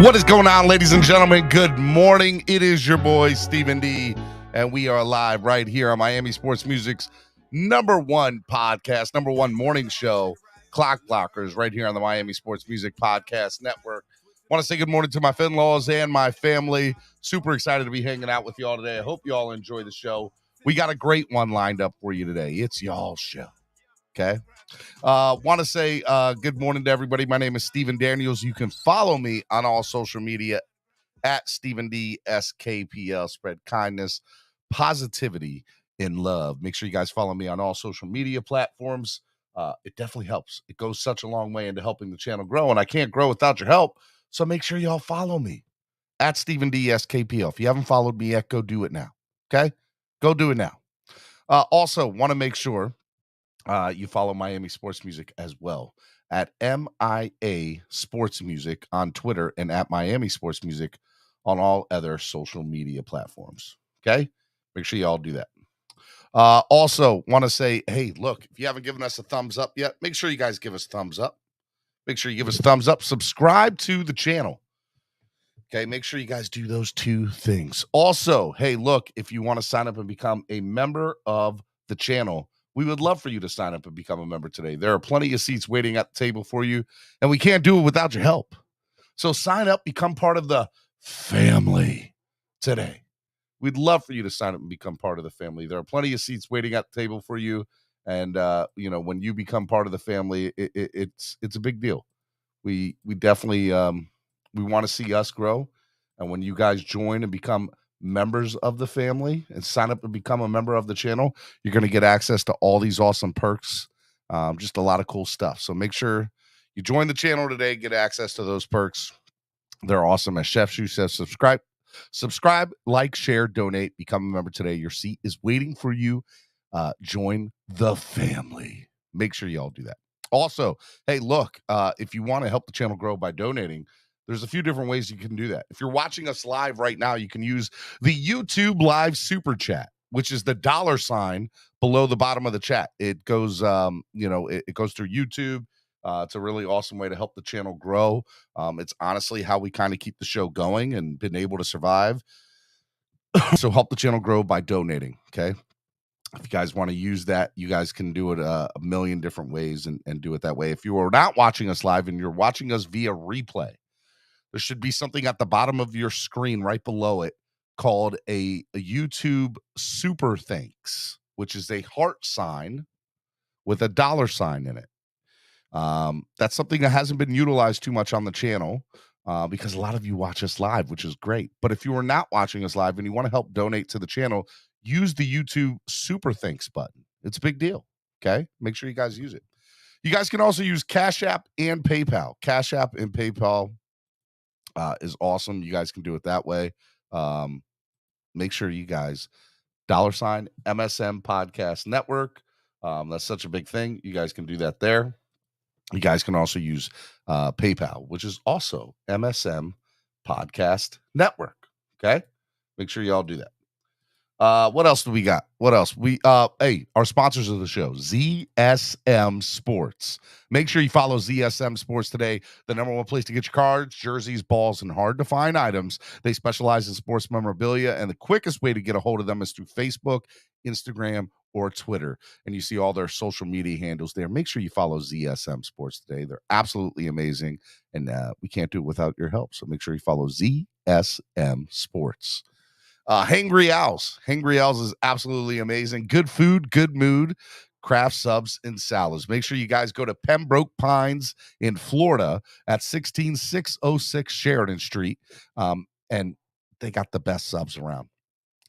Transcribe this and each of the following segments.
What is going on, ladies and gentlemen? Good morning. It is your boy, Stephen D, and we are live right here on Miami Sports Music's #1 podcast, #1 morning show, Clock Blockers, right here on the Miami Sports Music Podcast Network. Want to say good morning to my Finlaws and my family. Super excited to be hanging out with y'all today. I hope you all enjoy the show. We got a great one lined up for you today. It's y'all's show, okay? Want to say good morning to everybody. My name is Stephen Daniels. You can follow me on all social media at Stephen D SKPL. Spread kindness, positivity, and love. Make sure you guys follow me on all social media platforms. It definitely helps. It goes such a long way into helping the channel grow, and I can't grow without your help. So make sure y'all follow me at Stephen D SKPL. If you haven't followed me yet, go do it now. Okay? Go do it now. Also, want to make sure you follow Miami Sports Music as well at MIA Sports Music on Twitter and at Miami Sports Music on all other social media platforms. Okay? Make sure you all do that. Also, want to say, hey, look, if you haven't given us a thumbs up yet, make sure you guys give us a thumbs up. Make sure you give us a thumbs up. Subscribe to the channel. Okay, make sure you guys do those two things. Also, hey, look, if you want to sign up and become a member of the channel, we would love for you to sign up and become a member today. There are plenty of seats waiting at the table for you, and we can't do it without your help. So sign up, become part of the family today. We'd love for you to sign up and become part of the family. There are plenty of seats waiting at the table for you, and when you become part of the family, it's a big deal. We definitely we want to see us grow, and when you guys join and become members of the family and sign up and become a member of the channel, you're going to get access to all these awesome perks, just a lot of cool stuff. So make sure you join the channel today, get access to those perks. They're awesome. As Chef Shu says, subscribe, like, share, donate, become a member today. Your seat is waiting for you. Join the family. Make sure you all do that. Also, hey, look, if you want to help the channel grow by donating, there's a few different ways you can do that. If you're watching us live right now, you can use the YouTube live super chat, which is the $ below the bottom of the chat. It goes, it goes through YouTube. It's a really awesome way to help the channel grow. It's honestly how we kind of keep the show going and been able to survive. So help the channel grow by donating. Okay. If you guys want to use that, you guys can do it a million different ways and do it that way. If you are not watching us live and you're watching us via replay, there should be something at the bottom of your screen right below it called a YouTube Super Thanks, which is a heart sign with a $ in it. That's something that hasn't been utilized too much on the channel because a lot of you watch us live, which is great. But if you are not watching us live and you want to help donate to the channel, use the YouTube Super Thanks button. It's a big deal. Okay. Make sure you guys use it. You guys can also use Cash App and PayPal. Cash App and PayPal is awesome. You guys can do it that way. Make sure you guys $ MSM Podcast Network. That's such a big thing. You guys can do that there. You guys can also use PayPal, which is also MSM Podcast Network. Okay. Make sure y'all do that. What else do we got? What else? Hey, our sponsors of the show, ZSM Sports. Make sure you follow ZSM Sports today, the #1 place to get your cards, jerseys, balls, and hard to find items. They specialize in sports memorabilia, and the quickest way to get a hold of them is through Facebook, Instagram, or Twitter. And you see all their social media handles there. Make sure you follow ZSM Sports today. They're absolutely amazing, and we can't do it without your help. So make sure you follow ZSM Sports. Hangry Owls. Hangry Owls is absolutely amazing. Good food, good mood, craft subs, and salads. Make sure you guys go to Pembroke Pines in Florida at 16606 Sheridan Street. And they got the best subs around.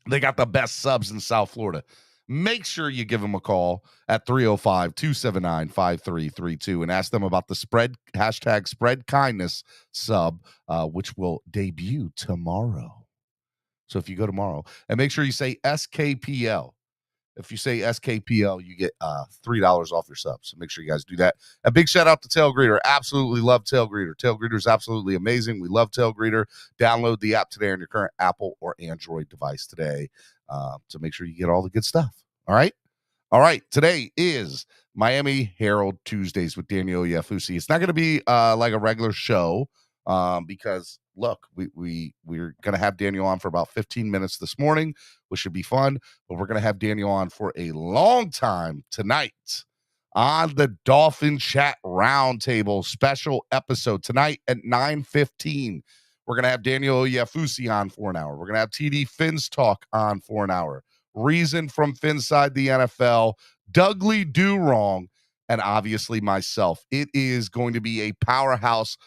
They got the best subs in South Florida. Make sure you give them a call at 305-279-5332 and ask them about the #spread kindness sub, which will debut tomorrow. So if you go tomorrow, and make sure you say SKPL. If you say SKPL, you get $3 off your sub. So make sure you guys do that. A big shout out to Tailgreeter. Absolutely love Tailgreeter. Tailgreeter is absolutely amazing. We love Tailgreeter. Download the app today on your current Apple or Android device today to make sure you get all the good stuff. All right? All right. Today is Miami Herald Tuesdays with Daniel Oyefusi. It's not going to be like a regular show because look, we're going to have Daniel on for about 15 minutes this morning, which should be fun. But we're going to have Daniel on for a long time tonight on the Dolphin Chat Roundtable special episode tonight at 9:15. We're going to have Daniel Oyefusi on for an hour. We're going to have TD Fins Talk on for an hour. Reason from Finside the NFL, Dougley Do Wrong, and obviously myself. It is going to be a powerhouse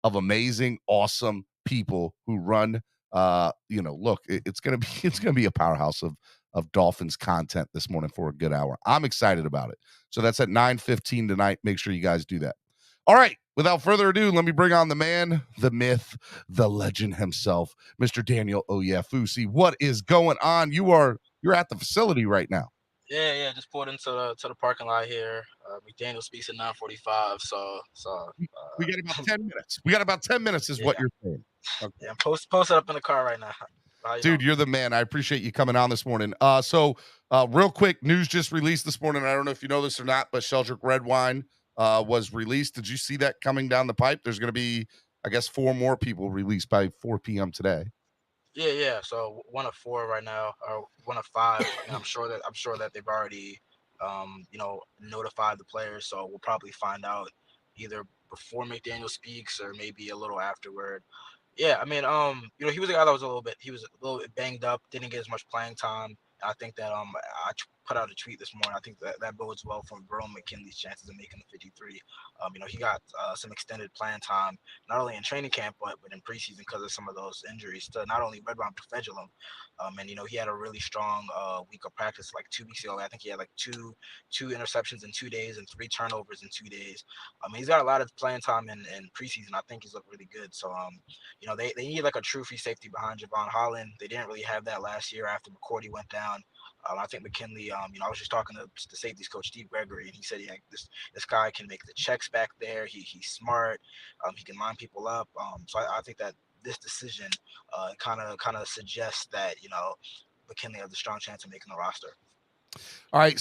of amazing, awesome people who run. Look, it's gonna be a powerhouse of Dolphins content this morning for a good hour. I'm excited about it. So that's at 9:15 tonight. Make sure you guys do that. All right. Without further ado, let me bring on the man, the myth, the legend himself, Mr. Daniel Oyefusi. What is going on? You're at the facility right now. Yeah, just pulled into the parking lot here. McDaniel speaks at 9:45, so we got about 10 minutes. We got about 10 minutes is what you're saying. Okay. Yeah, I'm posted up in the car right now. Dude, you're the man. I appreciate you coming on this morning. So real quick, news just released this morning. I don't know if you know this or not, but Sheldrick Red Wine was released. Did you see that coming down the pipe? There's going to be, I guess, 4 more people released by 4 p.m. today. Yeah. So 1 of 4 right now, or 1 of 5. I mean, I'm sure that they've already, notified the players. So we'll probably find out either before McDaniel speaks or maybe a little afterward. Yeah, I mean, he was a guy that was a little bit banged up, didn't get as much playing time. I think that I put out a tweet this morning. I think that bodes well for Burrow McKinley's chances of making the 53. He got some extended playing time, not only in training camp but in preseason because of some of those injuries to not only Redwan Profegilum. And he had a really strong week of practice like 2 weeks ago. I think he had like two interceptions in 2 days and 3 turnovers in 2 days. He's got a lot of playing time in preseason. I think he's looked really good. So they need like a true free safety behind Javon Holland. They didn't really have that last year after McCourty went down. I think McKinley, I was just talking to the safeties coach, Steve Gregory, and he said, yeah, this guy can make the checks back there. He's smart. He can line people up. So I think that this decision kind of suggests that, McKinley has a strong chance of making the roster. All right.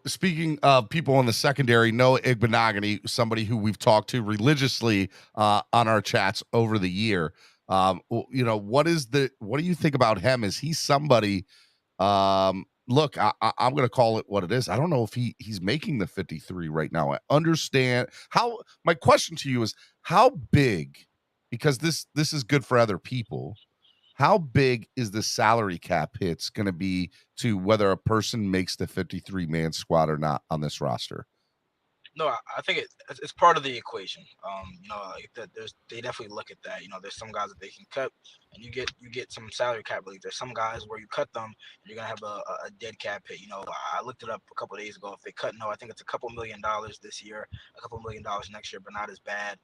Speaking of people in the secondary, Noah Igbenogany, somebody who we've talked to religiously on our chats over the year. What do you think about him? Is he somebody, look, I'm going to call it what it is. I don't know if he's making the 53 right now. I understand my question to you is how big, because this is good for other people. How big is the salary cap hits going to be to whether a person makes the 53-man squad or not on this roster? No, I think it's part of the equation. They definitely look at that. There's some guys that they can cut, and you get some salary cap relief. There's some guys where you cut them, and you're gonna have a dead cap hit. I looked it up a couple of days ago. If they cut, I think it's a couple $1 million this year, a couple $1 million next year, but not as bad.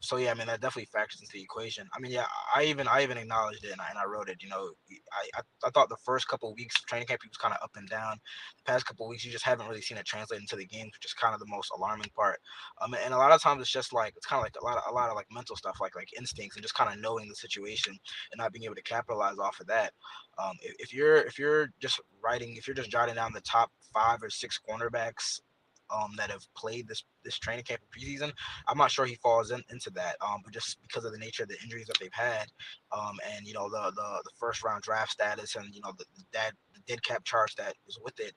So yeah, I mean that definitely factors into the equation. I mean, yeah, I even acknowledged it and I wrote it. I thought the first couple of weeks of training camp he was kind of up and down. The past couple of weeks you just haven't really seen it translate into the games, which is kind of the most alarming part. And a lot of times it's just like it's kind of like a lot of like mental stuff, like instincts and just kind of knowing the situation and not being able to capitalize off of that. If you're just jotting down the top 5 or 6 cornerbacks that have played this training camp in preseason, I'm not sure he falls into that. But just because of the nature of the injuries that they've had, and the first round draft status, and the dead cap charge that is with it,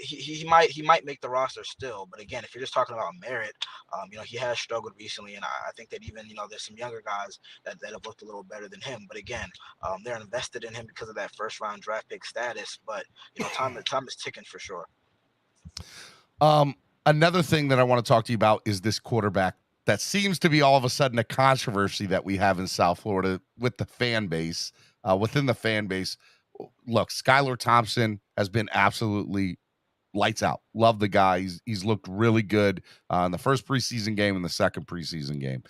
he might make the roster still. But again, if you're just talking about merit, he has struggled recently, and I think that even there's some younger guys that have looked a little better than him. But again, they're invested in him because of that first round draft pick status. But time is ticking for sure. Another thing that I want to talk to you about is this quarterback that seems to be all of a sudden a controversy that we have in South Florida with the fan base, within the fan base. Look, Skylar Thompson has been absolutely lights out. Love the guy. He's looked really good in the first preseason game and the second preseason game.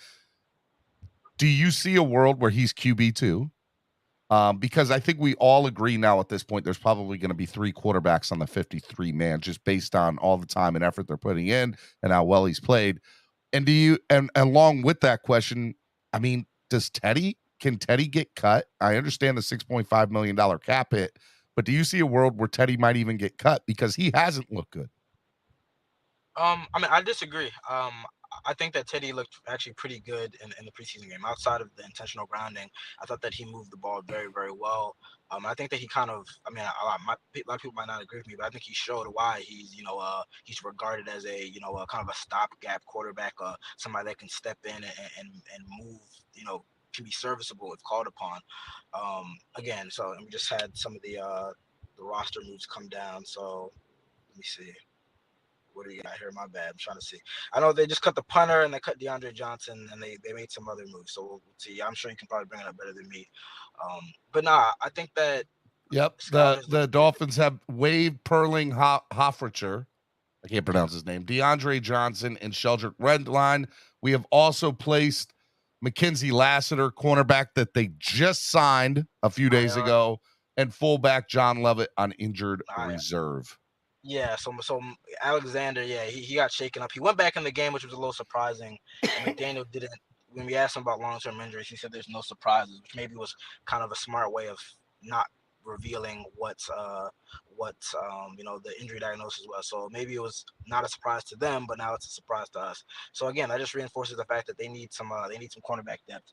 Do you see a world where he's QB2? Because I think we all agree now at this point, there's probably going to be 3 quarterbacks on the 53-man, just based on all the time and effort they're putting in and how well he's played. And along with that question, I mean, can Teddy get cut? I understand the $6.5 million cap hit, but do you see a world where Teddy might even get cut because he hasn't looked good? I mean, I disagree. I think that Teddy looked actually pretty good in the preseason game. Outside of the intentional grounding, I thought that he moved the ball very, very well. I think that he kind of, I mean, a lot of people might not agree with me, but I think he showed why he's, he's regarded as a, kind of a stopgap quarterback, somebody that can step in and move, can be serviceable if called upon. Again, so and we just had some of the roster moves come down. So let me see. What do you got here? My bad. I'm trying to see. I know they just cut the punter and they cut DeAndre Johnson and they made some other moves. So we'll see. I'm sure you can probably bring it up better than me. But nah, I think that Yep. Scout has The looked good. Dolphins have Wade Perling Hoffricher. I can't Yeah. pronounce his name. DeAndre Johnson and Sheldrick Redline. We have also placed Mackenzie Lassiter, cornerback that they just signed a few days IR. ago, and fullback John Levitt on injured IR. reserve. Yeah. So Alexander, yeah, he got shaken up. He went back in the game, which was a little surprising. And McDaniel didn't. When we asked him about long-term injuries, he said there's no surprises, which maybe was kind of a smart way of not revealing what's the injury diagnosis was. So maybe it was not a surprise to them, but now it's a surprise to us. So again, that just reinforces the fact that they need some cornerback depth.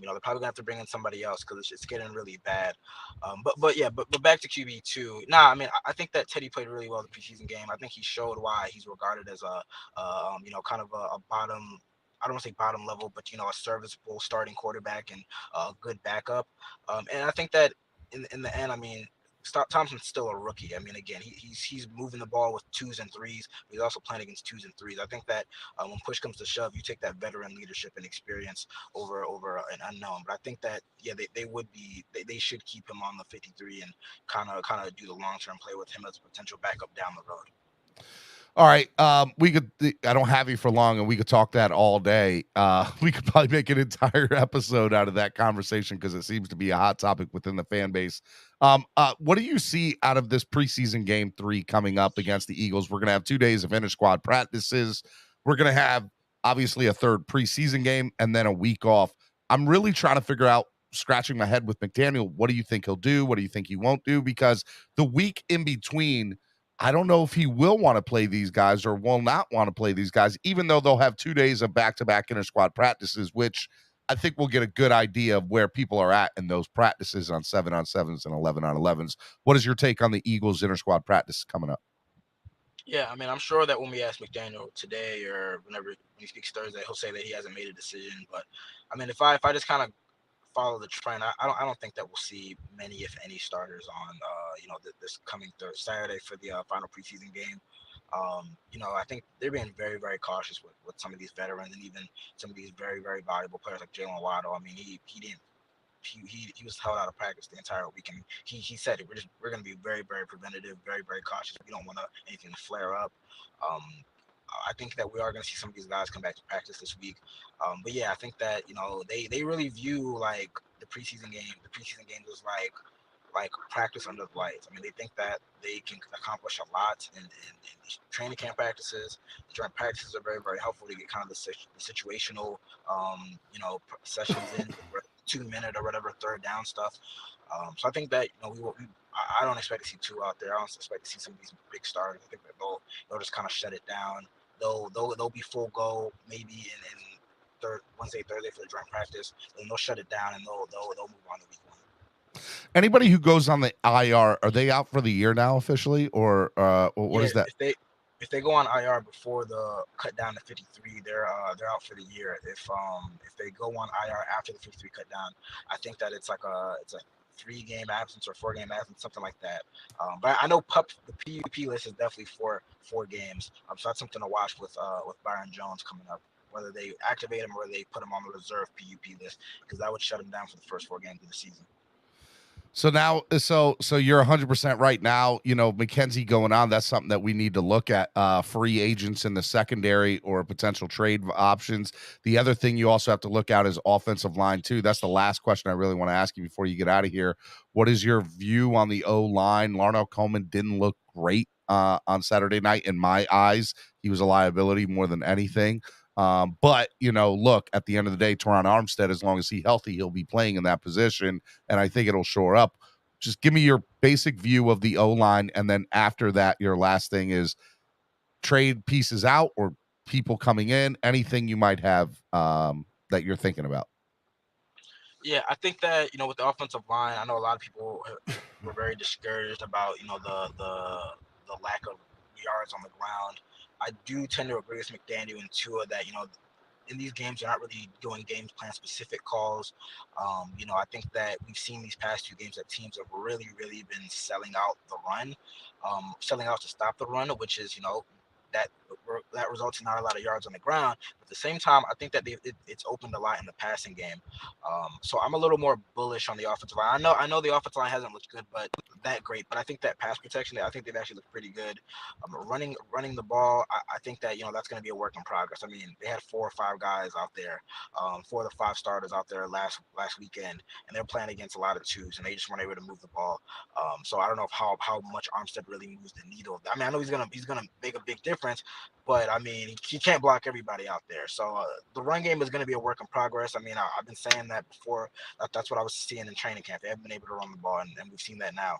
They're probably gonna have to bring in somebody else because it's getting really bad. But back to QB2. Nah, I mean I think that Teddy played really well the preseason game. I think he showed why he's regarded as kind of a bottom. I don't want to say bottom level, but a serviceable starting quarterback and a good backup. And I think that in the end, I mean, Thompson's still a rookie. I mean, again, he's moving the ball with twos and threes, but he's also playing against twos and threes. I think that when push comes to shove, you take that veteran leadership and experience over an unknown. But I think that they should keep him on the 53 and kind of do the long term play with him as a potential backup down the road. All right. I don't have you for long and we could talk that all day. We could probably make an entire episode out of that conversation because it seems to be a hot topic within the fan base. What do you see out of this preseason game 3 coming up against the Eagles? We're going to have 2 days of inter squad practices. We're going to have obviously a third preseason game and then a week off. I'm really trying to figure out, scratching my head with McDaniel. What do you think he'll do? What do you think he won't do? Because the week in between, I don't know if he will want to play these guys or will not want to play these guys, even though they'll have 2 days of back-to-back inter-squad practices, which I think we'll get a good idea of where people are at in those practices on 7-on-7s and 11-on-11s. What is your take on the Eagles inter-squad practice coming up? Yeah, I mean, I'm sure that when we ask McDaniel today or whenever he speaks Thursday, he'll say that he hasn't made a decision. But I mean, if I just kind of follow the trend, I don't think that we'll see many, if any, starters on this coming Saturday for the final preseason game. I think they're being very, very cautious with some of these veterans and even some of these very, very valuable players like Jalen Waddle. I mean, he didn't. He was held out of practice the entire week, and he said it. We're going to be very, very preventative, very, very cautious. We don't want anything to flare up. Um, I think that we are going to see some of these guys come back to practice this week. But yeah, I think that they really view like the preseason game. The preseason game was like practice under the lights. I mean, they think that they can accomplish a lot in these training camp practices. The joint practices are very, very helpful to get kind of the situational, sessions in, 2 minute or whatever third down stuff. So I think that I don't expect to see two out there. I don't expect to see some of these big stars. I think that they'll just kind of shut it down. They'll be full go maybe in Wednesday, Thursday for the joint practice, and they'll shut it down and they'll move on to week one. Anybody who goes on the IR, are they out for the year now officially, or what Yeah, is that? if they go on IR before the cut down to 53, they're out for the year. If they go on IR after the 53 cut down, I think that it's a 3-game absence or 4-game absence, something like that. But I know the PUP list is definitely four games. So that's something to watch with Byron Jones coming up. Whether they activate him or they put him on the reserve PUP list, because that would shut him down for the first 4 games of the season. So now, so you're 100% right now. McKenzie going on. That's something that we need to look at. Free agents in the secondary or potential trade options. The other thing you also have to look at is offensive line too. That's the last question I really want to ask you before you get out of here. What is your view on the O line? Larnell Coleman didn't look great on Saturday night in my eyes. He was a liability more than anything. But look, at the end of the day, Teron Armstead, as long as he's healthy, he'll be playing in that position, and I think it'll shore up. Just give me your basic view of the O-line, and then after that, your last thing is trade pieces out or people coming in, anything you might have that you're thinking about? Yeah, I think that with the offensive line, I know a lot of people were very discouraged about the lack of yards on the ground. I do tend to agree with McDaniel and Tua that in these games, you're not really doing game plan specific calls. I think that we've seen these past few games that teams have really, really been selling out the run, selling out to stop the run, which is, that that results in not a lot of yards on the ground. But at the same time, I think that it's opened a lot in the passing game. So I'm a little more bullish on the offensive line. I know the offensive line hasn't looked good, but that great. But I think that pass protection, I think they've actually looked pretty good. Running the ball, I think that that's going to be a work in progress. I mean, they had 4 or 5 guys out there, 4 of the 5 starters out there last weekend, and they're playing against a lot of twos, and they just weren't able to move the ball. So I don't know how much Armstead really moves the needle. I mean, I know he's gonna make a big difference, but I mean, he can't block everybody out there. So the run game is going to be a work in progress. I mean, I've been saying that before. That's what I was seeing in training camp. They haven't been able to run the ball, and we've seen that now.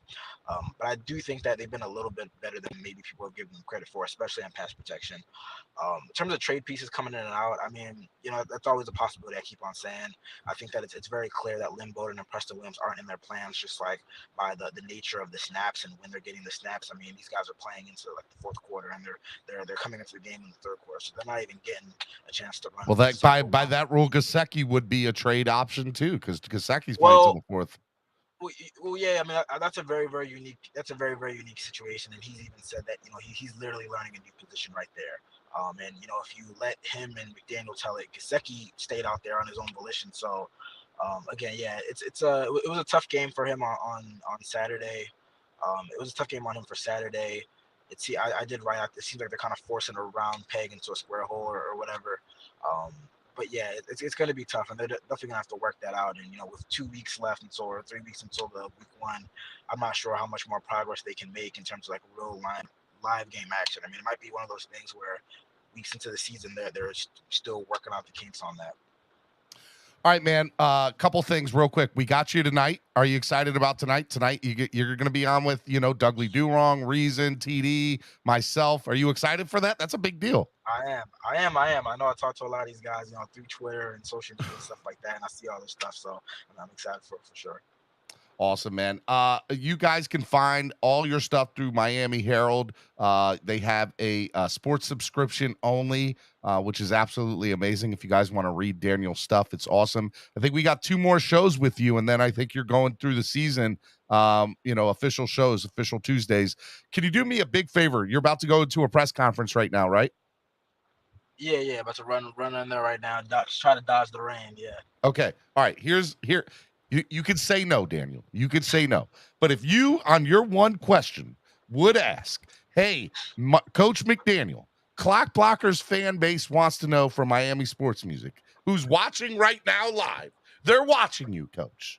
But I do think that they've been a little bit better than maybe people have given them credit for, especially in pass protection. In terms of trade pieces coming in and out, I mean, that's always a possibility. I keep on saying. I think that it's very clear that Lynn Bowden and Preston Williams aren't in their plans, just like by the nature of the snaps and when they're getting the snaps. I mean, these guys are playing into like the fourth quarter, and they're coming into the game in the third quarter, so they're not even getting a chance to run. Well, that by that rule, Gasecki would be a trade option too, because Gasecki's playing till Well, the fourth. well, yeah. I mean, that's a very, very unique. That's a very, very unique situation, and he's even said that he's literally learning a new position right there. And if you let him and McDaniel tell it, Gesicki stayed out there on his own volition. So, again, yeah, it was a tough game for him on Saturday. It was a tough game on him for Saturday. I did write out. It seems like they're kind of forcing a round peg into a square hole or whatever. Um, but yeah, it's going to be tough, and they're definitely going to have to work that out. And with 2 weeks left or 3 weeks until the week one, I'm not sure how much more progress they can make in terms of like real live game action. I mean, it might be one of those things where weeks into the season they're still working out the kinks on that. All right, man. Couple things real quick. We got you tonight. Are you excited about tonight? Tonight you're going to be on with Dougley Durong, Reason, TD, myself. Are you excited for that? That's a big deal. I am. I know I talk to a lot of these guys, through Twitter and social media and stuff like that, and I see all this stuff, so I'm excited for sure. Awesome, man. You guys can find all your stuff through Miami Herald. They have a sports subscription only, which is absolutely amazing. If you guys want to read Daniel's stuff, it's awesome. I think we got 2 more shows with you, and then I think you're going through the season. Official shows, official Tuesdays. Can you do me a big favor? You're about to go into a press conference right now, right? Yeah, about to run in there right now. Just try to dodge the rain. Yeah. Okay. All right. Here. You could say no, Daniel. You could say no. But if you, on your one question, would ask, hey, Coach McDaniel, Clock Blockers fan base wants to know from Miami Sports Music, who's watching right now live. They're watching you, Coach.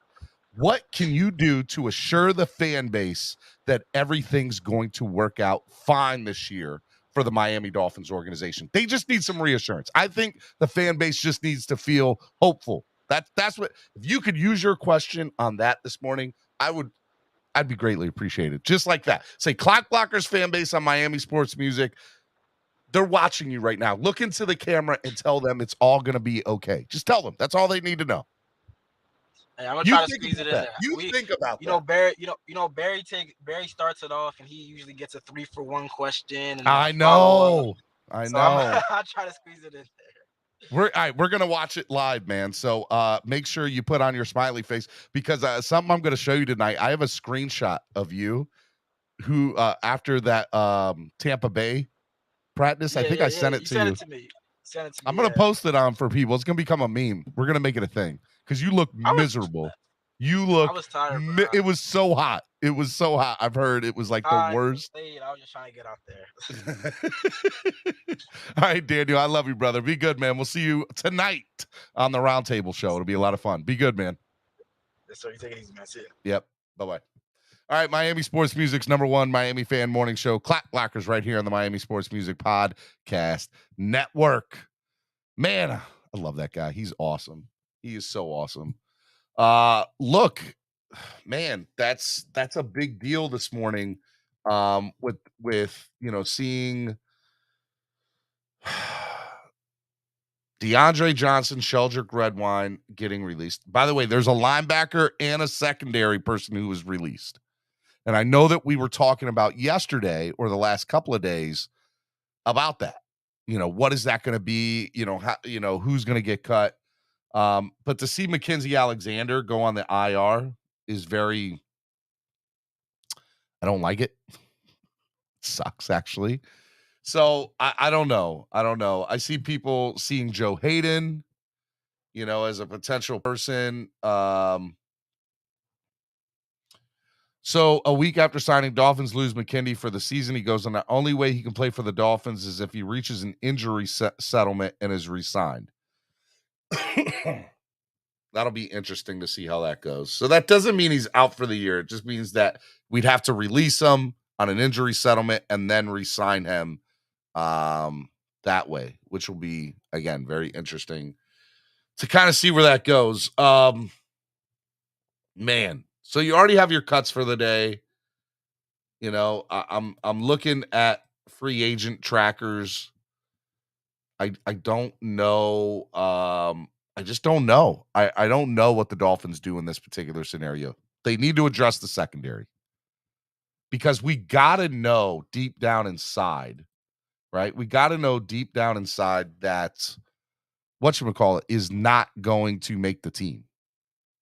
What can you do to assure the fan base that everything's going to work out fine this year for the Miami Dolphins organization? They just need some reassurance. I think the fan base just needs to feel hopeful. That's what, if you could use your question on that this morning, I'd be greatly appreciated. Just like that. Say Clock Blockers fan base on Miami Sports Music. They're watching you right now. Look into the camera and tell them it's all going to be okay. Just tell them. That's all they need to know. Hey, I'm gonna try to squeeze it in there. You think about that. Barry starts it off, and he usually gets a 3-for-1 question. And I know. I'll try to squeeze it in there. We're all right, we're gonna watch it live, man. So make sure you put on your smiley face, because something I'm gonna show you tonight. I have a screenshot of you who after that Tampa Bay practice. I think I sent it to you. Send it to me. I'm gonna post it on for people. It's gonna become a meme. We're gonna make it a thing because you look miserable. You look. I was tired. It was so hot. It was so hot. I've heard it was like the worst. I was just trying to get out there. All right, Daniel. I love you, brother. Be good, man. We'll see you tonight on the Roundtable Show. It'll be a lot of fun. Be good, man. Yes, sir. You take it easy, man. See you. Yep. Bye-bye. All right, Miami Sports Music's #1 Miami fan morning show, Clock Blockers, right here on the Miami Sports Music Podcast Network. Man, I love that guy. He's awesome. He is so awesome. Look, man, that's a big deal this morning. With seeing DeAndre Johnson, Sheldrick Redwine getting released. By the way, there's a linebacker and a secondary person who was released. And I know that we were talking about yesterday or the last couple of days about that. What is that going to be? Who's going to get cut? But to see Mackenzie Alexander go on the IR is I don't like it. It sucks, actually. So I don't know. I see people seeing Joe Hayden, as a potential person. So a week after signing, Dolphins lose McKinney for the season. He goes on the only way he can play for the Dolphins is if he reaches an injury settlement and is re-signed. That'll be interesting to see how that goes. So that doesn't mean he's out for the year. It just means that we'd have to release him on an injury settlement and then re-sign him that way, which will be, again, very interesting to kind of see where that goes. Man, so you already have your cuts for the day. I'm looking at free agent trackers. I don't know. I just don't know. I don't know what the Dolphins do in this particular scenario. They need to address the secondary because we got to know deep down inside, right? We got to know deep down inside that whatchamacallit is not going to make the team.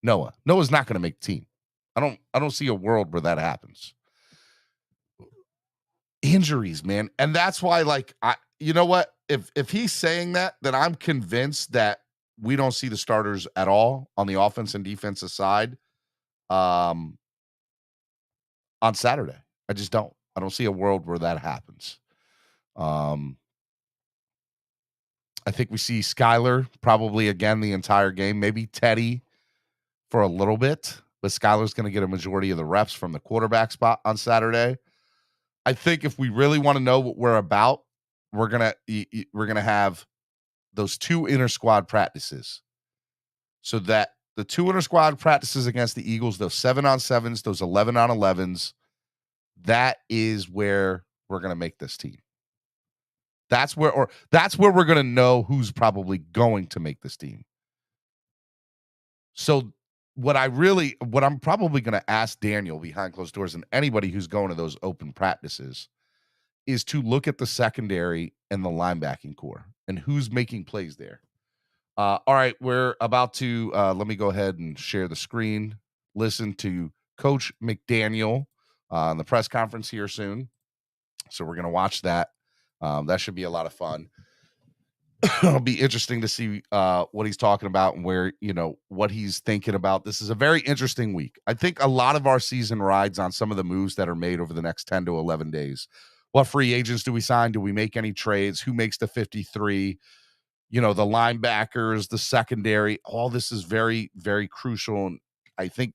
Noah's not going to make the team. I don't see a world where that happens. Injuries, man. And that's why, you know what? If he's saying that, then I'm convinced that we don't see the starters at all on the offense and defensive side on Saturday. I just don't. I don't see a world where that happens. I think we see Skyler probably again the entire game, maybe Teddy for a little bit, but Skyler's going to get a majority of the reps from the quarterback spot on Saturday. I think if we really want to know what we're about, we're gonna have those 2 inter squad practices, so that the 2 inter squad practices against the Eagles, those 7-on-7s, those 11-on-11s, that is where we're gonna make this team. That's where we're gonna know who's probably going to make this team. So what I'm probably gonna ask Daniel behind closed doors and anybody who's going to those open practices is to look at the secondary and the linebacking core and who's making plays there. All right, we're about to let me go ahead and share the screen. Listen to Coach McDaniel on the press conference here soon. So we're going to watch that. That should be a lot of fun. It'll be interesting to see what he's talking about and where, what he's thinking about. This is a very interesting week. I think a lot of our season rides on some of the moves that are made over the next 10 to 11 days. What free agents do we sign? Do we make any trades? Who makes the 53? The linebackers, the secondary, all this is very, very crucial. And I think,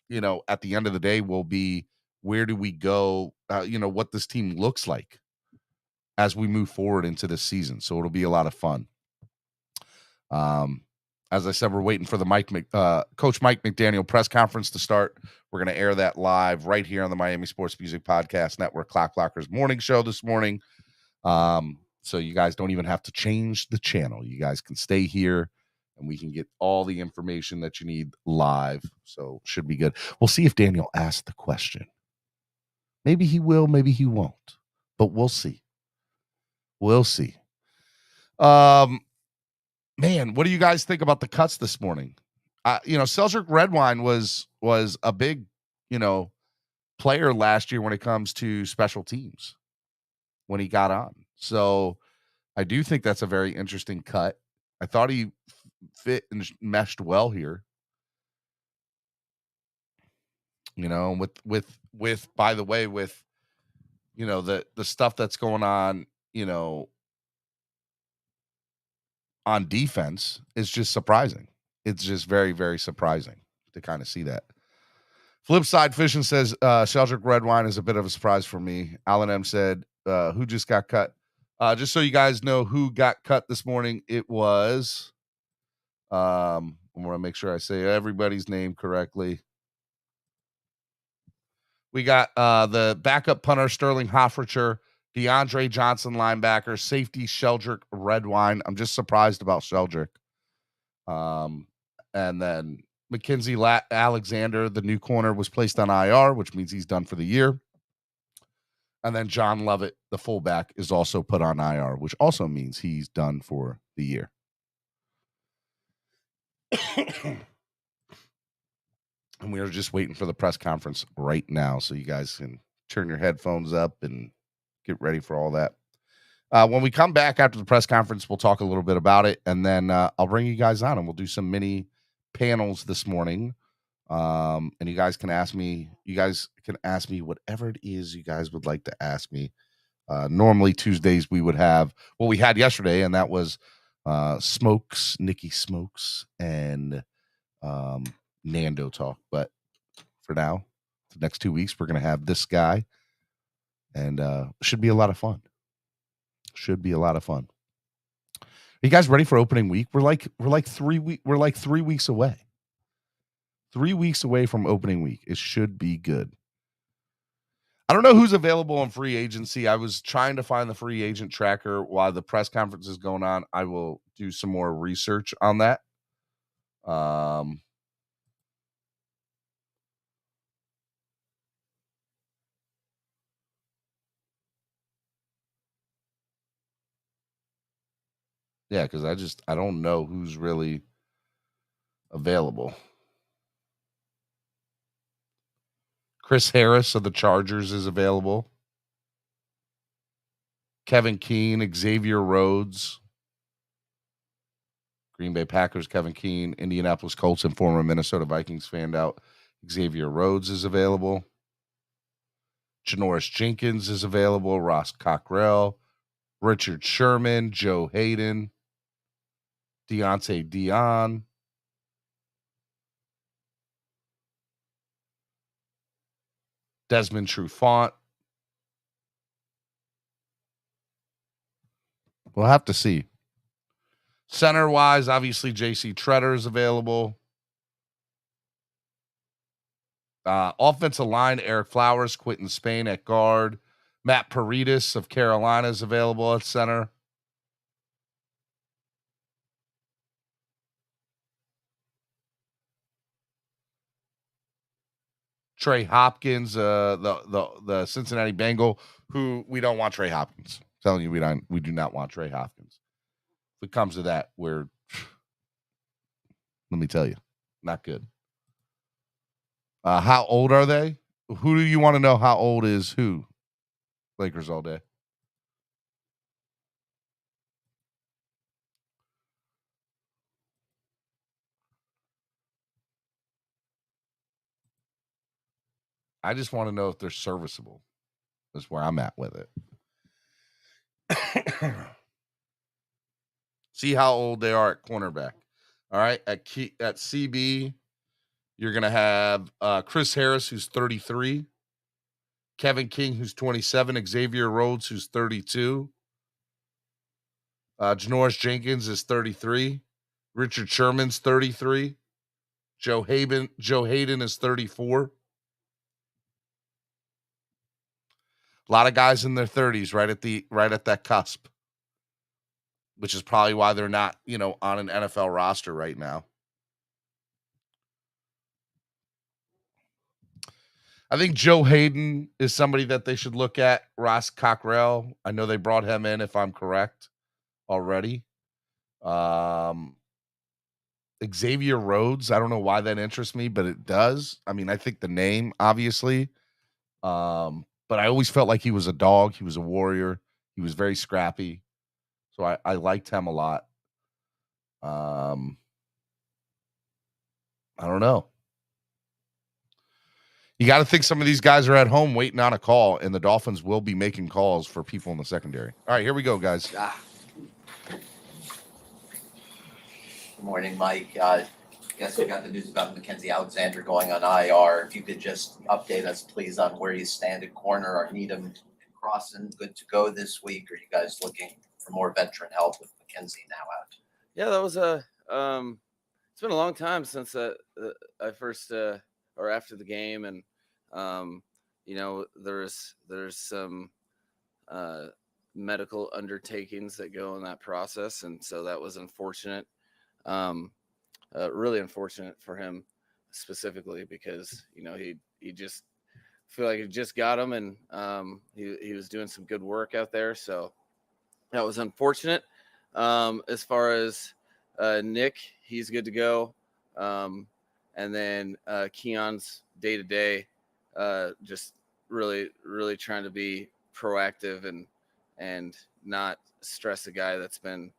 at the end of the day will be where do we go, what this team looks like as we move forward into this season. So it'll be a lot of fun. As I said, we're waiting for the Coach Mike McDaniel press conference to start. We're going to air that live right here on the Miami Sports Music Podcast Network Clock Blockers morning show this morning. So you guys don't even have to change the channel. You guys can stay here and we can get all the information that you need live. So should be good. We'll see if Daniel asked the question. Maybe he will, maybe he won't, but we'll see. We'll see. Man, what do you guys think about the cuts this morning? Sheldrick Redwine was a big, player last year when it comes to special teams when he got on. So I do think that's a very interesting cut. I thought he fit and meshed well here. With by the way, with the stuff that's going on, on defense is just surprising. It's just very, very surprising to kind of see that. Flip side Fishing says Sheldrick Redwine is a bit of a surprise for me. Alan M said, who just got cut? Just so you guys know who got cut this morning, it was I want to make sure I say everybody's name correctly. We got the backup punter Sterling Hoffricher DeAndre Johnson, linebacker. Safety, Sheldrick Redwine. I'm just surprised about Sheldrick. And then Mackenzie Alexander, the new corner, was placed on IR, which means he's done for the year. And then John Lovett, the fullback, is also put on IR, which also means he's done for the year. And we are just waiting for the press conference right now, so you guys can turn your headphones up and get ready for all that. When we come back after the press conference, we'll talk a little bit about it, and then I'll bring you guys on, and we'll do some mini panels this morning. And you guys can ask me whatever it is you guys would like to ask me. Normally Tuesdays we would have what we had yesterday, and that was Nikki Smokes, and Nando talk. But for now, the next 2 weeks, we're going to have this guy, and should be a lot of fun. Are you guys ready for opening week? We're like 3 weeks away. 3 weeks away from opening week. It should be good. I don't know who's available on free agency. I was trying to find the free agent tracker while the press conference is going on. I will do some more research on that. Yeah, because I don't know who's really available. Chris Harris of the Chargers is available. Kevin Keene, Xavier Rhodes, Green Bay Packers, Kevin Keene, Indianapolis Colts, and former Minnesota Vikings fan out. Xavier Rhodes is available. Janoris Jenkins is available. Ross Cockrell, Richard Sherman, Joe Hayden, Deontay Dion, Desmond Trufant. We'll have to see. Center-wise, obviously, J.C. Treader is available. Offensive line, Eric Flowers, Quentin Spain at guard. Matt Paredes of Carolina is available at center. Trey Hopkins, the Cincinnati Bengal, who we don't want Trey Hopkins. I'm telling you, we do not want Trey Hopkins. If it comes to that, let me tell you, not good. How old are they? Who do you want to know how old is who? Lakers all day. I just want to know if they're serviceable. That's where I'm at with it. See how old they are at cornerback. All right. At CB, you're going to have Chris Harris, who's 33. Kevin King, who's 27. Xavier Rhodes, who's 32. Janoris Jenkins is 33. Richard Sherman's 33. Joe Hayden is 34. A lot of guys in their 30s, right at that cusp, which is probably why they're not, on an NFL roster right now. I think Joe Hayden is somebody that they should look at. Ross Cockrell, I know they brought him in, if I'm correct, already. Xavier Rhodes, I don't know why that interests me, but it does. I mean, I think the name, obviously. But I always felt like he was a dog. He was a warrior. He was very scrappy. So I liked him a lot. I don't know. You got to think some of these guys are at home waiting on a call, and the Dolphins will be making calls for people in the secondary. All right, here we go, guys. Good morning, Mike. Guess we got the news about Mackenzie Alexander going on IR. If you could just update us, please, on where you stand at corner. Are Needham and Crossan good to go this week? Or are you guys looking for more veteran help with Mackenzie now out? Yeah, that was it's been a long time since I first or after the game, and there's some medical undertakings that go in that process. And so that was unfortunate. Really unfortunate for him specifically because, he just feel like he just got him and he was doing some good work out there. So that was unfortunate. As far as Nick, he's good to go. And then Keon's day to day, just really, really trying to be proactive and not stress a guy that's been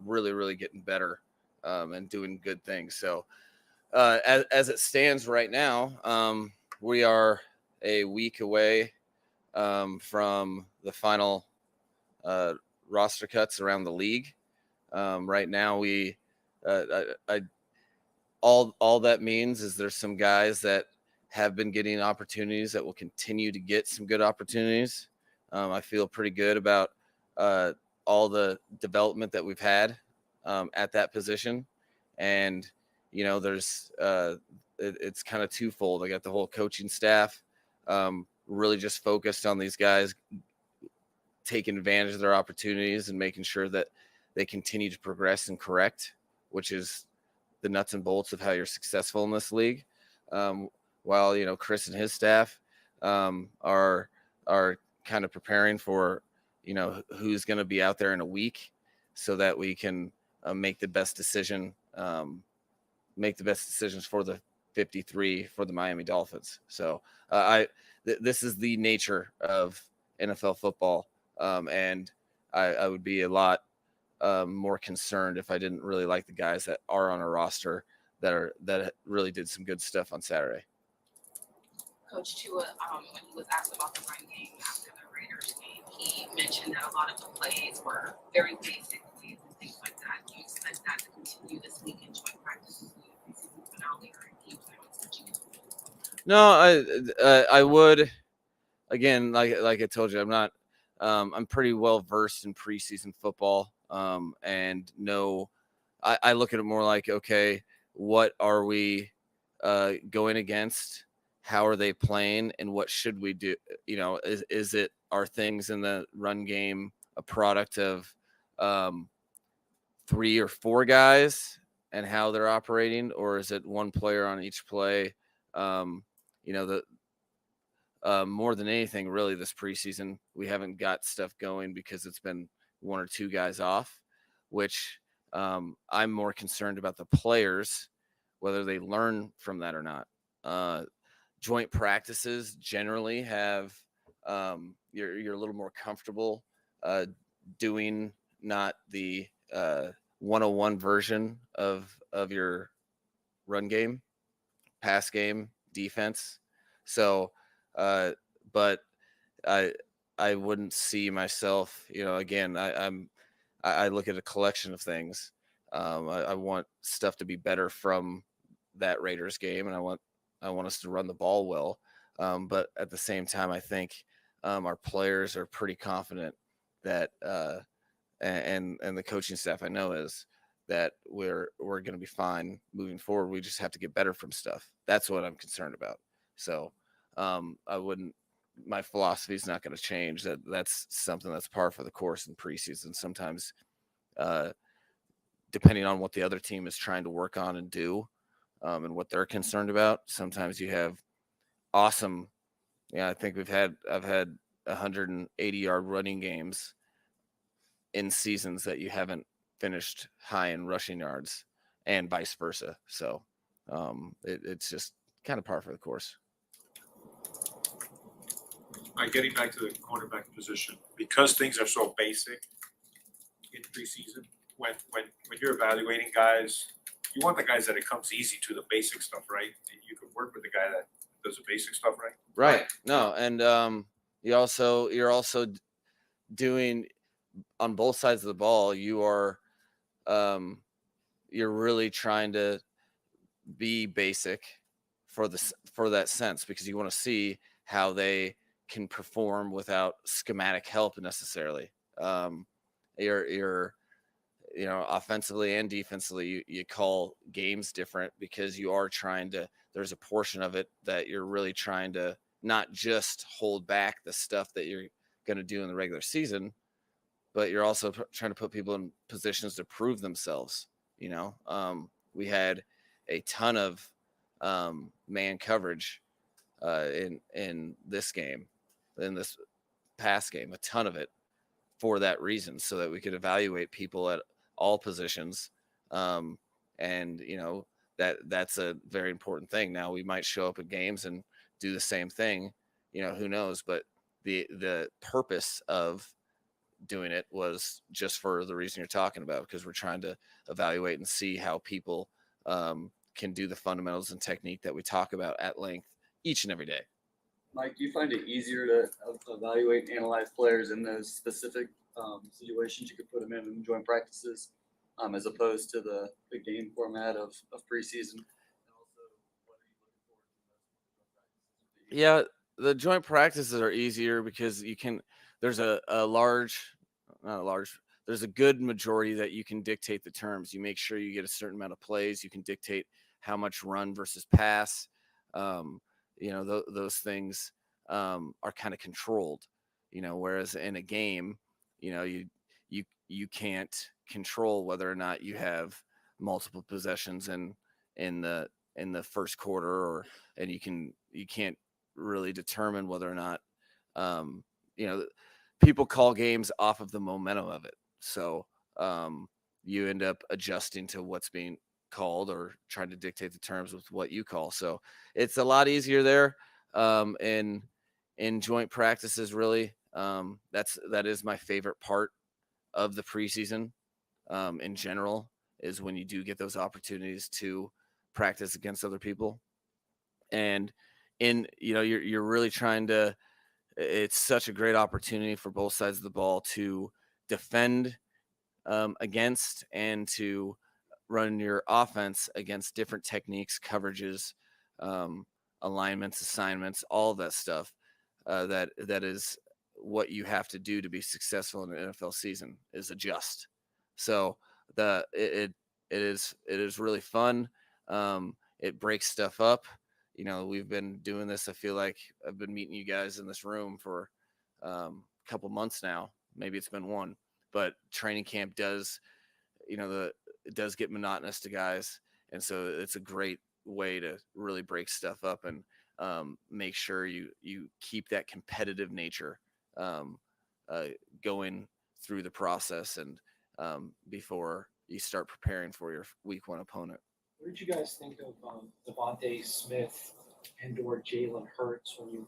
really, really getting better and doing good things. So as it stands right now, we are a week away from the final roster cuts around the league. Right now, all that means is there's some guys that have been getting opportunities that will continue to get some good opportunities. I feel pretty good about all the development that we've had at that position. And, there's it's kind of twofold. I got the whole coaching staff really just focused on these guys taking advantage of their opportunities and making sure that they continue to progress and correct, which is the nuts and bolts of how you're successful in this league. While, Chris and his staff are kind of preparing for, who's going to be out there in a week so that we can make the best decisions for the 53 for the Miami Dolphins. So this is the nature of NFL football. And I would be a lot more concerned if I didn't really like the guys that are on our roster that really did some good stuff on Saturday. Coach Tua, when he was asked about the run game after the Raiders game, he mentioned that a lot of the plays were very basic plays and things like that. Do you expect that to continue this week in joint practices with the preseason finale or do you plan on switching it? No, I would. Again, like I told you, I'm pretty well versed in preseason football. And I look at it more like, okay, what are we going against? How are they playing? And what should we do? Are things in the run game a product of 3 or 4 guys and how they're operating? Or is it one player on each play? More than anything, really, this preseason, we haven't got stuff going because it's been 1 or 2 guys off, which I'm more concerned about the players, whether they learn from that or not. Joint practices generally have you're a little more comfortable doing not the 101 version of your run game, pass game, defense. So, but I wouldn't see myself, again, I look at a collection of things. I want stuff to be better from that Raiders game, and I want us to run the ball well. But at the same time, I think our players are pretty confident that, and the coaching staff I know is that we're going to be fine moving forward. We just have to get better from stuff. That's what I'm concerned about. So my philosophy is not going to change. That's something that's par for the course in preseason. Sometimes, depending on what the other team is trying to work on and do, and what they're concerned about, sometimes you have awesome. Yeah, I think I've had 180-yard running games in seasons that you haven't finished high in rushing yards, and vice versa. So it's just kind of par for the course. All right, getting back to the cornerback position, because things are so basic in preseason, when you're evaluating guys, you want the guys that it comes easy to the basic stuff, right? You can work with the guy that does the basic stuff, right? Right. No, and you're also doing on both sides of the ball. You're really trying to be basic for that sense, because you want to see how they can perform without schematic help necessarily. You're offensively and defensively, you call games different because you are there's a portion of it that you're really trying to not just hold back the stuff that you're going to do in the regular season, but you're also trying to put people in positions to prove themselves. We had a ton of man coverage in this game, in this past game, a ton of it for that reason, so that we could evaluate people at all positions. And that's a very important thing. Now we might show up at games and do the same thing, who knows, but the purpose of doing it was just for the reason you're talking about, because we're trying to evaluate and see how people can do the fundamentals and technique that we talk about at length each and every day. Mike, do you find it easier to evaluate and analyze players in those specific situations you could put them in joint practices, as opposed to the game format of preseason? And also, what are you looking for in those joint practices? Yeah, the joint practices are easier because there's there's a good majority that you can dictate the terms. You make sure you get a certain amount of plays. You can dictate how much run versus pass. Those things are kind of controlled, whereas in a game, you can't control whether or not you have multiple possessions in the first quarter, and you can't really determine whether or not people call games off of the momentum of it. So you end up adjusting to what's being called or trying to dictate the terms with what you call. So it's a lot easier there in joint practices, really. That is my favorite part of the preseason in general, is when you do get those opportunities to practice against other people. And you're really trying to, it's such a great opportunity for both sides of the ball to defend against and to run your offense against different techniques, coverages, alignments, assignments, all of that stuff. That is what you have to do to be successful in an NFL season, is adjust. So it is really fun. It breaks stuff up. We've been doing this. I feel like I've been meeting you guys in this room for a couple months now. Maybe it's been one, but training camp does, it does get monotonous to guys. And so it's a great way to really break stuff up and make sure you keep that competitive nature going through the process and before you start preparing for your week one opponent. What did you guys think of Devontae Smith and/or Jalen Hurts when you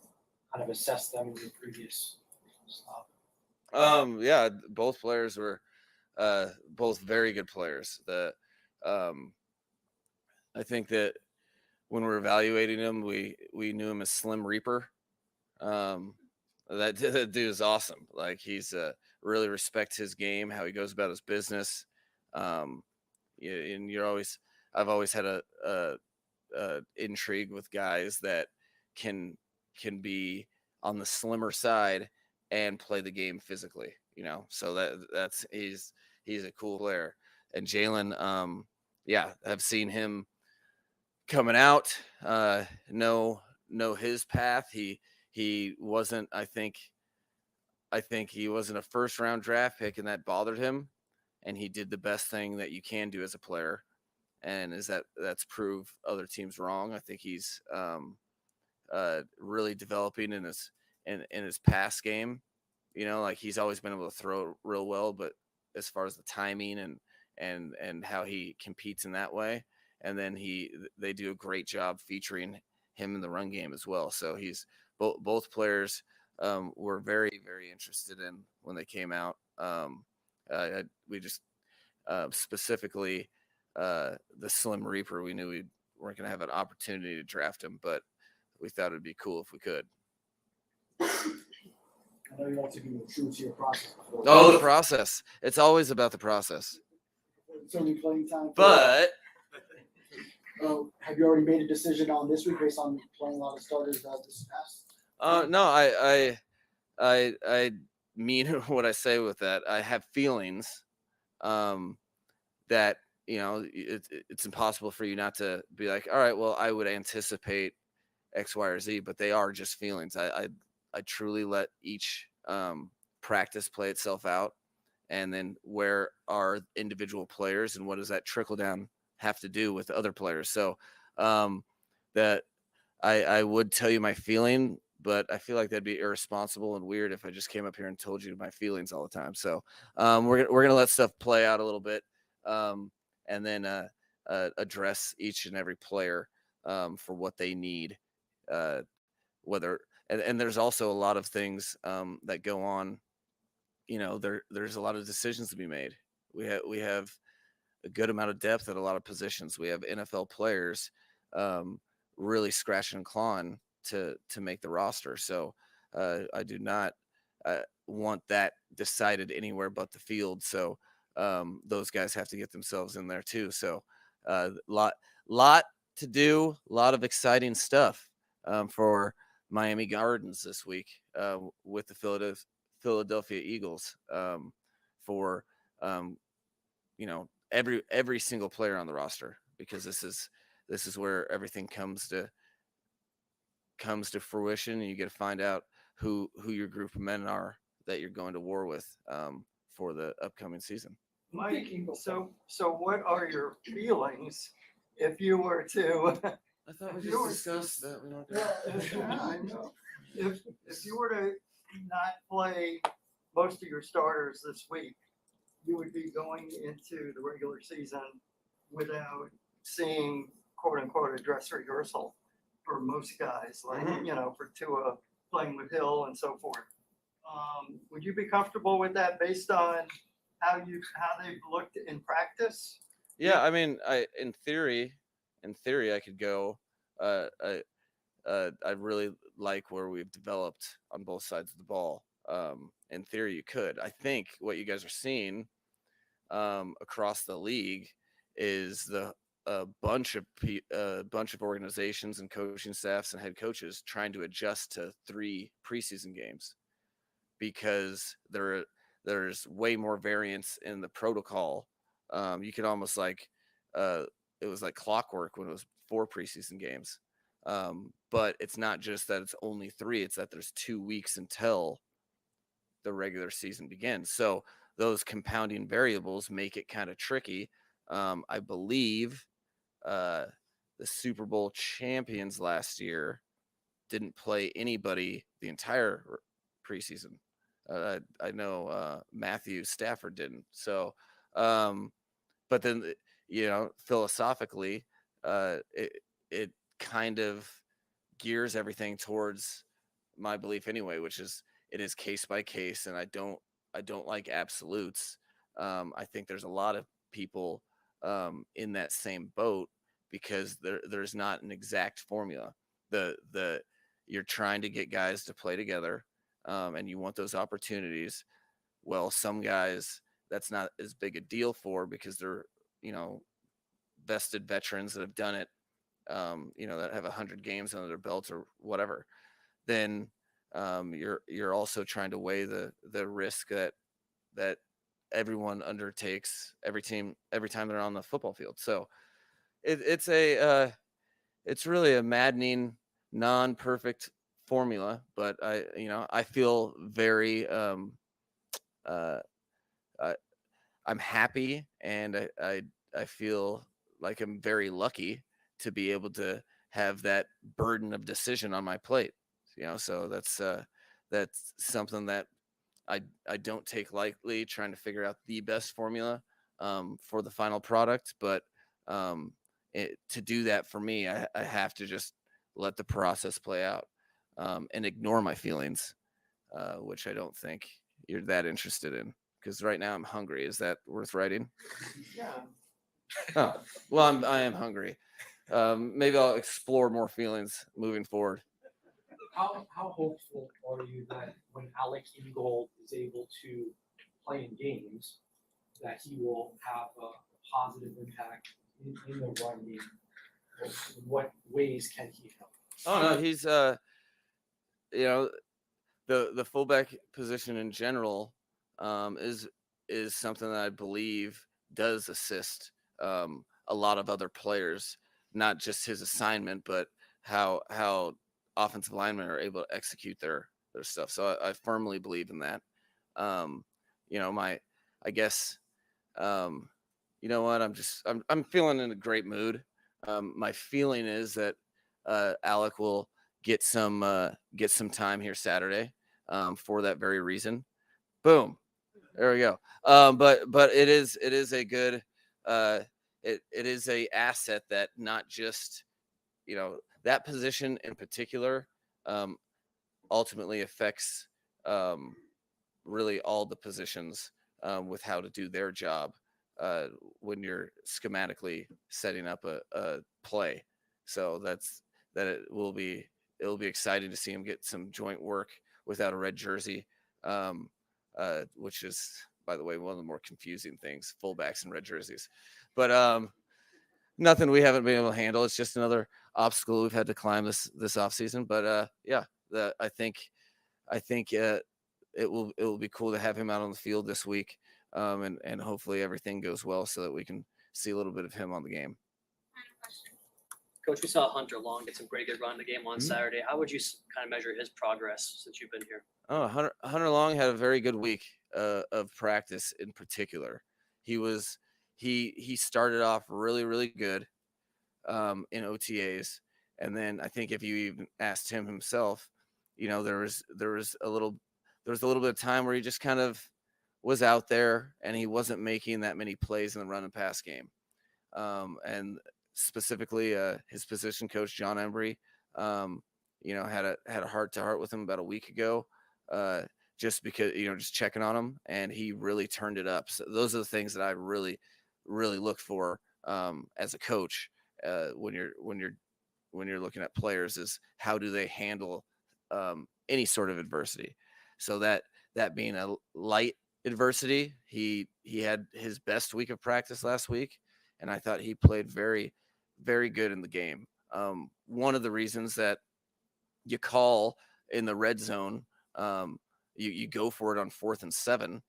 kind of assessed them in your previous stop? Yeah, both players were both very good players. I think that when we're evaluating him, we knew him as Slim Reaper. That dude is awesome. Like, he's really respect his game, how he goes about his business. And I've always had a intrigue with guys that can be on the slimmer side and play the game physically, so that's he's a cool player. And Jalen, I've seen him coming out, know his path. He wasn't, I think he wasn't a first round draft pick, and that bothered him, and he did the best thing that you can do as a player. And that's prove other teams wrong. I think he's really developing in his pass game. Like, he's always been able to throw real well, but as far as the timing and how he competes in that way, and then they do a great job featuring him in the run game as well. So he's both players were very, very interested in when they came out. We just specifically the Slim Reaper, we knew we weren't going to have an opportunity to draft him, but we thought it'd be cool if we could. I know you want to be true to your process. The process. It's always about the process. It's only playing time. But have you already made a decision on this week based on playing a lot of starters this past? No, I mean what I say with that. I have feelings that, it's impossible for you not to be like, all right, well, I would anticipate X, Y, or Z, but they are just feelings. I truly let each practice play itself out, and then where are individual players and what does that trickle down have to do with other players. So that I would tell you my feeling, but I feel like that'd be irresponsible and weird if I just came up here and told you my feelings all the time. So we're gonna let stuff play out a little bit, and then address each and every player for what they need. Whether and there's also a lot of things that go on. There's a lot of decisions to be made. We have a good amount of depth at a lot of positions. We have NFL players really scratching and clawing to make the roster. So I do not want that decided anywhere but the field. So those guys have to get themselves in there too. So lot to do, a lot of exciting stuff for Miami Gardens this week with the Philadelphia Eagles for every single player on the roster, because this is where everything comes to fruition, and you get to find out who your group of men are that you're going to war with for the upcoming season. Mike, so what are your feelings if you were to? I thought we If you just were- discussed that. We don't Yeah, I know. If you were to not play most of your starters this week, you would be going into the regular season without seeing quote unquote a dress rehearsal for most guys, like, for Tua playing with Hill and so forth. Would you be comfortable with that based on how they've looked in practice? Yeah, I mean, in theory, I could go. I really like where we've developed on both sides of the ball. In theory, you could. I think what you guys are seeing across the league is a bunch of organizations and coaching staffs and head coaches trying to adjust to 3 preseason games, because there's way more variance in the protocol. You could almost it was like clockwork when it was 4 preseason games. But it's not just that it's only 3, it's that there's 2 weeks until the regular season begins. So those compounding variables make it kind of tricky. I believe the Super Bowl champions last year didn't play anybody the entire preseason. I know Matthew Stafford didn't. So, but then, philosophically, it kind of gears everything towards my belief anyway, which is it is case by case, and I don't like absolutes. I think there's a lot of people in that same boat, because there's not an exact formula. You're trying to get guys to play together, and you want those opportunities. Well, some guys that's not as big a deal for, because they're vested veterans that have done it, that have 100 games under their belts or whatever. Then you're also trying to weigh the risk that everyone undertakes, every time they're on the football field. So it's really a maddening, non-perfect formula, but I feel very I'm happy, and I feel like I'm very lucky to be able to have that burden of decision on my plate. So that's something that I don't take lightly, trying to figure out the best formula for the final product. But to do that for me, I have to just let the process play out and ignore my feelings, which I don't think you're that interested in, because right now I'm hungry. Is that worth writing? Yeah. Oh, well, I am hungry. Maybe I'll explore more feelings moving forward. How hopeful are you that when Alec Ingold is able to play in games, that he will have a positive impact in the run game? In what ways can he help? Oh no, he's the fullback position in general is something that I believe does assist a lot of other players, not just his assignment, but how offensive linemen are able to execute their their stuff. So I firmly believe in that. You know, I guess, you know what? I'm feeling in a great mood. My feeling is that Alec will get some time here Saturday for that very reason. Boom. There we go. But it is a good it is a asset that not just, you know, that position in particular ultimately affects really all the positions with how to do their job when you're schematically setting up a play. So it'll be exciting to see him get some joint work without a red jersey, which is, by the way, one of the more confusing things, fullbacks and red jerseys. But nothing we haven't been able to handle. It's just another obstacle we've had to climb this offseason. But yeah, I think it will be cool to have him out on the field this week, and hopefully everything goes well so that we can see a little bit of him on the game. Coach, we saw Hunter Long get some pretty good run in the game on Saturday. How would you kind of measure his progress since you've been here? Oh, Hunter Long had a very good week of practice in particular. He started off really, really good in OTAs, and then I think if you even asked him himself, you know, there was a little bit of time where he just kind of was out there and he wasn't making that many plays in the run and pass game. And specifically, his position coach, John Embry, you know, had a heart-to-heart with him about a week ago, just because, you know, just checking on him, and he really turned it up. So those are the things that I really, really look for as a coach when you're looking at players, is how do they handle any sort of adversity. So that being a light adversity, he had his best week of practice last week, and I thought he played very, very good in the game. One of the reasons that you call in the red zone, you go for it on 4th and 7,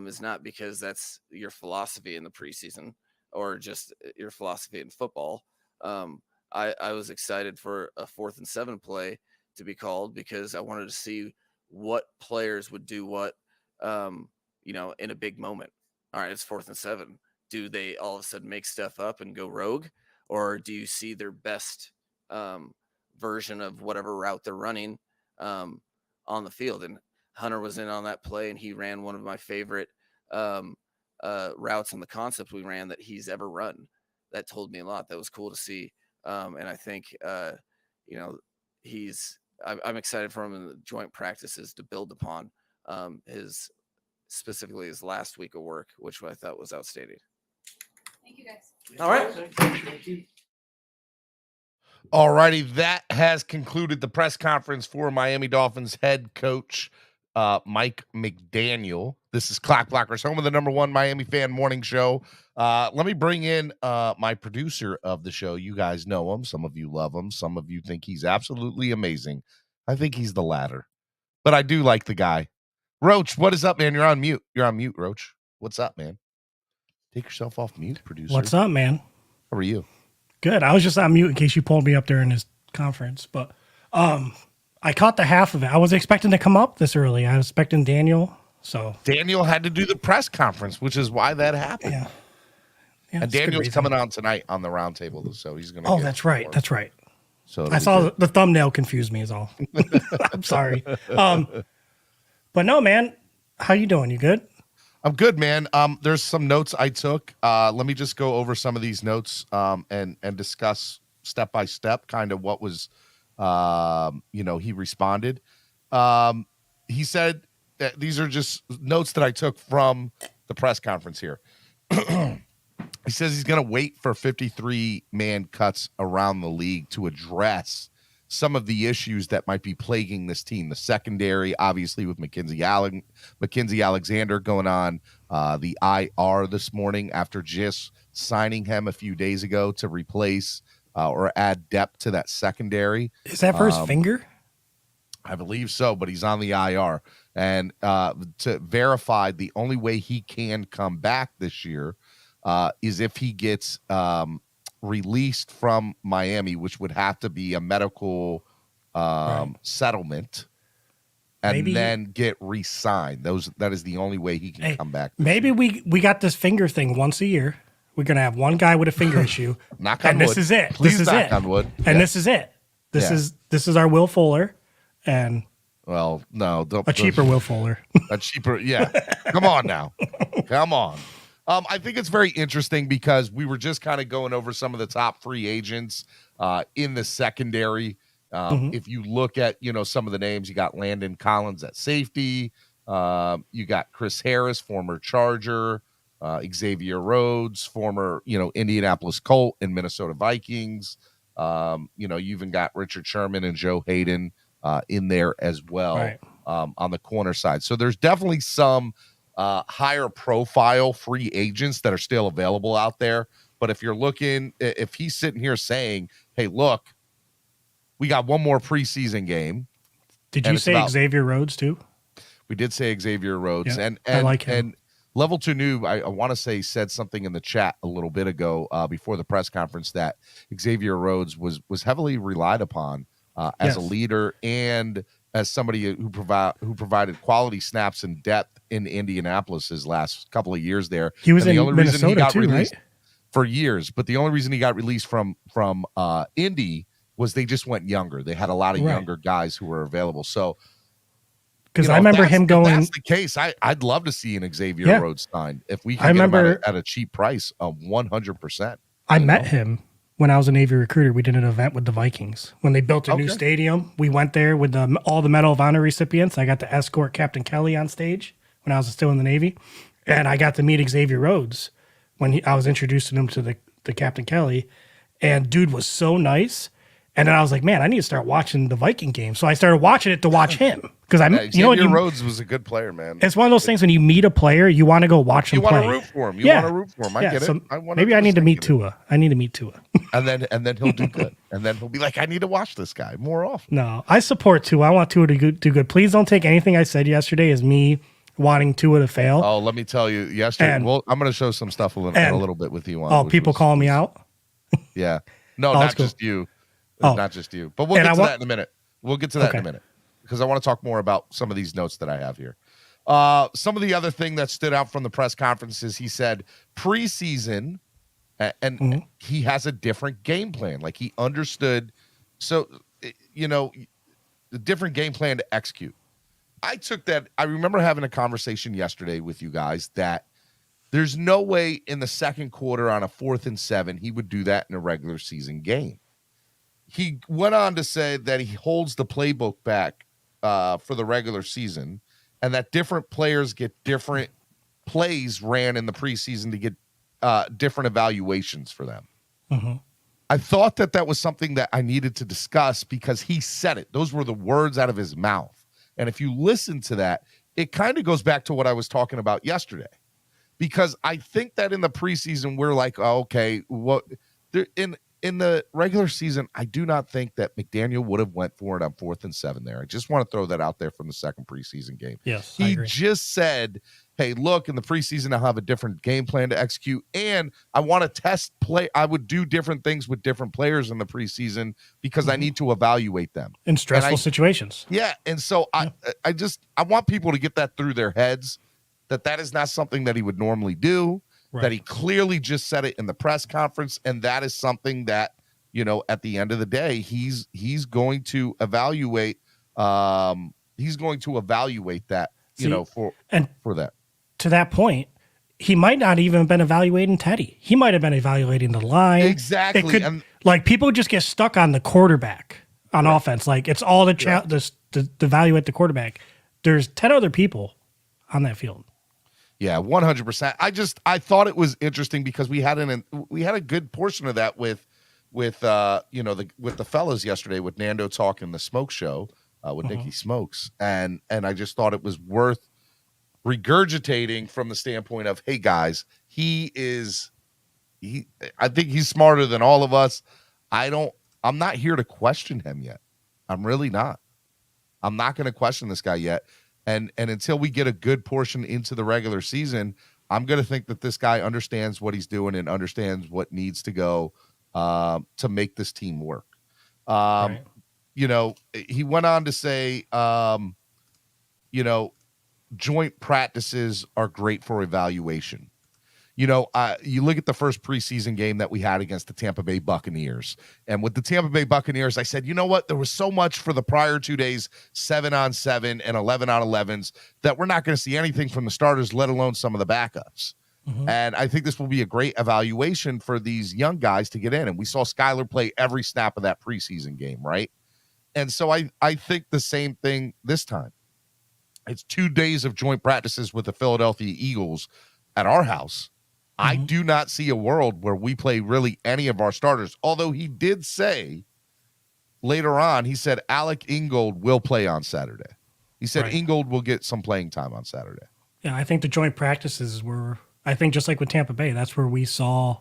is not because that's your philosophy in the preseason or just your philosophy in football. I was excited for a 4th and 7 play to be called because I wanted to see what players would do what, you know, in a big moment. All right, it's 4th and 7. Do they all of a sudden make stuff up and go rogue, or do you see their best version of whatever route they're running on the field? And Hunter was in on that play, and he ran one of my favorite routes in the concept we ran that he's ever run. That told me a lot. That was cool to see. And I think, you know, I'm excited for him in the joint practices to build upon specifically his last week of work, which I thought was outstanding. Thank you, guys. All right. Thank you. All righty, that has concluded the press conference for Miami Dolphins head coach Mike McDaniel. This is Clock Blockers, home of the #1 Miami fan morning show. Let me bring in my producer of the show. You guys know him. Some of you love him. Some of you think he's absolutely amazing. I think he's the latter, but I do like the guy. Roach, what is up, man? You're on mute. Roach. What's up, man? Take yourself off mute, producer. What's up, man? How are you? Good. I was just on mute in case you pulled me up during this conference, but I caught the half of it. I wasn't expecting to come up this early. I was expecting Daniel. So Daniel had to do the press conference, which is why that happened. yeah, And Daniel's coming on tonight on the roundtable, so he's going to. Oh, that's right. That's right. So I saw the thumbnail confused me is all. I'm sorry. But no, man, how you doing? You good? I'm good, man. There's some notes I took. Let me just go over some of these notes and discuss step by step kind of what was, you know, he responded. He said that these are just notes that I took from the press conference here. He says he's going to wait for 53-man cuts around the league to address some of the issues that might be plaguing this team. The secondary, obviously, with Mackenzie Alexander going on the IR this morning after just signing him a few days ago to replace or add depth to that secondary. Is that for his finger? I believe so, but he's on the IR. And to verify, the only way he can come back this year is if he gets released from Miami, which would have to be a medical settlement. and Maybe- then get re-signed. That is the only way he can Hey, come back. this Maybe year. we got this finger thing once a year. We're gonna have one guy with a finger issue, Knock on and wood. this is it. Please this is knock it. on wood. And Yeah. this is it. This Yeah. is our Will Fuller, and Well, no, don't, a cheaper Will Fuller. a cheaper, yeah. Come on now, come on. I think it's very interesting because we were just kind of going over some of the top free agents in the secondary. If you look at some of the names, you got Landon Collins at safety. You got Chris Harris, former Charger. Xavier Rhodes, former Indianapolis Colt and Minnesota Vikings. You even got Richard Sherman and Joe Hayden in there as well. Right. On the corner side. So there's definitely some higher profile free agents that are still available out there. But if he's sitting here saying, hey, look, we got one more preseason game. Did and you it's say about- Xavier Rhodes too? We did say Xavier Rhodes. Yeah, and I like him. And Level 2 Noob, I want to say, said something in the chat a little bit ago before the press conference that Xavier Rhodes was heavily relied upon as a Yes. leader and as somebody who provided quality snaps and depth in Indianapolis his last couple of years there. He was And the in only reason he Minnesota got too, released right? for years, but the only reason he got released from Indy was they just went younger. They had a lot of Right. younger guys who were available. So Because you know, I remember if him going. If that's the case. I'd love to see an Xavier Yeah. Rhodes signed if we I can get him remember- at a cheap price of 100%. I met him when I was a Navy recruiter. We did an event with the Vikings when they built a new Okay. stadium. We went there with all the Medal of Honor recipients. I got to escort Captain Kelly on stage when I was still in the Navy, and I got to meet Xavier Rhodes when I was introducing him to the Captain Kelly, and dude was so nice. And then I was like, man, I need to start watching the Viking game. So I started watching it to watch him because Xavier Rhodes was a good player, man. it's one of those things when you meet a player, you want to go watch him You want play. to root for him. You Yeah. want to root for him. I Yeah, get so it. maybe I need to 100% meet get it. Tua. I need to meet Tua. And then he'll do good. And then he'll be like, I need to watch this guy more often. No, I support Tua. I want Tua to do good. Please don't take anything I said yesterday as me wanting Tua to fail. Oh, let me tell you, yesterday. And- well, I'm going to show some stuff in a little bit with you on. Oh, which people was- calling me out. Yeah. No, Oh, not that's cool. just you. Oh. Not just you. But we'll And get I to want- that in a minute. We'll get to that in a Okay. minute because I want to talk more about some of these notes that I have here. Some of the other thing that stood out from the press conference is he said preseason, and he has a different game plan. Like he understood. So, the different game plan to execute. I took that. I remember having a conversation yesterday with you guys that there's no way in the second quarter on a 4th and 7 he would do that in a regular season game. He went on to say that he holds the playbook back for the regular season and that different players get different plays ran in the preseason to get different evaluations for them. Mhm. I thought that was something that I needed to discuss because he said it. Those were the words out of his mouth. And if you listen to that, it kind of goes back to what I was talking about yesterday. Because I think that in the preseason, we're like, oh, okay, what in the regular season, I do not think that McDaniel would have went for it on 4th and 7 there. I just want to throw that out there from the second preseason game. Yes, I He agree. just said, hey, look, in the preseason, I'll have a different game plan to execute. And I want to test play. I would do different things with different players in the preseason because I need to evaluate them. In stressful I- situations. Yeah. And so I want people to get that through their heads that is not something that he would normally do. Right. That he clearly just said it in the press conference, and that is something that at the end of the day, he's going to evaluate. He's going to evaluate that See, for that. To that point, he might not even have been evaluating Teddy. He might have been evaluating the line. Exactly. It could, And like people just get stuck on the quarterback on offense. Like it's all the evaluate the quarterback. There's 10 other people on that field. yeah, 100%. I thought it was interesting because we had a good portion of that with the fellas yesterday with Nando talking the Smoke Show with Nikki Smokes, and I just thought it was worth regurgitating from the standpoint of, hey guys, I think he's smarter than all of us. I'm not here to question him yet. I'm really not. I'm not going to question this guy yet. And until we get a good portion into the regular season, I'm going to think that this guy understands what he's doing and understands what needs to go to make this team work. Right. He went on to say, joint practices are great for evaluation. You look at the first preseason game that we had against the Tampa Bay Buccaneers. And with the Tampa Bay Buccaneers, I said, you know what? There was so much for the prior 2 days, 7-on-7 and 11-on-11s, that we're not going to see anything from the starters, let alone some of the backups. Mhm. And I think this will be a great evaluation for these young guys to get in. And we saw Skylar play every snap of that preseason game, right? And so I think the same thing this time. It's 2 days of joint practices with the Philadelphia Eagles at our house. I do not see a world where we play really any of our starters. Although he did say later on, he said Alec Ingold will play on Saturday. He said Right. Ingold will get some playing time on Saturday. Yeah, I think the joint practices were, I think just like with Tampa Bay, that's where we saw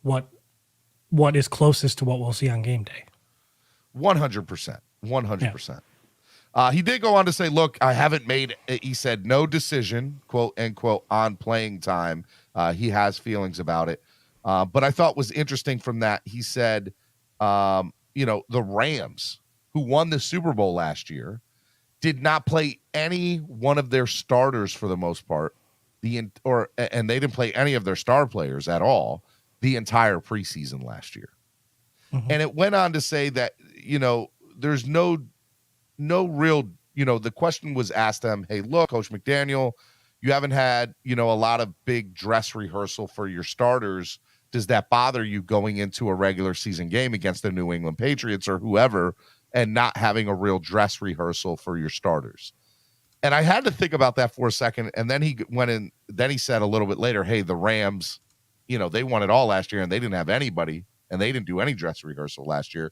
what is closest to what we'll see on game day. 100%. 100%. He did go on to say, look, I haven't made, he said, no decision, quote, end quote, on playing time. He has feelings about it. But I thought was interesting from that, he said, the Rams, who won the Super Bowl last year, did not play any one of their starters for the most part, and they didn't play any of their star players at all the entire preseason last year. And it went on to say that, there's no real, the question was asked them, hey, look, Coach McDaniel, you haven't had, a lot of big dress rehearsal for your starters. Does that bother you going into a regular season game against the New England Patriots or whoever and not having a real dress rehearsal for your starters? And I had to think about that for a second. And then he went in, then he said a little bit later, hey, the Rams, they won it all last year and they didn't have anybody and they didn't do any dress rehearsal last year.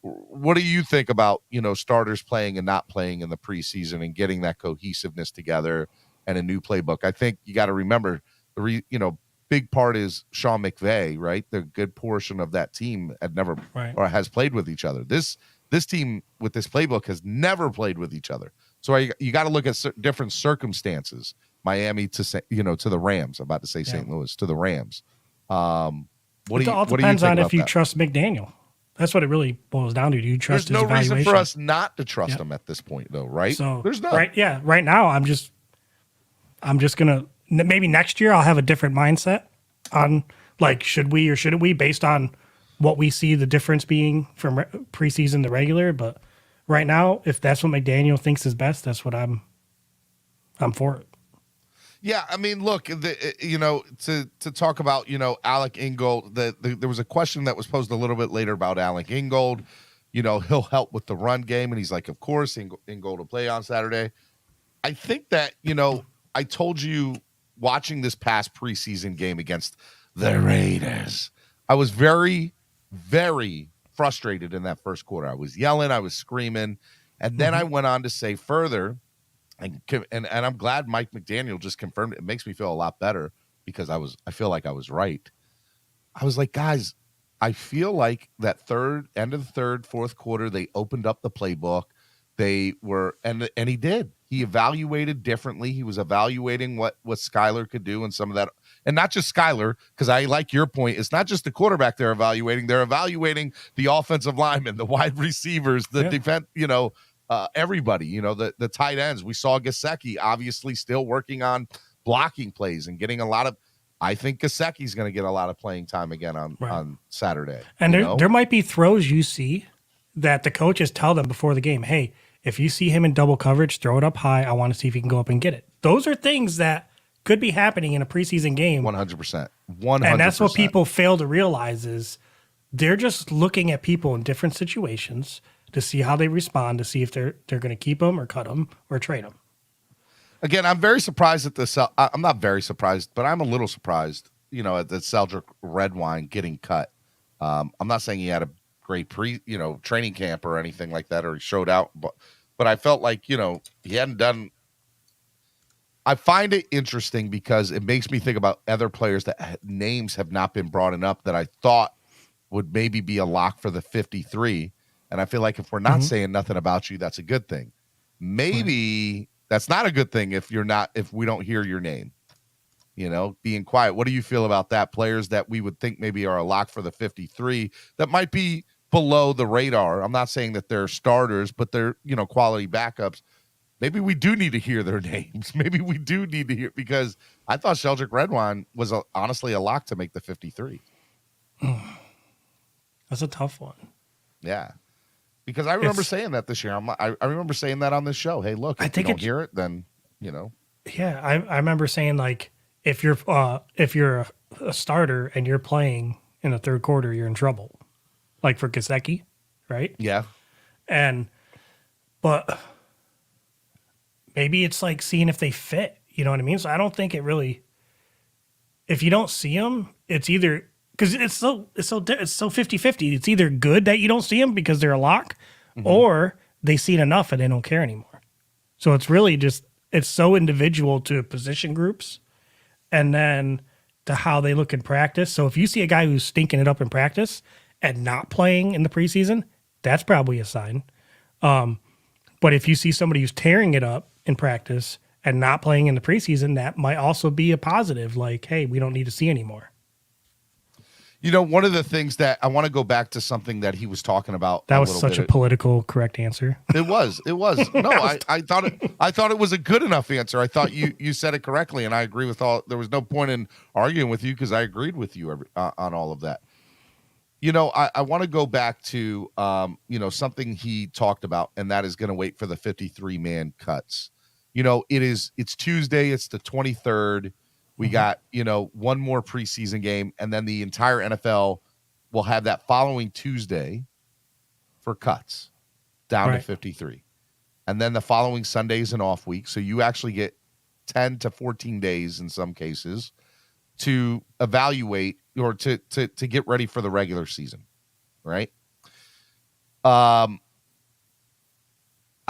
What do you think about, starters playing and not playing in the preseason and getting that cohesiveness together and a new playbook? I think you got to remember, big part is Sean McVay, right? The good portion of that team had never or has played with each other. This team with this playbook has never played with each other. So you got to look at different circumstances. Miami to the Rams. I'm about to say St. Louis to the Rams. It all depends on if you trust McDaniel. That's what it really boils down to. Do you trust his evaluation? There's no reason for us not to trust him at this point, though, right? So there's not. Right now, I'm just gonna, maybe next year I'll have a different mindset on like should we or shouldn't we based on what we see the difference being from preseason to regular. But right now, if that's what McDaniel thinks is best, that's what I'm for it. Yeah, I mean, look, to talk about, Alec Ingold, there was a question that was posed a little bit later about Alec Ingold. He'll help with the run game, and he's like, of course, Ingold will play on Saturday. I think that, I told you watching this past preseason game against the Raiders, I was very, very frustrated in that first quarter. I was yelling, I was screaming, and then I went on to say further, and I'm glad Mike McDaniel just confirmed it. It makes me feel a lot better because I feel like I was right. I was like, guys, I feel like that end of the third, fourth quarter, they opened up the playbook. They were, and he did. He evaluated differently. He was evaluating what Skylar could do and some of that. And not just Skylar, because I like your point. It's not just the quarterback they're evaluating. They're evaluating the offensive linemen, the wide receivers, the defense, everybody, the tight ends. We saw Gesicki obviously still working on blocking plays and getting a lot of, I think Gesicki's going to get a lot of playing time again on Saturday. And there might be throws you see that the coaches tell them before the game, hey, if you see him in double coverage, throw it up high. I want to see if he can go up and get it. Those are things that could be happening in a preseason game. 100%. And that's what people fail to realize is they're just looking at people in different situations to see how they respond, to see if they're going to keep them or cut them or trade them. Again, I'm very surprised at this. I'm not very surprised, but I'm a little surprised, at the Cedric Redwine getting cut. I'm not saying he had a great training camp or anything like that, or he showed out, but I felt like, he hadn't done. I find it interesting because it makes me think about other players that names have not been brought up that I thought would maybe be a lock for the 53. And I feel like if we're not saying nothing about you, that's a good thing. Maybe that's not a good thing if we don't hear your name, being quiet. What do you feel about that? Players that we would think maybe are a lock for the 53 that might be below the radar. I'm not saying that they're starters, but they're, quality backups. maybe we do need to hear their names. Maybe we do need to hear, because I thought Sheldrick Redwine was honestly a lock to make the 53. That's a tough one. Yeah. Because I remember saying that this year. I remember saying that on this show. Hey, look, if you don't hear it, then, you know. Yeah, I remember saying, like, if you're a starter and you're playing in the third quarter, you're in trouble. Like for Gesicki, right? Yeah. But maybe it's like seeing if they fit. You know what I mean? So I don't think it really. If you don't see them, it's either because it's so 50-50. It's either good that you don't see them because they're a lock, or they see it enough and they don't care anymore. So it's really just it's so individual to position groups, and then to how they look in practice. So if you see a guy who's stinking it up in practice and not playing in the preseason, that's probably a sign. But if you see somebody who's tearing it up in practice and not playing in the preseason, that might also be a positive. Like, hey, we don't need to see anymore. You know, one of the things that I want to go back to something that he was talking about. That was such a political correct answer. It was. No, I thought it was a good enough answer. I thought you said it correctly, and I agree with all. There was no point in arguing with you because I agreed with you on all of that. You know, I want to go back to you know, something he talked about, and that is going to wait for the 53-man cuts. You know, it's Tuesday, it's the 23rd. We got, you know, one more preseason game, and then the entire NFL will have that following Tuesday for cuts down to 53. And then the following Sunday is an off week. So you actually get 10 to 14 days in some cases to evaluate or to get ready for the regular season, right? I'm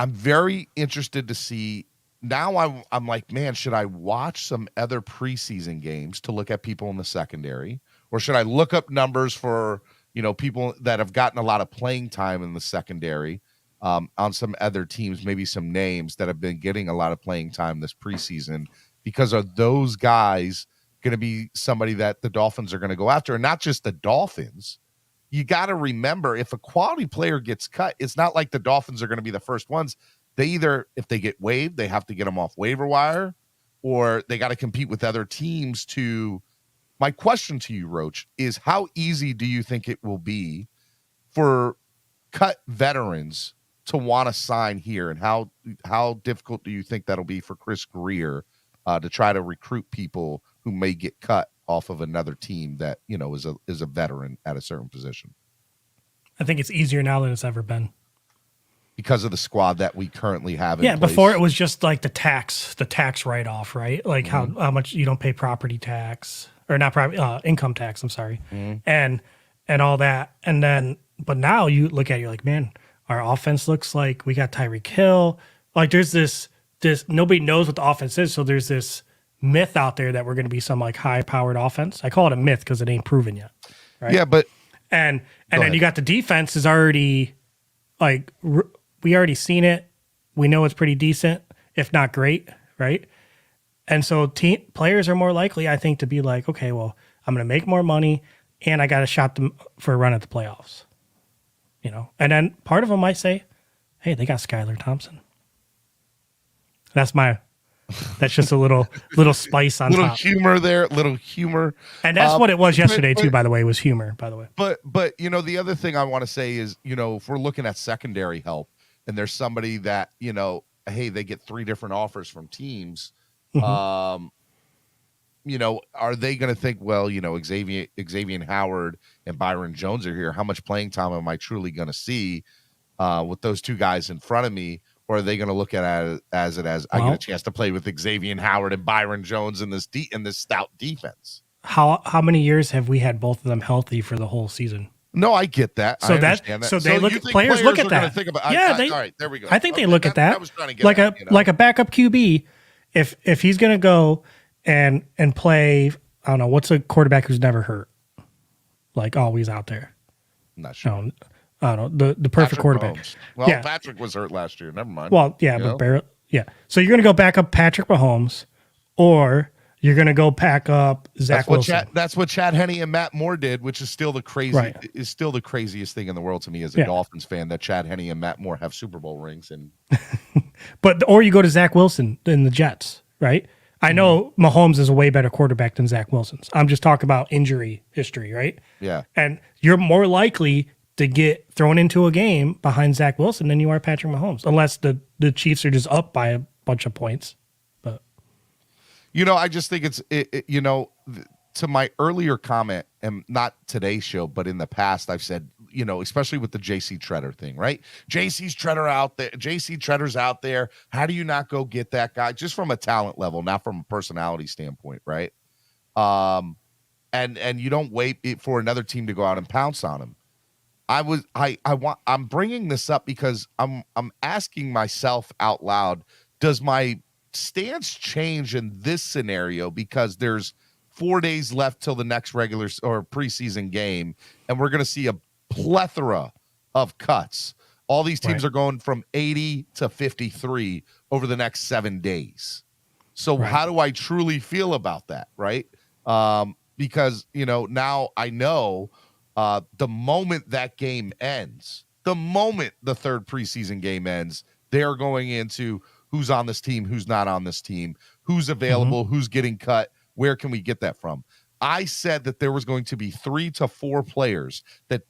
very interested to see. Now I'm like, man, should I watch some other preseason games to look at people in the secondary, or should I look up numbers for, you know, people that have gotten a lot of playing time in the secondary on some other teams, maybe some names that have been getting a lot of playing time this preseason, because are those guys going to be somebody that the Dolphins are going to go after? And not just the Dolphins. You got to remember, if a quality player gets cut, it's not like the Dolphins are going to be the first ones. They either, if they get waived, they have to get them off waiver wire, or they got to compete with other teams to. My question to you, Roach, is how easy do you think it will be for cut veterans to want to sign here, and how difficult do you think that'll be for Chris Greer to try to recruit people who may get cut off of another team that, you know, is a veteran at a certain position? I think it's easier now than it's ever been. Because of the squad that we currently have. Yeah, before it was just like the tax write-off, right? Like how much you don't pay property tax, or not property, income tax, I'm sorry. And all that. And then, but now you look at it, you're like, man, our offense looks like we got Tyreek Hill. Like there's this, nobody knows what the offense is. So there's this myth out there that we're going to be some like high-powered offense. I call it a myth because it ain't proven yet. Right? Yeah, but. And then you got the defense is already like, we already seen it. We know it's pretty decent, if not great, right? And so players are more likely, I think, to be like, okay, well, I'm going to make more money, and I got a shot for a run at the playoffs, you know. And then part of them might say, hey, they got Skylar Thompson. That's just a little spice on little top. Humor there, little humor. And that's what it was yesterday too, by the way, was humor, by the way. But you know, the other thing I want to say is, you know, if we're looking at secondary help, and there's somebody that, you know, hey, they get 3 different offers from teams, you know, are they going to think, well, you know, Xavier Howard and Byron Jones are here. How much playing time am I truly going to see with those 2 guys in front of me? Or are they going to look at it as I get a chance to play with Xavier Howard and Byron Jones in this stout defense? How many years have we had both of them healthy for the whole season? No, I get that. So I understand that. So they look. Players look at that. Think about, all right, there we go. I think they look at that. I was trying to get like at, like a backup QB. If he's going to go and play, I don't know, what's a quarterback who's never hurt, like always out there. I'm not sure. I don't know the perfect Patrick quarterback. Mahomes. Well, yeah. Patrick was hurt last year. Never mind. Well, yeah, but barely. Yeah. So you're going to go back up Patrick Mahomes, or you're going to go pack up Zach Wilson. That's what Chad Henne and Matt Moore did, which is still the craziest thing in the world to me as a Dolphins fan, that Chad Henne and Matt Moore have Super Bowl rings. And But or you go to Zach Wilson in the Jets, right? I know Mahomes is a way better quarterback than Zach Wilson's. I'm just talking about injury history, right? Yeah. And you're more likely to get thrown into a game behind Zach Wilson than you are Patrick Mahomes, unless the Chiefs are just up by a bunch of points. But I just think to my earlier comment, and not today's show, but in the past, I've said, especially with the JC Treader thing, right? JC Treader's out there. How do you not go get that guy just from a talent level, not from a personality standpoint, right? And you don't wait for another team to go out and pounce on him. I'm bringing this up because I'm asking myself out loud, does my stance change in this scenario because there's 4 days left till the next regular or preseason game, and we're going to see a plethora of cuts. All these teams are going from 80 to 53 over the next 7 days. So how do I truly feel about that, right? Because, now I know the moment that game ends, the moment the third preseason game ends, they're going into who's on this team, who's not on this team, who's available, who's getting cut. Where can we get that from? I said that there was going to be 3 to 4 players that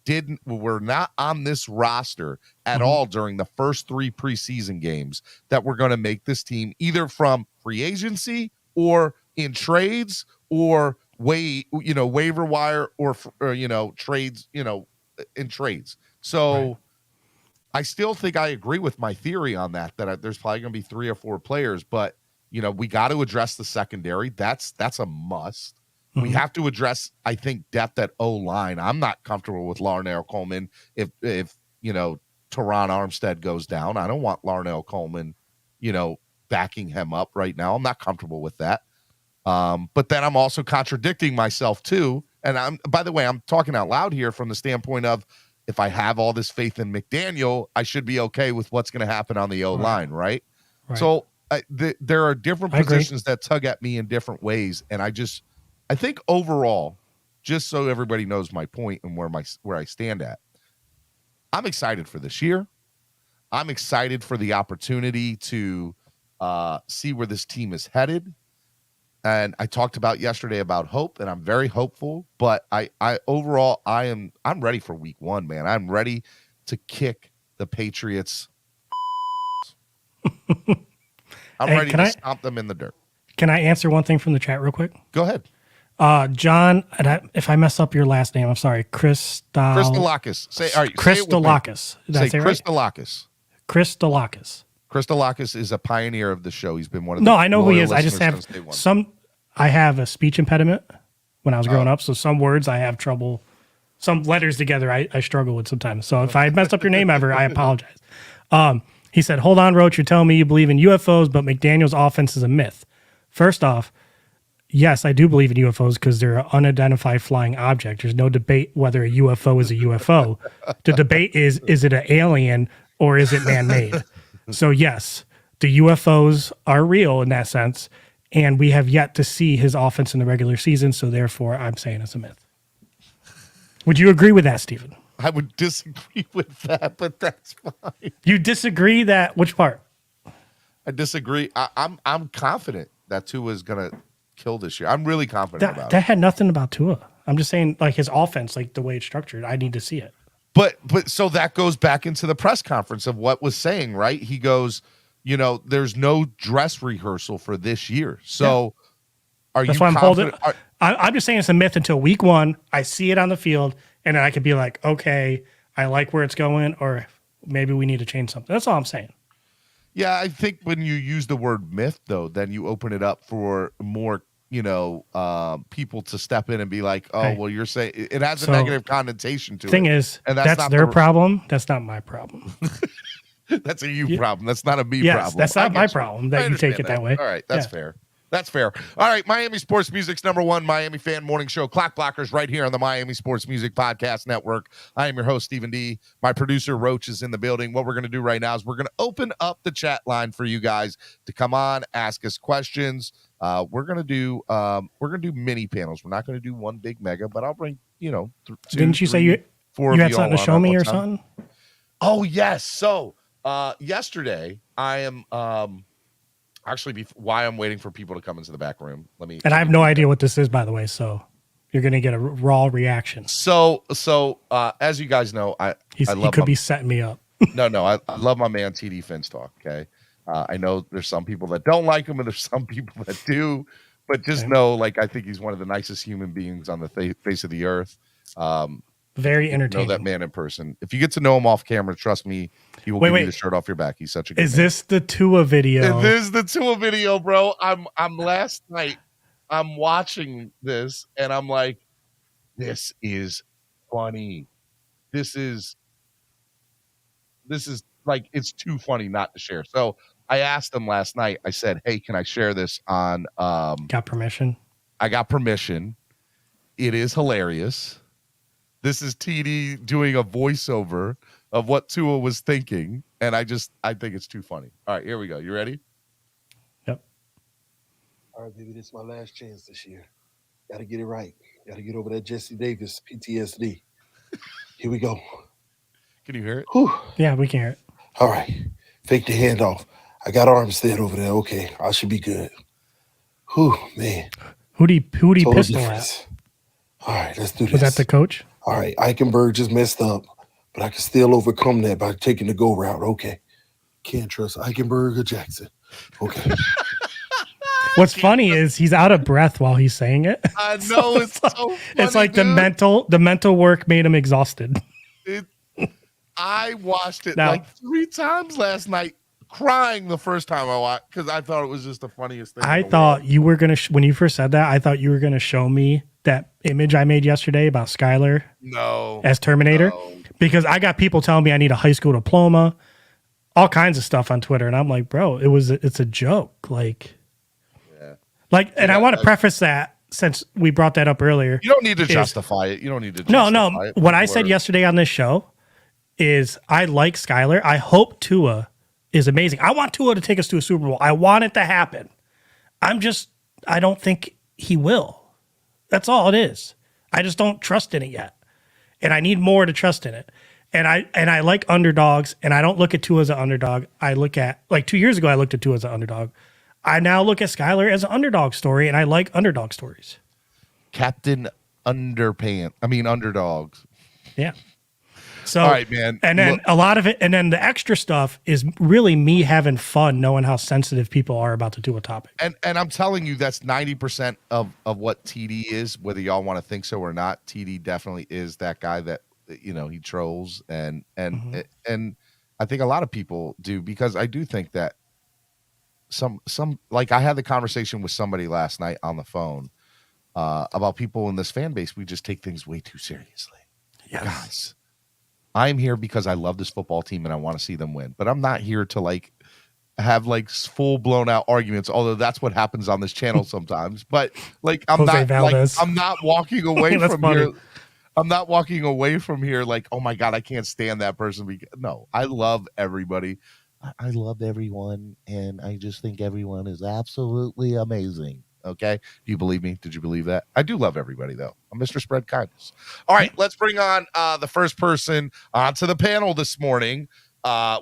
were not on this roster at all during the first 3 preseason games that were going to make this team either from free agency or in trades or waiver wire or trades, in trades. So I still think I agree with my theory on that there's probably going to be 3 or 4 players, but we got to address the secondary. That's a must. We have to address, I think, depth at O-line. I'm not comfortable with Larnell Coleman if Teron Armstead goes down. I don't want Larnell Coleman, backing him up right now. I'm not comfortable with that. But then I'm also contradicting myself too. And by the way, I'm talking out loud here from the standpoint of if I have all this faith in McDaniel, I should be okay with what's going to happen on the O-line, right? So there are different positions that tug at me in different ways. And I think overall, just so everybody knows my point and where I stand at, I'm excited for this year. I'm excited for the opportunity to see where this team is headed. And I talked about yesterday about hope, and I'm very hopeful. But I overall, I'm ready for week 1, man. I'm ready to kick the Patriots. I'm ready to stomp them in the dirt. Can I answer one thing from the chat real quick? Go ahead. John, if I mess up your last name, I'm sorry. Christolakis. Christolakis. Did I say right? Christolakis. Christolakis is a pioneer of the show. He's been one of the I know who he is. I just have I have a speech impediment when I was growing up, so some words I have trouble. Some letters together I struggle with sometimes. So if I messed up your name ever, I apologize. He said, "Hold on, Roach. You're telling me you believe in UFOs, but McDaniel's offense is a myth." First off, yes, I do believe in UFOs because they're an unidentified flying object. There's no debate whether a UFO is a UFO. The debate is it an alien or is it man-made? So yes, the UFOs are real in that sense, and we have yet to see his offense in the regular season, so therefore I'm saying it's a myth. Would you agree with that, Stephen? I would disagree with that, but that's fine. You disagree that which part? I disagree. I'm confident that Tua is going to kill this year. I'm really confident about it. That had nothing about Tua. I'm just saying, like his offense, like the way it's structured. I need to see it. But so that goes back into the press conference of what was saying, right? He goes, there's no dress rehearsal for this year. So are That's you why confident? I'm just saying it's a myth until week 1. I see it on the field, and then I could be like, okay, I like where it's going, or maybe we need to change something. That's all I'm saying. Yeah, I think when you use the word myth, though, then you open it up for more, people to step in and be like, oh, well, you're saying it has a negative connotation to it. Thing is, and that's their problem. That's not my problem. That's a you problem. That's not a me yes, problem. That's not my problem that you take it that way. All right, that's fair. That's fair. All right, Miami Sports Music's #1 Miami fan morning show, Clock Blockers, right here on the Miami Sports Music Podcast Network. I am your host, Stephen D. My producer, Roach, is in the building. What we're going to do right now is we're going to open up the chat line for you guys to come on, ask us questions. We're going to do mini panels. We're not going to do one big mega, but I'll bring, 2, Didn't you 3, say you 4 had of you something to all show on me at or one time. something? Oh, yes. So Yesterday, I am actually why I'm waiting for people to come into the back room. And I have no idea what this is, by the way. So you're gonna get a raw reaction. So as you guys know, He could be setting me up. No, I love my man TD Finstock. Okay, I know there's some people that don't like him, and there's some people that do. But just know, like, I think he's one of the nicest human beings on the face of the earth. Very entertaining. Know that man in person. If you get to know him off camera, trust me, he will give you the shirt off your back. He's such a good man. This the Tua video? This is the Tua video, bro. I'm last night. I'm watching this, and I'm like, this is funny. This is like, it's too funny not to share. So I asked him last night. I said, hey, can I share this on? Got permission. I got permission. It is hilarious. This is TD doing a voiceover of what Tua was thinking, and I think it's too funny. All right, here we go. You ready? Yep. All right, baby, this is my last chance this year. Got to get it right. Got to get over that Jesse Davis PTSD. Here we go. Can you hear it? Whew. Yeah, we can hear it. All right. Fake the handoff. I got Armstead over there. Okay, I should be good. Whew, man. Who'd he pistol difference. At? All right, let's do this. Was that the coach? All right, Eichenberg just messed up, but I can still overcome that by taking the go route. Okay. Can't trust Eichenberg or Jackson. Okay. What's funny is he's out of breath while he's saying it. I know, it's so funny, it's like dude. the mental work made him exhausted. I watched it like 3 times last night, crying the first time I watched, because I thought it was just the funniest thing. I thought you were gonna when you first said that, I thought you were gonna show me that image I made yesterday about Skyler. No, as Terminator, because I got people telling me I need a high school diploma, all kinds of stuff on Twitter, and I'm like, bro, it's a joke, like, and I want to preface that since we brought that up earlier. You don't need to justify it. You don't need to. Justify it. What I said yesterday on this show is I like Skyler. I hope Tua is amazing. I want Tua to take us to a Super Bowl. I want it to happen. I don't think he will. That's all it is. I just don't trust in it yet. And I need more to trust in it. And I like underdogs, and I don't look at Tua as an underdog. I look at, like 2 years ago, I looked at Tua as an underdog. I now look at Skyler as an underdog story, and I like underdog stories. Captain Underdogs. Yeah. So, all right, man. And then a lot of it, and then the extra stuff is really me having fun knowing how sensitive people are about the Tua topic. And I'm telling you, that's 90% of what TD is, whether y'all want to think so or not. TD definitely is that guy that, he trolls, and I think a lot of people do, because I do think that some like, I had the conversation with somebody last night on the phone about people in this fan base. We just take things way too seriously. Yes. Guys, I'm here because I love this football team and I want to see them win, but I'm not here to have full blown out arguments, although that's what happens on this channel sometimes. But I'm not walking away from here. I'm not walking away from here like, oh my God, I can't stand that person. No, I love everybody. I love everyone, and I just think everyone is absolutely amazing. Okay. Do you believe me? Did you believe that? I do love everybody, though. I'm Mr. Spread Kindness. All right, let's bring on the first person onto the panel this morning.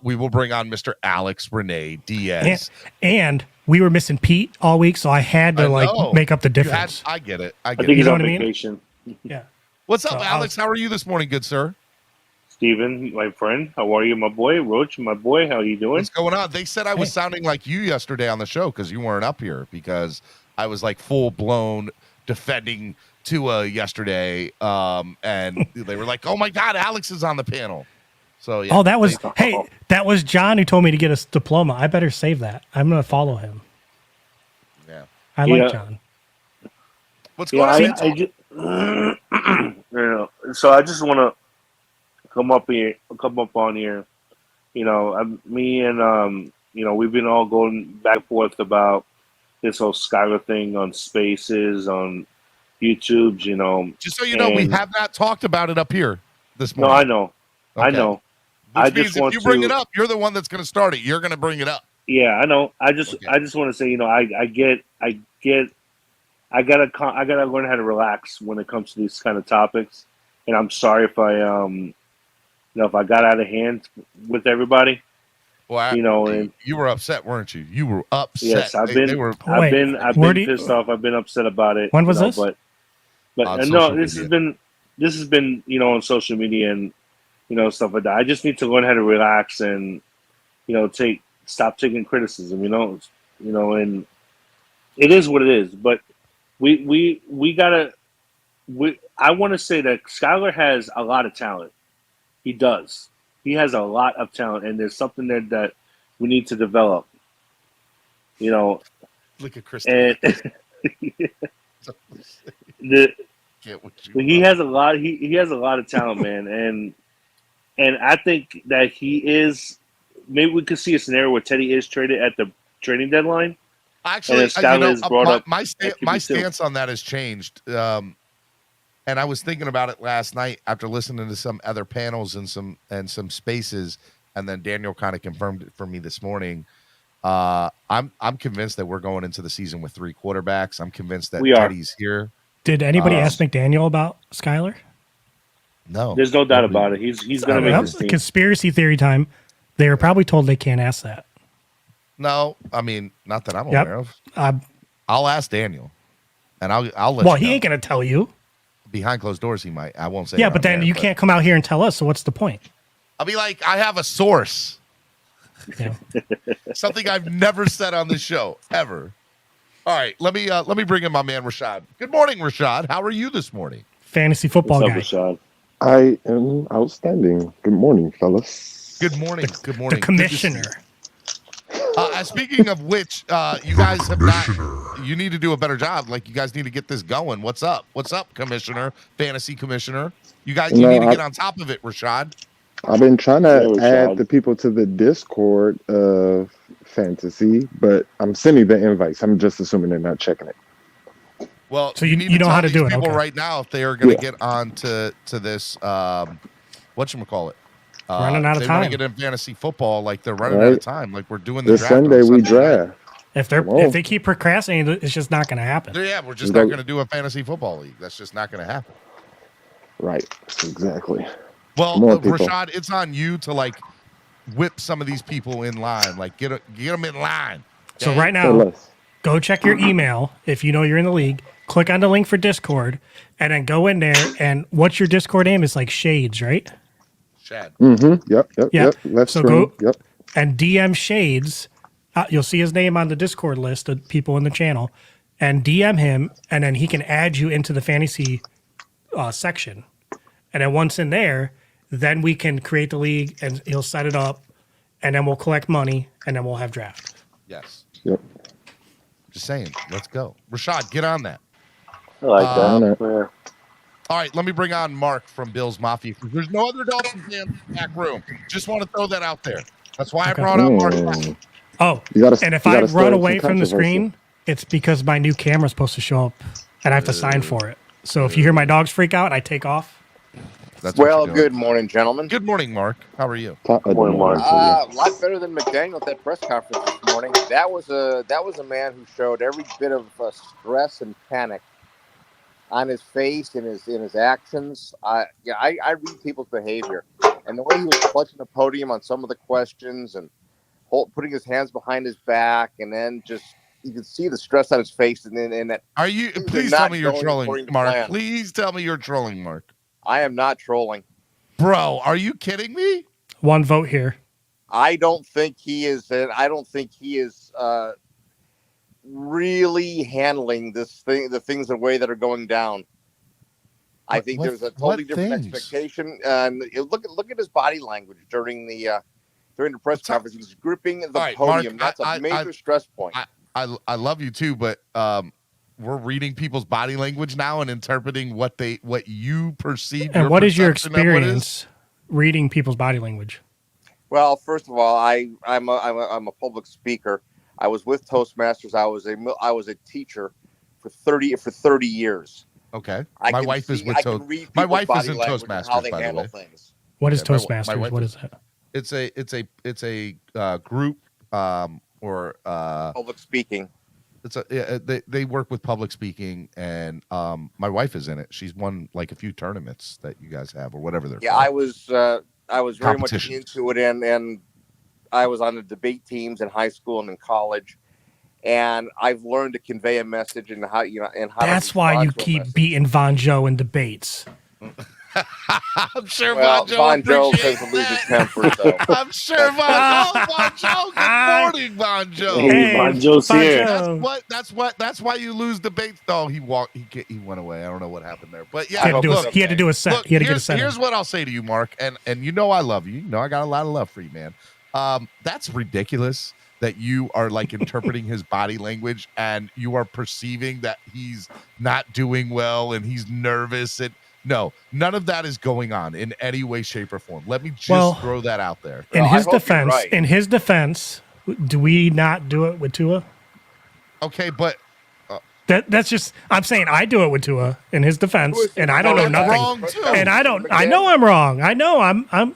We will bring on Mr. Alex Renee Diaz. And we were missing Pete all week, so I had to make up the difference. I get it. I think he's on vacation. Yeah. What's up, Alex? How are you this morning, good sir? Steven, my friend, how are you, my boy? Roach, my boy, how you doing? What's going on? They said I was sounding like you yesterday on the show because you weren't up here, because I was full blown defending Tua yesterday, and they were like, "Oh my God, Alex is on the panel." So yeah. Oh, that was John who told me to get a diploma. I better save that. I'm gonna follow him. Yeah, I like John. What's going on? So I just want to come up on here. Me and we've been all going back and forth about this whole Skyler thing on Spaces, on YouTube, Just so you know, we have not talked about it up here this morning. No, I know. Okay. I know. Which means if you bring it up, you're the one that's going to start it. You're going to bring it up. Yeah, I know. I just want to say, I gotta learn how to relax when it comes to these kind of topics. And I'm sorry if I, if I got out of hand with everybody. Well, And you were upset, weren't you? You were upset. yes, I've been pissed off. I've been upset about it. When was this? But On no, social this media. has been on social media and stuff like that. I just need to learn how to relax and stop taking criticism. And it is what it is. But we gotta. I want to say that Skylar has a lot of talent. He does. He has a lot of talent, and there's something there that we need to develop. Look at Chris. And he has a lot. He has a lot of talent, man, and I think that he is. Maybe we could see a scenario where Teddy is traded at the trading deadline. Actually, my stance on that has changed. And I was thinking about it last night after listening to some other panels and some spaces, and then Daniel kind of confirmed it for me this morning. I'm convinced that we're going into the season with 3 quarterbacks. I'm convinced that Teddy's here. Did anybody ask McDaniel about Skylar? No, there's no doubt about it. He's going to make this team. Conspiracy theory time. They were probably told they can't ask that. No, I mean, not that I'm aware of. I'll ask Daniel, and I'll let you know. He ain't going to tell you. Behind closed doors, he might. I won't say. Yeah, but then you can't come out here and tell us. So what's the point? I'll be like, I have a source. Yeah. Something I've never said on this show ever. All right, let me bring in my man Rashad. Good morning, Rashad. How are you this morning? Fantasy football guy. Rashad? I am outstanding. Good morning, fellas. Good morning. Good morning. The commissioner. Speaking of which, you guys have not. You need to do a better job. Like, you guys need to get this going. What's up? What's up, Commissioner? Fantasy Commissioner. You guys, you need to get on top of it, Rashad. I've been trying to add the people to the Discord of fantasy, but I'm sending the invites. I'm just assuming they're not checking it. Well, so you know how to do it. People okay. right now, if they are going to get on to this, whatchamacallit? Running out of they time. Want to get in fantasy football, like they're running out of time. Like we're doing the this draft Sunday. We draft. If they keep procrastinating, it's just not going to happen. Yeah, we're just not going to do a fantasy football league. That's just not going to happen. Right. Exactly. Well, Rashad, it's on you to like whip some of these people in line. Like get them in line. Okay? So right now, go check your email if you know you're in the league. Click on the link for Discord, and then go in there. And what's your Discord name? It's like Shades, right? Shad. Mm-hmm. Yep. Left so screen. Go and DM Shades. You'll see his name on the Discord list of people in the channel, and DM him, and then he can add you into the fantasy section. And then once in there, then we can create the league, and he'll set it up, and then we'll collect money, and then we'll have draft. Yes. Yep. Just saying. Let's go. Rashad, get on that. I like that. All right, let me bring on Mark from Bill's Mafia. There's no other Dolphins fans in the back room. Just want to throw that out there. That's why I brought up Mark. Oh, and if I run away from the screen, it's because my new camera's supposed to show up, and I have to sign for it. So if you hear my dogs freak out, I take off. Well, good morning, gentlemen. Good morning, Mark. How are you? Good morning, Mark. A lot better than McDaniel at that press conference this morning. That was a man who showed every bit of stress and panic on his face, in his actions. I read people's behavior, and the way he was clutching the podium on some of the questions and putting his hands behind his back, and then just you could see the stress on his face. And then that. Are you? Please tell me you're trolling, Mark. Please tell me you're trolling, Mark. I am not trolling, bro. Are you kidding me? One vote here. I don't think he is. I don't think he is. Really handling the things the way that are going down. I think there's a totally different expectation. And look at his body language during the press conference. He's gripping the podium. Mark, that's a major stress point. I love you too, but we're reading people's body language now and interpreting what you perceive. And what is your experience reading people's body language? Well, first of all, I'm a public speaker. I was with Toastmasters. I was a teacher for 30 years. Okay. My wife is with Toastmasters. My wife is in Toastmasters, how they by handle the way. Things. What is Toastmasters? What is that? It's a group or public speaking. They work with public speaking, and my wife is in it. She's won like a few tournaments that you guys have or whatever they're called. I was very much into it, and on the debate teams in high school and in college, and I've learned to convey a message and how That's to why you respond to a keep message. beating Von Joe in debates. I'm sure Well, Von Joe Von Joe tends appreciates to lose his that. temper, so I'm sure Von Joe. Good morning, Von Joe. Hey, Von Joe's Von here. Joe. That's why you lose debates. Oh, he went away. I don't know what happened there, but yeah, He had to do look, he had to do a set. look, He had to get a set. here's what I'll say to you, Mark, and you know I love you. You know I got a lot of love for you, man. That's ridiculous that you are like interpreting his body language and you are perceiving that he's not doing well and he's nervous. And no, none of that is going on in any way, shape, or form. Let me just throw that out there. In Well, his I hope you're defense, right. do we not do it with Tua? Okay, but That's just I'm saying I do it with Tua in his defense, and I don't know that's nothing. wrong too. And I know I'm wrong. I know I'm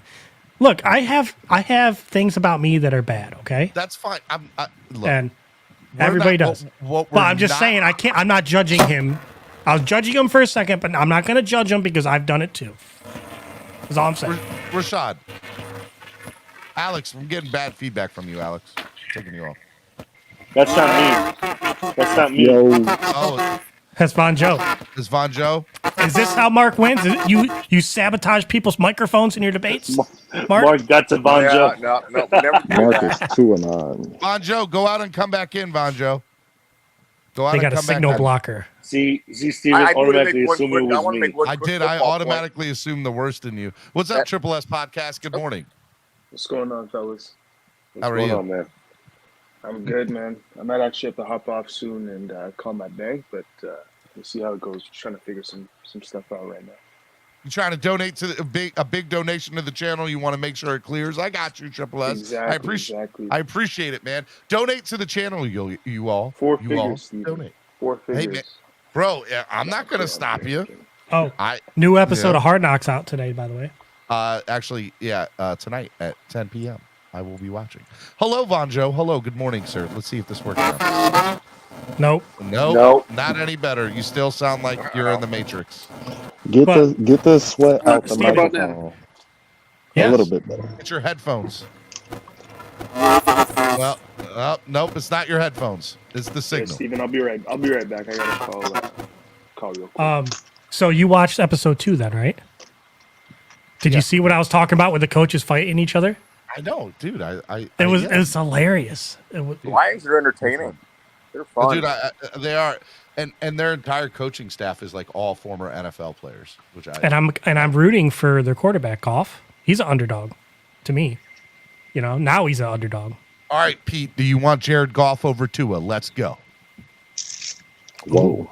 look, I have things about me that are bad, okay? That's fine. Look, And we're everybody not- does. what But we're I'm just not- saying I'm not judging him. I was judging him for a second, but I'm not going to judge him because I've done it too. That's all I'm saying. Rashad. Alex, I'm getting bad feedback from you, Alex. Taking you off. That's not me. That's not me. Yo, Oh, That's Von Joe. is Von Joe? Is this how Mark wins? You sabotage people's microphones in your debates? Mark? That's a Von Joe. No, we never do Marcus that. 2-9. Von Joe, go out and come back in, Von Joe. Go out They and got a come back signal in. blocker. See, Steven I do wanna automatically make one assumed quick- it I was wanna me. make one I quick did. I football point. automatically assumed the worst in you. What's up, Triple S Podcast? Good morning. What's going on, fellas? What's How are going you? on, man? I'm good, man. I might actually have to hop off soon and call my bank, but we'll see how it goes. Just trying to figure some stuff out right now. You trying to donate to a big donation to the channel? You want to make sure it clears? I got you, Triple S. Exactly. I appreciate it, man. Donate to the channel, you all. Four you all figures, Steven. donate. 4 figures. Hey, man, bro, I'm not gonna stop you. Oh, I new episode yeah. of Hard Knocks out today, by the way. Actually, yeah, tonight at 10 p.m. I will be watching. Hello, Von Joe. Hello, good morning, sir. Let's see if this works out. Nope. Nope. Not any better. You still sound like you're in the Matrix. Get the sweat out the Steve, microphone. Yes. A little bit better. Get your headphones. Well, nope, it's not your headphones. It's the Yeah, signal. Steven, I'll be right back. I gotta call real quick. So you watched episode 2 then, right? Did you see what I was talking about with the coaches fighting each other? I know, dude. It was hilarious. Lions are entertaining. They're fun. Dude, they are, and their entire coaching staff is like all former NFL players, which I'm rooting for their quarterback, Goff. He's an underdog to me. You know, now he's an underdog. All right, Pete, do you want Jared Goff over Tua? Let's go. Whoa.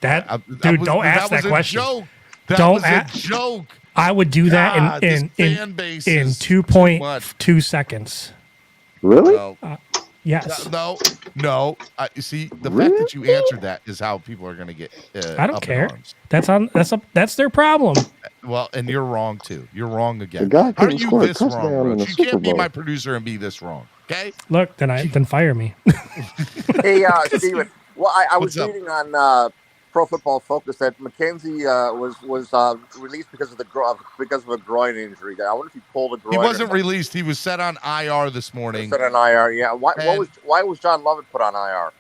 Dude, don't ask that question. Joke. That Don't was ask. a joke. I would do that God, in this fan base in is too much. 2.2 seconds. Really? Well, Yes. No. You see, the fact that you answered that is how people are going to get. I don't up in care. arms. That's their problem. Well, and you're wrong too. You're wrong again. The guy How are couldn't you score a this wrong, touchdown bro? in the You Super can't be Bowl. my producer and be this wrong. Okay. Look, then fire me. Hey, Steven. Well, I was What's up? reading on Pro Football Focus that McKenzie was released because of a groin injury. I wonder if he pulled a groin. He or wasn't something. released. He was set on IR this morning. Set on IR. Yeah. And- Why was John Lovett put on IR?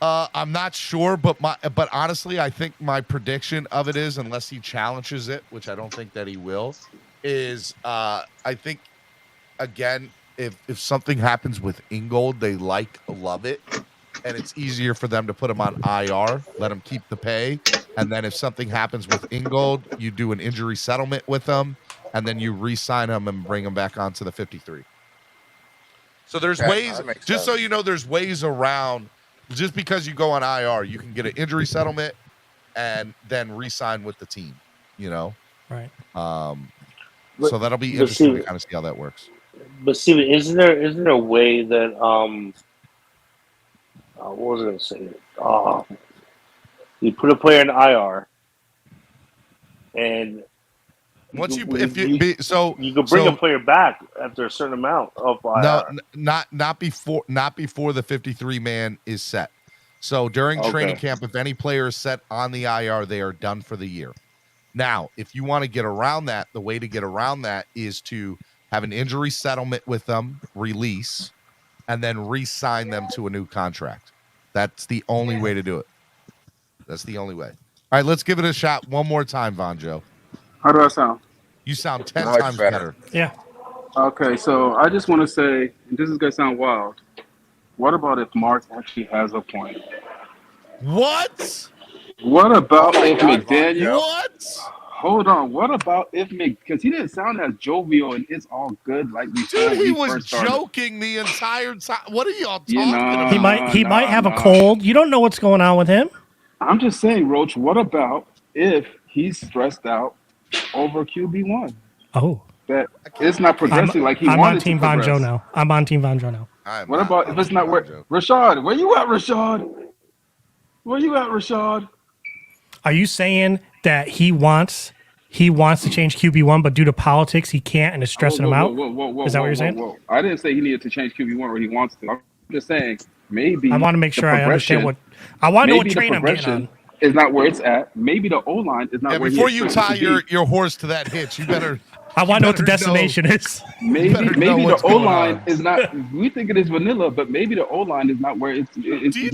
I'm not sure, but honestly, I think my prediction of it is, unless he challenges it, which I don't think that he will, is I think again, if something happens with Ingold, they love it, and it's easier for them to put him on IR, let him keep the pay, and then if something happens with Ingold, you do an injury settlement with them, and then you re-sign him and bring him back onto the 53. So there's ways, that makes just so sense. you know, there's ways around. Just because you go on IR, you can get an injury settlement and then re-sign with the team, you know? Right. So that'll be but interesting see- to kind of see how that works. But Steven, isn't there a way that what was I going to say? You put a player in IR, and Once you you could bring so- a player back after a certain amount of IR. No, not before the 53 man is set. So during training camp, if any player is set on the IR, they are done for the year. Now, if you want to get around that, the way to get around that is to have an injury settlement with them, release, and then re-sign them to a new contract. That's the only way to do it. That's the only way. All right, let's give it a shot one more time, Vonjo. How do I sound? You sound 10 Much times better. better. Yeah. Okay, so I just want to say, and this is gonna sound wild. What about if Mark actually has a point? What? What about if God, McDaniel? What? Hold on. What about if because he didn't sound as jovial and it's all good like we saw Dude, when he he was first started. joking the entire time. What are y'all talking Yeah, nah, about? He might have a cold. You don't know what's going on with him. I'm just saying, Roach. What about if he's stressed out over QB1? Oh. That it's not progressing like he I'm wanted on Team to progress. Vonjo now. I'm on Team Vonjo now. What about if it's not where Rashad? Where you at, Rashad? Where you at, Rashad? Are you saying that he wants to change QB1, but due to politics he can't and is stressing him out? Is that what you're saying? Whoa. I didn't say he needed to change QB1 or he wants to. I'm just saying maybe. I want to make sure I understand what I want to know what train I'm getting on. Is not where it's at. Maybe the O line is not Yeah, where. before you tie your horse to that hitch, you better. I want to know what the destination is. Maybe the O line is not. We think it is vanilla, but maybe the O line is not where he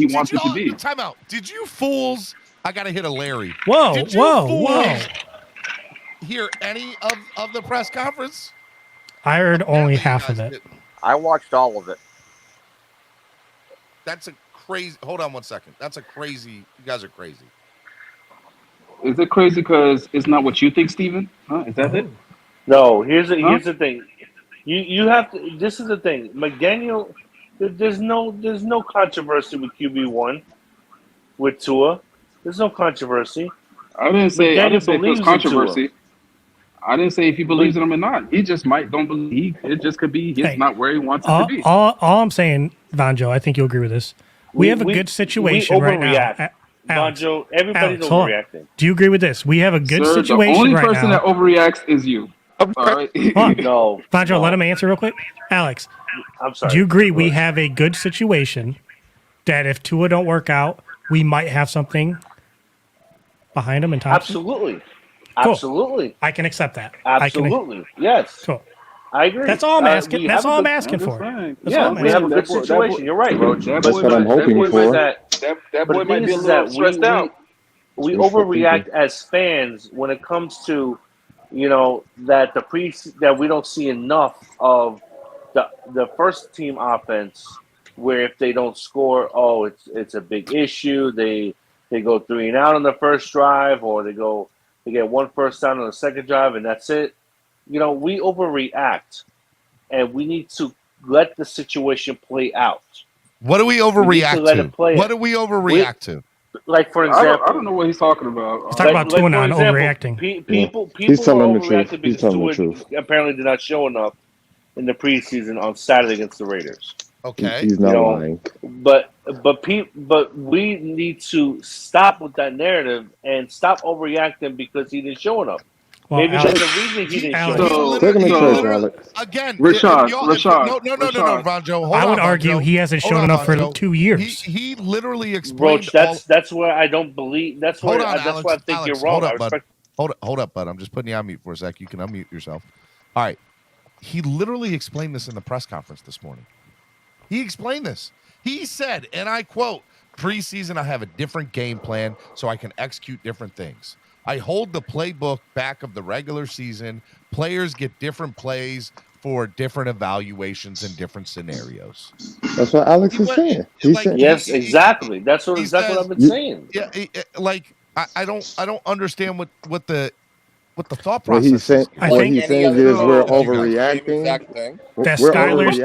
wants it to be. Time out. Did you fools? I gotta hit a Larry. Whoa, Did you whoa, fools whoa! Hear any of the press conference? I heard only half of it. I watched all of it. That's a crazy. Hold on one second. That's a crazy. You guys are crazy. Is it crazy because it's not what you think, Steven? Huh? Is that it? No, here's the thing. You have to. This is the thing. McDaniel. There's no controversy with QB1 with Tua. There's no controversy. I didn't say it was believes in controversy. Tua. I didn't say if he believes in him or not. He just don't believe. It just could be he's not where he wants it to be. All I'm saying, Vonjo, I think you'll agree with this. We have a good situation right now. Vonjo, everybody's Alex, hold on. overreacting. Do you agree with this? We have a good Sir, situation the only right person now. that overreacts is you. All right. No. Vonjo, let him answer real quick. Alex, I'm sorry. do you agree we have a good situation that if Tua don't work out, we might have something behind him and Thompson? Absolutely. Cool. Absolutely. I can accept that. Absolutely. Yes. Cool. I agree. That's all I'm asking. That's all I'm asking for. We have a good situation. You're right. That's what I'm hoping for. That boy might be a little stressed out. We overreact as fans when it comes to, that that we don't see enough of the first team offense, where if they don't score, it's a big issue. They go 3 and out on the first drive, or they get one first down on the second drive, and that's it. We overreact, and we need to let the situation play out. What do we overreact to? What do we overreact to? Like, for example, I don't know what he's talking about. He's talking about Tua not overreacting. People He's telling the truth. overreacted He's because telling the Tua truth. apparently did not show enough in the preseason on Saturday against the Raiders. Okay, He's not lying. But we need to stop with that narrative and stop overreacting because he didn't show enough. Well, Maybe Alex, that's the reason he didn't show enough. Take him to church, Alex. Again, Rashad, no, Vonjo. Hold I would on, argue Vonjo. he hasn't Hold shown on, enough for Vonjo. 2 years. He literally explained. Roach, that's where I don't believe. That's where Hold on, that's why I think Alex, you're wrong. hold up, bud. Hold up, bud. I'm just putting you on mute for a sec. You can unmute yourself. All right. He literally explained this in the press conference this morning. He explained this. He said, and I quote, "Preseason, I have a different game plan so I can execute different things. I hold the playbook back of the regular season. Players get different plays for different evaluations in different scenarios." That's what Alex is saying. He's saying yes, exactly. That's what exactly what I've been saying. Yeah, I don't understand what the thought what process he's saying. is. What he's saying is we're overreacting. That We're Skyler's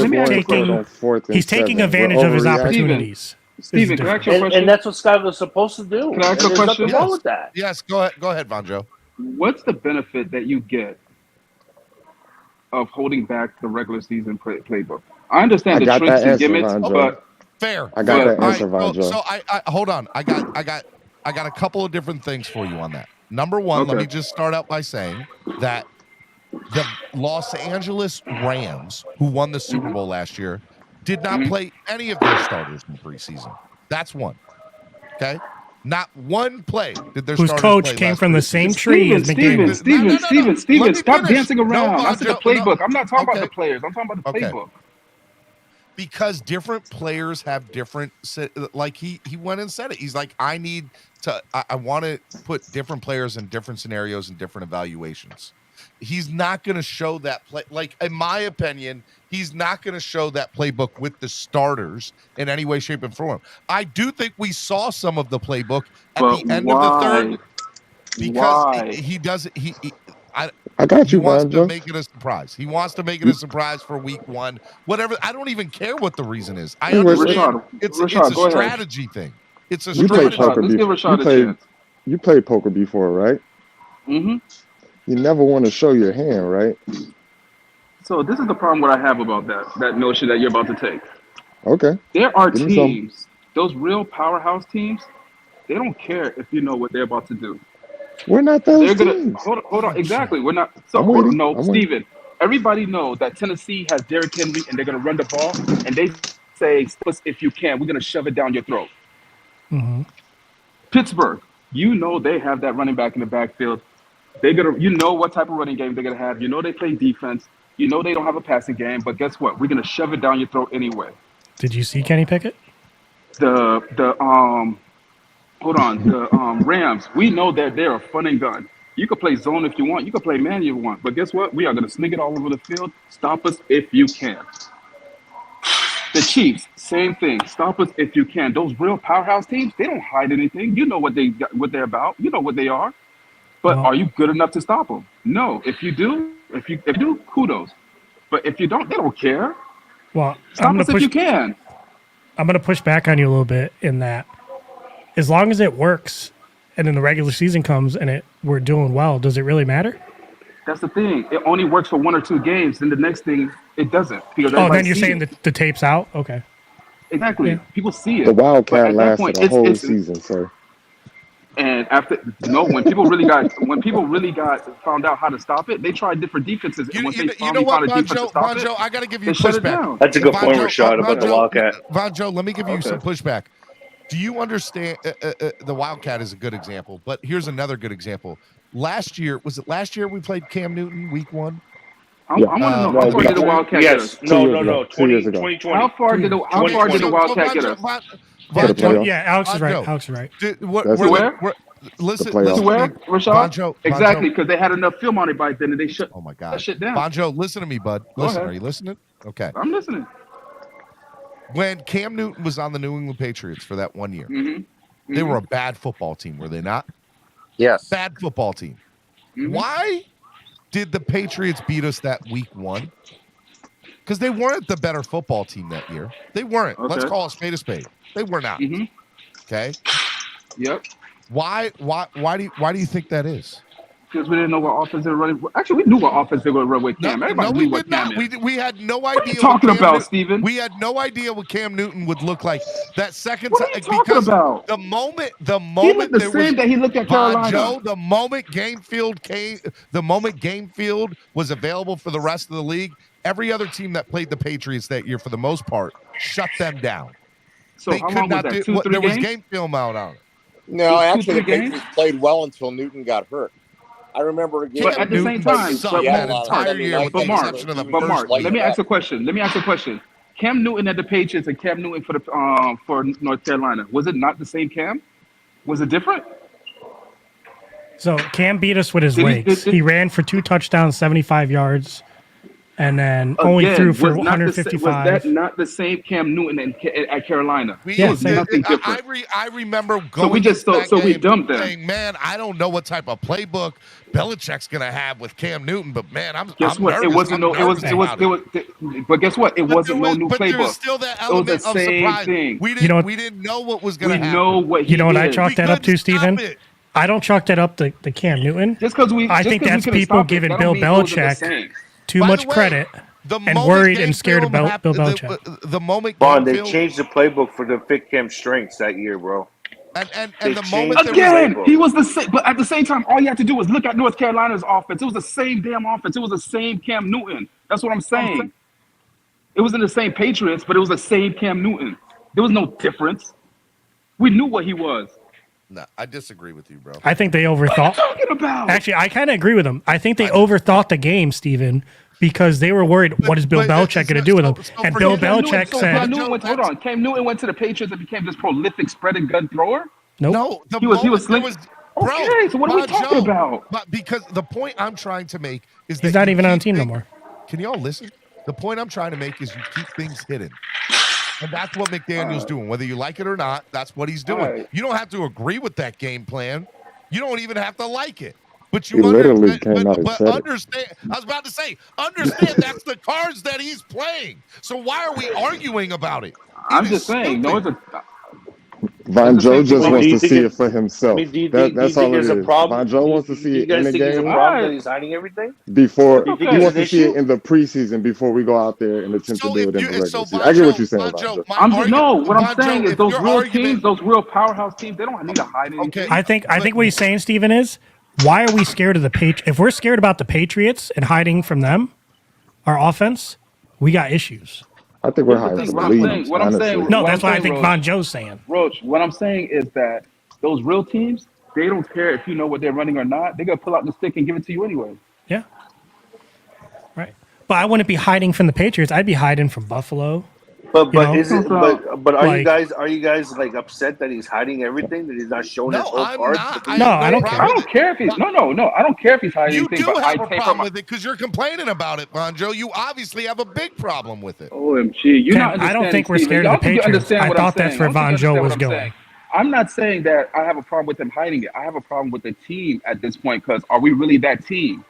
overreacting taking he's taking advantage of his opportunities. Steven, can I ask you a question? And that's what Skyler's supposed to do. Can I ask you a There's question? nothing wrong with that. Yes, go ahead, Vonjo. What's the benefit that you get of holding back the regular season playbook? I understand the tricks and gimmicks, but fair. I got that All answer, Vonjo. So I hold on. I got a couple of different things for you on that. Number one, let me just start out by saying that the Los Angeles Rams, who won the Super Bowl last year, did not play any of their starters in preseason. That's one. Okay. Not one play did their Whose starters coach play came last from the week. same tree as McDaniel. Steven, Let me stop finish. dancing around. I said the Bonjo, no. playbook. I'm not talking about Okay. the players. I'm talking about the Okay. playbook. Because different players have different, like he went and said it. He's like, I want to put different players in different scenarios and different evaluations. He's not going to show that play. Like, in my opinion, he's not going to show that playbook with the starters in any way, shape, and form. I do think we saw some of the playbook at the end of the third because he does. I got He you, wants to Bonjo. make it a surprise. He wants to make it a surprise for week one. Whatever. I don't even care what the reason is. I Hey, understand Rashad, it's a go ahead. strategy thing. It's a You played strategy. poker Let's give before. Rashad a chance. You played poker before, right? Mm-hmm. You never want to show your hand, right? So this is the problem what I have about that notion that you're about to take. Okay. There are Give me some. teams, those real powerhouse teams, they don't care if you know what they're about to do. We're not those They're gonna teams. hold on. Exactly. We're not. So I'm waiting. no, I'm waiting. Steven. Everybody knows that Tennessee has Derrick Henry and they're gonna run the ball, and they say, if you can, we're gonna shove it down your throat. Mm-hmm. Pittsburgh, you know they have that running back in the backfield. They're gonna, you know what type of running game they're gonna have. You know they play defense. You know they don't have a passing game. But guess what? We're gonna shove it down your throat anyway. Did you see Kenny Pickett? The Rams. We know that they're a fun and gun. You can play zone if you want. You can play man if you want. But guess what? We are gonna sling it all over the field. Stop us if you can. The Chiefs, same thing. Stop us if you can. Those real powerhouse teams, they don't hide anything. You know what they're about. You know what they are. But are you good enough to stop them? No. If you do, kudos. But if you don't, they don't care. Well, Stop us if you can. I'm going to push back on you a little bit in that as long as it works and then the regular season comes and we're doing well, does it really matter? That's the thing. It only works for 1 or 2 games. Then the next thing, it doesn't. Because Then you're saying the tape's out? Okay. Exactly. Yeah. People see it. The Wildcat But at that lasted point, a whole season, sir. And when people really got found out how to stop it, they tried different defenses. And once they finally found a defense to stop it, I got to give you they shut it pushback. down. That's a good point, Rashad, about the Wildcat. Bonjo, let me give you some pushback. Do you understand? The Wildcat is a good example, but here's another good example. Last year, was it last year we played Cam Newton week 1? I want to know how far did the Wildcat get us? No. 2 years ago. 2020. How far did the Wildcat get us? Yeah, Alex is right. Alex is right. Listen, to where, Rashad? Bonjo, Exactly, because they had enough film on it by then, and they shut. Oh my God, that shit down. Bonjo, listen to me, bud. Listen, are you listening? Okay, I'm listening. When Cam Newton was on the New England Patriots for that 1 year, Mm-hmm. they were a bad football team, were they not? Yes. Bad football team. Mm-hmm. Why did the Patriots beat us that week 1? Because they weren't the better football team that year. They weren't. Okay. Let's call a spade a spade. They were not. Mm-hmm. Okay. Yep. Why do you think that is? Because we didn't know what offense they were running. Actually, we knew what offense they were going to run with Cam. Everybody knew what Cam is. We had no idea. What are you talking about, Steven? We had no idea what Cam Newton would look like. That second What are you talking about? The moment he looked the same that he looked at Carolina. Joe, the moment Game Field was available for the rest of the league, every other team that played the Patriots that year, for the most part, shut them down. So they how could long not was that? do. 2-3 There was games? game film out on it. No, actually, the 2-3 games? Patriots played well until Newton got hurt. I remember a game. But at the same time, but Mark, let me ask a question. Cam Newton at the Patriots and Cam Newton for North Carolina, was it not the same Cam? Was it different? So Cam beat us with his legs. He ran for 2 touchdowns, 75 yards, and then only threw for 155. Was that not the same Cam Newton at Carolina? Yeah, was nothing different. I remember going. So we just we dumped them. Saying, man, I don't know what type of playbook Belichick's gonna have with Cam Newton, but man, I'm Guess what? nervous. It wasn't no. But guess what? It wasn't no new But there was playbook. still that It was element the of same surprise. thing. We didn't know what was gonna happen. We know what he You know what I did. chalk that up to, Steven? I don't chalk that up to Cam Newton. I think that's people giving Bill Belichick too much credit and worried and scared about Bill Belichick. The moment Bond, they changed the playbook for the fit Cam's strengths that year, bro. And the moment again, he was the same. But at the same time, all you have to do is look at North Carolina's offense. It was the same damn offense. It was the same Cam Newton. That's what I'm saying. It wasn't the same Patriots, but it was the same Cam Newton. There was no difference. We knew what he was. No, I disagree with you, bro. I think they overthought. What are you talking about? Actually, I kind of agree with them. I think they overthought the game, Steven, because they were worried, what is Bill Belichick going to do with them? And Bill Belichick said, hold on. Cam Newton went to the Patriots and became this prolific spreading gun thrower? Nope. No, He was slick. Okay, so what are we talking about? But because the point I'm trying to make is he's that not you even on the keep team no things- more. Can y'all listen? The point I'm trying to make is you keep things hidden. And that's what McDaniel's doing. Whether you like it or not, that's what he's doing. Right. You don't have to agree with that game plan. You don't even have to like it. But He you literally came out and but said it. understand. I was about to say, understand that's the cards that he's playing. So why are we arguing about it? I'm just saying, no, it's a Von Joe just thing. wants Do you to think see it- it for himself. Do you That's think all it there's a is. problem? Von Joe wants to see you it guys in the think there's a game problem that he's hiding everything? before Do you think he there's wants an to see it issue? in the preseason before we go out there and attempt to do it in the regular season. Von I get what Joe- you're saying, Von Von Joe, Joe. my I'm just argument- no. What I'm Von Joe, saying is if those your real argument- teams, those real powerhouse teams, they don't need to hide anything. Okay. I think what he's saying, Steven, is why are we scared of the Patriots? If we're scared about the Patriots and hiding from them, our offense, we got issues. I think we're Here's the hiding thing, from what the I'm lead, saying- what I'm honestly. saying- No, What that's I'm what I saying, think Roach- Von Joe's saying. Roach, what I'm saying is that those real teams, they don't care if you know what they're running or not. They're gonna pull out the stick and give it to you anyway. Yeah. Right. But I wouldn't be hiding from the Patriots. I'd be hiding from Buffalo. But You know? is it? But are Like- you guys like upset that he's hiding everything, that he's not showing his whole I'm cards? not. No, I don't I don't care if he's no. I don't care if he's hiding You anything. do But have I a take problem from with it because you're complaining about it, Von Joe. You obviously have a big problem with it. OMG, you're Ken, not I don't understanding, think we're Steven. scared of Y'all the think you Patriots. understand I what I'm thought that's saying. where I don't Von think you Joe understand was what I'm going. saying. I'm not saying that I have a problem with him hiding it. I have a problem with the team at this point because are we really that team?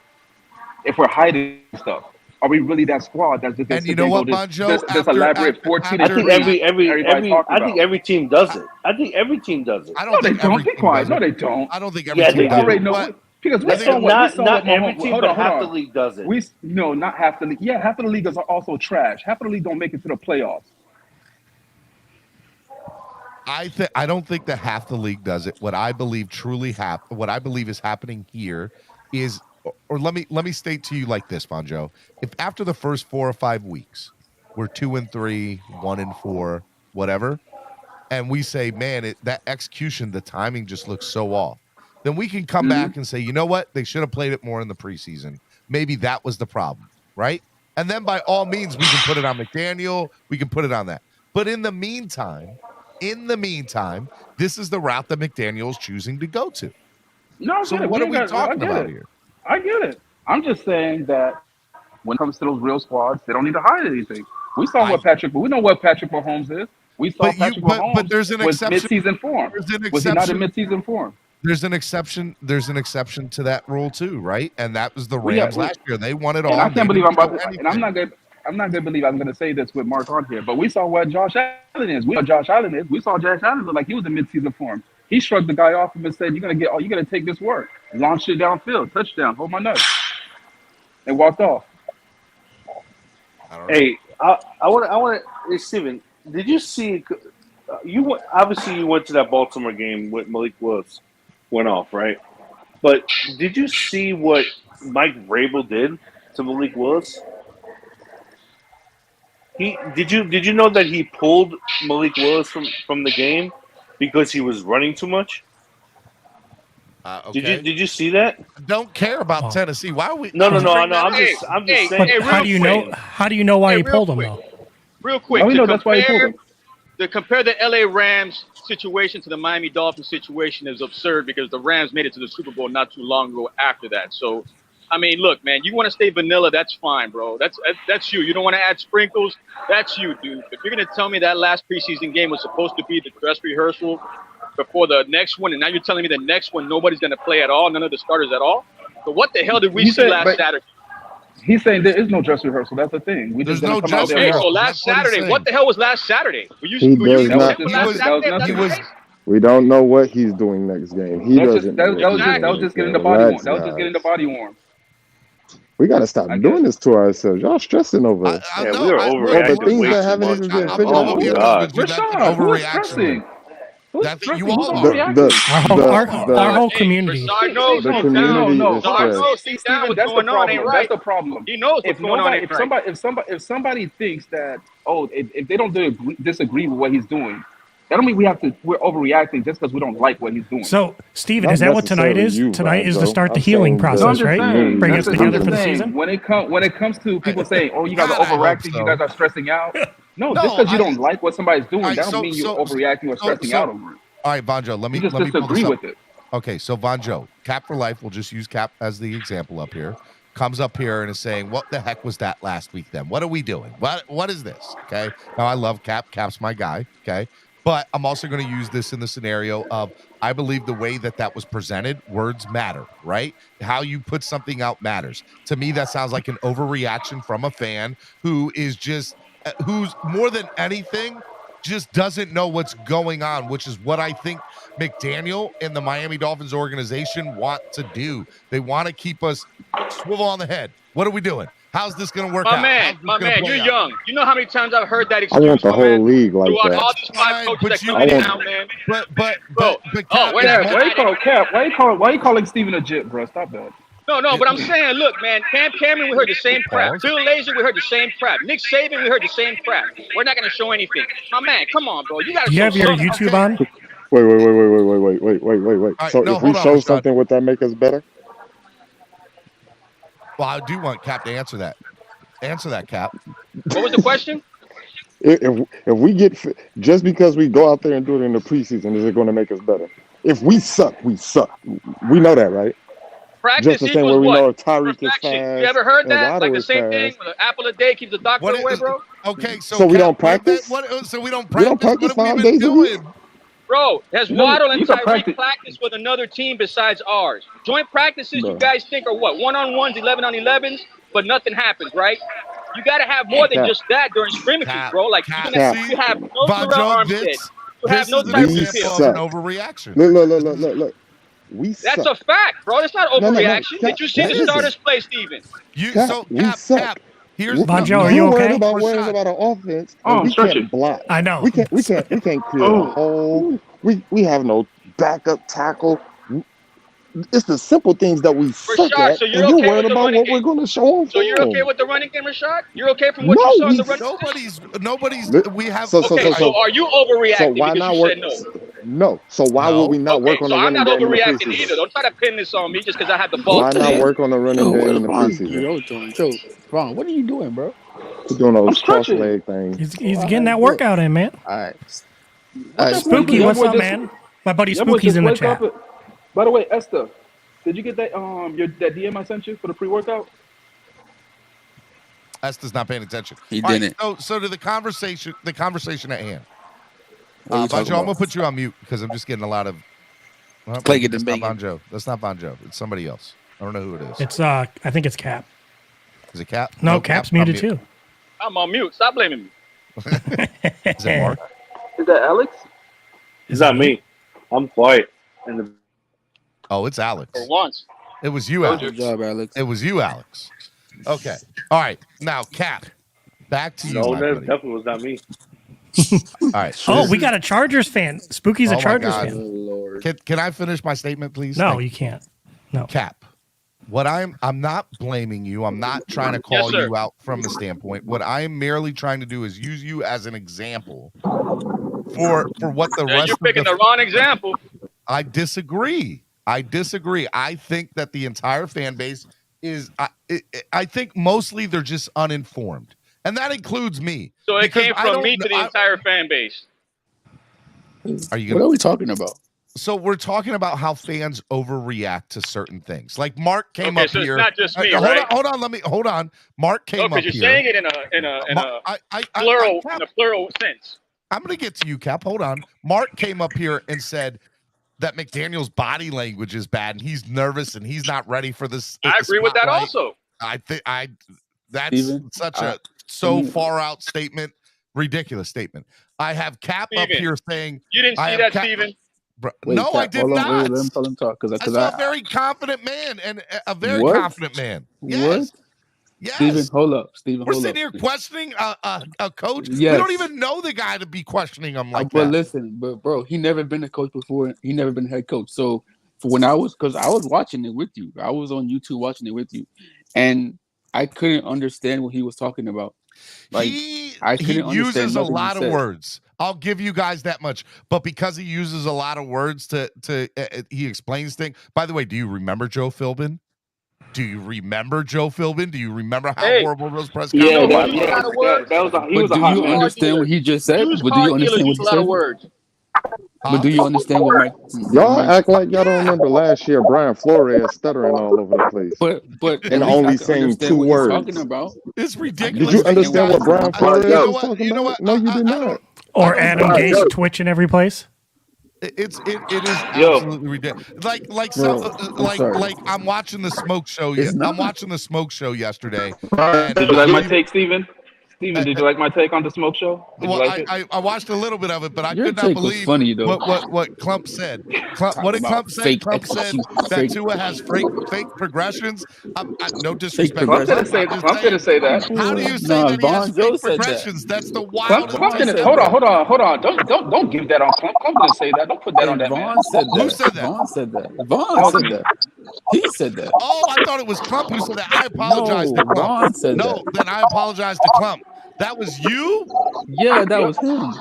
If we're hiding stuff, are we really that squad that's just And you know what, Von Joe? this elaborate 14 I think every team does it. I think every team does it. I No, don't they think don't. every Be team quiet. does No, it. they don't. I don't think every Yeah, team they We does already it. know But because we I saw think what not every Mahomes. team, Hold but on, hold half the on. league does it. No, not half the league. Yeah, half of the league is also trash. Half of the league don't make it to the playoffs. I don't think that half the league does it. What I believe what I believe is happening here is, or let me state to you like this, Von Joe. If after the first 4 or 5 weeks we're 2-3, 1-4, whatever, and we say, man, that execution, the timing just looks so off, then we can come back and say, you know what, they should have played it more in the preseason. Maybe that was the problem, right? And then by all means, we can put it on McDaniel. We can put it on that. But in the meantime, this is the route that McDaniel is choosing to go to. No, I So get it. what are we ain't got- talking I get about it. here? I get it. I'm just saying that when it comes to those real squads, they don't need to hide anything. We saw we know what Patrick Mahomes is. We saw Patrick Mahomes but there's an was exception. mid-season form. There's an Was he not in exception. mid-season form? There's an exception to that rule too, right? And that was the We- Rams last year. They won it all. And I They can't believe didn't I'm show about to, and anything. I'm not gonna believe I'm gonna say this with Mark on here, but we saw what Josh Allen is. We know Josh Allen is. We saw Josh Allen look like he was in mid-season form. He shrugged the guy off and said, "You're gonna take this work, launch it downfield, touchdown, hold my nuts," and walked off. Hey, I want to. Hey, Steven, did you see? Obviously you went to that Baltimore game with Malik Willis went off, right? But did you see what Mike Vrabel did to Malik Willis? Did you know that he pulled Malik Willis from the game because he was running too much? Okay. Did you see that? Don't care about Tennessee. Why are we? No. I'm just saying. But how do you know? How do you know why he pulled him though? Real quick, Oh, we know that's why he pulled him. To compare the LA Rams situation to the Miami Dolphins situation is absurd because the Rams made it to the Super Bowl not too long ago after that. So, I mean, look, man, you want to stay vanilla, that's fine, bro. That's you. You don't want to add sprinkles, that's you, dude. If you're going to tell me that last preseason game was supposed to be the dress rehearsal before the next one, and now you're telling me the next one nobody's going to play at all, none of the starters at all? So what the hell did we see last Saturday? He's saying there is no dress rehearsal. That's the thing. There's no dress Okay, so last Saturday, what the hell was last Saturday? Were you He does not. last Saturday? He was. We don't know what he's doing next game. He doesn't. That was just getting the body warm. That was just getting the body warm. We gotta stop doing this to ourselves. Y'all stressing over us. We are overreacting over things way that too haven't much. even been I'm figured gonna out. be yet. honest with you. That's an Rashad, who's overreaction. stressing? You all are. Our whole community. Rashad knows. The community is Rashad stressed. knows deep down what's That's the going on ain't problem. right. That's the problem. He knows what's going on ain't right. If somebody thinks that if they don't disagree with what he's doing, That don't mean we're overreacting just because we don't like what he's doing. So, Steven, Not is that what tonight necessarily is? you, Tonight is to Vonzo. start the I'm healing saying process, No, I'm just right? saying. Bring That's us I'm together just for the saying. season. When it comes to people saying, "Oh, you guys God, are I hope overreacting. so. You guys are stressing out." No, No, just because you don't like what somebody's doing, all right, that don't mean you're overreacting or stressing out over it. All right, Vonjo, let You me just pull this disagree up. with it. Okay, so Vonjo, Cap for Life, we'll just use Cap as the example up here, comes up here and is saying, what the heck was that last week then? What are we doing? What is this? Okay. Now I love Cap. Cap's my guy. Okay. But I'm also going to use this in the scenario of I believe the way that was presented, words matter, right? How you put something out matters. To me, that sounds like an overreaction from a fan who is just, who's more than anything, just doesn't know what's going on, which is what I think McDaniel and the Miami Dolphins organization want to do. They want to keep us swivel on the head. What are we doing? How's this going to work My out? man, you're young. You know how many times I've heard that I excuse, want the my whole man, league like throughout that. all these five coaches that come I in want- now, man. But Bro, Cap, wait a minute. Why you calling Steven a jit, bro? Stop that. No, but I'm saying, look, man, Cam Cameron, we heard the same crap. Bill Lazor, we heard the same crap. Nick Saban, we heard the same crap. We're not going to show anything. My man, come on, bro. You got to Do you show have your something. YouTube on? Wait. right, So no, if we hold on, show Rashad. something, would that make us better? Well, I do want Cap to answer that. Answer that, Cap. What was the question? If we get just because we go out there and do it in the preseason, is it going to make us better? If we suck, we suck. We know that, right? Practice Just the same way equals we what? know if Tyreek is Perfection. fast. You ever heard and that? Waddle Like the is same thing, fast. with an apple a day keeps the doctor away, bro? Okay, so we Cap, don't practice. So we don't We don't practice. practice What have 5 we been days a week. doing? Bro, has You know, Waddle and you can Tyreek practice- practiced with another team besides ours? Joint practices, you Bro. guys think are what? 1-on-1s, 11-on-11s, but nothing happens, right? You got to have more than Cap. just that during scrimmages, Cap, bro. Like, Cap, Cap. you have no Terrell Vonjo, Armstead. this You have no is an We Tyreek example Hill. of an suck. overreaction. Look. We That's suck. a fact, bro. It's not No, overreaction. Cap, Did you see that the isn't. starters play, Steven? We suck. Cap. Here's Vonjo, are You're you worried okay? about worrying Rashad. about an offense, Oh, and I'm we stretching. can't block. I know. We can't create a hole. We have no backup tackle. It's the simple things that we suck Rashad, at, so and you're you're okay worried with the about running what we're game? going to show on So you're okay film. with the running game, Rashad? You're okay from what No, you saw in we the running Nobody's. Li- We have. so Okay, so are you overreacting so why because not you work? said no? No. So why would we not Okay, work on so the I'm running not game in the overreacting either. preseason? Don't try to pin this on me just because I had the ball. Why not work on the running game in the preseason? Joe, Ron, what are you doing, bro? We're doing those cross stretching. leg things. He's getting that workout in, man. All right. Spooky, Your what's boy up, just- man? My buddy Your boy Spooky's just in the wake chat. up. By the way, Esther, did you get that that DM I sent you for the pre-workout? Esther's not paying attention. He All right, didn't. so to the conversation at hand. What are we talking Vonjo, I'm about? gonna put you on mute because I'm just getting a lot of. Well, Play it that's and not bang Vonjo. That's not Vonjo. It's somebody else. I don't know who it is. It's I think it's Cap. Is it Cap? No, Cap's muted too. I'm on mute. Stop blaming me. Is it Mark? Is that Alex? It's not me. I'm quiet. Oh, it's Alex. For once. It was you, Alex. Good job, Alex. It was you, Alex. Okay. All right. Now, Cap, back to you. No, my that buddy. definitely was not me. All right. Oh, we got a Chargers fan. Spooky's Oh a my Chargers God. fan. Can I finish my statement, please? No, Thank you can't. No. Cap. What I'm not blaming you. I'm not trying to call you out from the standpoint. What I am merely trying to do is use you as an example for what the rest You're of picking the wrong example. I disagree. I think that the entire fan base is I think mostly they're just uninformed. And that includes me. So it Because came I from don't me to the I- entire fan base. Are you What gonna are we talking about? So we're talking about how fans overreact to certain things. Like Mark came Okay, up so it's here. not just me, hold right? Hold on. Mark came No, up because here. you're saying it in a plural sense. I'm going to get to you, Cap. Hold on. Mark came up here and said that McDaniel's body language is bad and he's nervous and he's not ready for this. I agree with that spotlight. also. I think that's Steven, such a far out statement, ridiculous statement. I have Cap up Steven, here saying You didn't I see have that, Cap- Steven? Bro, Wait, no, Cap, I did hold on, not. wait, let him tell him talk I saw a very confident man and a very What? confident man. Yes. What? Yes. Steven, hold up. Steven, We're hold sitting up. here questioning a coach. We Yes. don't even know the guy to be questioning him like But that. listen, but bro, he never been a coach before. He never been a head coach. So for when I was watching it with you. I was on YouTube watching it with you, and I couldn't understand what he was talking about. Like He I couldn't understand uses a nothing he lot of said. words. I'll give you guys that much. But because he uses a lot of words he explains things. By the way, do you remember Joe Philbin? Do you remember Joe Philbin? Do you remember how horrible those press Yeah, conferences were? he was a hot man. Do you understand what he just said? Use But do you car dealers understand what use he a lot of said? words. But do you understand what Mike? Y'all act like y'all don't remember last year Brian Flores stuttering all over the place. But and at least I only can saying understand 2 what he's words. talking about. It's Did ridiculous. you understand what Brian Flores was talking about? No, you did not. Or Adam Gase twitching every place. It is absolutely ridiculous. Like I'm watching the smoke show. I'm watching the smoke show yesterday. And Did you like my take, Steven? Steven, did you like my take on the smoke show? Did you like it? I watched a little bit of it, but I Your could not take was believe funny, though. what Klump said. What did Klump say? fake Klump said that fake- Tua has fake progressions. No Fake disrespect. to progressions. Klump. I'm just Klump didn't say that. How do you say Nah, that he has Von Joe fake said that. progressions? That's the Klump wildest didn't. thing Hold ever. on. Don't give that on Klump. Klump didn't say that. Don't put that on that man. Vaughn said that. Who said that? Vaughn said that. Vaughn said that. He said that. Oh, I thought it was Klump who said that. I apologize No, to Klump. Vaughn said No, that. then I apologize to Klump. That was you? Yeah, that was him.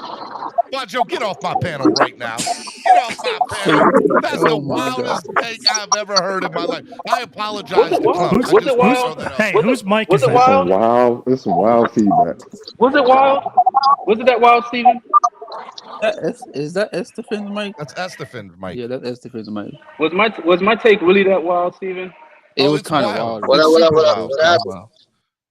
Joe, get off my panel right now. Get off my panel. That's the Oh my wildest take I've ever heard in my life. I apologize to Klump. Was it wild? Whose mic Was is it that? wild? This is wild feedback. Was it wild? Was it that wild, Steven? Is that Estefan's mic? That's Estefan's mic. Yeah, that's Estefan's mic. Was my take really that wild, Steven? It was it's kind of wild. wild. It's What up, super what up, wild. what up, what up?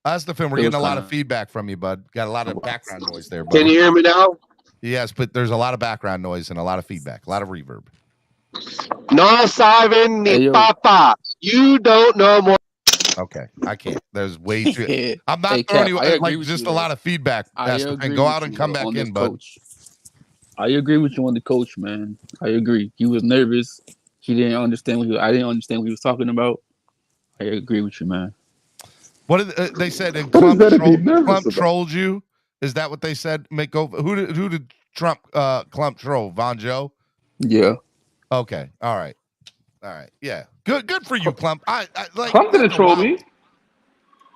Estefan, we're It getting a was lot kinda- of feedback from you, bud. Got a lot of background noise there, bud. Can you hear me now? Yes, but there's a lot of background noise and a lot of feedback, a lot of reverb. No saben ni papa. You don't know more. Okay, I can't. There's way too. I'm not Hey, throwing Cap, you I agree like with just you, a though. lot of feedback. I Estefan, agree go with out and you come back on this in, bud. coach. I agree with you on the coach, man. I agree. He was nervous. He didn't understand I didn't understand what he was talking about. I agree with you, man. What did they said? And What is that to be Klump nervous about? trolled you. Is that what they said? Who did Trump Klump troll? Von Joe. Yeah. Okay. All right. Yeah. Good for you, Klump. I like. Klump didn't that's a troll wild- me.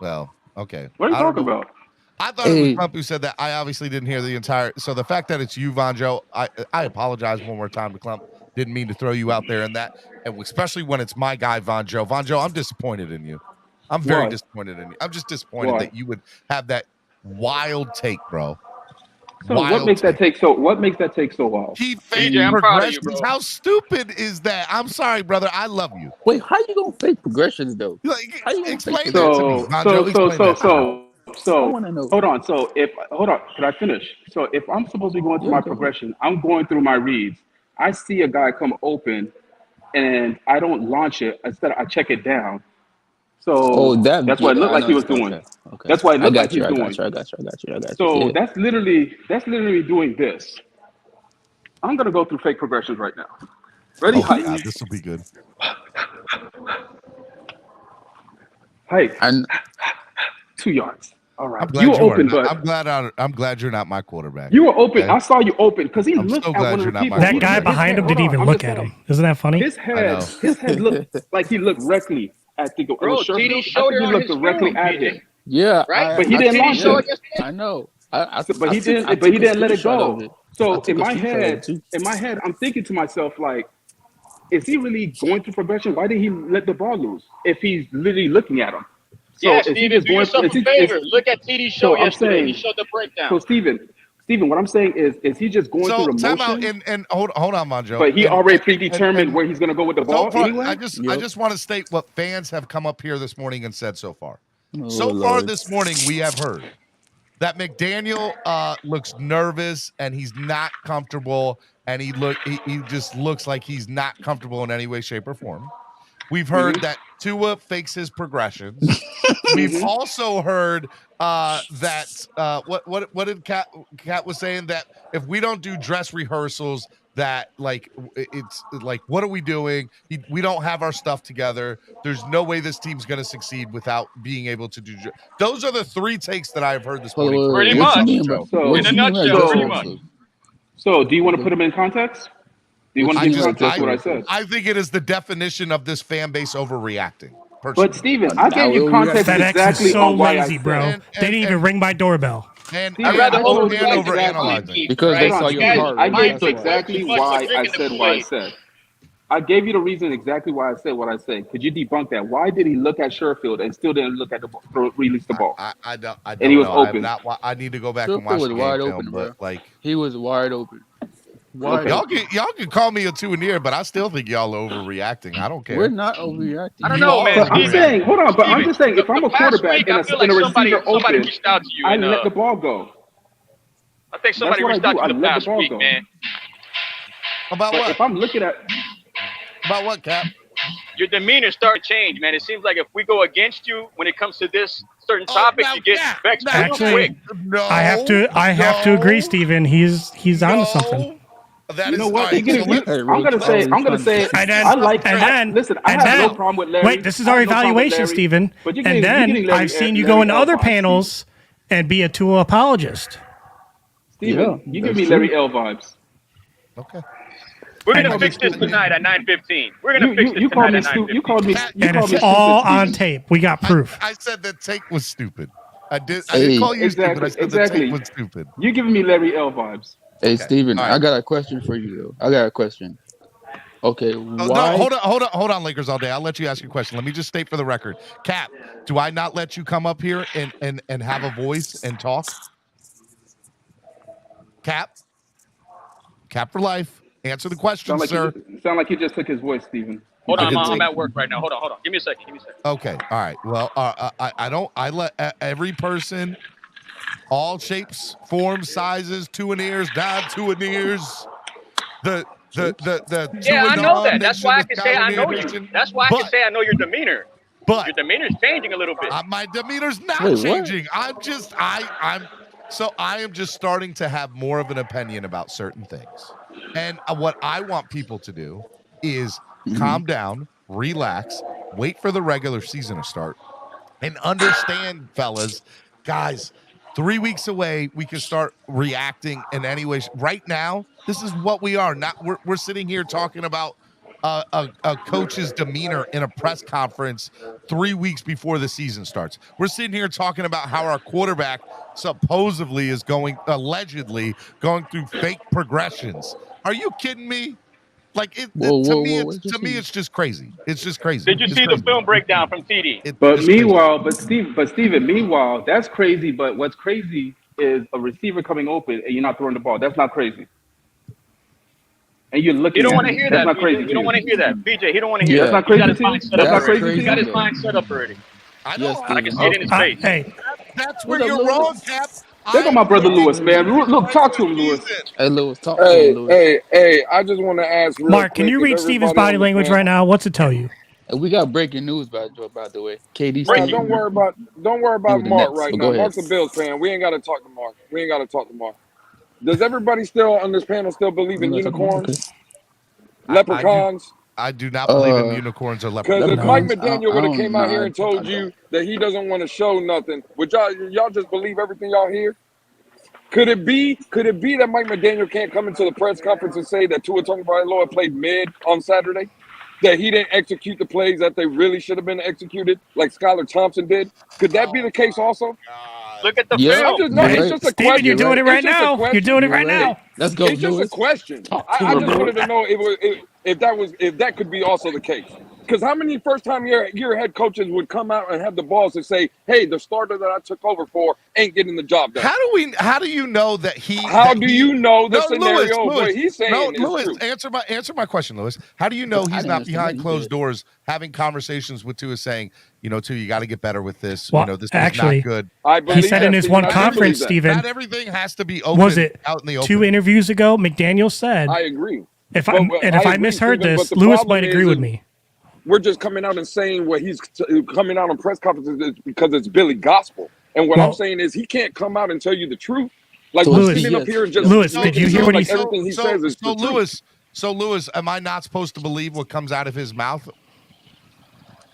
Well, okay. What are you I don't talking know. about? I thought it was Klump who said that. I obviously didn't hear the entire. So the fact that it's you, Von Joe, I apologize one more time to Klump. Didn't mean to throw you out there in that, and especially when it's my guy, Von Joe. Von Joe, I'm disappointed in you. I'm very Why? disappointed in you. I'm just disappointed Why? that you would have that wild take, bro. So what makes that take so? What makes that take so wild? He faked AJ, I'm proud of you, progressions. bro. How stupid is that? I'm sorry, brother. I love you. Wait, how you gonna fake progressions though? Like, How you gonna explain fake that to me, Von Joe. Explain that to me. So I wanna know. hold on. Hold on. Can I finish? So if I'm supposed to be going through Yeah, my go ahead. progression, I'm going through my reads. I see a guy come open, and I don't launch it. Instead, I check it down. So that's what it looked like he was doing. Okay. That's what it I looked got like he you. was I doing. got you. I got you. I got you. I got you. So Yeah. that's literally doing this. I'm gonna go through fake progressions right now. Ready? Oh my Height. God, this will be good. Height. And 2 yards. All right. I'm glad You were open, not, but I'm glad you're not my quarterback. you were open. Okay? I saw you open because he I'm looked so at glad one you're of the not people. my That guy behind him didn't even look at him. Isn't that funny? His head looked like he looked directly at the Bro, TD showed it he on looked his directly film, at TD. him. Yeah, Right? But he didn't launch show it. it yesterday? I know. But he didn't. I But he took a didn't let it screenshot of go. it. I So took in a my screenshot of head, it too. I'm thinking to myself like, is he really going through progression? Why did he let the ball loose if he's literally looking at him? So Yeah, is he Steven, just do going? yourself is a he- favor. is- Look at TD's so show I'm yesterday. saying- He showed the breakdown. So Steven, what I'm saying is he just going So through the time motion? out and hold on, Monjo. But he And- already and- predetermined and- where he's going to go with the so ball far, anyway. I just want to state what fans have come up here this morning and said so far. Oh, So far Lord. this morning, we have heard that McDaniel looks nervous and he's not comfortable, and he just looks like he's not comfortable in any way, shape, or form. We've heard that Tua fakes his progressions. We've also heard that what did Kat was saying, that if we don't do dress rehearsals, that like it's like, what are we doing? We don't have our stuff together. There's no way this team's going to succeed without being able to do. Those are the three takes that I've heard this morning. Pretty What you much. mean by- So- what In a you mean by nutshell, dress pretty rehearsal? much. So do you want to put him in context? Do you want to I give just- context what I said? I think it is the definition of this fan base overreacting. But Steven, I gave you context FedEx exactly is so on why lazy, I bro. said. They didn't even ring my doorbell. And Steven, I'd rather I told you over overreact analyzing. Because they right? saw You your guys, heart I rate. gave That's you why. exactly too much why to drink I in the said what I Kool-Aid. said. I gave you the reason exactly why I said what I said. Could you debunk that? Why did he look at Sherfield and still didn't look at the release the ball? I don't And he was know. I have open. not. I need to go back and Sherfield watch was the game wide film, open, but bro. like He was wide open. Wide Okay. open. y'all can call me a souvenir, but I still think y'all are overreacting. I don't care. We're not overreacting. I don't You know, are man. But I'm Steven, saying, hold on. But I'm Steven, just saying, if I'm a last quarterback week, and I a, feel like and a somebody receiver open, reached out to you, I and let the ball go. I think That's somebody what I reached out do. to I you the let the past ball week, go. man. About But what? if I'm looking at, About what, Cap? Your demeanor started to change, man. It seems like if we go against you when it comes to this certain topic, now, you get Cap, vexed now, real quick. Actually, No, I have to agree, Steven. He's onto something. That you know is all what? right. So let's Hey, I'm Roach, gonna say, always trying to let's And do then, I like. and something. then, Listen, I and have no then, problem with Larry. wait, this is I our have no problem with evaluation, Larry, Steven. But you're And getting then Larry, I've seen you Larry go into L other vibes, panels and be a Tua apologist. Steven, Yeah, you give that's me true. Larry L vibes. Okay. We're And gonna fix this tonight at 9:15. We're gonna fix this You called tonight me at stupid. 9:15. You called me. You and called it's me all stupid, on Steven. tape. We got proof. I said the take was stupid. I didn't Hey, call you stupid. I Exactly. said the tape Exactly. was stupid. You giving me Larry L vibes. hey, Okay. Steven, All I right. got a question for you though. I got a question. Okay, Oh, no, why? hold on, Lakers all day. I'll let you ask your question. Let me just state for the record, Cap, do I not let you come up here and have a voice and talk? Cap for life. Answer the question, sir. Sound like you just took his voice, Steven. You Hold took on, his I'm voice. at work right now. Hold on. Give me a second. Okay. All right. Well, I let every person, all shapes, forms, sizes, two and ears, not two and ears, the two Yeah, I and know on that. That's nation, why I the can say I Skylar know you. nation. That's why I can say I know your demeanor. But Your demeanor's changing a little bit. my demeanor's not Wait, what? changing. I am just starting to have more of an opinion about certain things. And what I want people to do is calm down, relax, wait for the regular season to start, and understand, fellas, guys, 3 weeks away, we can start reacting in any way. Right now, this is what we are. Not we're sitting here talking about a coach's demeanor in a press conference 3 weeks before the season starts. We're sitting here talking about how our quarterback supposedly is allegedly going through fake progressions. Are you kidding me? Like to me, it's just crazy. It's just crazy. Did you see the film breakdown from TD? But meanwhile, Steven, meanwhile, that's crazy. But what's crazy is a receiver coming open and you're not throwing the ball. That's not crazy. And you're looking. He don't at want to him. hear That's that. not BJ. crazy. He to don't you. want to hear that. BJ, he don't want to hear That's that. not crazy He got his to you? mind set That's up not already. crazy He to got you? his mind set up already. I know. I can see it in his face. Hey, That's What's where up, you're Lewis? wrong, Cap. There go my brother Lewis, man. Look, talk to him, Lewis. Hey, Lewis, talk to him, Lewis. Hey, I just want to ask real Mark, can quick, you is read Steven's everybody body on the language panel? right now? What's it tell you? And we got breaking news, by the way. KD Nah, still don't worry about with the Mark Nets. right So now. go ahead. Mark's a Bills fan. We ain't got to talk to Mark. Does everybody still on this panel still believe in I'm not talking about okay. unicorns, leprechauns? I do not believe in unicorns or Because leprechauns. if Mike Leprechauns, McDaniel would have came out here and I told don't. you that he doesn't want to show nothing, would y'all just believe everything y'all hear? Could it be that Mike McDaniel can't come into the press conference and say that Tua Tagovailoa played mid on Saturday? That he didn't execute the plays that they really should have been executed, like Skylar Thompson did? Could that be the case also? Look at the Yep, film. you're It's just a Steven, question. you're doing it It's right just a now. You're question. doing it You're right right. now. Let's go, It's just a Lewis. question. Talk to I him, just Lewis. wanted to know if that could be also the case. Because how many first-time year head coaches would come out and have the balls to say, "Hey, the starter that I took over for ain't getting the job done"? How do you know that he? How do you know the No, scenario of Lewis. what he's saying is Lewis, true? answer my question, Lewis. How do you know I he's didn't not understand behind that. You closed did. doors having conversations with Tua, saying, Tua, you got to get better with this. Well, This is actually, not good. I he believe said that, in his Steven. one I do believe conference, that. Steven, Not everything has to be open. was it out in the open? 2 interviews ago? McDaniel said, I agree. if But I I agree, misheard Steven, this, but the Lewis problem might agree is with me. we're just coming out and saying what he's coming out on press conferences because it's Billy Gospel. And what I'm Well, saying is he can't come out and tell you the truth. Like So we're Lewis, sitting up here and just Lewis, making did you it hear sound what he like said? everything he says is the truth. Lewis, am I not supposed to believe what comes out of his mouth?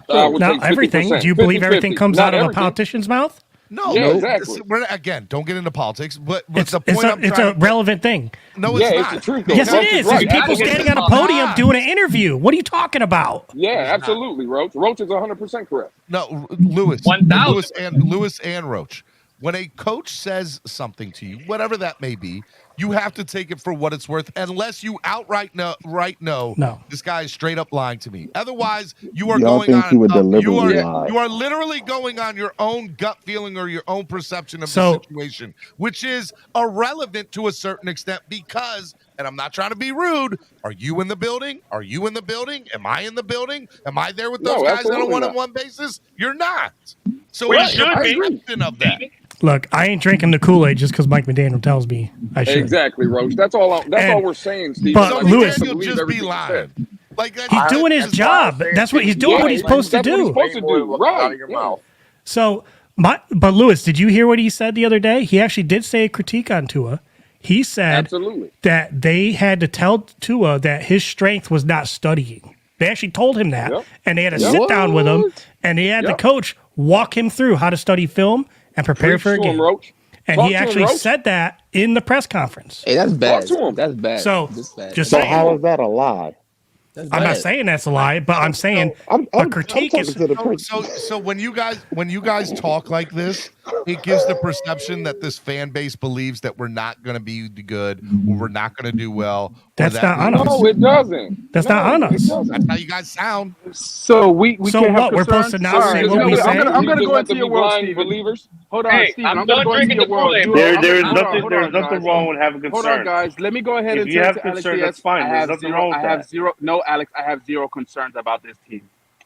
I would Not say everything. 50%, Do you believe everything 50-50. comes Not out of a everything. politician's mouth? No, Yeah, no. exactly. Again, don't get into politics. But It's the point it's a relevant thing. No, Yeah, it's it's not. the truth, though. Yes, it Roach is. right. It's people standing on a podium doing an interview. What are you talking about? Yeah, absolutely, Roach. Roach is 100% correct. No, Lewis 1000%. and Roach. when a coach says something to you, whatever that may be, you have to take it for what it's worth, unless you outright know, No. this guy is straight up lying to me. Otherwise, you are Y'all going think he would on. deliberately lie? You are literally going on your own gut feeling or your own perception of the So- situation, which is irrelevant to a certain extent because, and I'm not trying to be rude, are you in the building? Are you in the building? Am I in the building? Am I there with those No, guys on a absolutely not. one-on-one basis? You're not. So Well, you what's your should be. perception of that? Look, I ain't drinking the Kool-Aid just because Mike McDaniel tells me I should. Exactly, Roach. That's all. That's all we're saying, Steve. But So Lewis- McDaniel just be lying. Like that, He's doing his job. That's what he's doing. What he's supposed to That's what he's do. supposed to do. Right. Out of your mouth. So, but Lewis, did you hear what he said the other day? He actually did say a critique on Tua. He said Absolutely. that they had to tell Tua that his strength was not studying. They actually told him that, Yep. and they had to Yep. sit down with him, and they had the Yep. coach walk him through how to study film and prepare for a Preach to him, game. Roach. And Talk he to him, actually Roach. said that in the press conference. Hey, that's bad. to him. That's bad. So, That's bad. just So saying. how is that a lie? That's I'm not bad. saying that's a lie, but I'm saying I'm a critique talking is. to the person. So when you guys talk like this, it gives the perception that this fan base believes that we're not going to be good, or we're not going to do well. That's not on us. No, it doesn't. That's not on us. That's how you guys sound. So we So can't what? have We're supposed concerns? to not All say right, what we say? I'm gonna You go just have into to your be world, blind Steven. believers. Hold on, Hey, Steven. I'm I'm gonna done go into drinking your the world. Kool-Aid, You- bro. I'm gonna- There's hold on, nothing. hold There's on, nothing guys. wrong with having Hold concerns. on, guys. Let me go ahead If and you turn have to concerns, Alex. that's fine. I There's have nothing zero. wrong with I have that. zero. No, Alex. I have zero concerns about this team.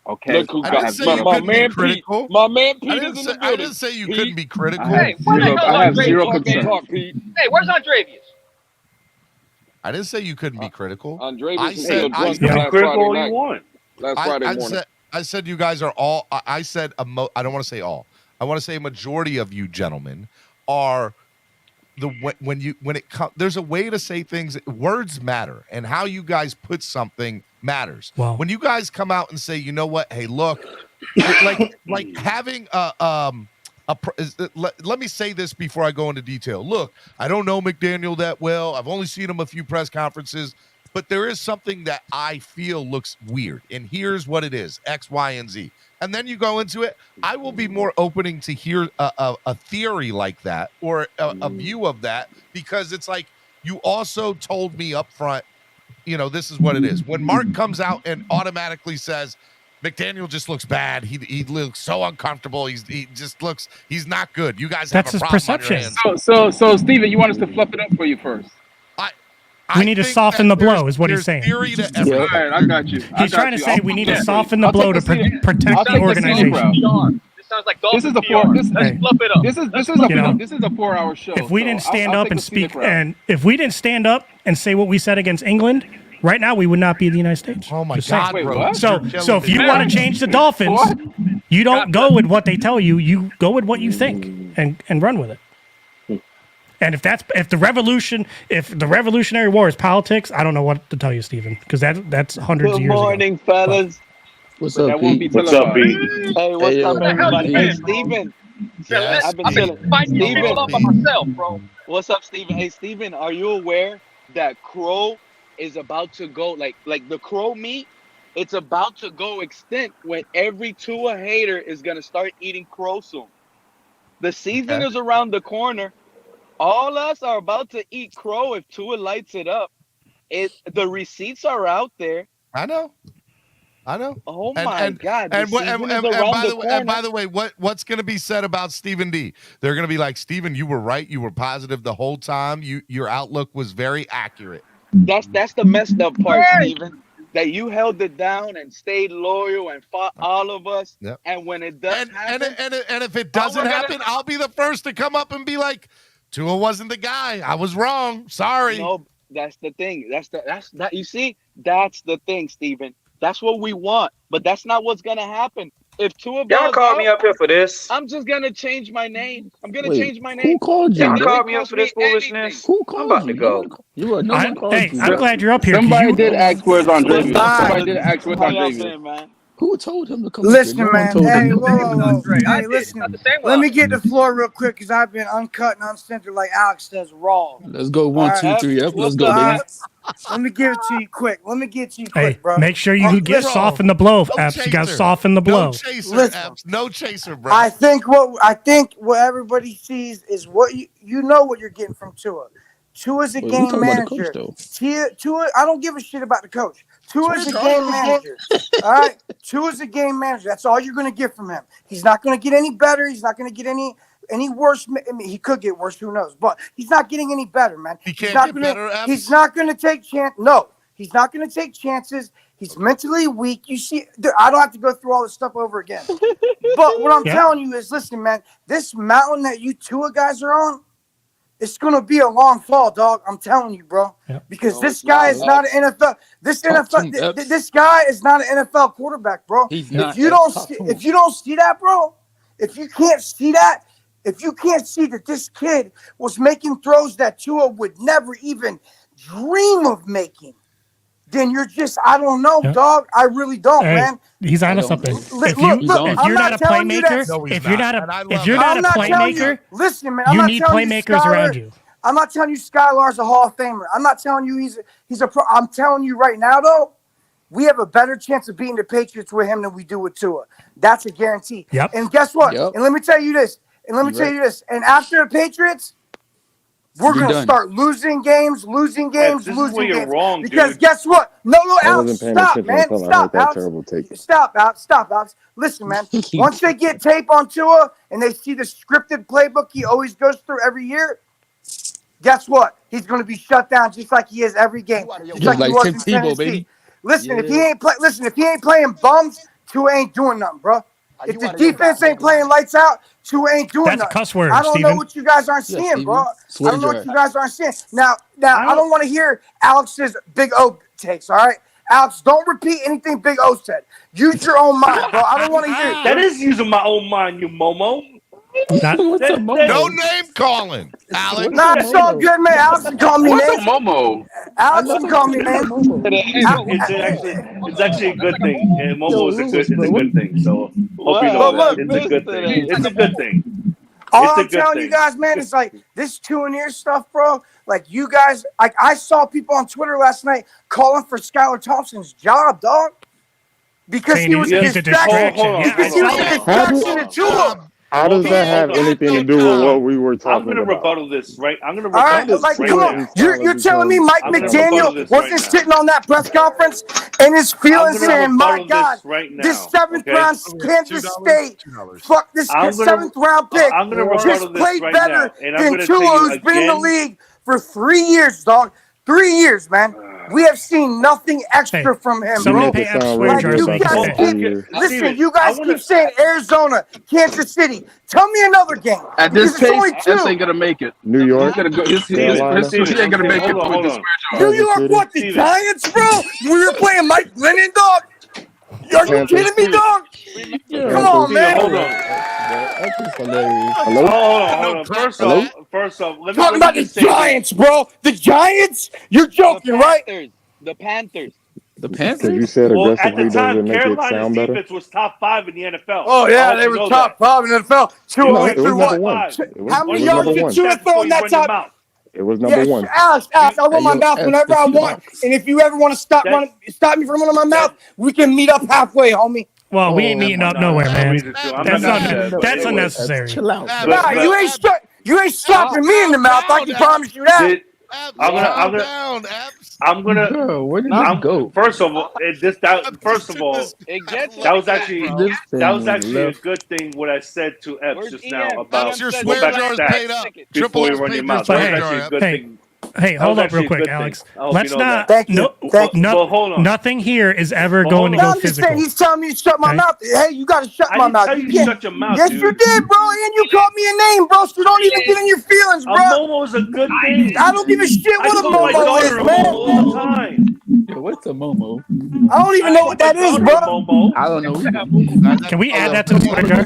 Okay. Look who I I didn't got have say zero. you my couldn't be man Pete. critical. My man I Pete didn't is in say the I building. didn't say you Pete, couldn't be I critical. have Hey, where the zero. hell I have Andrevious? zero talk that concerns. talk, Pete. Hey, where's Andrevious? I didn't say you couldn't be critical. Andrevious I is said still I, drunk You from can be last critical Friday all you night. want. Last Friday morning. I said you guys are all. I said I don't want to say all. I want to say a majority of you gentlemen are when it comes. There's a way to say things. Words matter, and how you guys put something matters. Wow. When you guys come out and say, you know what? Hey, look, like having let me say this before I go into detail. Look, I don't know McDaniel that well. I've only seen him a few press conferences, but there is something that I feel looks weird. And here's what it is: X, Y, and Z. And then you go into it. I will be more opening to hear a theory like that or a view of that, because it's like you also told me up front, this is what it is. When Mark comes out and automatically says, McDaniel just looks bad. He looks so uncomfortable. He's not good. You guys That's have a his problem on your perception. hands. So, Steven, you want us to fluff it up for you first? We need to think soften that the blow, is what he's there's saying. theory to All everything. right, I got you. He's trying to say we need to soften the blow to protect I'll the take the organization. CLOCKBLOCKERS. This sounds like This Dolphins is a PR. four. Let's fluff it up. This is Let's a fluff it You know, up. this is a 4-hour show. If we so didn't stand I'll up take and the scenic speak, route. and if we didn't stand up and say what we said against England, right now we would not be in the United States. Oh my Just saying. God, Wait, bro! what? So if you me. want to change the Dolphins, What? you don't go with what they tell you. You go with what you think and run with it. And if the Revolutionary War is politics, I don't know what to tell you, Stephen, because that's hundreds of Good years morning, ago. fellas. What's But up, that won't be Pete? What's up, televised. Pete? Hey, what's Hey, up, yo, everybody? Hey, Pete. Steven. Yes, I've been Pete. chilling. Fight these Steven. people up by myself, bro. What's up, Steven? Hey, Steven, are you aware that crow is about to go, like the crow meat, it's about to go extinct when every Tua hater is going to start eating crow soon. The season is around the corner. All us are about to eat crow if Tua lights it up. The receipts are out there. I know. Oh my God! The season is around the corner. And by the way, what's going to be said about Stephen D? They're going to be like, Stephen, you were right. You were positive the whole time. Your outlook was very accurate. That's the messed up part, Steven. That you held it down and stayed loyal and fought all of us. Yep. And when it does happen, And if it doesn't happen, I'll be the first to come up and be like, Tua wasn't the guy. I was wrong. Sorry. no, that's the thing. You see, that's the thing, Steven. That's what we want, but that's not what's gonna happen. If Tua Y'all balls called me out, up here for this. I'm just gonna change my name. I'm gonna Wait, change my who name. called you, Y'all It bro? called doesn't me up cost for this me foolishness. anything. Who I'm called about you? to go. No one called you. I'm glad you're up here. Somebody did ask where's What's Andrevious. up? Somebody did ask where's How y'all Andrevious. been, man? Who told him to come Listen, up here? No one man. told Hey, him. whoa. I Hey, did. listen. Not the same Let me loss. get the floor real quick because I've been uncut and uncensored like Alex does raw. Let's go All 1, right. 2, 3 up. Let's go, All baby. right. Let me give it to you quick. Hey, Bro. make sure you get Listen. soften the blow, No Epps. You got to chaser. soften the blow. No chaser, Listen. Epps. No chaser, bro. I think what everybody sees is what you know what you're getting from Tua. Tua's a Wait, we game talking about the coach, manager. though. Tua, I don't give a shit about the coach. Tua's a game manager. All right? Tua's a game manager. That's all you're going to get from him. He's not going to get any better. He's not going to get any worse. I mean, he could get worse. Who knows? But he's not getting any better, man. He can't get better. Epps? He's not going to take chance. No, he's not going to take chances. He's mentally weak. You see, I don't have to go through all this stuff over again. But what I'm telling you is, listen, man, this mountain that you Tua guys are on, it's gonna be a long fall, dog. I'm telling you, bro. Because this guy is not an NFL. This guy is not an NFL quarterback, bro. He's If not. you don't see that, bro, if you can't see that this kid was making throws that Tua would never even dream of making, then you're just, I don't know, dog. I really don't, man. He's onto something. If you're not a playmaker, if you're not a playmaker, listen, man. you need playmakers around you. I'm not telling you Skylar's a Hall of Famer. I'm not telling you he's a pro. I'm telling you right now, though, we have a better chance of beating the Patriots with him than we do with Tua. That's a guarantee. Yep. And guess what? Yep. And let me tell you this. And after the Patriots, we're going to start losing games. This is where you're wrong, because dude. guess what? No, I Alex, wasn't paying stop, attention man. until I Stop, heard that Alex. terrible take. Stop, Alex. Listen, man. Once they get tape on Tua and they see the scripted playbook he always goes through every year, guess what? He's going to be shut down just like he is every game. Just like he was in Tennessee. baby. Listen, if he ain't playing bums, Tua ain't doing nothing, bro. If the defense ain't playing lights out, Tua ain't doing That's a nothing. cuss word, I don't know Steven. what you guys aren't seeing, bro. Swear I don't know jar. what you guys aren't seeing. Now, I don't want to hear Alex's Big O takes, all right? Alex, don't repeat anything Big O said. Use your own mind, bro. I don't want to hear it. That is using my own mind, you Momo. No name calling, Alex. Nah, it's all good, man. Alex can call me What's a names. Momo? Alex can call me names. It's actually a good thing. And Momo is a good thing. So hope you know that. It's a good thing. It's a good thing. All I'm telling you guys, man, is like this 2-year stuff, bro. Like you guys, like I saw people on Twitter last night calling for Skylar Thompson's job, dog, because he was a distraction. Because he was a distraction to him. How does that have anything to do with what we were talking about? I'm going to rebuttal this, right? I'm going to All rebuttal right, this like, right come now. on. You're telling me Mike McDaniel wasn't sitting on that press conference and his feelings saying, my God, this 7th round Kansas State, fuck this 7th round pick, just played better than Tua, who's been in the league for 3 years, dog. 3 years, man. We have seen nothing extra from him, bro. Pay Like you guys you guys keep saying Arizona, Kansas City. Tell me another game. At this because it's only pace, 2. Epps ain't gonna make it. New York, He ain't gonna make it with this New York, what, the Giants, bro? We were playing Mike Glennon, dog? Are you kidding me, dog? Come on, man. Hold on. Hold on. First off, let me Talking about the Giants, bro. The Giants? You're joking, right? The Panthers. The Panthers? You said aggressively at the time, doesn't make it Carolina's sound better? defense was top 5 in the NFL. Oh, yeah, they were top 5 in the NFL. No, it was number 1. How many yards did Tua throw in that time? It was number 1. Alex, I run my mouth whenever I want. And if you ever want to stop me from running my mouth, we can meet up halfway, homie. Well, we ain't meeting up nowhere, man. That's unnecessary. Chill out. Nah, you ain't slapping me in the mouth. I can promise you that. I'm gonna. Where did this go? First of all, that was actually a good thing. What I said to Epps just now about your swear jar is paid up. Before you run your mouth. That was actually a good thing. Hey, hold up real quick, Alex. Let's not. Thank you. Nothing here is ever going to go I'm just physical. saying, he's telling me to shut my mouth. Hey, you got to shut my mouth. I didn't tell you to shut your mouth, Yes, dude. you did, bro. And you called me a name, bro. So don't even get in your feelings, bro. A Momo is a good thing. I don't give a shit what a call my Momo daughter is, a man. Momo all the time. What's a Momo? I don't even know what that is, bro. I don't know. Can we add that to the Twitter jar?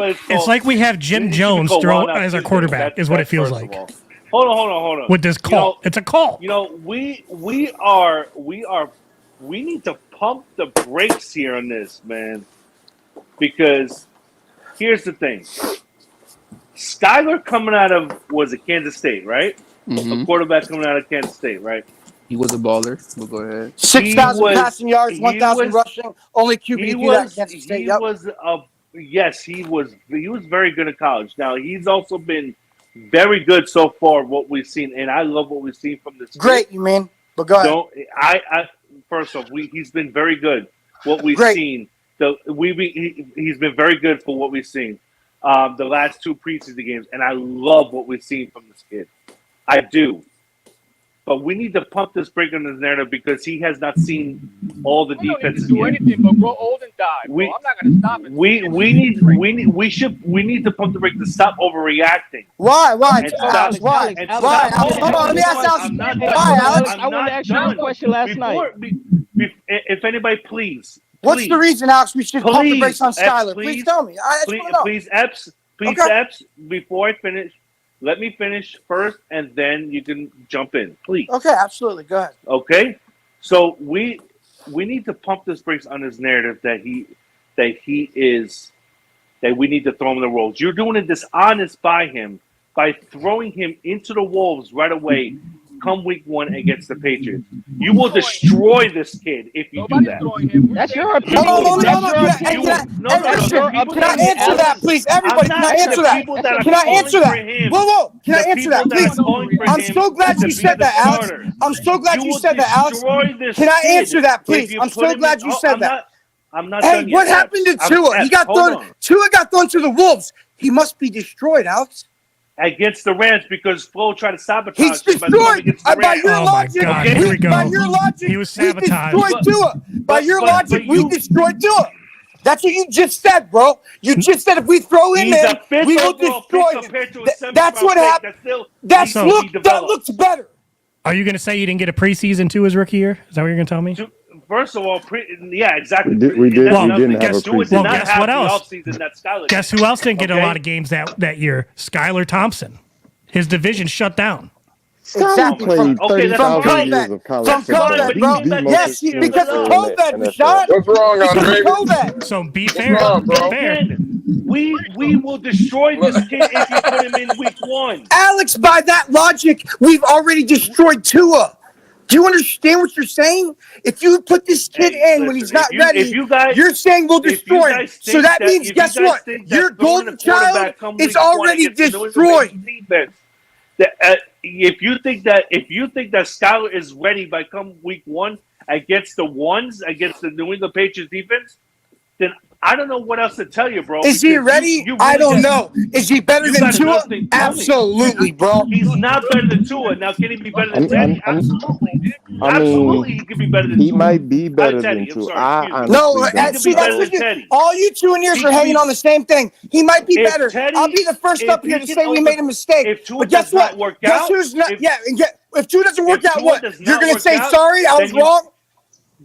why it's called. It's like we have Jim it should be Jones called throw Wild Out as our Tuesday. quarterback. Is what it feels first of like. all. Hold on. With this cult, it's a cult. We need to pump the brakes here on this, man, because here's the thing. Skyler coming out of Kansas State, right? Mhm. A quarterback coming out of Kansas State, right? He was a baller. We'll go ahead. 6,000 passing yards, 1,000 rushing. Only QB to do that in Kansas State. Yep. He was very good in college. Now he's also been very good so far. What we've seen, and I love what we've seen from this. Great, kid. you mean? But go ahead. First off, he's been very good. What we've Great. seen, he's been very good for what we've seen. The last 2 preseason games, and I love what we've seen from this kid. I do. But we need to pump this brake on his narrative because he has not seen all the defenses do yet. anything but grow old and die, bro. I'm not gonna stop it. We need to pump the brake to stop overreacting. Why? And stop- Alex, why? and Why? stop- Alex, hold on, let me ask Alex. I'm not Why, done. Alex? I'm I wanted to not ask you this done. question last night. If anybody, please. What's the reason, Alex, we should pump the brakes on Please, Epps, Skyler? Please tell me. I just want to know. Please, Epps, Okay. Epps, before I finish, let me finish first, and then you can jump in, please. Okay, absolutely. Go ahead. Okay, so we need to pump this brakes on his narrative that we need to throw him the rolls. You're doing a dishonest by him by throwing him into the wolves right away. Come week 1 against the Patriots, you will destroy this kid if you do that. That's your opinion. Hold on. That's your opinion. Can I answer that, please? Everybody, can I answer that? Can I answer that? Whoa. Can I answer that, please? I'm so glad you said that, Alex. I'm so glad you said that, Alex. Can I answer that, please? I'm so glad you said that. I'm not Hey, done yet. what happened to Tua? He got thrown. Tua got thrown to the wolves. He must be destroyed, Alex. Against the Rams because Flo tried to sabotage. He's him destroyed. By your logic, Here we go. By your logic, He was we sabotaged. destroyed Tua. By your logic, we destroyed Tua. That's what you just said, bro. You just said if we throw him in, we will destroy him. That's what happened. That looks better. Are you going to say you didn't get a preseason to his rookie year? Is that what you're going to tell me? First of all, yeah, exactly. We didn't have a preseason. Well, guess what else? Guess Guess who else didn't get a lot of games that year? Skylar Thompson. His division shut down. Exactly. Played 30,000 years of college football. COVID, He's bro. the most Yes, skilled because of player in the COVID, NFL. Rashad. What's wrong, Andre? COVID. So be What's fair. wrong, bro? We will destroy this kid if you put him in week 1. Alex, by that logic, we've already destroyed Tua. Do you understand what you're saying? If you put this kid in when he's not ready, you're saying we'll destroy him. So that means, guess what? Your golden child is already destroyed. If you think that Skyler is ready by come week 1 against the New England Patriots defense, then I don't know what else to tell you, bro. Is he ready? I don't know. Is he better than Tua? Absolutely, bro. He's not better than Tua. Now, can he be better than Teddy? Absolutely. Absolutely, he could be better than Tua. He might be better than Tua. No, see, that's what all you two in ears are hanging on the same thing. He might be better. I'll be the first up here to say we made a mistake. But guess what? Guess who's not? Yeah, and if Tua doesn't work out, what? You're going to say sorry? I was wrong?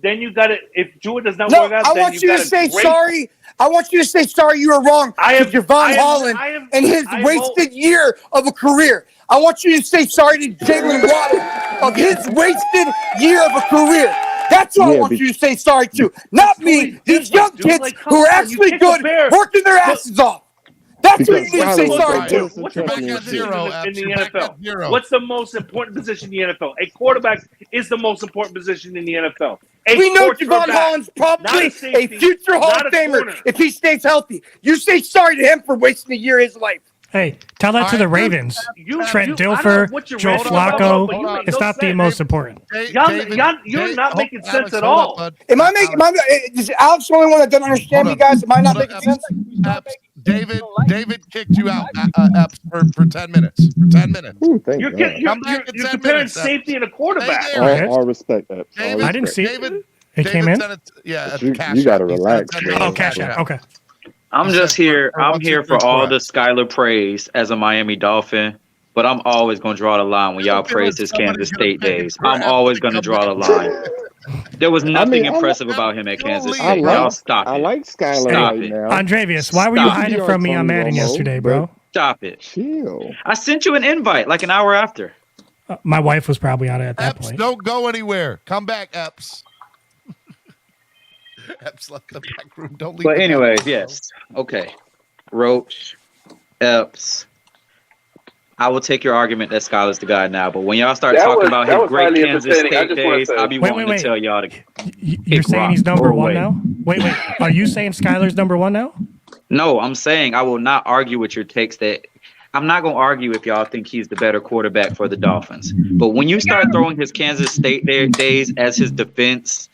Then you got it. If Tua does not work out, I want you to say sorry. I want you to say sorry. You were wrong. Javon Holland and his wasted year of a career. I want you to say sorry to Jalen Waddle of his wasted year of a career. That's what I want you to say sorry to. Not me. These young kids who are actually good, working their asses off. That's what you need to say sorry to. What's the most important position in the NFL? What's the most important position in the NFL? A quarterback is the most important position in the NFL. We know Javon Holland's probably a future Hall of Famer if he stays healthy. You say sorry to him for wasting a year of his life. Hey, tell that to the Ravens. Trent Dilfer, Joe Flacco. It's not the most important. You're not making sense at all. Am I making? Is Alex the only one that doesn't understand me, guys? Am I not making sense? David kicked you out for 10 minutes. For 10 minutes. Ooh, thank You're comparing minutes, safety and a quarterback. All respect, Epps. David, I didn't see it. David Came in? You got to relax. Oh, cash out. Okay. I'm just here. I'm here for all the Skylar praise as a Miami Dolphin, but I'm always going to draw the line when y'all praise his Kansas State days. I'm always going to draw the line. There was nothing impressive about him at Kansas State. Y'all stop it. I like Skylar right now. Andrevius, why were you hiding from me on Madden yesterday, bro? Stop it. Chill. I sent you an invite like an hour after. My wife was probably on it at that point. Don't go anywhere. Come back, Epps. Epps left the back room. Don't leave. But anyways, yes. Okay. Roach, Epps. I will take your argument that Skylar's the guy now, but when y'all start talking about his great Kansas State days, I'll be wanting to tell y'all to You're saying he's number one now? Wait. Are you saying Skylar's number one now? No, I'm saying I will not argue with your takes that I'm not going to argue if y'all think he's the better quarterback for the Dolphins. But when you start throwing his Kansas State days as his defense,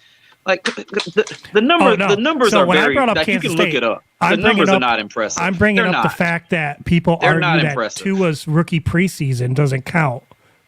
like the numbers so are when very, I brought up like you Kansas can State, look it up. The numbers are not impressive. I'm bringing They're up the not. fact that people They're argue not that impressive. Tua's rookie preseason doesn't count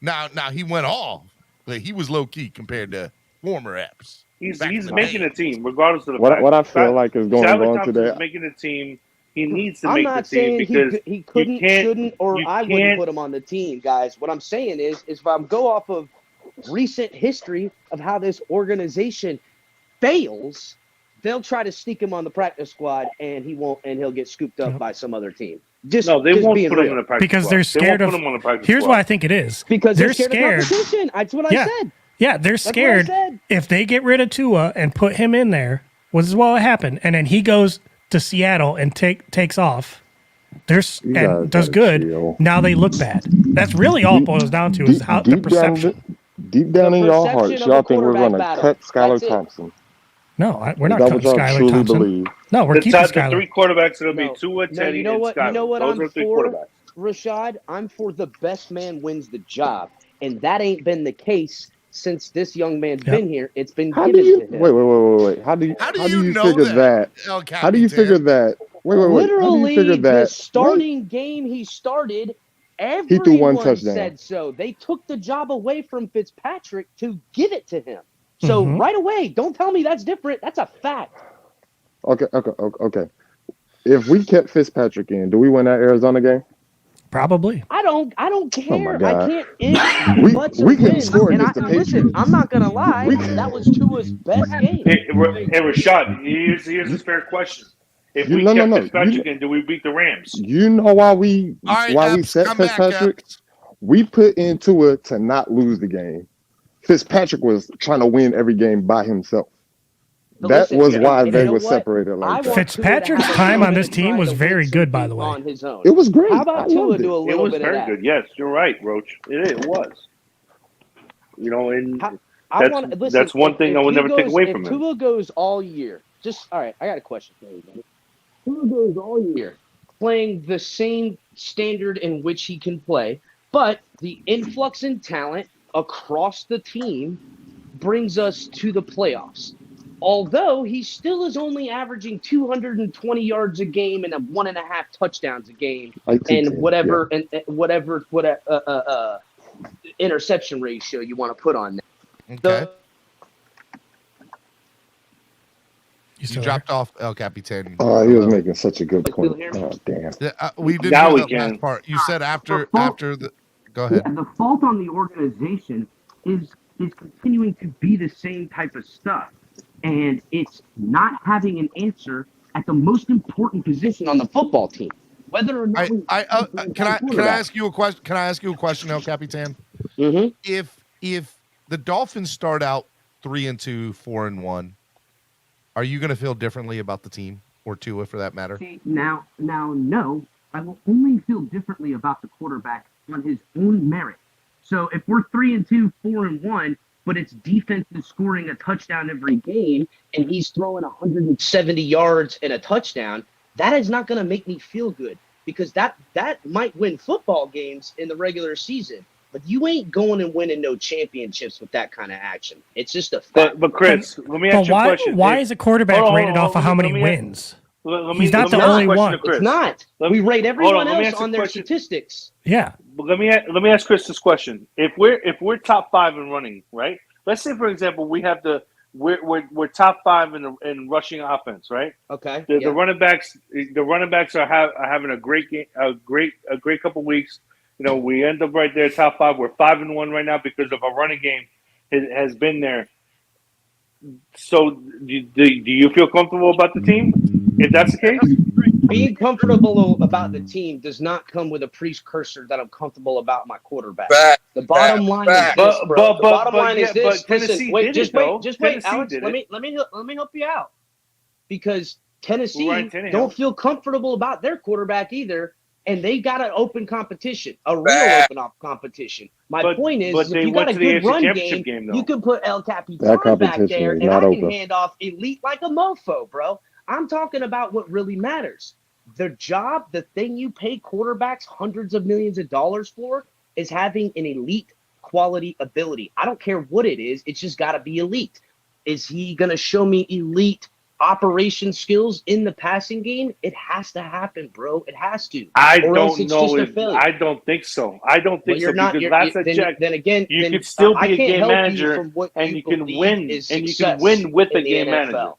Now he went off, but he was low key compared to former Epps. He's Back in the making day. a team, regardless of the What fact. I feel like is going Skylar on Thompson today. is making a team. He needs to I'm make not the team saying because he couldn't, shouldn't, or I wouldn't can't- put him on the team, guys. What I'm saying is if I'm go off of recent history of how this organization fails, they'll try to sneak him on the practice squad, and he won't, and he'll get scooped up by some other team. they won't being put him real. in the practice Because squad. they're scared they of. won't put him on the practice Here's squad. what I think it is. Because they're scared of competition. That's what I said. Yeah, they're That's what I scared said. if they get rid of Tua and put him in there, which is what will happen, and then he goes to Seattle and takes off. And does good. Chill. Now they look bad. That's really all it boils down to is how the perception. Deep down in your hearts, perception of y'all a think we're going to quarterback cut battle. Skylar That's it. Thompson. No, we're Is not that cutting what y'all Skylar truly Thompson. believe? No, we're keeping The Skylar. three quarterbacks, it'll be No. Tua, No, Teddy, you know and what? Skylar. You know what Those I'm are three for, quarterbacks. Rashad? I'm for the best man wins the job, and that ain't been the case since this young man's been here. It's been How do given you to him. wait? How do you know figure that, that? El How do you figure that? Wait. How do you Literally, figure the that? starting game he started, He threw one everyone touchdown. said so. They took the job away from Fitzpatrick to give it to him. So Mhm. right away, don't tell me that's different. That's a fact. Okay. If we kept Fitzpatrick in, do we win that Arizona game? Probably. I don't Oh my care. I God. can't if We buts or couldn't wins. score And against the listen, Patriots. I'm not gonna lie. That was Tua's best game. Hey, Rashad, here's a fair question. If we No. kept Fitzpatrick in, do we beat the Rams? You know why we set Fitzpatrick? We put in Tua to not lose the game. Fitzpatrick was trying to win every game by himself. But That listen, was and why you they know were what? separated like I that. want Tua to Fitzpatrick's have a time little on bit this of team try was to very win good, by something the way. on his own. It was great. How about Tua do a It little was bit of very that? good. Yes, you're right, Roach. It was. You know, and Listen, that's one thing I would never take away from if him. Tua goes all year, all right, I got a question for you, buddy. Tua goes all year playing the same standard in which he can play, but the influx in talent across the team brings us to the playoffs. Although he still is only averaging 220 yards a game and 1.5 touchdowns a game, and whatever interception ratio you want to put on that. Okay. You dropped off El Capitan. Oh, he was making such a good point. Oh, damn. We didn't Now hear we that can. last part. You said after the. Go ahead. Yeah, the fault on the organization is continuing to be the same type of stuff, and it's not having an answer at the most important position on the football team. Whether or not can I ask you a question? Can I ask you a question, El Capitan? Mm-hmm. If the Dolphins start out 3-2, 4-1, are you going to feel differently about the team or Tua for that matter? See, now, no, I will only feel differently about the quarterback on his own merit. So if we're 3-2, 4-1, but its defense is scoring a touchdown every game, and he's throwing 170 yards and a touchdown, that is not going to make me feel good because that might win football games in the regular season. But you ain't going and winning no championships with that kind of action. It's just a fact. But Chris, let me ask you a question. Why is a quarterback rated off of how many wins? He's not the only one. It's not. We rate everyone else on their statistics. Yeah. But let me ask Chris this question: If we're top 5 in running, right? Let's say, for example, we're top 5 in rushing offense, right? Okay. The running backs are having a great game, a great couple weeks. You know, we end up right there, top 5. We're 5-1 right now because of our running game has been there. So, do you feel comfortable about the team? If that's the case, being comfortable about the team does not come with a precursor that I'm comfortable about my quarterback. The bottom line is this, bro. The bottom line is this. Listen, wait, just wait, Alex. Let me help you out because Tennessee don't feel comfortable about their quarterback either. And they got an open competition, a real open competition. My point is, if you got a good run game, you can put El Capitan back there, and I can hand off elite like a mofo, bro. I'm talking about what really matters. The job, the thing you pay quarterbacks hundreds of millions of dollars for is having an elite quality ability. I don't care what it is. It's just got to be elite. Is he going to show me elite operation skills in the passing game? It has to happen, bro. It has to. I or don't else it's know. Just a failure. I don't think so. I don't think you're so not, because last I checked, then again, you can still I be a can't game help manager, you from what and you can win, is and you can win with a in the game NFL. manager.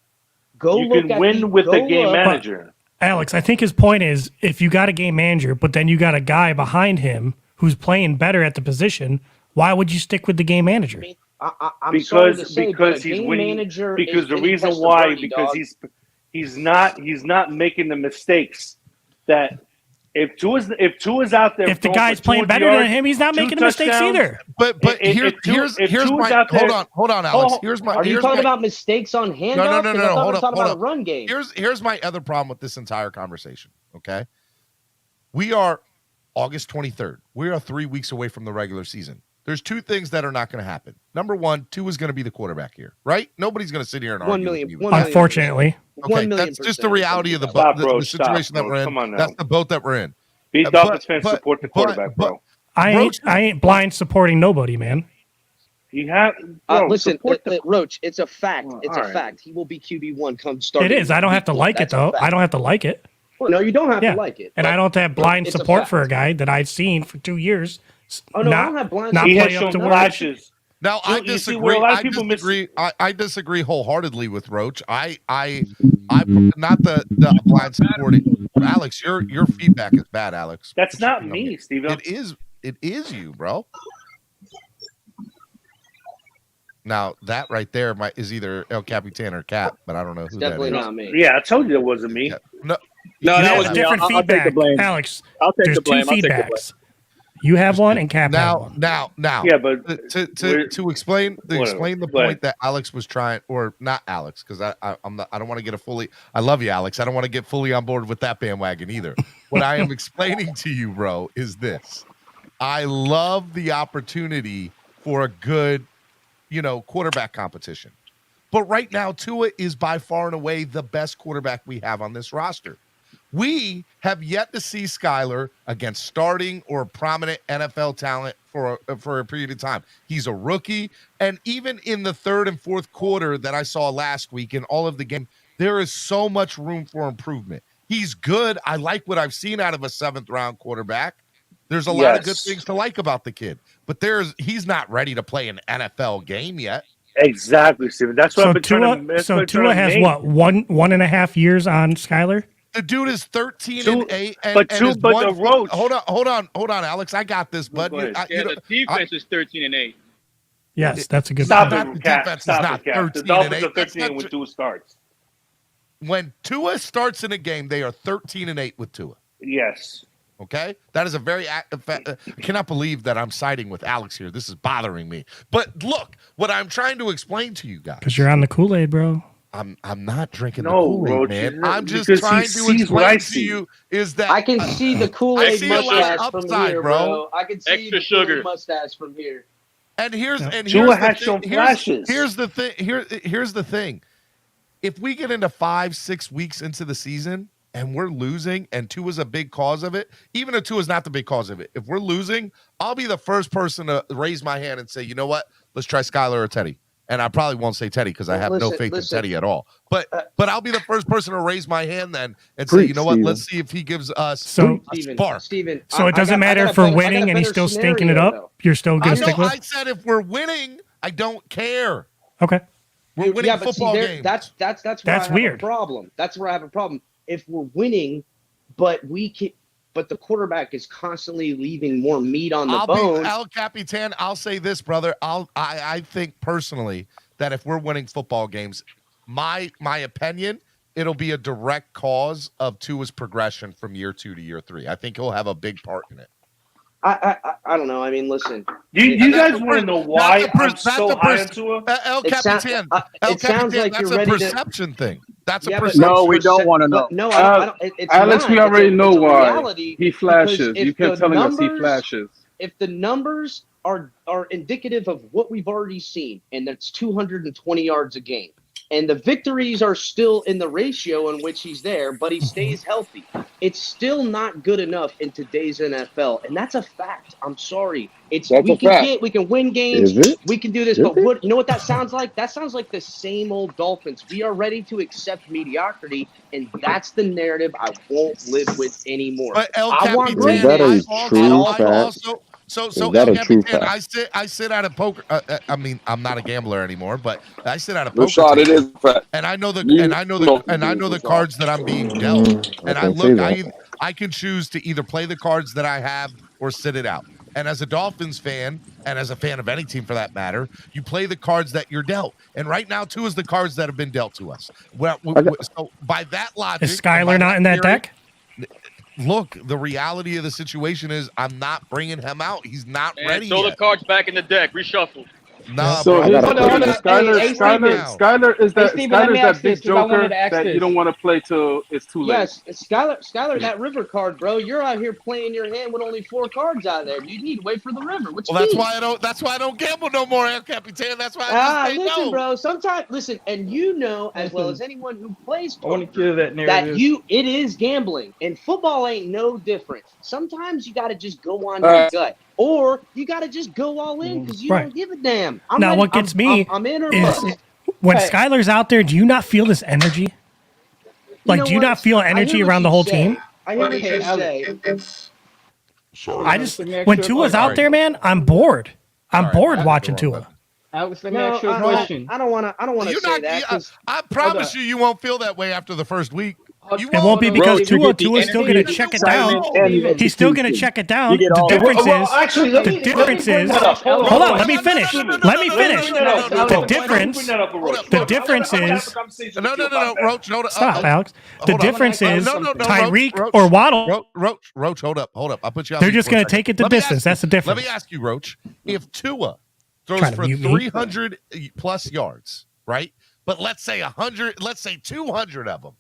Go you look can at win with a game manager. Alex, I think his point is if you got a game manager, but then you got a guy behind him who's playing better at the position, why would you stick with the game manager? I'm sorry to say, but a game manager because is the getting reason past the why Bernie, because dog. he's not making the mistakes that if Tua's out there, If the guy's playing better than him, he's not making the mistakes either. But here's my hold on, Alex. Here's my. Are you talking about mistakes on handoff? No. I thought we were talking about on. a run game. Here's my other problem with this entire conversation. Okay, we are August 23rd. We are 3 weeks away from the regular season. There's two things that are not going to happen. Number one, Tua is going to be the quarterback here, right? Nobody's going to sit here and argue. 1 million. Unfortunately. Okay, that's just the reality of the situation that we're in. Come on now. That's the boat that we're in. These Dolphins fans support the quarterback, bro. I ain't blind supporting nobody, man. You have listen, Roach. It's a fact. It's a fact. He will be QB1 come start. It is. I don't have to like it though. I don't have to like it. Well, no, you don't have to like it. And I don't have to have blind support for a guy that I've seen for 2 years. Oh no, I don't have blind. He has shown flashes. Now I disagree. I disagree wholeheartedly with Roach. I not the blind supporting. Alex, your feedback is bad, Alex. That's not me, Steven. It is you, bro. Now that right there is either El Capitan or Cap, but I don't know who definitely that is. Not me. Yeah, I told you it wasn't me. No, that was different feedback. I'll take the blame. Alex, there's two feedbacks. You have one and Cap has one. Now. Yeah, but to explain the point that Alex was trying, or not Alex, because I don't want to get I love you, Alex. I don't want to get fully on board with that bandwagon either. What I am explaining to you, bro, is this: I love the opportunity for a good, quarterback competition. But right now, Tua is by far and away the best quarterback we have on this roster. We have yet to see Skyler against starting or prominent NFL talent for a period of time. He's a rookie, and even in the third and fourth quarter that I saw last week in all of the game, there is so much room for improvement. He's good. I like what I've seen out of a seventh-round quarterback. There's a lot of good things to like about the kid, but he's not ready to play an NFL game yet. Exactly, Steven. That's what I've been trying to. So Tua has what 1.5 years on Skyler. The dude is 13-8, but the Roach. Hold on, Alex. I got this, bud. The defense is 13-8. Yes, that's a good. Stop point. it, Cap. Stop it, Cap. The Dolphins are 13 when Tua starts. When Tua starts in a game, they are 13-8 with Tua. Yes. Okay, that is a very. I cannot believe that I'm siding with Alex here. This is bothering me. But look, what I'm trying to explain to you guys. Because you're on the Kool-Aid, bro. I'm not drinking the Kool-Aid, man. I'm just trying to explain to you is that I can see the Kool-Aid mustache from here, bro. I can see the Kool-Aid mustache from here. And here's the thing. Here's the thing. If we get into 5-6 weeks into the season and we're losing, and Tua's a big cause of it, even if Tua's not the big cause of it, if we're losing, I'll be the first person to raise my hand and say, you know what? Let's try Skyler or Teddy. And I probably won't say Teddy because I have no faith in Teddy at all. But I'll be the first person to raise my hand then and say, you know what? Let's see if he gives us a spark. Steven, so it doesn't matter if we're winning and he's still stinking it up. You're still going to stick with. I said if we're winning, I don't care. Okay. We're winning football games. That's where I have weird. A problem. That's where I have a problem. If we're winning, but the quarterback is constantly leaving more meat on the bone. El Capitan, I'll say this, brother. I think personally that if we're winning football games, my opinion, it'll be a direct cause of Tua's progression from year 2 to year 3. I think he'll have a big part in it. I don't know. I mean, listen. You guys want to know why I'm so high on Tua? El Capitan, that's a perception thing. That's a perception. No, we don't want to know. No, I don't. It's Alex, not. we already know why. Reality, he flashes. You kept telling us he flashes. If the numbers are indicative of what we've already seen, and that's 220 yards a game, and the victories are still in the ratio in which he's there, but he stays healthy, it's still not good enough in today's NFL, and that's a fact. I'm sorry. We can win games. We can do this, but you know what that sounds like? That sounds like the same old Dolphins. We are ready to accept mediocrity, and that's the narrative I won't live with anymore. But El I want Capitan, greatness. So that a true Capitan, fact? I sit at a poker. I mean, I'm not a gambler anymore, but I sit at a poker Rashad, it table, is a fact. and I know the Rashad. cards that I'm being dealt, I and can say that. I can choose to either play the cards that I have or sit it out. And as a Dolphins fan, and as a fan of any team for that matter, you play the cards that you're dealt. And right now, two is the cards that have been dealt to us. Well, so by that logic, Is Skyler not in that deck? Look, the reality of the situation is I'm not bringing him out. He's not ready Throw yet. the cards back in the deck. Reshuffle. Nah, So bro. Skyler is that Stephen, let me ask big this, 'cause I wanted joker to ask that you this. don't want to play till it's too late. Yes, Skyler, that river card, bro. You're out here playing your hand with only 4 cards out there. You need to wait for the river. What you Well, mean? that's why I don't gamble no more, El Capitan. That's why I just say listen, no. bro. Sometimes, listen, and you know as well as anyone who plays I want to poker kill that narrative. it is gambling, and football ain't no different. Sometimes you got to just go on your gut, or you got to just go all in because you don't give a damn. Now, what gets me I'm in or is bust. when Hey. Skyler's out there, do you not feel this energy? Like, do you not feel energy around the whole team? I hear what you say. I just, when Tua's out there, man, I'm bored. I'm bored watching Tua. Alex, let me No, ask you a question. I don't want to say that. 'Cause- I promise you won't feel that way after the first week. It won't be because Tua's still going to check it down. He's still going to check it down. The difference is, hold on, let me finish. The difference is, No, Roach, hold up. stop, Alex. The Hold on. difference is No, Tyreek Roach, or Waddle. Roach, hold up. I'll put you out. They're just going to take it the distance. That's the difference. Let me ask you, Roach. If Tua throws Trying to for mute me. 300 plus yards, right? But let's say 100, let's say 200 of them.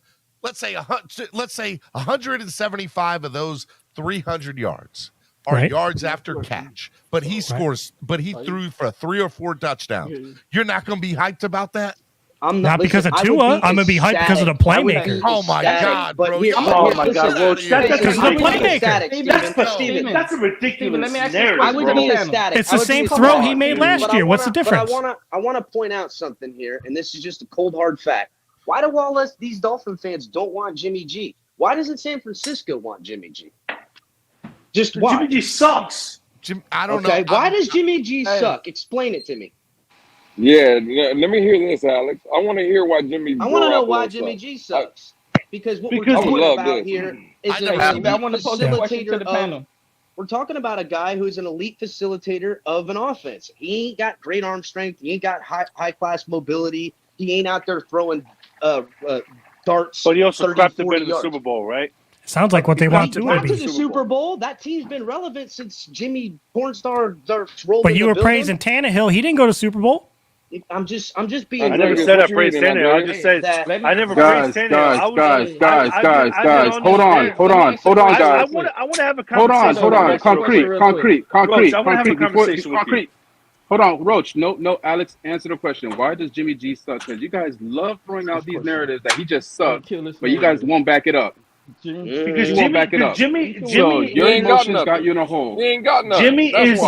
Let's say 175 of those 300 yards are yards after catch. But he scores, but he threw for 3 or 4 touchdowns. You're not going to be hyped about that? I'm not because of Tua. I'm gonna be hyped because of the playmaker. Oh my God, bro! Oh my God, Roach! Because of the playmaker. Steven, that's a ridiculous let me ask you a narrative, I would bro. be ecstatic. It's the same throw he made last year. What's the difference? But I want to point out something here, and this is just a cold hard fact. Why do all these Dolphin fans don't want Jimmy G? Why doesn't San Francisco want Jimmy G? Just why? Jimmy G sucks. I don't know. Why does Jimmy G suck? Explain it to me. Yeah, let me hear this, Alex. I want to hear why Jimmy. I want to know why Jimmy G sucks. Because what we're talking about here is I want to pose a question to the panel. We're talking about a guy who's an elite facilitator of an offense. He ain't got great arm strength. He ain't got high class mobility. He ain't out there throwing darts. But he also 30, scrapped the 40 bit in the yards. Super Bowl, right? Sounds like what they want to Got to be. the Super Bowl. That team's been relevant since Jimmy Pornstar rolled. But in you the were building. praising Tannehill. He didn't go to Super Bowl. I'm just being. I never said I praised Tannehill. I just said I never praised Tannehill. Guys, hold on, guys. I want to have a conversation. Hold on. Concrete. Roach, I want to have a conversation with you. Hold on, Roach. No, Alex, answer the question. Why does Jimmy G suck? Because you guys love throwing out these narratives that he just sucked, but you guys won't back it up. Because you won't back it up. Jimmy, so your emotions got you in a hole. He ain't got nothing. Jimmy is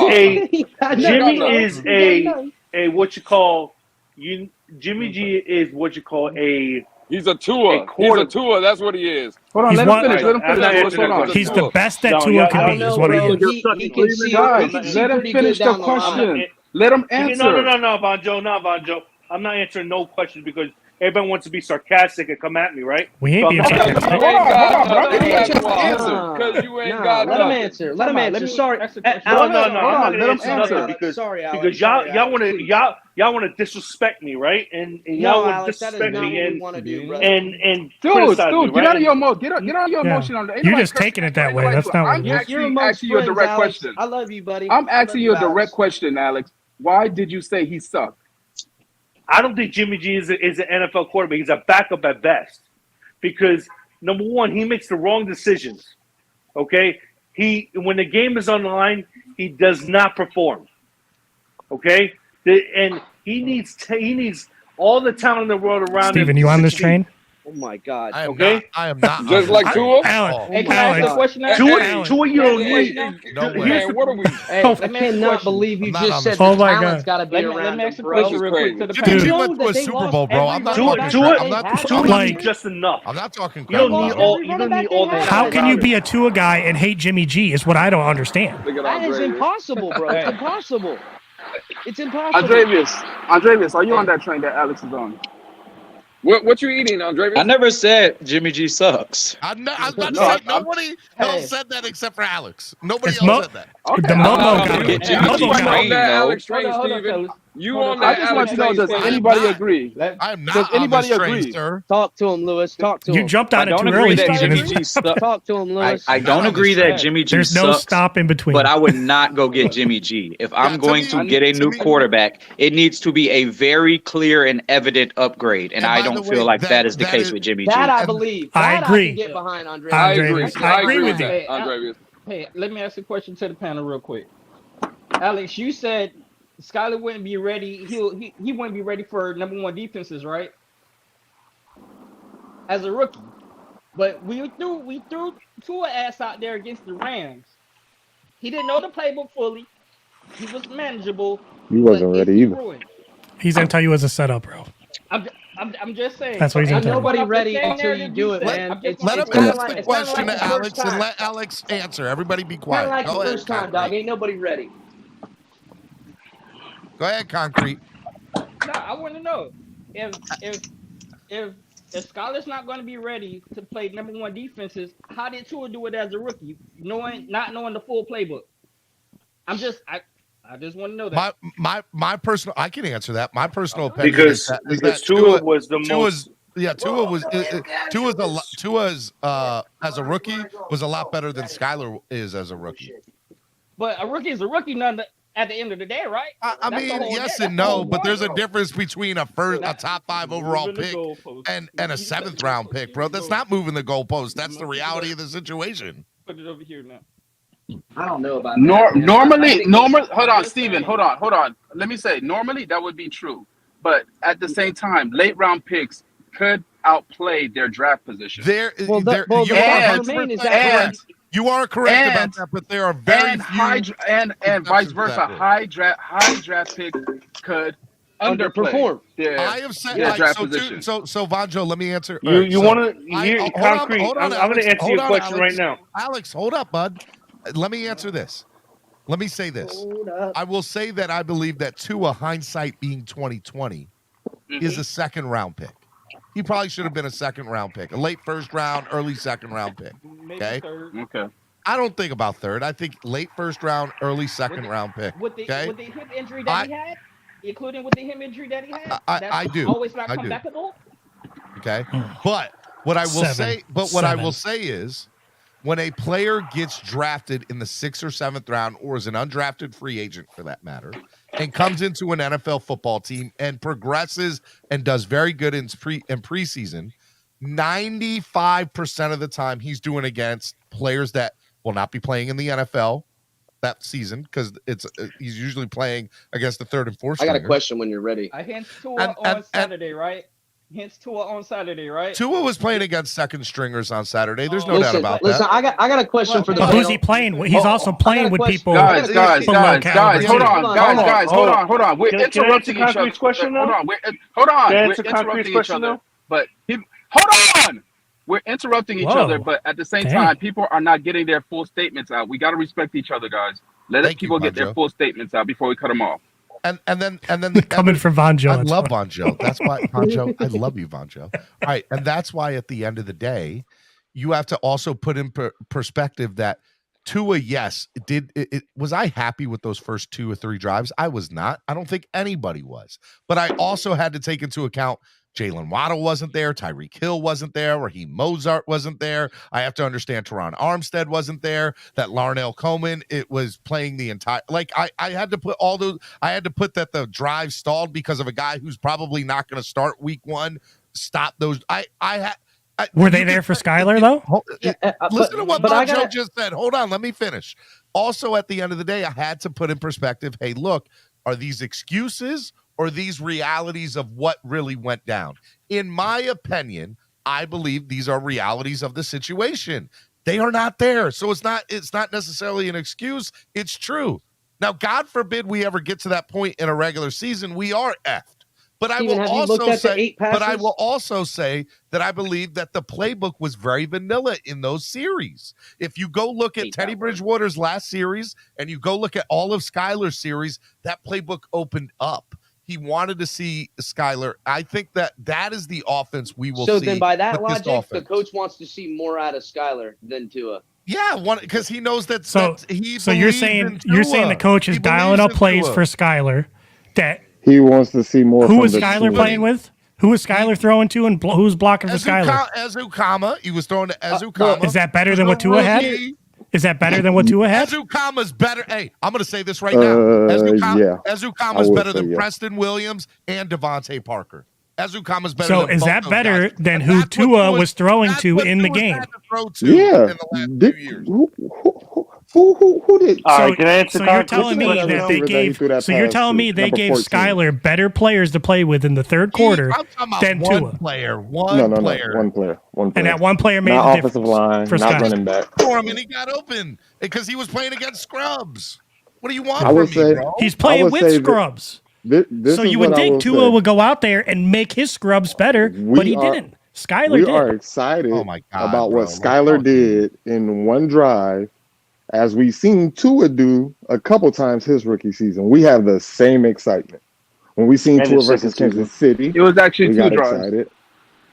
a what you call Jimmy G is what you call a. He's a Tua. He's a Tua. That's what he is. Hold on, let him finish. He's the best that Tua can be. Is what he is. Guys, let him finish the question. Let him answer. No, Vonjo. I'm not answering no questions because everybody wants to be sarcastic and come at me, right? We ain't being sarcastic. Hold on. Because you ain't got let him answer. Let him answer. Sorry. No. I'm not gonna answer nothing because y'all want to disrespect me, right? And y'all want to disrespect me and dude, get out of your emotion. Get out of your emotion on that. You're just taking it that way. That's not what it is. I'm asking you a direct question. I love you, buddy. I'm asking you a direct question, Alex. Why did you say he sucked? I don't think Jimmy G is an NFL quarterback. He's a backup at best. Because, number one, he makes the wrong decisions. Okay? When the game is on the line, he does not perform. Okay? And he needs all the talent in the world around him. Steven, you on this train? Oh my God. I am Okay. not. I am not. Just like Tua? Alex, Hey, can I ask a question now? Tua, you don't need. No way. Man, what are we? Hey, I let me ask a cannot question. believe you I'm not just on the said show. the Oh my talent's God. got to be Let around me him, ask a bro. question real quick to the Jimmy G panel. went to a Super Bowl, bro. I'm not talking Tua, crap. I'm not Tua talking. is just enough. I'm not talking You crap. don't need about all. him. You don't need all the. How can you around be him. a Tua guy and hate Jimmy G? Is what I don't understand. Look at That is Andreas. impossible, bro. It's Hey. impossible. It's impossible. Andreas, are you on that train that Alex is on? What you eating, I Andreas? never said Jimmy G sucks. I was about to No, say nobody else said that except for Alex. Nobody else said that. The Momo I'm guy. gonna get The Jimmy Momo G guy. on train that though. Alex train, Hold on, Steven. fellas. You Hold on on, that I just want Alex to know, train, does Steven. anybody agree? I am Does not on anybody this train, agree? sir. Talk to him, Lewis. Talk to You him. jumped I on it don't too agree early, that Steven. Jimmy G sucks. Talk to him, Lewis. I Not don't on agree this that train. Jimmy G There's no sucks, stop in between. but I would not go get Jimmy G. If I'm going to get a new quarterback, it needs to be a very clear and evident upgrade, and And I by the don't way, feel like that is the that case is with Jimmy That G. I believe. I That I agree. can get behind, Andreas. I agree. Andreas, I I agree agree with with you. that, Andreas. Hey, let me ask a question to the panel real quick. Alex, you said Skyler wouldn't be ready. He wouldn't be ready for number one defenses, right? As a rookie. But we threw Tua ass out there against the Rams. He didn't know the playbook fully. He was manageable. He But wasn't is ready he either. ruined? He's gonna tell you as a setup, bro. I'm just saying. That's what he's Ain't gonna tell you. nobody ready Same until you narrative do you it, said. man. I'm just Let him It's kind of ask like the it's kind of question like to the first Alex and time. let Alex answer. Everybody be Kind of quiet. like Go the ahead, first time, Concrete. dog. Ain't nobody ready. Go ahead, Concrete. No, I want to know if Skyler's not going to be ready to play number one defenses, how did Tua do it as a rookie, not knowing the full playbook? I just want to know that. My personal, I can answer that. My personal opinion is Because that Tua was the Tua's, most. yeah, Tua's as a rookie was a lot better than Skyler is as a rookie. But a rookie is a rookie at the end of the day, right? I mean, yes and no, but there's a difference between a top 5 overall pick and a 7th round pick, bro. That's not moving the goalpost. That's the reality of the situation. Put it over here now. I don't know about that. Normally, hold on, Steven, hold on. Let me say, normally that would be true, but at the same time, late round picks could outplay their draft position. You are 100% correct. You are correct about that, but there are very few and vice versa. High draft pick could underperform their draft position. So Vanjo, let me answer. You want to hear Concrete? I'm going to answer your question right now. Alex, hold up, bud. Let me answer this. Let me say this. I will say that I believe that Tua, hindsight being 2020, is a 2nd round pick. He probably should have been a 2nd round pick, a late 1st round, early 2nd round pick. Okay. Okay. I don't think about 3rd. I think late 1st round, early 2nd round pick. With the hip injury that he had, including with the hip injury that he had, I do. Always not I come do. back at all. Okay. But what I will say is, when a player gets drafted in the 6th or 7th round, or is an undrafted free agent for that matter, and comes into an NFL football team and progresses and does very good in preseason, 95% of the time he's doing against players that will not be playing in the NFL that season, because he's usually playing against the 3rd and 4th. I got a question when you're ready. I hint Tua on Saturday, right? Hence Tua on Saturday, right? Tua was playing against 2nd stringers on Saturday. There's no doubt about that. Listen, I got a question for the But panel. who's he playing with? He's also playing with people. Guys, below caliber. hold on. We're interrupting each other. Hold on. We're interrupting each other. But hold on. We're interrupting each other, but at the same time, people are not getting their full statements out. We got to respect each other, guys. Let people get their full statements out before we cut them off. And then coming from Vanjo. I love Vanjo. That's why Vanjo. I love you, Vanjo. All right, and that's why at the end of the day, you have to also put in perspective that Tua, yes, was I happy with those first 2 or 3 drives? I was not. I don't think anybody was. But I also had to take into account Jalen Waddle wasn't there, Tyreek Hill wasn't there, Raheem Mostert wasn't there. I have to understand Teron Armstead wasn't there, that Larnell Coleman, it was playing the entire, I had to put all those, I had to put that the drive stalled because of a guy who's probably not going to start week 1. Stop those. Were they there for Skyler, though? Listen to what Vanjo just said. Hold on, let me finish. Also, at the end of the day, I had to put in perspective, hey, look, are these excuses or these realities of what really went down? In my opinion, I believe these are realities of the situation. They are not there. So it's not necessarily an excuse. It's true. Now, God forbid we ever get to that point in a regular season. We are effed. But Steven, have you looked at the 8 passes? But I will also say that I believe that the playbook was very vanilla in those series. If you go look at Teddy Bridgewater's last series and you go look at all of Skyler's series, that playbook opened up. He wanted to see Skyler. I think that is the offense we will see. So then by that logic, the coach wants to see more out of Skyler than Tua. Yeah, because he knows that. So you're saying the coach is dialing up plays for Skyler that he wants to see more. Who was Skyler playing with? Who was Skyler throwing to, and who's blocking for Skyler? Ezukama. He was throwing to Ezukama. Is that better than what Tua had? Is that better than what Tua had? Ezukama's better. Hey, I'm going to say this right now. Ezukama's better than Preston Williams and Devontae Parker. Ezukama's better. So is that better than who Tua was throwing to in the game? Yeah. Who did? All right, can I answer? So you're telling me that they gave. So you're telling me they gave Skyler better players to play with in the third quarter than Tua. One player. One player. And that one player made not the offensive difference line, for not Skyler. running back. For him, and he got open because he was playing against scrubs. What do you want I from would me, say- bro? He's playing with scrubs. This So is you would what I think will Tua say. would go out there and make his scrubs better, but he didn't. Skyler We did. are excited Oh my God, about bro. what Skyler did in one drive, as we've seen Tua do a couple times his rookie season. We have the same excitement. When we seen And Tua his versus second Kansas City, It was actually we 2 got drives. excited.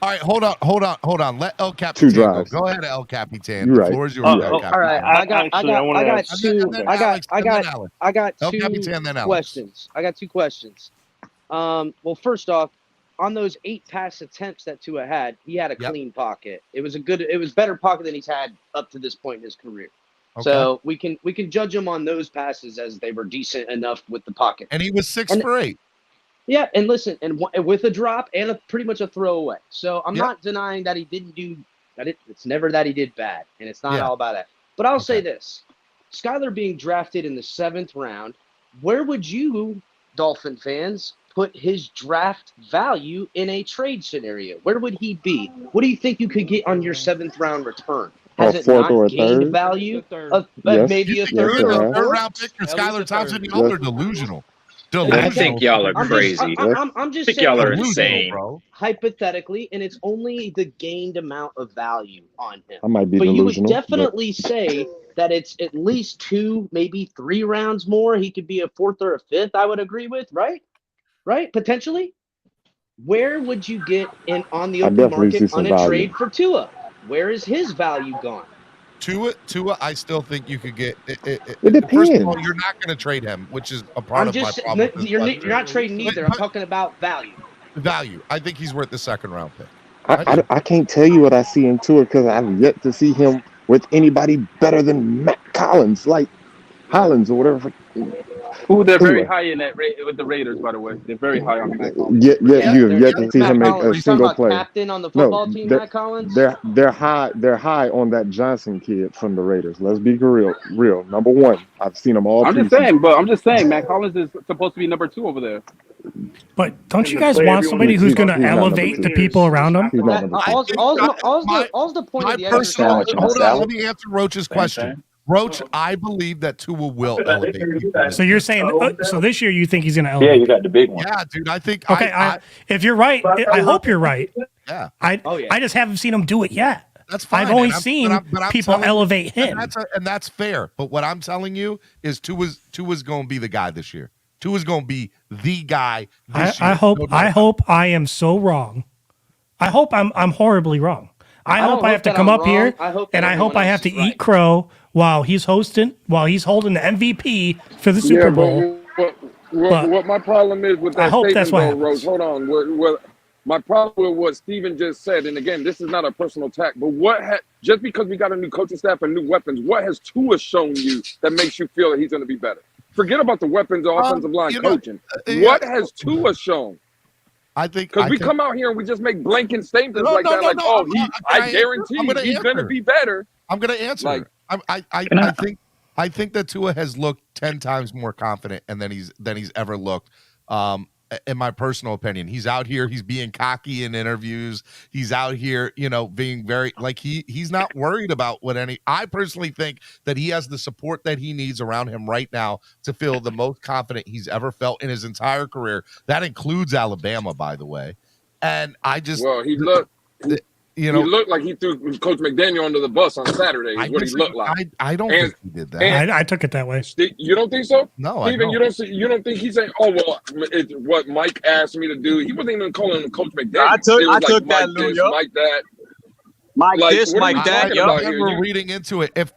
All right, hold on. Let El 2 Capitan go. drives. Go ahead, El Capitan. You're The right. floor is yours, You're El right. Capitan. All right, I got two questions. I got 2 questions. Well, first off, on those 8 pass attempts that Tua had, he had a clean pocket. It was better pocket than he's had up to this point in his career. Okay. So we can judge him on those passes as they were decent enough with the pocket. And he was 6 for 8. Yeah, and listen, and with a drop and pretty much a throwaway. So I'm not denying that he didn't do that. It's never that he did bad, and it's not all about that. But I'll say this: Skyler being drafted in the 7th round, where would you, Dolphin fans, put his draft value in a trade scenario? Where would he be? What do you think you could get on your 7th round return? Has it not gained value? Maybe a third or a third fourth? round pick for Skylar Thompson. Y'all are delusional. I think y'all are crazy. I'm just I think saying, y'all are insane. Bro. Hypothetically, and it's only the gained amount of value on him. I might be But you delusional. would definitely say that it's at least 2, maybe 3 rounds more. He could be a 4th or a 5th. I would agree with, right? Right? Potentially. Where would you get in on the open market on a trade for Tua? Where is his value gone? Tua, I still think you could get it. It depends. First of all, you're not going to trade him, which is a part I'm of my just problem. you're not trading either. I'm talking about value. Value. I think he's worth the 2nd round pick. I can't tell you what I see in Tua because I've yet to see him with anybody better than Matt Collins, like Hollins or whatever. Who they're very high in that with the Raiders, by the way. They're very high on Matt Collins. You've yet to see him make a single play. Captain on the football team, Matt Collins. They're high on that Johnson kid from the Raiders. Let's be real. Number 1, I've seen him all. I'm just saying, Matt Collins is supposed to be number 2 over there. But don't you guys want somebody who's going to elevate the people around him? All's the point of the personal. exercise. Hold on, let me answer Roach's question. Roach, I believe that Tua will elevate people. So you're saying, so this year you think he's going to elevate? Yeah, you got the big one. Yeah, dude, I think. Okay, if you're right, I hope you're right. Yeah. I just haven't seen him do it yet. That's fine. I've only seen people elevate him. And that's fair. But what I'm telling you is Tua's going to be the guy this year. Tua's going to be the guy this year. I hope I am so wrong. I hope I'm horribly wrong. I hope I have to come up here and I hope I have to eat crow while he's holding the MVP for the Super Bowl. What my problem is with that I hope statement, that's what though, happens. Rose, hold on. My problem with what Steven just said, and again, this is not a personal attack, but just because we got a new coaching staff and new weapons, what has Tua shown you that makes you feel that he's going to be better? Forget about the weapons or offensive line coaching. What has Tua shown? I think because we come out here and we just make blanket statements I guarantee he's going to be better. I'm going to answer. I think that Tua has looked 10 times more confident and than he's ever looked. in my personal opinion. He's out here, he's being cocky in interviews. He's out here, being very like he's not worried about I personally think that he has the support that he needs around him right now to feel the most confident he's ever felt in his entire career. That includes Alabama, by the way. And he looked he looked like he threw Coach McDaniel under the bus on Saturday. Is what he looked like. I don't think he did that. I took it that way. You don't think so? No, Steven, you don't think he's saying, "Oh well, it's what Mike asked me to do." He wasn't even calling him Coach McDaniel. I took that, Mike this, Mike that. Mike this, Mike that. We're reading into it. If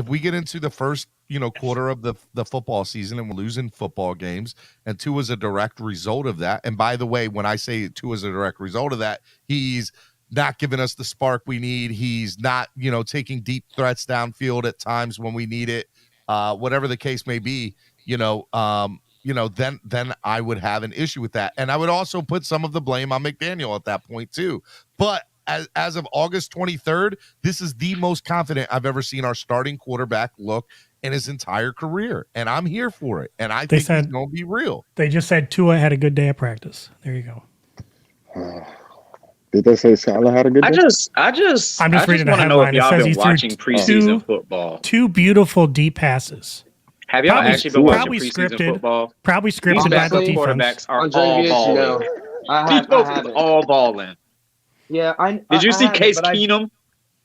we get into the first quarter of the football season and we're losing football games, and Tua's a direct result of that. And by the way, when I say Tua's a direct result of that, he's not giving us the spark we need. He's not, taking deep threats downfield at times when we need it. Whatever the case may be, then I would have an issue with that. And I would also put some of the blame on McDaniel at that point too. But as of August 23rd, this is the most confident I've ever seen our starting quarterback look in his entire career. And I'm here for it. And I think he's going to be real. They just said Tua had a good day of practice. There you go. Did they say Skyler had a good day? I'm just reading a want to know if headline. y'all It says been he watching threw preseason football. Two beautiful deep passes. Have y'all actually been watching preseason football? Probably scripted by the defense. Quarterbacks are all balling. I haven't. All balling. Yeah, Did you see Case Keenum?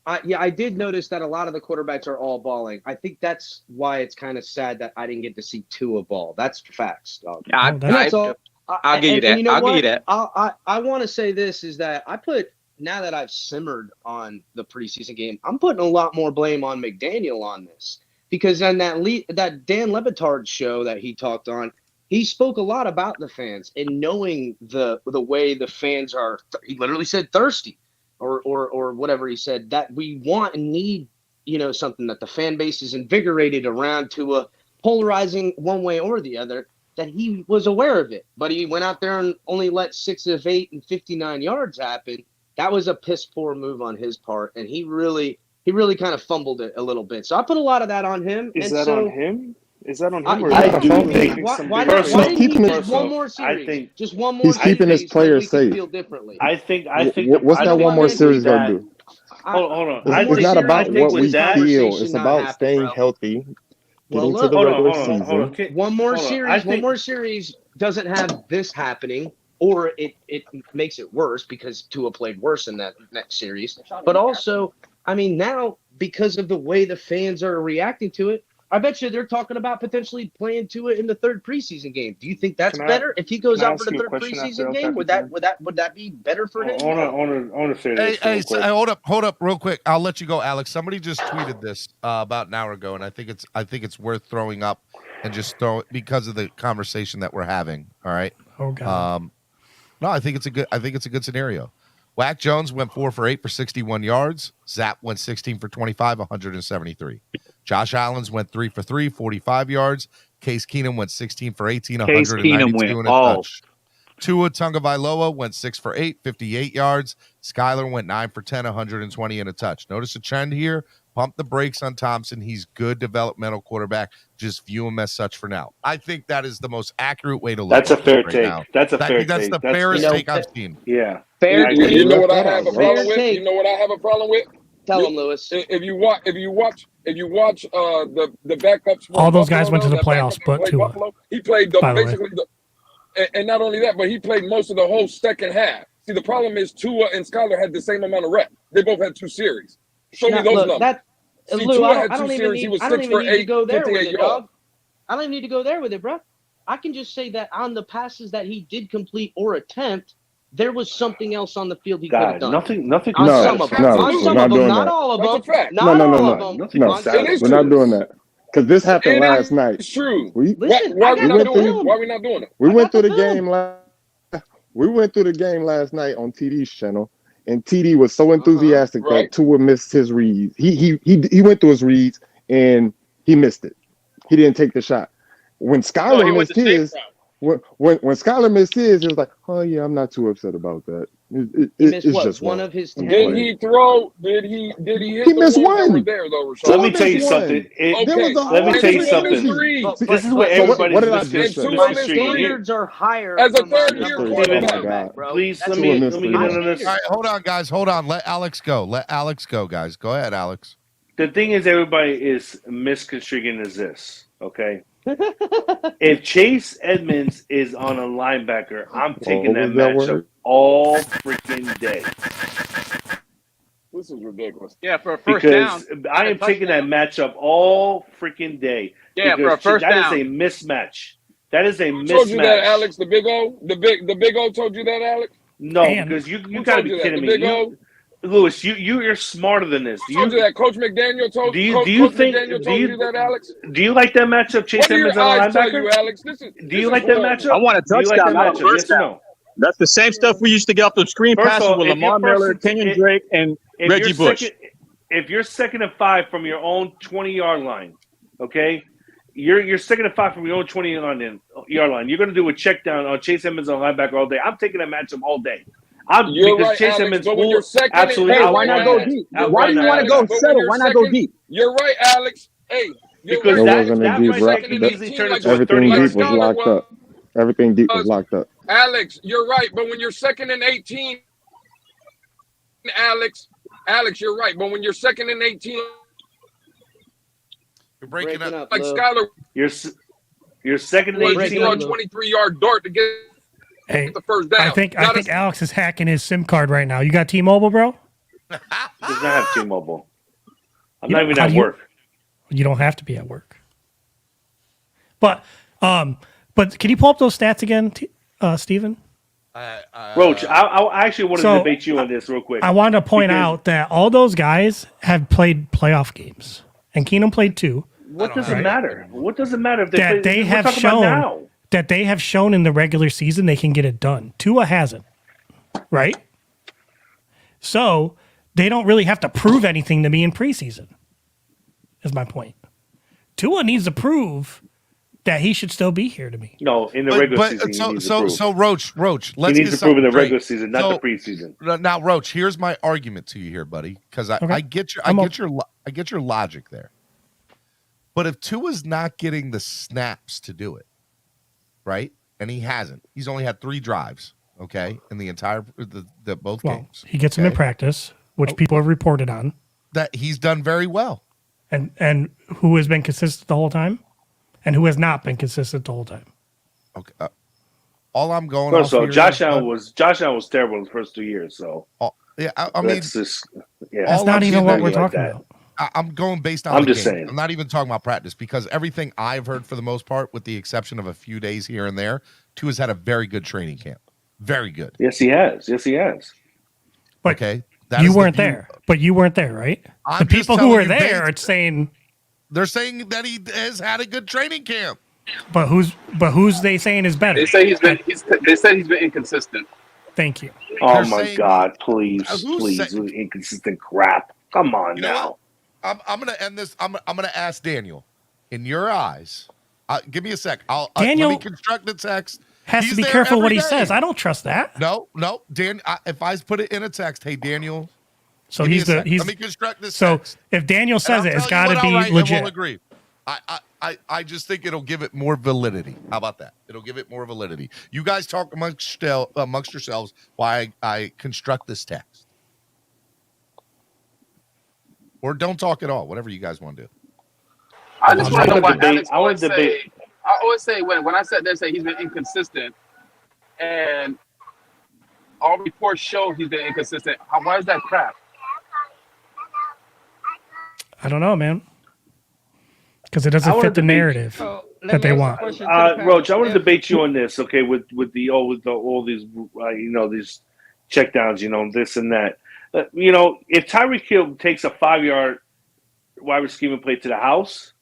I did notice that a lot of the quarterbacks are all balling. I think that's why it's kind of sad that I didn't get to see Tua ball. That's facts, dog. I'll give you that. I'll give you that. I want to say this is that now that I've simmered on the preseason game, I'm putting a lot more blame on McDaniel on this, because on that Dan Le Batard show that he talked on, he spoke a lot about the fans and knowing the way the fans are. He literally said thirsty, or whatever he said, that we want and need, something that the fan base is invigorated around, to a polarizing one way or the other. That he was aware of it, but he went out there and only let 6 of 8 and 59 yards happen. That was a piss poor move on his part, and he really kind of fumbled it a little bit. So I put a lot of that on him. Is that on him? Is that on him? I do think. Why didn't he just one more series? Just one more. He's keeping his players safe. Feel differently. I think. What's that one more series going to do? Hold on. It's not about what we feel. It's about staying healthy. Getting to the regular season. One more series doesn't have this happening, or it makes it worse because Tua played worse in that next series. But also, now because of the way the fans are reacting to it, I bet you they're talking about potentially playing Tua in the third preseason game. Do you think that's better if he goes out for the third preseason game? Would that be better for him? I want to say this. Hey, hold up, real quick. I'll let you go, Alex. Somebody just tweeted this about an hour ago, and I think it's worth throwing up and just throw it because of the conversation that we're having. All right. Oh God. No, I think it's a good scenario. Wack Jones went 4 for 8 for 61 yards. Zapp went 16 for 25, 173. Josh Allen went 3 for 3, 45 yards. Case Keenum went 16 for 18, 192 and a touch. Tua Tagovailoa went 6 for 8, 58 yards. Skyler went 9 for 10, 120 and a touch. Notice a trend here. Pump the brakes on Thompson. He's good developmental quarterback. Just view him as such for now. I think that is the most accurate way to look. That's a fair right take. Now. That's a fair take. That's the fairest take I've seen. Yeah. Fair. You know what I have a problem with? You know what I have a problem with? Tell him, Lewis. If you watch the backups. All those guys went to the playoffs, but Tua. He played and not only that, but he played most of the whole second half. See, the problem is Tua and Skyler had the same amount of reps. They both had 2 series. Show me those numbers. Tua had 2 series. He was 6 for 8, 58 yards. I don't even need to go there with it, bro. I can just say that on the passes that he did complete or attempt, there was something else on the field he could have done. Nothing. On some of them. Not all of them. Not all of them. No, we're not doing that. Because this happened last night. It's true. Why are we not doing it? We went through the game last night on TD's channel, and TD was so enthusiastic that Tua missed his reads. He went through his reads and he missed it. He didn't take the shot. When Skyler missed his, when Skyler missed his, it was like, oh yeah, I'm not too upset about that. He missed It's what? just One of his 10. Did he throw? Did he hit He the missed ones that one. were there though, Rashad? Let me tell you something. Let me tell you something. This is what everybody's what did I just say? My standards are higher as a for my third-year number one quarterback. quarterback, bro. Please That's let it. me get into this. All right, hold on, guys. Hold on. Let Alex go. Let Alex go, guys. Go ahead, Alex. The thing is, everybody is misconstruing is this, okay? If Chase Edmonds is on a linebacker, I'm taking that matchup all freaking day. This is ridiculous. Yeah, for a first down. Because I am taking that matchup all freaking day. Yeah, for a first that down. is a mismatch. That is a mismatch. Told you that, Alex. The big O, the big O told you that, Alex. No, because you gotta be kidding me. Lewis, you're smarter than this. Told you that Coach McDaniel told you. Coach McDaniel told you that, Alex. Do you like that matchup, Chase Edmonds on a linebacker? Alex? Do you like that matchup? I want a touchdown, not a first down. That's the same stuff we used to get off the screen passes with Lamar Miller, Kenyon Drake, and Reggie Bush. If you're 2nd and 5 from your own 20-yard line, okay, you're 2nd and 5 from your own 20-yard line. You're going to do a check down on Chase Edmonds on linebacker all day. I'm taking that matchup all day. You're because right, Chase Alex, Edmonds but when you're second, absolutely. hey, why not go deep? Why do you want to go settle? Why not go deep? You're right, Alex. Hey, Because it wasn't a deep route. Everything deep was locked up. Everything deep was locked up. Alex, you're right, but when you're 2nd and 18, Alex, you're right, but when you're 2nd and 18, you're breaking up. Like Skyler, you're 2nd and 18 on a 23-yard dart to get the first down. I think Alex is hacking his SIM card right now. You got T-Mobile, bro? Does not have T-Mobile. I'm not even at work. You don't have to be at work. But can you pull up those stats again, Steven? Roach, I actually want to debate you on this real quick. I wanted to point out that all those guys have played playoff games, and Keenum played 2. What does it matter? What does it matter if they have shown that they have shown in the regular season they can get it done? Tua hasn't, right? So they don't really have to prove anything to me in preseason. Is my point. Tua needs to prove that he should still be here to me. No, in the regular season. So Roach, let's he needs to prove in the regular season, not the preseason. Now, Roach, here's my argument to you here, buddy, because I get your logic there. But if Tua's not getting the snaps to do it, right, and he hasn't, he's only had 3 drives, okay, in the entire both games. He gets them in practice, which people have reported on. That he's done very well, and who has been consistent the whole time. And who has not been consistent the whole time. Okay. All I'm going off here Josh Allen was terrible in the first 2 years. So I mean, that's not even what we're talking about. I'm going based on. I'm just saying. I'm not even talking about practice because everything I've heard for the most part, with the exception of a few days here and there, Tua's had a very good training camp. Very good. Yes, he has. But okay, you weren't there. But you weren't there, right? The people who were there are saying. They're saying that he has had a good training camp. But who's they saying is better? They say he's been inconsistent. Thank you. Oh my God! Please, inconsistent crap. Come on now. I'm gonna end this. I'm gonna ask Daniel. In your eyes, give me a sec. Daniel let me construct the text. Has to be careful what he says. I don't trust that. No, Dan. If I put it in a text, hey Daniel. So he's let me construct this. So if Daniel says it, it's got to be legit. I will agree. I just think it'll give it more validity. How about that? It'll give it more validity. You guys talk amongst yourselves while I construct this text, or don't talk at all. Whatever you guys want to do. I just want to know what Alex always say. I always say when I sat there and say he's been inconsistent, and all reports show he's been inconsistent. Why is that crap? I don't know, man. Because it doesn't fit the narrative that they want. Roach, I want to debate you on this, okay? With all these these checkdowns, this and that. If Tyreek Hill takes a 5-yard wide receiver play to the house,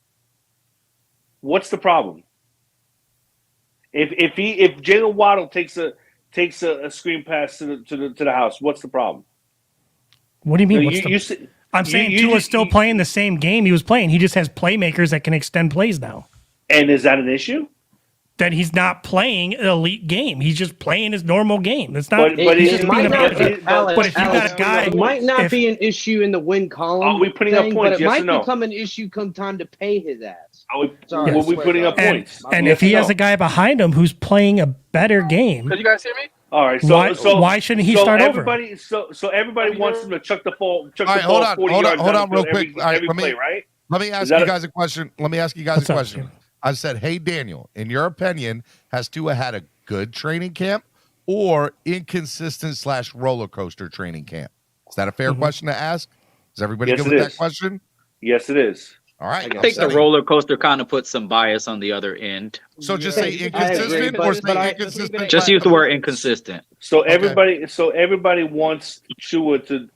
what's the problem? If Jalen Waddle takes a screen pass to the house, what's the problem? What do you mean? I'm saying Tua's still playing the same game he was playing. He just has playmakers that can extend plays now. And is that an issue? then he's not playing an elite game. He's just playing his normal game. It's not. But he's it might not. but if you got a guy, it might not be an issue in the win column. Are we putting up points? But it Yes might or no? become an issue come time to pay his ass. Were we putting up points? And Yes if he or has no? a guy behind him who's playing a better game, Could you guys hear me? All right, so why shouldn't he start over? So everybody wants him to chuck the ball. All right, hold on, real quick. All right, every play, right? Let me ask you guys a question. I said, hey, Daniel, in your opinion, has Tua had a good training camp or inconsistent / roller coaster training camp? Is that a fair question to ask? Is everybody good with that question? Yes, it is. All right. I think the roller coaster kind of puts some bias on the other end. So just say inconsistent or say inconsistent? Just use the word inconsistent. So everybody wants Tua to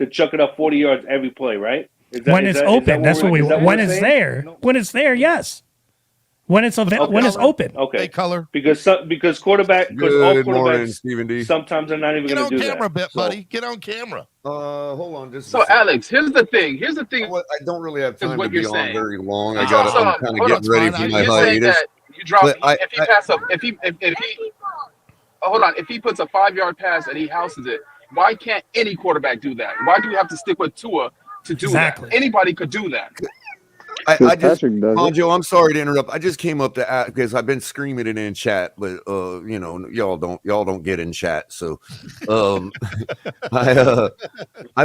chuck it up 40 yards every play, right? When it's open, that's what we want. When it's there, yes. When it's open. Okay. Color. Because quarterback. Good morning, Stephen D. Sometimes they're not even going to do that. Get on camera, buddy. Get on camera. Hold on, just So Alex, here's the thing. I don't really have time what to be you're on saying. very long. I'm kind of getting ready for my You're saying hiatus. that you drop. But If he puts a 5-yard pass and he houses it, why can't any quarterback do that? Why do we have to stick with Tua to do that? Anybody could do that. I just, Joe, I'm sorry to interrupt. I just came up to ask because I've been screaming it in chat, but y'all don't get in chat. So, I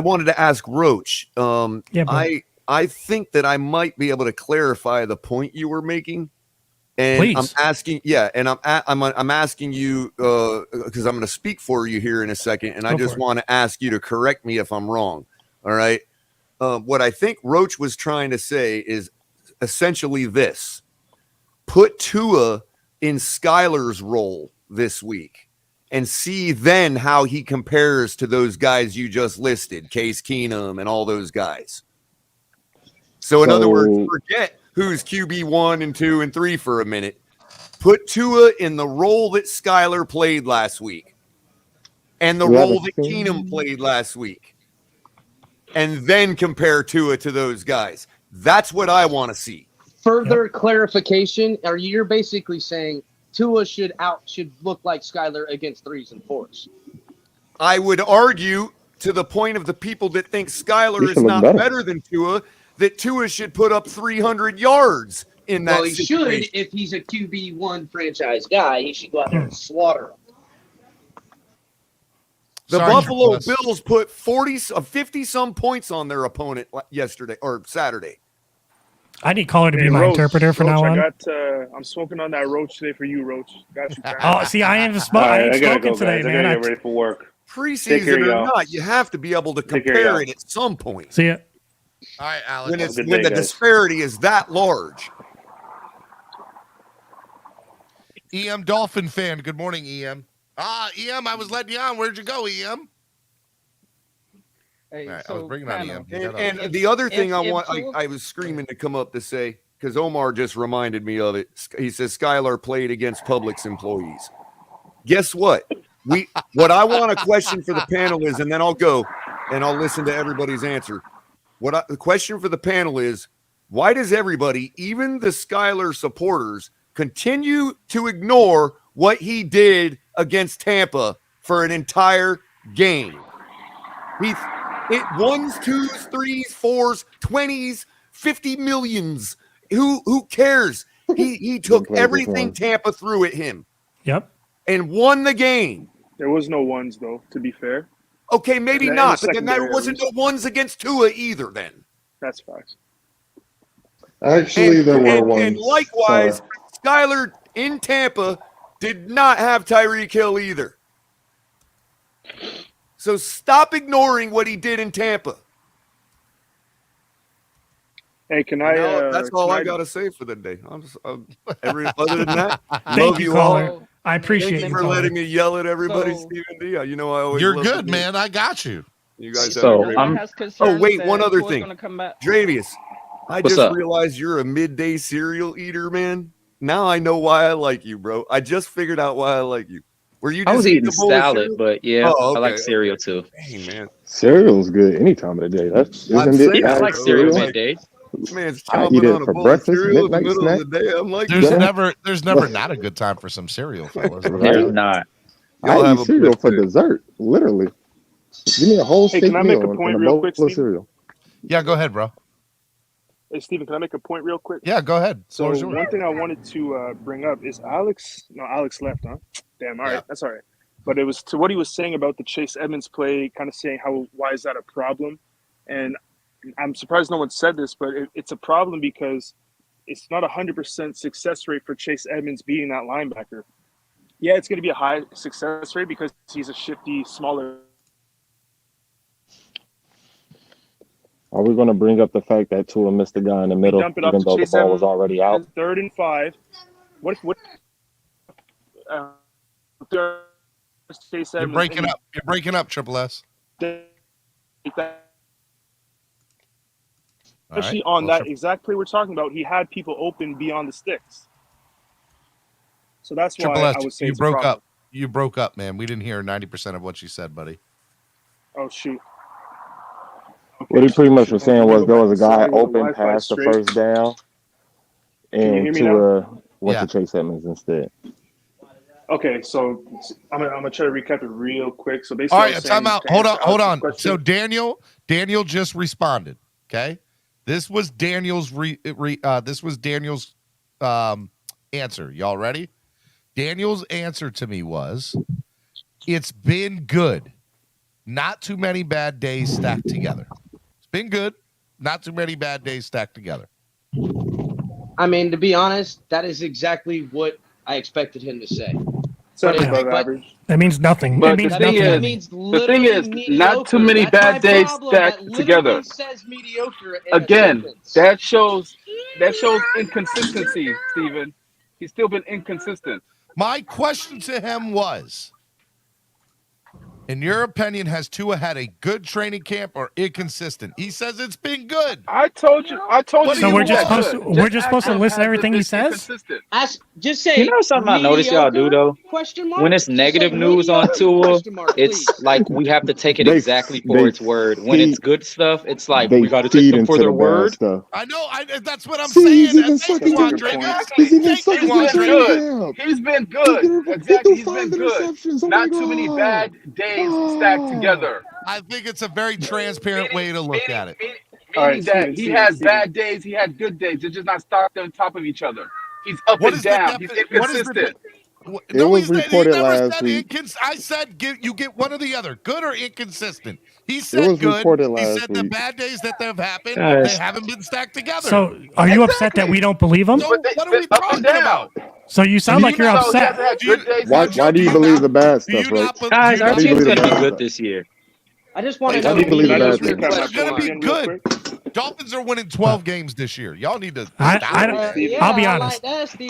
wanted to ask Roach. I think that I might be able to clarify the point you were making, and Please. I'm asking, I'm asking you because I'm going to speak for you here in a second, and I just want to ask you to correct me if I'm wrong. All right. What I think Roach was trying to say is essentially this: put Tua in Skyler's role this week and see then how he compares to those guys you just listed, Case Keenum and all those guys. So in other words, forget who's QB 1 and 2 and 3 for a minute. Put Tua in the role that Skyler played last week and the role that Keenum played last week. And then compare Tua to those guys. That's what I want to see. Further clarification: you're basically saying Tua should look like Skyler against 3s and 4s? I would argue, to the point of the people that think Skyler is not better than Tua, that Tua should put up 300 yards in that. Well, he should if he's a QB1 franchise guy. He should go out there and slaughter him. The Buffalo Bills put 50-some points on their opponent yesterday or Saturday. I need caller to be my interpreter from now on. I'm smoking on that Roach today for you, Roach. Got you. Oh, see, I ain't smoking today, man. I gotta get ready for work. Preseason or not, you have to be able to compare it at some point. See ya. All right, Alex. When the disparity is that large. EM Dolphin fan. Good morning, EM. EM, I was letting you on. Where'd you go, EM? Hey, right, I was bringing on EM. And the other thing I was screaming to come up to say, because Omar just reminded me of it. He says Skylar played against Publix employees. Guess what? What I want a question for the panel is, and then I'll go and I'll listen to everybody's answer. The question for the panel is, why does everybody, even the Skylar supporters, continue to ignore what he did against Tampa for an entire game? It 1s, 2s, 3s, 4s, 20s, 50 millions. Who cares? He took everything Tampa threw at him. Yep. And won the game. There was no 1s though, to be fair. Okay, maybe not, but then there wasn't no 1s against Tua either then. That's facts. Actually, there were 1s. And likewise, Skyler in Tampa did not have Tyreek Hill either. So stop ignoring what he did in Tampa. Hey, can I? That's all I got to say for the day. Other than that, love you caller. all. I appreciate Thank you for letting me yell at everybody, Stephen D. You know I always. You're good, man. I got you. You guys have a great. Oh wait, one other thing, Dravius. I just realized you're a midday cereal eater, man. Now I know why I like you, bro. I just figured out why I like you. Were you? Just I was eating salad, but yeah, I like cereal too. Hey, man. Cereal's good any time of the day. I like cereal midday. This man's I chomping eat it on a for bowl of breakfast, cereal in the midnight middle snack. of the day. I'm like, There's never not a good time for some cereal, fellas. There's not. Y'all I have eat a cereal blessed for day. dessert, literally. Give me a whole Hey, steak can I make a meal and point a real bowl quick, of Steven? cereal. Yeah, go ahead, bro. Hey, Steven, can I make a point real quick? Yeah, go ahead. So one thing I wanted to bring up is Alex left, huh? Damn, all right, that's all right. But it was to what he was saying about the Chase Edmonds play, kind of saying why is that a problem? And I'm surprised no one said this, but it's a problem because it's not 100% success rate for Chase Edmonds being that linebacker. Yeah, it's going to be a high success rate because he's a shifty, smaller. Are we going to bring up the fact that Tua missed the guy in the middle, Dump it off even to though the Chase ball was Edmonds, already out? 3rd and 5. What? Chase Edmonds, You're breaking up. You're breaking up, Triple S. Especially on that exact play we're talking about, he had people open beyond the sticks. So that's why Triple S, I would say you it's broke a problem. up. You broke up, man. We didn't hear 90% of what you said, buddy. Oh shoot. What he pretty much was saying was there was a guy Sorry, the open Wi-Fi past the straight. first down, Can you hear and me Tua now? went to Chase Edmonds instead. Okay, so I'm gonna try to recap it real quick. So basically, All I right, was time saying out. to Hold answer on. Alex's question- So Daniel just responded. Okay, this was Daniel's answer. Y'all ready? Daniel's answer to me was, "It's been good. Not too many bad days stacked together. It's been good. Not too many bad days stacked together." I mean, to be honest, that is exactly what I expected him to say. That means nothing. But It means the thing nothing. is, not too many bad days stacked together. Says mediocre. Again, that shows inconsistency, Steven. He's still been inconsistent. My question to him was, in your opinion, has Tua had a good training camp or inconsistent? He says it's been good. I told you. So we're just supposed to listen to everything he says. Just say. You know something I noticed y'all do though? Question mark? When it's negative news on Tua, it's like we have to take it exactly for its word. When it's good stuff, it's like we got to take them for their word. Stuff. I know. That's what I'm saying. He's even sucking good. He's been good. Exactly. He's been good. Not too many bad days stacked together. I think it's a very transparent way to look at it. Meaning that he has bad days, he had good days. They're just not stacked on top of each other. He's up and down. He's inconsistent. It was reported last week. I said you get one or the other, good or inconsistent. He said It was good. reported He last said the week. bad days that have happened, Guys. they haven't been stacked together. So are you upset that we don't believe him? So what are we talking about? So you sound like you're upset. Why do you believe the bad stuff, right? Guys, our Why do you team's believe the gonna be bad good stuff? this year. I just want to Why know. do you believe the bad They're stuff? gonna be good. Dolphins are winning 12 games this year. Y'all need to. I'll be honest.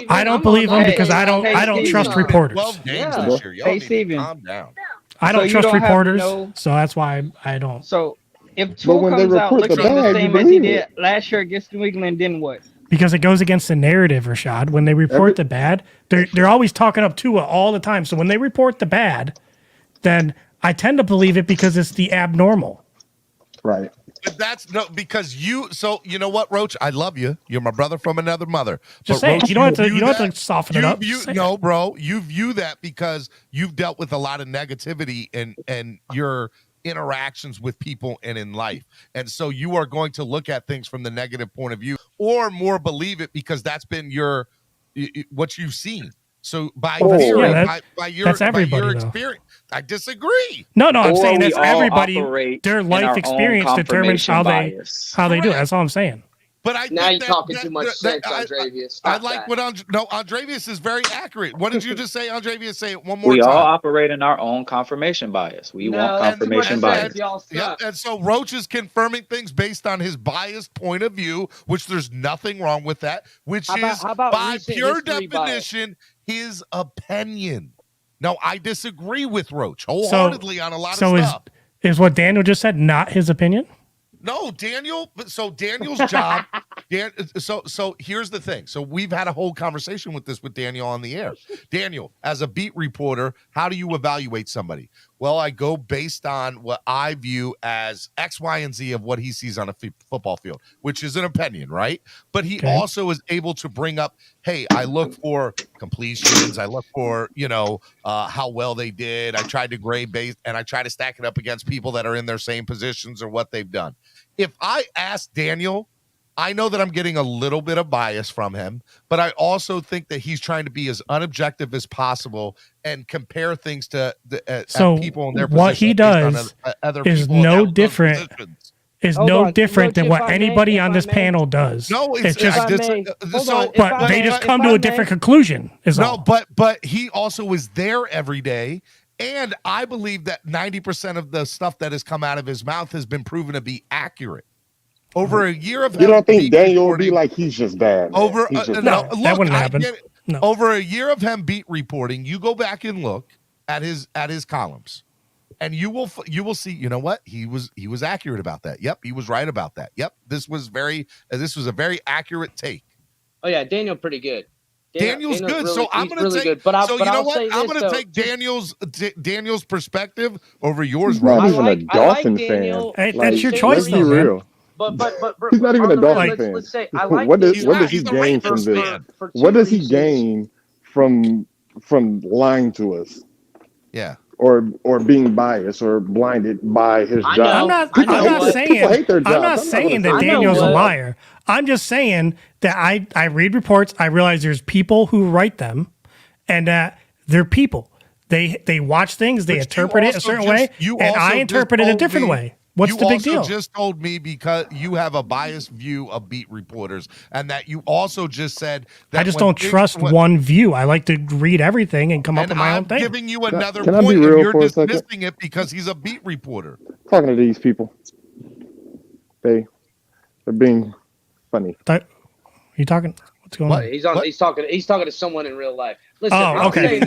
I don't believe him because I don't trust reporters. 12 games this year. Y'all need to calm down. I don't So you trust don't have reporters, no- so that's why I don't. So if But Tua when they comes out report the looking the bad, you same as he believe did it. last year against New England, then what? Because it goes against the narrative, Rashad. When they report the bad, they're always talking up Tua all the time. So when they report the bad, then I tend to believe it because it's the abnormal. Right. But that's no because you. So you know what, Roach? I love you. You're my brother from another mother. Just But say it. Roach, You don't view have that- to soften it up. You Just say no, it. bro. You view that because you've dealt with a lot of negativity and your interactions with people and in life, and so you are going to look at things from the negative point of view, or more believe it because that's been your what you've seen. So by theory, by your experience, I disagree. No, I'm Or saying we that's all everybody. operate Their in life our own experience determines how bias. they do it. That's all I'm saying. But I Now think you're talking too much sense, Andrevius. I like what Andrevius is very accurate. What did you just say, Andrevius? Say it one more We time. all operate in our own confirmation bias. We want confirmation bias. Yeah, and so Roach is confirming things based on his biased point of view, which there's nothing wrong with that, which is by recent pure history definition his opinion. No, I disagree with Roach wholeheartedly on a lot of stuff. Is what Daniel just said not his opinion? No, Daniel. So Daniel's job, Dan, so here's the thing. So we've had a whole conversation with Daniel on the air. Daniel, as a beat reporter, how do you evaluate somebody? Well, I go based on what I view as X, Y, and Z of what he sees on a football field, which is an opinion, right? But he also is able to bring up, hey, I look for completions. I look for, how well they did. I tried to grade based, and I try to stack it up against people that are in their same positions or what they've done. If I ask Daniel, I know that I'm getting a little bit of bias from him, but I also think that he's trying to be as unobjective as possible and compare things to people in their position. What he does is no different. Is no different than what anybody on this panel does. No, it's just. But they just come to a different conclusion. But he also is there every day. And I believe that 90% of the stuff that has come out of his mouth has been proven to be accurate. Over a year of you don't think Daniel will be like he's just bad? That wouldn't happen. No. Over a year of him beat reporting, you go back and look at his columns, and you will see. You know what? He was accurate about that. Yep, he was right about that. Yep, this was a very accurate take. Oh yeah, Daniel pretty good. Daniel's good, really, so I'm going to really take. But you know what? I'm going to take Daniel's perspective over yours. He's not even a Dolphin fan. Hey, that's your choice, let's be real. But he's not even a Dolphin fan. Let's say, I like what does he gain from this? What does he gain from lying to us? Yeah. Or being biased or blinded by his job. I'm not saying that Daniel's a liar. I'm just saying that I read reports. I realize there's people who write them, and that they're people. They watch things. They interpret it a certain way, and I interpret it a different way. What's the big deal? You also just told me because you have a biased view of beat reporters, and that you also just said that I just don't trust one view. I like to read everything and come up with my own thing. I'm giving you another Can I point, be real and you're for a dismissing it because he's a beat reporter. Talking to these people, they're being funny. You talking? What's going on? He's talking to someone in real life. Listen,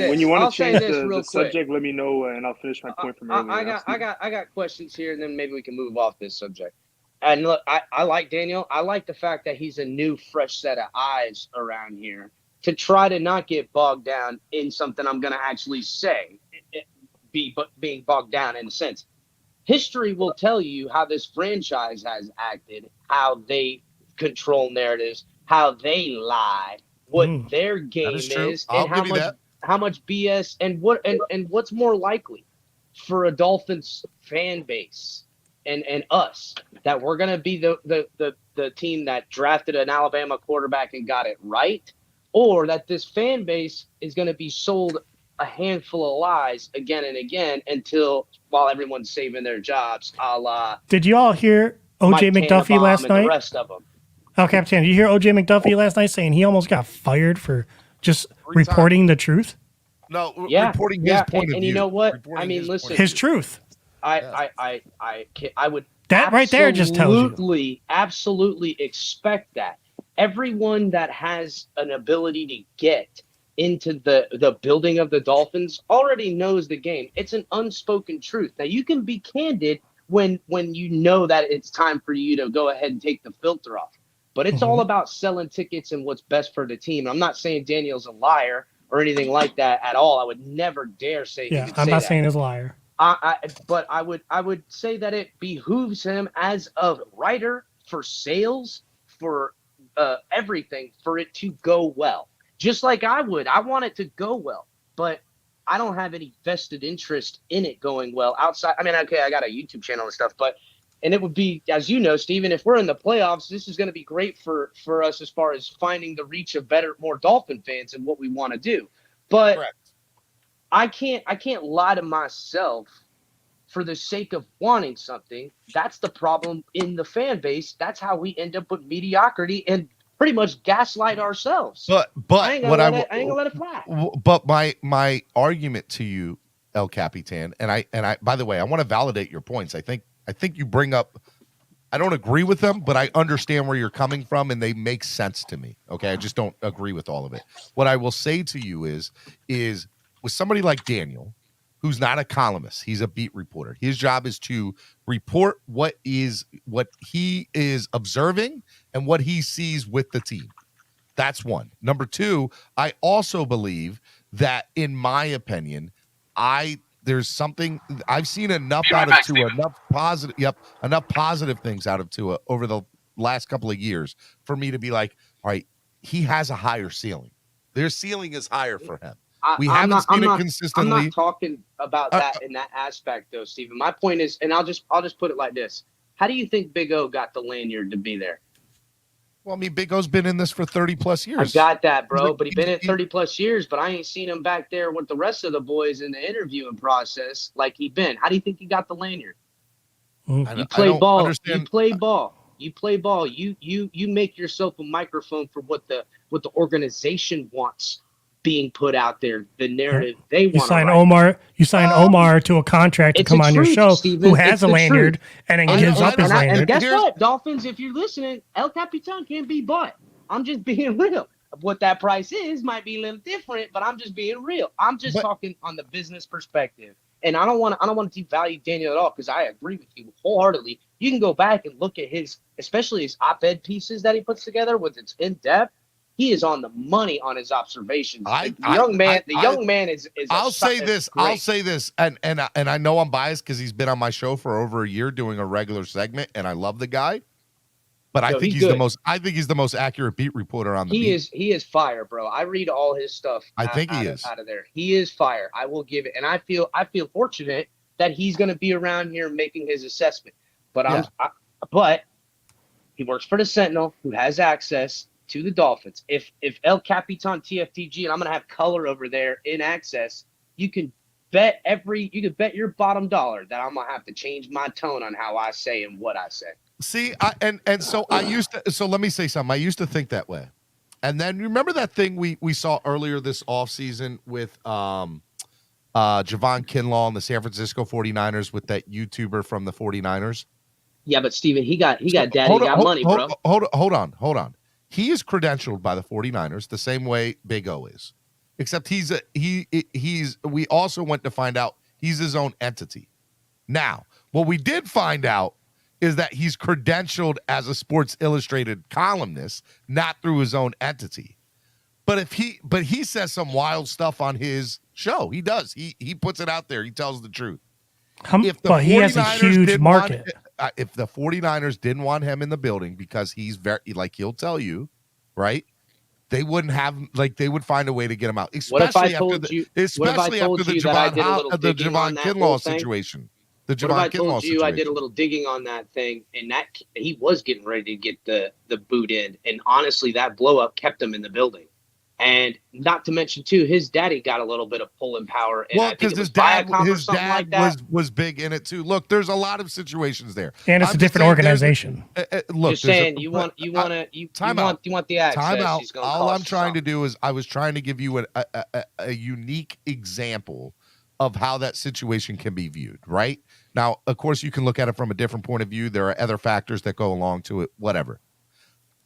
When you want to change the subject, subject, let me know, and I'll finish my point from earlier. I got questions here, and then maybe we can move off this subject. And look, I like Daniel. I like the fact that he's a new, fresh set of eyes around here to try to not get bogged down in something I'm going to actually say, being bogged down in a sense. History will tell you how this franchise has acted, how they control narratives, how they lie, what their game is, and how much BS and what's more likely for a Dolphins fan base and us that we're gonna be the team that drafted an Alabama quarterback and got it right, or that this fan base is gonna be sold a handful of lies again and again while everyone's saving their jobs, a la. Did you all hear OJ McDuffie last night? The rest of them. Oh, Captain, did you hear OJ McDuffie last night saying he almost got fired for just reporting the truth? No, reporting his point of view. And you know what? I mean, listen. His truth. I would. That right there just tells you. Absolutely expect that. Everyone that has an ability to get into the building of the Dolphins already knows the game. It's an unspoken truth. Now, you can be candid when you know that it's time for you to go ahead and take the filter off. But it's all about selling tickets and what's best for the team. I'm not saying Daniel's a liar or anything like that at all. I would never dare say. Yeah, I'm not saying he's a liar. But I would say that it behooves him as a writer for sales, for everything, for it to go well. Just like I would. I want it to go well, but I don't have any vested interest in it going well outside. I mean, okay, I got a YouTube channel and stuff, and it would be, as you know, Steven, if we're in the playoffs, this is going to be great for us as far as finding the reach of more Dolphin fans and what we want to do. But correct. I can't lie to myself for the sake of wanting something. That's the problem in the fan base. That's how we end up with mediocrity and pretty much gaslight ourselves. But I ain't gonna let it fly. But my argument to you, El Capitan, and I by the way, I want to validate your points. I think you bring up, I don't agree with them, but I understand where you're coming from and they make sense to me. Okay. I just don't agree with all of it. What I will say to you is with somebody like Daniel, who's not a columnist, he's a beat reporter. His job is to report what he is observing and what he sees with the team. That's one. Number two, I also believe that, in my opinion, there's something I've seen enough out of Tua, enough positive things out of Tua over the last couple of years for me to be like, all right, he has a higher ceiling. Their ceiling is higher for him. We haven't seen it consistently. I'm not talking about that in that aspect, though, Stephen. My point is, and I'll just put it like this: how do you think Big O got the lanyard to be there? Well, I mean, Big O's been in this for 30 plus years. I got that, bro. But he's been in 30 plus years, but I ain't seen him back there with the rest of the boys in the interviewing process like he been. How do you think he got the lanyard? You play ball. You play ball. You play ball. You make yourself a microphone for what the organization wants being put out there, the narrative they want. You sign Omar to a contract to come on your show, Steven, who has a lanyard and then gives up his lanyard. And guess what, Dolphins, if you're listening, El Capitan can't be bought. I'm just being real. What that price is might be a little different, but I'm just being real. I'm just talking on the business perspective. And I don't want to devalue Daniel at all, because I agree with you wholeheartedly. You can go back and look at especially his op-ed pieces that he puts together with its in-depth. He is on the money on his observations. The young man is. I'll say this, and I know I'm biased because he's been on my show for over a year doing a regular segment, and I love the guy. But I think he's the most. I think he's the most accurate beat reporter on the beat. He is fire, bro. I read all his stuff. I think he is out of there. He is fire. I will give it, and I feel fortunate that he's going to be around here making his assessment. But but he works for the Sentinel, who has access to the Dolphins. If El Capitan TFTG, and I'm gonna have color over there in access, you can bet your bottom dollar that I'm gonna have to change my tone on how I say and what I say. See, so let me say something. I used to think that way. And then remember that thing we saw earlier this offseason with Javon Kinlaw and the San Francisco 49ers with that YouTuber from the 49ers? Yeah, but Steven, he got money, bro. Hold on. He is credentialed by the 49ers the same way Big O is, except we also went to find out he's his own entity. Now, what we did find out is that he's credentialed as a Sports Illustrated columnist, not through his own entity. But he says some wild stuff on his show. He does. He puts it out there. He tells the truth. But he has a huge market. If the 49ers didn't want him in the building because he's very, like he'll tell you, right? They wouldn't have, they would find a way to get him out. Especially after the Javon Kinlaw situation. I did a little digging on that thing, and that he was getting ready to get the boot in, and honestly, that blow up kept him in the building. And not to mention, too, his daddy got a little bit of pulling power. And well, because his dad was big in it, too. Look, there's a lot of situations there. And it's a different organization. Look, just saying, you want the access. Time out. All I'm trying to do is I was trying to give you a unique example of how that situation can be viewed, right? Now, of course, you can look at it from a different point of view. There are other factors that go along to it, whatever.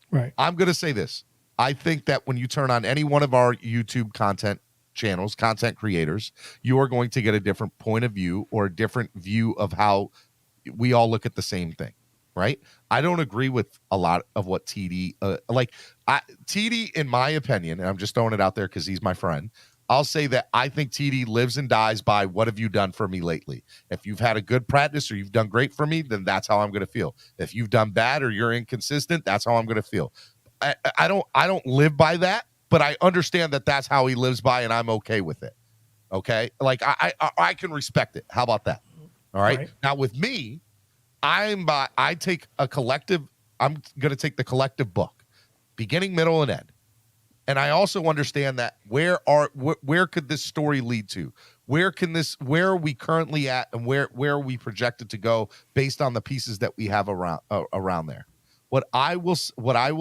Right. I'm going to say this. I think that when you turn on any one of our YouTube content channels, content creators, you are going to get a different point of view or a different view of how we all look at the same thing, right? I don't agree with a lot of what TD, TD, in my opinion, and I'm just throwing it out there because he's my friend, I'll say that I think TD lives and dies by what have you done for me lately. If you've had a good practice or you've done great for me, then that's how I'm going to feel. If you've done bad or you're inconsistent, that's how I'm going to feel. I don't live by that, but I understand that that's how he lives by, and I'm okay with it. Okay, I can respect it. How about that? All right. Now with me, I'm going to take the collective book, beginning, middle, and end. And I also understand that where could this story lead to? Where are we currently at, and where are we projected to go based on the pieces that we have around there? What I will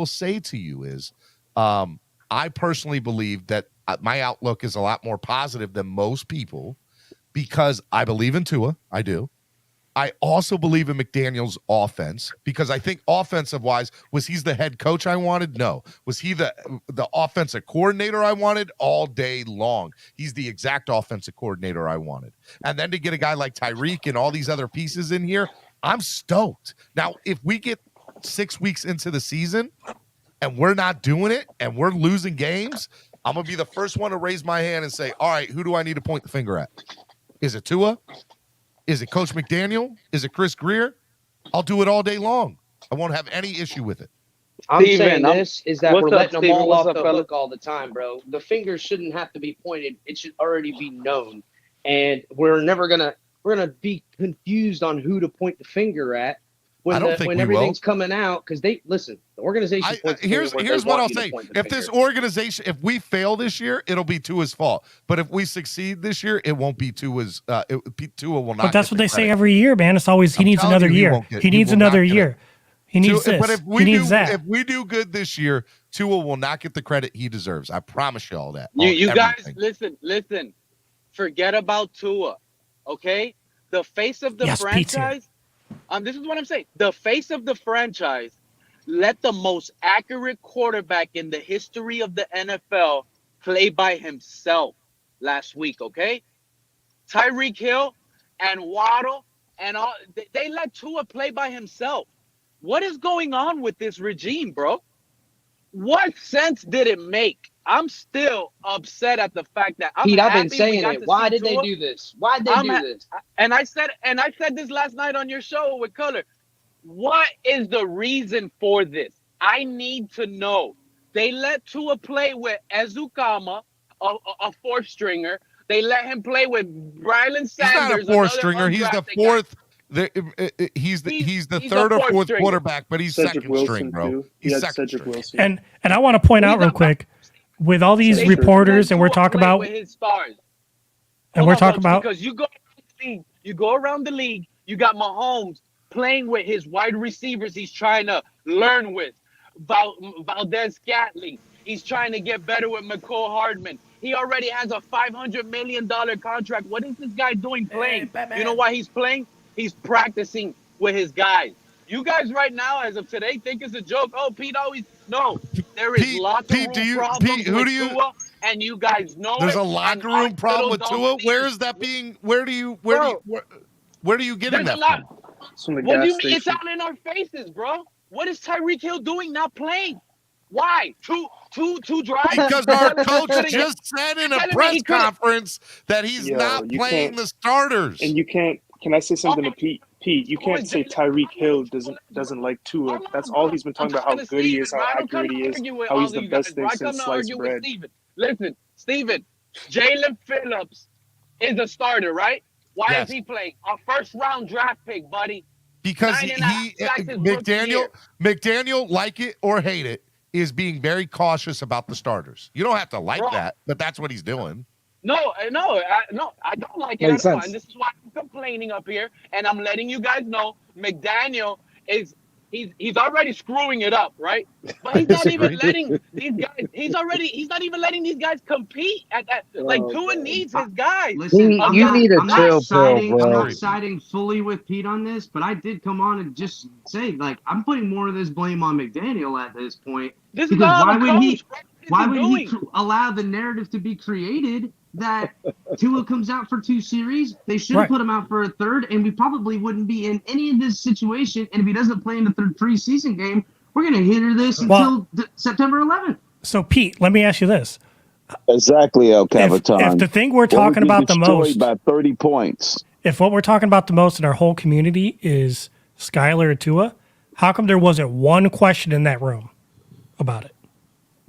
say to you is, I personally believe that my outlook is a lot more positive than most people because I believe in Tua. I do. I also believe in McDaniel's offense because I think offensive-wise, was he the head coach I wanted? No. Was he the offensive coordinator I wanted? All day long. He's the exact offensive coordinator I wanted. And then to get a guy like Tyreek and all these other pieces in here, I'm stoked. Now, if we get 6 weeks into the season and we're not doing it and we're losing games, I'm going to be the first one to raise my hand and say, all right, who do I need to point the finger at? Is it Tua? Is it Coach McDaniel? Is it Chris Greer? I'll do it all day long. I won't have any issue with it. I'm saying this is that we're letting them all off the fella? hook all the time, bro. The finger shouldn't have to be pointed. It should already be known. And we're gonna be confused on who to point the finger at when everything's coming out, because the organization. Here's what I'll say: if this organization, if we fail this year, it'll be Tua's fault. But if we succeed this year, it won't be Tua's. Tua will not. But that's what they say every year, man. It's always he needs another year. He needs another year. He needs this. But if he needs that. If we do good this year, Tua will not get the credit he deserves. I promise you all that. You guys, listen. Forget about Tua, okay? The face of the franchise. This is what I'm saying. The face of the franchise let the most accurate quarterback in the history of the NFL play by himself last week, okay? Tyreek Hill and Waddle and all, they let Tua play by himself. What is going on with this regime, bro? What sense did it make? I'm still upset at the fact that Pete, I've been saying it. Why did they do this? Why did they do this? And I said this last night on your show with Color. What is the reason for this? I need to know. They let Tua play with Ezukama, a fourth stringer. They let him play with Brylan Sanders. He's not a fourth stringer. He's the fourth. He's the third or fourth quarterback, but he's Cedric second Wilson string, bro. too. He's Cedric second Wilson. And I want to point out real quick, with all these reporters, and we're talking about, with his stars. and we're talking about, because you go around the league, you got Mahomes playing with his wide receivers he's trying to learn with. Valdez Scantling, he's trying to get better with McCall Hardman. He already has a $500 million contract. What is this guy doing playing? You know why he's playing? He's practicing with his guys. You guys right now, as of today, think it's a joke. Oh, Pete always no. There is locker room problems with Tua, and you guys know there's it. a locker room problem with Tua. Where is that being? Where do you getting that from? What do you mean? It's out in our faces, bro. What is Tyreek Hill doing not playing? Why? Two drives? Because our coach just said in a press conference that he's not playing the starters. And you can't. Can I say something to Pete? Pete, you can't say Tyreek Hill doesn't like Tua. That's all he's been talking about, how good he is, how accurate he is, how he's the best thing since sliced bread. Listen, Steven, Jalen Phillips is a starter, right? Why is he playing? A first-round draft pick, buddy. Because McDaniel, like it or hate it, is being very cautious about the starters. You don't have to like that, but that's what he's doing. No, I don't like it at all. And this is why I'm complaining up here, and I'm letting you guys know McDaniel is he's already screwing it up, right? But he's not even letting these guys. He's not even letting these guys compete at that. Like Tua needs his guys. Listen, I'm not bro. siding fully with Pete on this, but I did come on and just say, like, I'm putting more of this blame on McDaniel at this point. This is why would he allow the narrative to be created that Tua comes out for 2 series? They should have put him out for a third, and we probably wouldn't be in any of this situation. And if he doesn't play in the third preseason game, we're going to hinder this until September 11th. So, Pete, let me ask you this. Exactly, El Capitan. If the thing we're talking about the most, by 30 points. If what we're talking about the most in our whole community is Skylar and Tua, how come there wasn't one question in that room about it?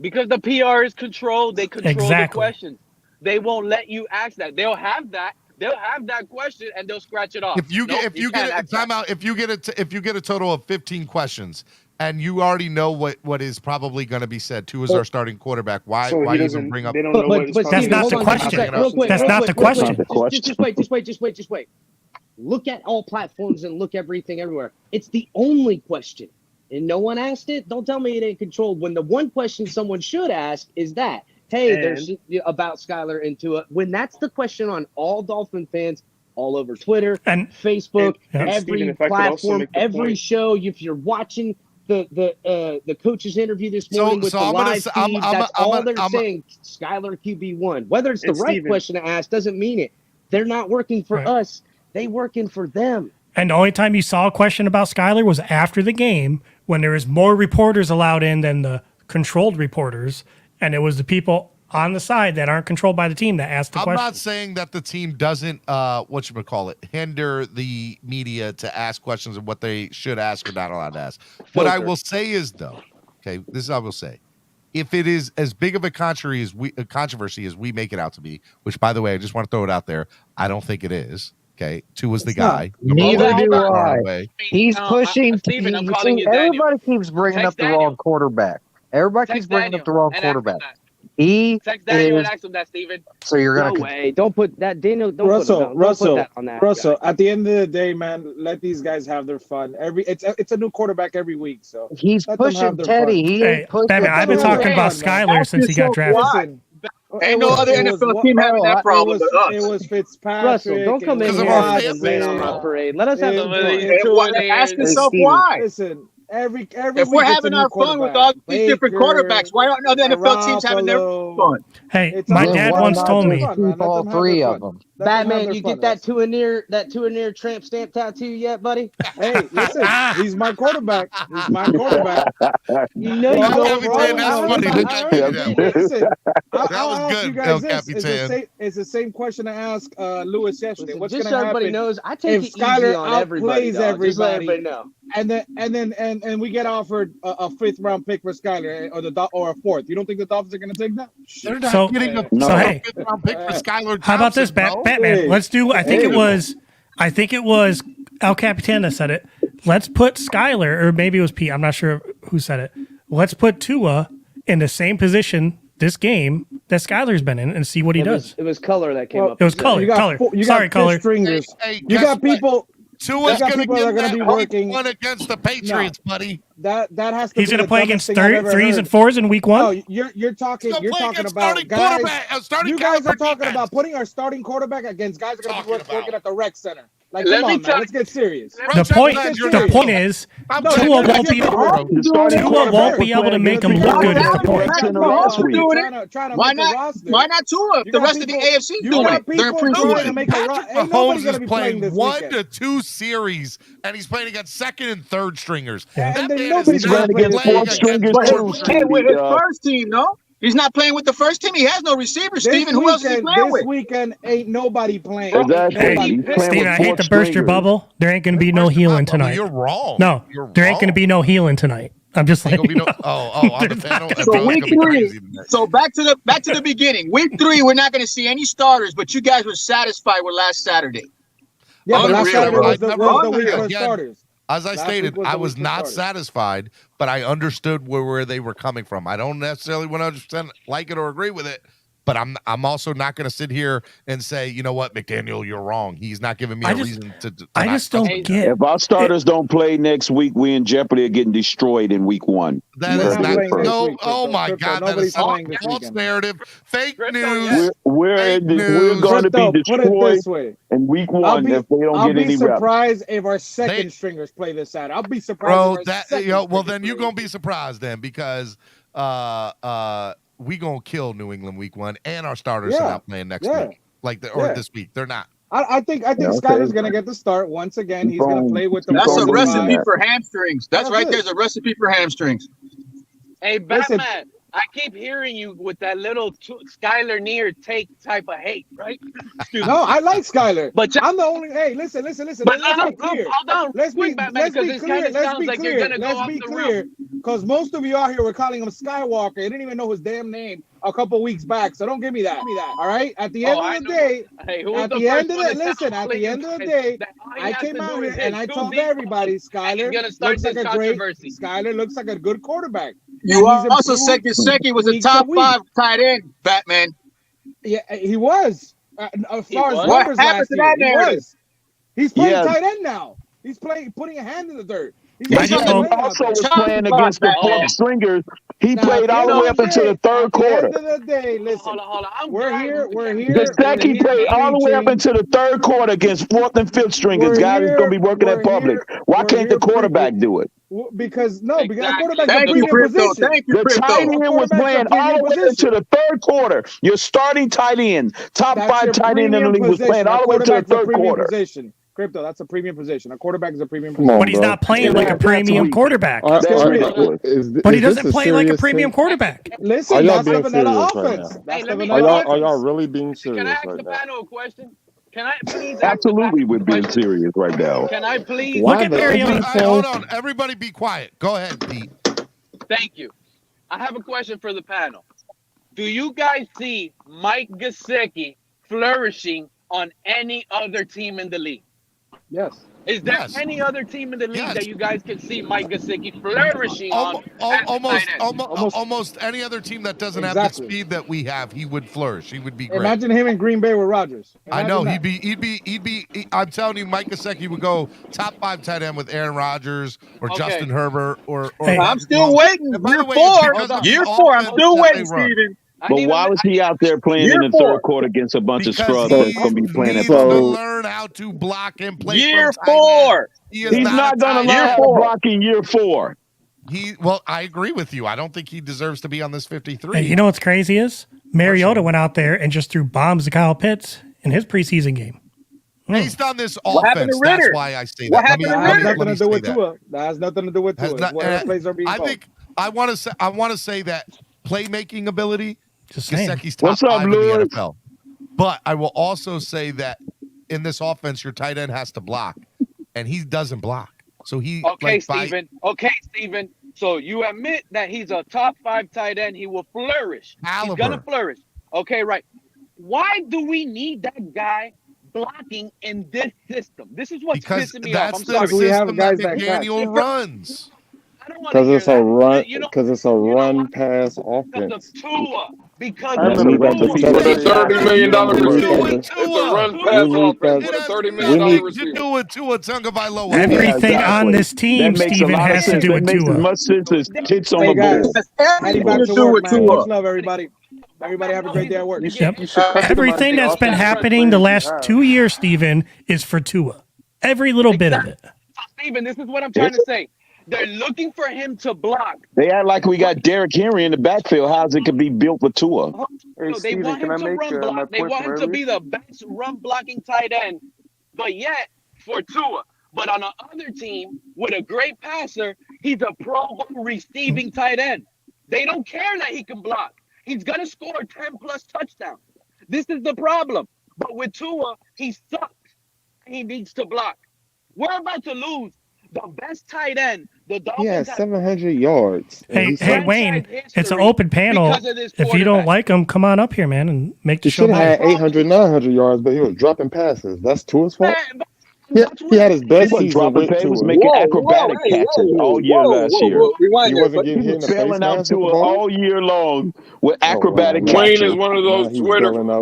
Because the PR is controlled. They control the questions. They won't let you ask that. They'll have that question and they'll scratch it off. If you get a total of 15 questions and you already know what is probably going to be said, Tua's our starting quarterback. Why even bring up? That's not the question. That's not the question. Just wait. Look at all platforms and look everything everywhere. It's the only question. And no one asked it. Don't tell me it ain't controlled. When the one question someone should ask is that, hey, there's about Skylar and Tua. When that's the question on all Dolphin fans, all over Twitter and Facebook, every platform, every show. If you're watching the coach's interview this morning with the live feed, that's all they're saying. Skylar QB1. Whether it's the right question to ask doesn't mean it. They're not working for us. They working for them. And the only time you saw a question about Skyler was after the game when there was more reporters allowed in than the controlled reporters. And it was the people on the side that aren't controlled by the team that asked the question. I'm not saying that the team doesn't, hinder the media to ask questions of what they should ask or not allowed to ask. What I will say is, though, okay, this is what I will say. If it is as big of a controversy as we make it out to be, which, by the way, I just want to throw it out there, I don't think it is. Okay, Tua the guy. Neither do I. He's pushing. Steven, I'm calling you everybody Daniel. keeps bringing Text up the Daniel. wrong quarterback. Everybody keeps Text bringing Daniel up the wrong and ask him quarterback. that. He Text Daniel and is. ask him that, Steven. So you're gonna. No way. Don't put that, Daniel. Don't Russell, put that on that. Russell. guy. At the end of the day, man, let these guys have their fun. It's a new quarterback every week, so He's let them have pushing their Teddy. fun. He ain't pushing. Batman, I've been talking about Skyler since he got drafted. Listen, Ain't no other NFL team having that problem but us. It was Fitzpatrick. Russell, don't come in here and lay on our parade. Let us have some fun. Ask yourself why. Listen, every If week we're it's a having new our fun with quarterback. all these different quarterbacks, why aren't other NFL teams having their fun? Hey, my dad once told me. Keep all three of them. Batman, you get that two and near tramp stamp tattoo yet, buddy? Hey, listen, he's my quarterback. He's my quarterback. You know you don't wrong. That's funny. Listen, That was good, El Capitan. It's the same question I asked Lewis yesterday. What's going Just to so everybody happen knows, I take if it Skyler easy on everybody, outplays dog. Just let everybody, everybody know. and we get offered a 5th round pick for Skyler or a 4th? You don't think the Dolphins are going to take that? They're not So- getting a so hey, 5th round pick for Skyler. How about this, Thompson, bro? Batman? Let's do. I think it was El Capitan that said it. Let's put Skyler, or maybe it was Pete. I'm not sure who said it. Let's put Tua in the same position this game that Skyler's been in and see what he does. It was Color that came up. It was Color. Sorry, Color. Stringers. Hey, You got people. Tua's got going to people that are get gonna that be week working. one against the Patriots, buddy. That has to. He's be going to the play dumbest against thing I've ever threes heard. and fours in week one. No, you're talking. He's gonna You're play talking against about starting guys. quarterback, starting You guys are caliber talking defense. about putting our starting quarterback against guys that are going to be working at the rec center. Like, Let come me on, man. tell- Let's get serious. The point is, Tua won't be able to make him look good at the point. Why not Tua? The rest of the AFC doing it. They're improving. Patrick Mahomes is playing 1 to 2 series, and he's playing against 2nd and 3rd stringers. And That then man is nobody's not gonna play playing against against fourth fourth stringers. Hey, with his first team, no? He's not playing with the first team. He has no receivers, Steven. Who else is he playing with? This weekend ain't nobody playing. Hey, Steven, I hate to burst your bubble. There ain't going to be no healing tonight. You're wrong. No, there ain't going to be no healing tonight. I'm just like, I'm the panel. So week 3. So back to the beginning. Week 3, we're not going to see any starters, but you guys were satisfied with last Saturday. Yeah, but last Saturday was the week for Again, starters. As I stated, I was not starters. satisfied, but I understood where they were coming from. I don't necessarily 100% like it or agree with it, but I'm also not going to sit here and say, you know what, McDaniel, you're wrong. He's not giving me a reason to. I just don't get. If our starters don't play next week, we in jeopardy of getting destroyed in week 1. That is not no. Oh my God, that is false narrative, fake news. We're going to be destroyed in week 1 if they don't get any reps. I'll be surprised if our second stringers play this Saturday. I'll be surprised. Bro, well then you're gonna be surprised then because we gonna kill New England week 1 and our starters are not playing next week, this week. They're not. I think Skyler's gonna get the start once again. He's gonna play with the. That's a recipe for hamstrings. That's right. There's a recipe for hamstrings. Hey, Batman, I keep hearing you with that little Skyler near take type of hate, right? No, I like Skyler, but I'm the only. Hey, listen. But Let's be clear. hold on, Let's be Batman, clear. Let's be clear. Let's be clear. Because most of you out here were calling him Skywalker. They didn't even know his damn name a couple weeks back. So don't give me that. All right. At the end of the day, at the end of the day, I came out here and I told everybody Skyler looks like a good quarterback. You also said Gesicki was a top 5 tight end, Batman. Yeah, he was. As far as What numbers happened last to year, that he narrative? was. He's playing tight end now. He's putting a hand in the dirt. He also was playing against the 4th stringers. He played all the way up into the 3rd quarter. At the end of the day, listen, we're here. Gesicki played all the way up into the 3rd quarter against 4th and 5th stringers. Guys is going to be working at public. Why can't the quarterback do it? Because our quarterback's in premium position. The tight end was playing all the way into the 3rd quarter. Your starting tight end, top 5 tight end in the league, was playing all the way to the 3rd quarter. Crypto, that's a premium position. A quarterback is a premium position. But he's not playing like a premium quarterback. But He doesn't play like a premium quarterback. Listen, that's the vanilla offense. Are y'all really being serious Can I ask right the now? panel a question? Can I please? Absolutely, we're being serious right now. Can I please? Look at Mariota. Hold on, everybody, be quiet. Go ahead, Pete. Thank you. I have a question for the panel. Do you guys see Mike Gesicki flourishing on any other team in the league? Yes. Is there any other team in the league that you guys can see Mike Gesicki flourishing on? Almost any other team that doesn't have the speed that we have, he would flourish. He would be great. Imagine him in Green Bay with Rodgers. I know he'd be. I'm telling you, Mike Gesicki would go top 5 tight end with Aaron Rodgers or Justin Herbert or. Hey, I'm still waiting. Year 4. I'm still waiting, Steven. But why was he out there playing in the third quarter against a bunch of scrubs that's going to be playing at to learn how to block and play. Year 4. He's not going to learn how to block in year 4. I agree with you. I don't think he deserves to be on this 53. Hey, you know what's crazy is Mariota went out there and just threw bombs to Kyle Pitts in his preseason game. Based on this offense, that's why I say that. What happened to Ritter? That has nothing to do with Tua. That has nothing to do with Tua. Plays are being called. I want to say that playmaking ability. Gesicki's What's top up, 5 in the Lewis? NFL. But I will also say that in this offense, your tight end has to block, and he doesn't block. So he Steven. Okay, Steven. So you admit that he's a top 5 tight end. He will flourish. He's gonna flourish. Okay, right. Why do we need that guy blocking in this system? This is what's pissing me off. I'm sorry. We have guys that McDaniel runs. Because it's a run. Because it's a run pass offense. Because with a $30 million receiver. It's a run pass offense with a $30 million receiver. Tua Tagovailoa. Everything on this team, Steven, has to do with Tua. That makes as much sense as tits on the board. Heading back to work, man. Much love, everybody. Everybody have a great day at work. Everything that's been happening the last 2 years, Steven, is for Tua. Every little bit of it. Steven, this is what I'm trying to say. They're looking for him to block. They act like we got Derrick Henry in the backfield. How's it could be built with Tua? So they want him to run block. They want him to be the best run blocking tight end, but yet for Tua. But on the other team with a great passer, he's a pro receiving tight end. They don't care that he can block. He's gonna score 10 plus touchdowns. This is the problem. But with Tua, he sucks. He needs to block. We're about to lose the best tight end. The Dolphins. Yeah, 700 yards. Hey, Wayne, it's an open panel. If you don't like him, come on up here, man, and make the show. He should have had 800, 900 yards, but he was dropping passes. That's Tua's fault. He had his best season. Dropping passes, was making acrobatic catches all year last year. He wasn't getting hit in the face. Failing out to it all year long with acrobatic catches. Wayne is one of those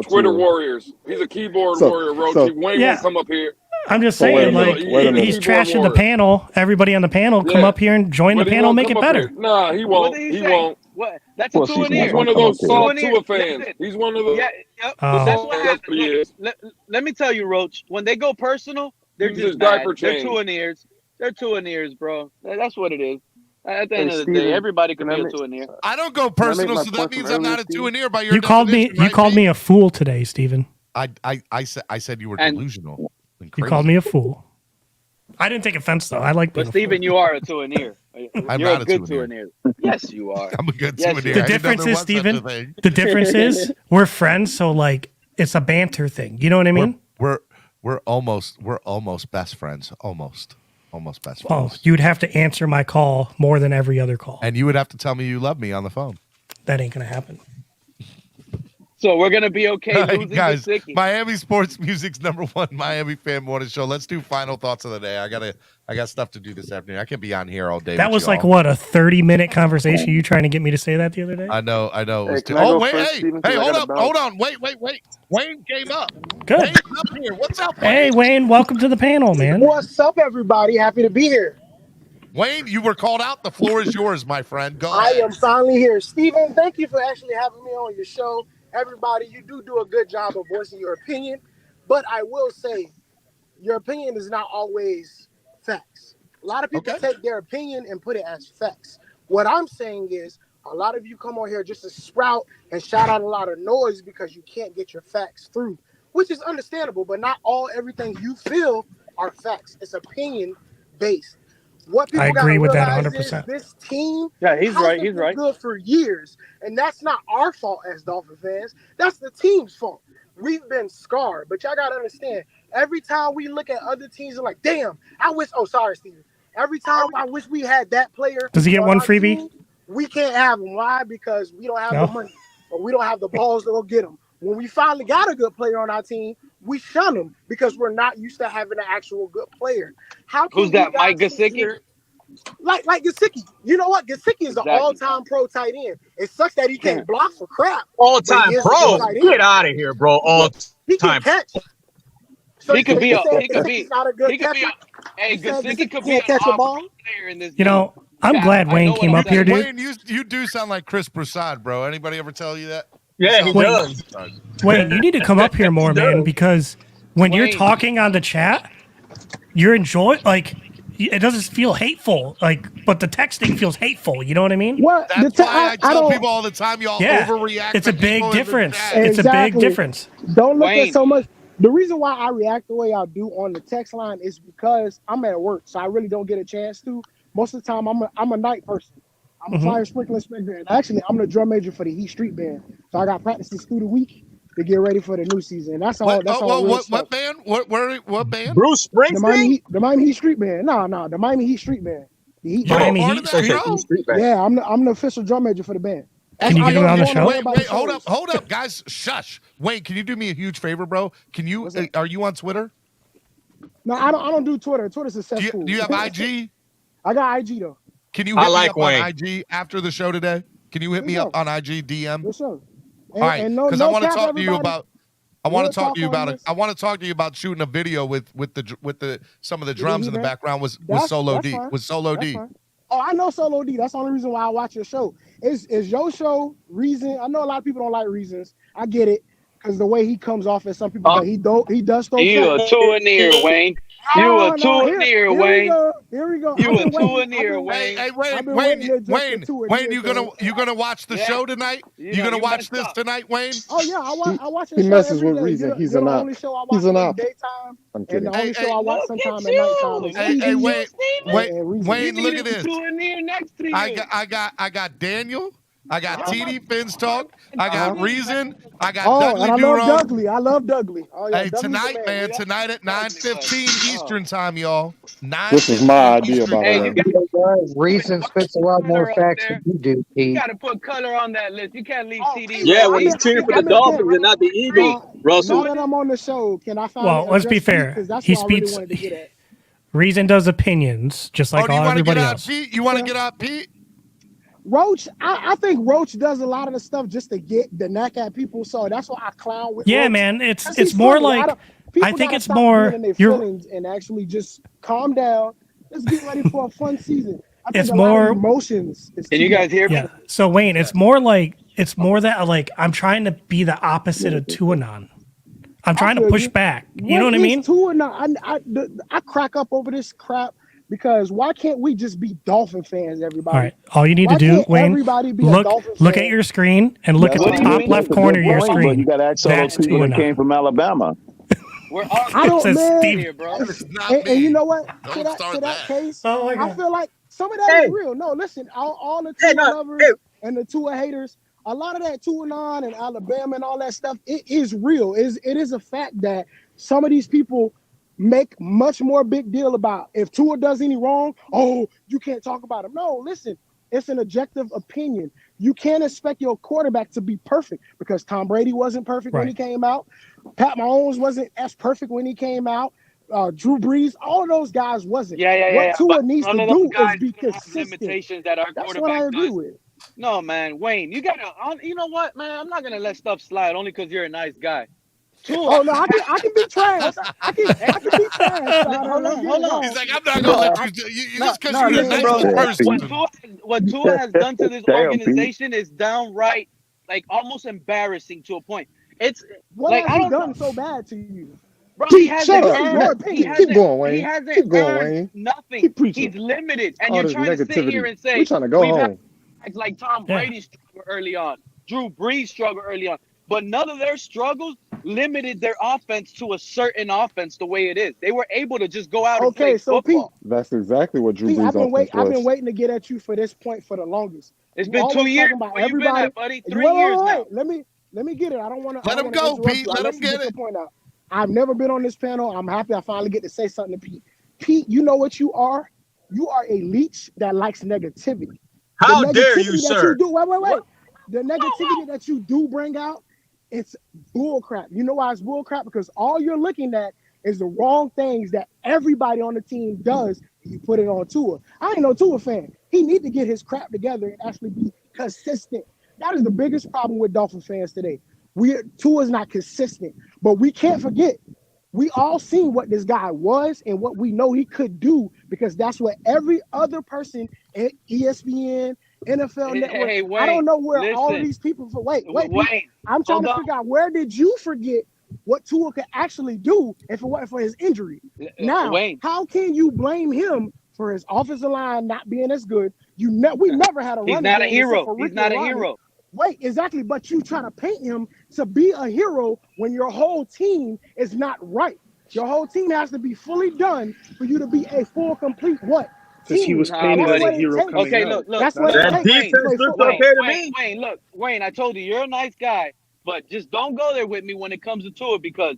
Twitter warriors. He's a keyboard warrior, Roach. Wayne won't come up here. I'm just saying, he's trashing the panel. Everybody on the panel, come up here and join the panel, make it better. Nah, he won't. He won't. That's a Tua. He's one of those soft Tua fans. He's one of those. That's what happens. Let me tell you, Roach. When they go personal, they're just bad. They're Tua-neers. They're Tua-neers, bro. That's what it is. At the end of the day, everybody can be a Tua-neer. I don't go personal, so that means I'm not a Tua-neer by your definition. You called me a fool today, Steven. I said you were delusional. You called me a fool. I didn't take offense, though. I like being But, Steven, you are a Tua-neer. I'm You're not a good Tua-neer. Yes, you are. I'm a good Tua-neer. The difference is, Steven, the difference is we're friends, so, it's a banter thing. You know what I mean? We're almost best friends. Almost best friends. Oh, you'd have to answer my call more than every other call. And you would have to tell me you love me on the phone. That ain't going to happen. So we're going to be okay losing guys, to Gesicki. Miami Sports Music's #1 Miami fan morning show. Let's do final thoughts of the day. I got stuff to do this afternoon. I can't be on here all day. That was like, what, a 30-minute conversation? You trying to get me to say that the other day? I know. It was wait, hey, hold on. Wait. Wayne came up. Good. Wayne's up here. What's up, Wayne? Hey, Wayne, welcome to the panel, man. What's up, everybody? Happy to be here. Wayne, you were called out. The floor is yours, my friend. Go I ahead. am finally here. Steven, thank you for actually having me on your show. Everybody, you do a good job of voicing your opinion, but I will say your opinion is not always facts. A lot of people take their opinion and put it as facts. What I'm saying is a lot of you come on here just to sprout and shout out a lot of noise because you can't get your facts through, which is understandable, but not everything you feel are facts. It's opinion based. What people I agree with that realize 100%. is this team he's right. He's right. Good for years, and that's not our fault as Dolphin fans. That's the team's fault. We've been scarred, but y'all gotta understand. Every time we look at other teams, we're like, damn, I wish. Oh, sorry, Steven. Every time I wish we had that player. Does he get one freebie? Team, we can't have him. Why? Because we don't have the money, or we don't have the balls to go get him. When we finally got a good player on our team, we shun him because we're not used to having an actual good player. Who's that? Mike Gesicki? Like Gesicki. You know what? Gesicki is an all-time pro tight end. It sucks that he can't block for crap. All-time pro? Get out of here, bro. He can catch. So he could be not a good catcher. Gesicki could be a catcher ball. Player in this. You know, I'm glad Wayne came up here, dude. Wayne, you do sound like Chris Prasad, bro. Anybody ever tell you that? Yeah, he does. Wayne, you need to come up here more, man, because when you're talking on the chat, you're enjoying, like, it doesn't feel hateful, like, but the texting feels hateful. You know what I mean? Well, that's why I tell people all the time, y'all overreact. It's a big difference. Exactly. It's a big difference. Don't look at so much. The reason why I react the way I do on the text line is because I'm at work, so I really don't get a chance to. Most of the time, I'm a night person. I'm a fire sprinkler inspector. Actually, I'm the drum major for the Heat Street Band, so I got practices through the week to get ready for the new season. That's all. What band? What band? Bruce Springsteen. The Miami Heat Street Band. No, the Miami Heat Street Band. The Heat Miami Heat Street Band. Yeah, I'm the official drum major for the band. Can you get it on the show? Wait, hold up, guys. Shush. Wait, can you do me a huge favor, bro? Can you? Are you on Twitter? No, I don't do Twitter. Twitter's a cesspool. Do you have IG? I got IG though. Can you hit me up on IG after the show today? Can you hit me up on IG DM? Yes, sir. All right, because I want to talk to you about. I want to talk to you about shooting a video with some of the drums in the background with Solo D. With Solo D. Oh, I know Solo D. That's the only reason why I watch your show. Is your show Reason? I know a lot of people don't like Reasons. I get it because the way he comes off as some people, but he does throw. You a two and near, Wayne. You a two and near, Wayne. Here we go. You a two and near, Wayne. Hey, Wayne, you gonna watch the show tonight? You gonna watch this tonight, Wayne? Oh yeah, I watch. He messes with Reason. He's an op. He's an op. I'm kidding. And the only show I watch sometime at nighttime. Hey, Wayne, look at this. Two and near next to you. I got Daniel. I got TD Finstock. I got Reason. I got Dudley and Duron. I love Dudley. Oh, yeah, hey, tonight, man. Tonight at 9:15 Eastern time, y'all. This is my idea, by the way. Reason spits a lot more facts than you do, Pete. You got to put color on that list. You can't leave TD. Yeah, when he's cheering for the Dolphins and not the Eagles, Russell. Now that I'm on the show, can I find? Well, let's be fair. He speaks. Reason does opinions, just like all everybody else. You want to get out, Pete? Roach, I think Roach does a lot of the stuff just to get the knack at people, so that's why I clown with. Yeah, Roach. man, it's more like I think it's more your and actually just calm down. Let's get ready for a fun season. I think it's more emotions. Can you guys hear me? Yeah. So Wayne, it's more that like I'm trying to be the opposite of Tuanon. I'm trying to push back. You know what I mean? I crack up over this crap. Because why can't we just be Dolphin fans, everybody? All right. All you need to do, Wayne, look at your screen and look at the top left corner of your screen. You got to ask all those people that came from Alabama. I don't, man. Here, bro. And you know what? To that case, I feel like some of that is real. No, listen, all the Tua lovers and the Tua haters, a lot of that Tuanon and Alabama and all that stuff, it is real. It is a fact that some of these people make much more big deal about if Tua does any wrong. Oh, you can't talk about him. No, listen, it's an objective opinion. You can't expect your quarterback to be perfect because Tom Brady wasn't perfect when he came out. Pat Mahomes wasn't as perfect when he came out. Drew Brees, all of those guys wasn't. What Tua needs to do is be consistent. Limitations that our That's what I agree with. No, man, Wayne, you gotta. You know what, man? I'm not gonna let stuff slide only because you're a nice guy. Oh no, I can be trash. I can be trash. Hold on. He's like, I'm not gonna let you just because you're a nice person. What Tua has done to this organization is downright, like, almost embarrassing to a point. It's what like, has he done so bad to you? Bro, he hasn't earned. Keep going, Wayne. He hasn't earned nothing. He's limited, and you're trying to sit here and say we're trying to go home. Like Tom Brady struggled early on, Drew Brees struggled early on. but none of their struggles limited their offense to a certain offense the way it is. They were able to just go out and play football. That's exactly what Drew Pete, Brees' offense I've been was. waiting to get at you for this point for the longest. It's been 2 years. Where you been at, buddy? 3 years now. Let me get it. I don't want to. Let him go, Pete. Let him get it. Point out. I've never been on this panel. I'm happy I finally get to say something to Pete. Pete, you know what you are? You are a leech that likes negativity. How dare you, sir? Wait. The negativity that you do bring out, it's bullcrap. You know why it's bullcrap? Because all you're looking at is the wrong things that everybody on the team does. You put it on Tua. I ain't no Tua fan. He need to get his crap together and actually be consistent. That is the biggest problem with Dolphin fans today. Tua's not consistent, but we can't forget. We all seen what this guy was and what we know he could do, because that's what every other person at ESPN, NFL Network. Hey, Wayne, I don't know where all of these people. Wait. I'm trying to figure out, where did you forget what Tua could actually do if it wasn't for his injury? Now, how can you blame him for his offensive line not being as good? We never had a running game. He's not a hero. He's not a hero. Wait, exactly. But you try to paint him to be a hero when your whole team is not right. Your whole team has to be fully done for you to be a full, complete what? Because he was painted as a hero coming Okay, out. look. That's what that defense looks okay to me. Wayne, look, Wayne, I told you, you're a nice guy, but just don't go there with me when it comes to Tua, because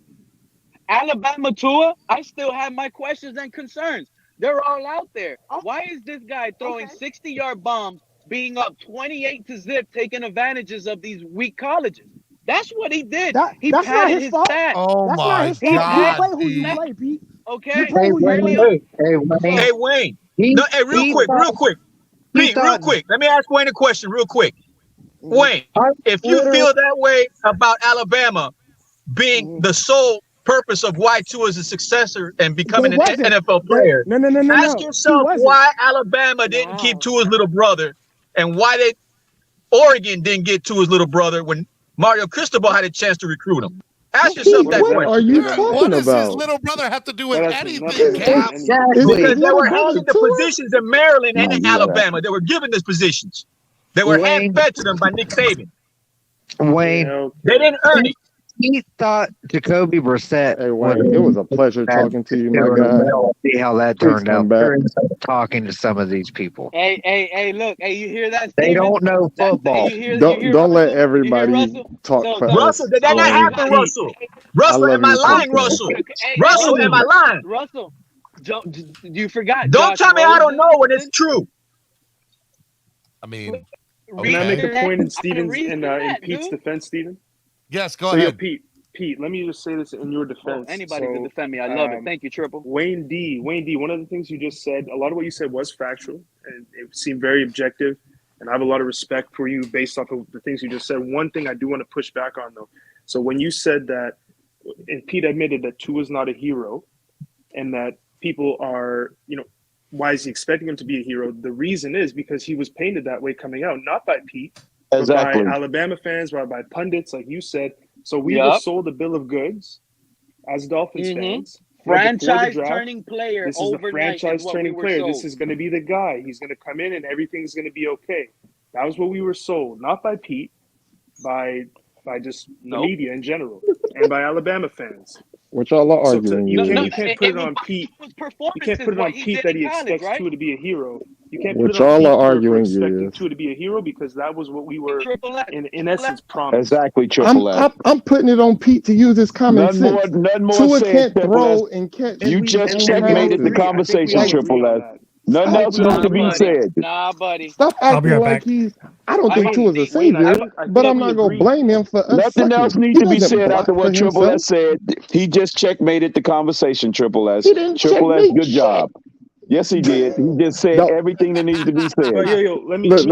Alabama Tua, I still have my questions and concerns. They're all out there. Why is this guy throwing 60-yard bombs, being up 28-0, taking advantages of these weak colleges? That's what he did. He padded his stats. Oh that's my God! You play who you play, Pete. Okay. Hey, Wayne. Hey, Wayne. No, hey, real quick. Pete, real quick. Let me ask Wayne a question real quick. Wayne, if you feel that way about Alabama being the sole purpose of why Tua is a successor and becoming an NFL player, ask yourself why Alabama didn't keep Tua's little brother, and why Oregon didn't get Tua's little brother when Mario Cristobal had a chance to recruit him. Ask yourself that question. What are you talking What does about? his little brother have to do with anything? Exactly. Because they were handing the positions in Maryland and in Alabama. They were given these positions. They were hand-fed to them by Nick Saban. Wayne. They didn't earn it. He thought Jacoby Brissett. Hey, Wayne, it was a pleasure talking to you, my guy. See how that turned out. Talking to some of these people. Hey, look. Hey, you hear that, Steven? They don't know football. Don't let everybody talk crap. Russell, did that not happen, Russell? Russell, am I lying, Russell? Russell, am I lying? Russell, you forgot. Don't tell me I don't know when it's true. I mean, can I make a point in Pete's defense, Steven? Yes, go ahead. Pete, let me just say this in your defense. Anybody can defend me. I love it. Thank you, Triple. Wayne D, one of the things you just said, a lot of what you said was factual, and it seemed very objective, and I have a lot of respect for you based off of the things you just said. One thing I do want to push back on, though. So when you said that, and Pete admitted that Tua is not a hero, and that people are, why is he expecting him to be a hero? The reason is because he was painted that way coming out, not by Pete, but by Alabama fans, by pundits, like you said. So we were sold a bill of goods as Dolphins fans. Franchise turning player. This is the franchise turning player. This is going to be the guy. He's going to come in and everything's going to be okay. That was what we were sold, not by Pete, by just the media in general, and by Alabama fans. Which y'all are arguing. You can't put it on Pete. You can't put it on Pete that he expects Tua to be a hero. You can't put it on Pete for expecting Tua to be a hero, because that was what we were in essence promised. Exactly, Triple F. I'm putting it on Pete to use his common sense. Nothing more Tua said, can't Triple throw F. and catch. You just checkmated the conversation, Triple F. Nothing else needs to be said. Nah, buddy. Stop acting like he's. I don't think Tua's a savior, but I'm not gonna blame him for us. Nothing else needs to be said after what Triple S said. He just checkmated the conversation, Triple S. Triple S, good job. Yes, he did. He just said everything that needs to be said. Let me add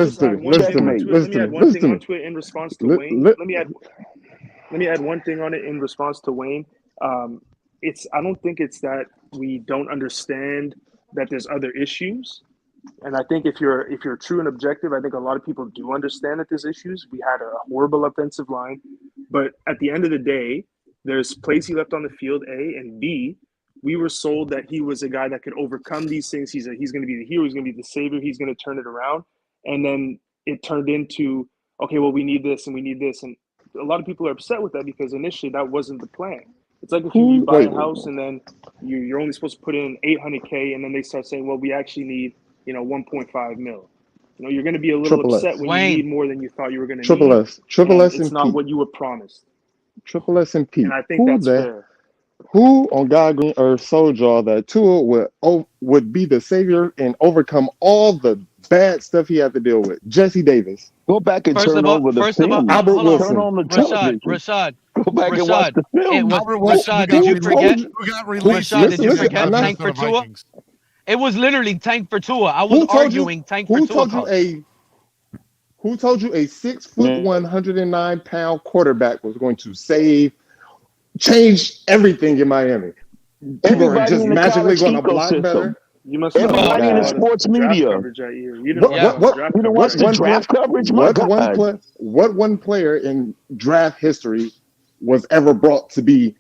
one thing onto it in response to Wayne. Let me add one thing on it in response to Wayne. I don't think it's that we don't understand that there's other issues. And I think if you're true and objective, I think a lot of people do understand that there's issues. We had a horrible offensive line, but at the end of the day, there's plays he left on the field, A, and B, we were sold that he was a guy that could overcome these things. He's going to be the hero. He's going to be the savior. He's going to turn it around. And then it turned into, okay, well, we need this and we need this. And a lot of people are upset with that because initially that wasn't the plan. It's like if you buy a house and then you're only supposed to put in $800K, and then they start saying, well, we actually need 1.5 mil. You're going to be a little upset when you need more than you thought you were going to need. Triple S, it's not what you were promised. Triple S and P. And I think that's fair. Who on God, Green Earth sold y'all that Tua would be the savior and overcome all the bad stuff he had to deal with? Jesse Davis. Go back and turn over the film. Albert Wilson. Turn on the television. Rashad. Go back and watch the film. Rashad, did you forget? Rashad, did you forget tank for Tua? It was literally tank for Tua. I was arguing tank for Tua. Who told you a 6 foot 109-pound quarterback was going to change everything in Miami? People are just magically going to block better. You must everybody in the sports media. What's the draft coverage? What one player in draft history was ever brought to be?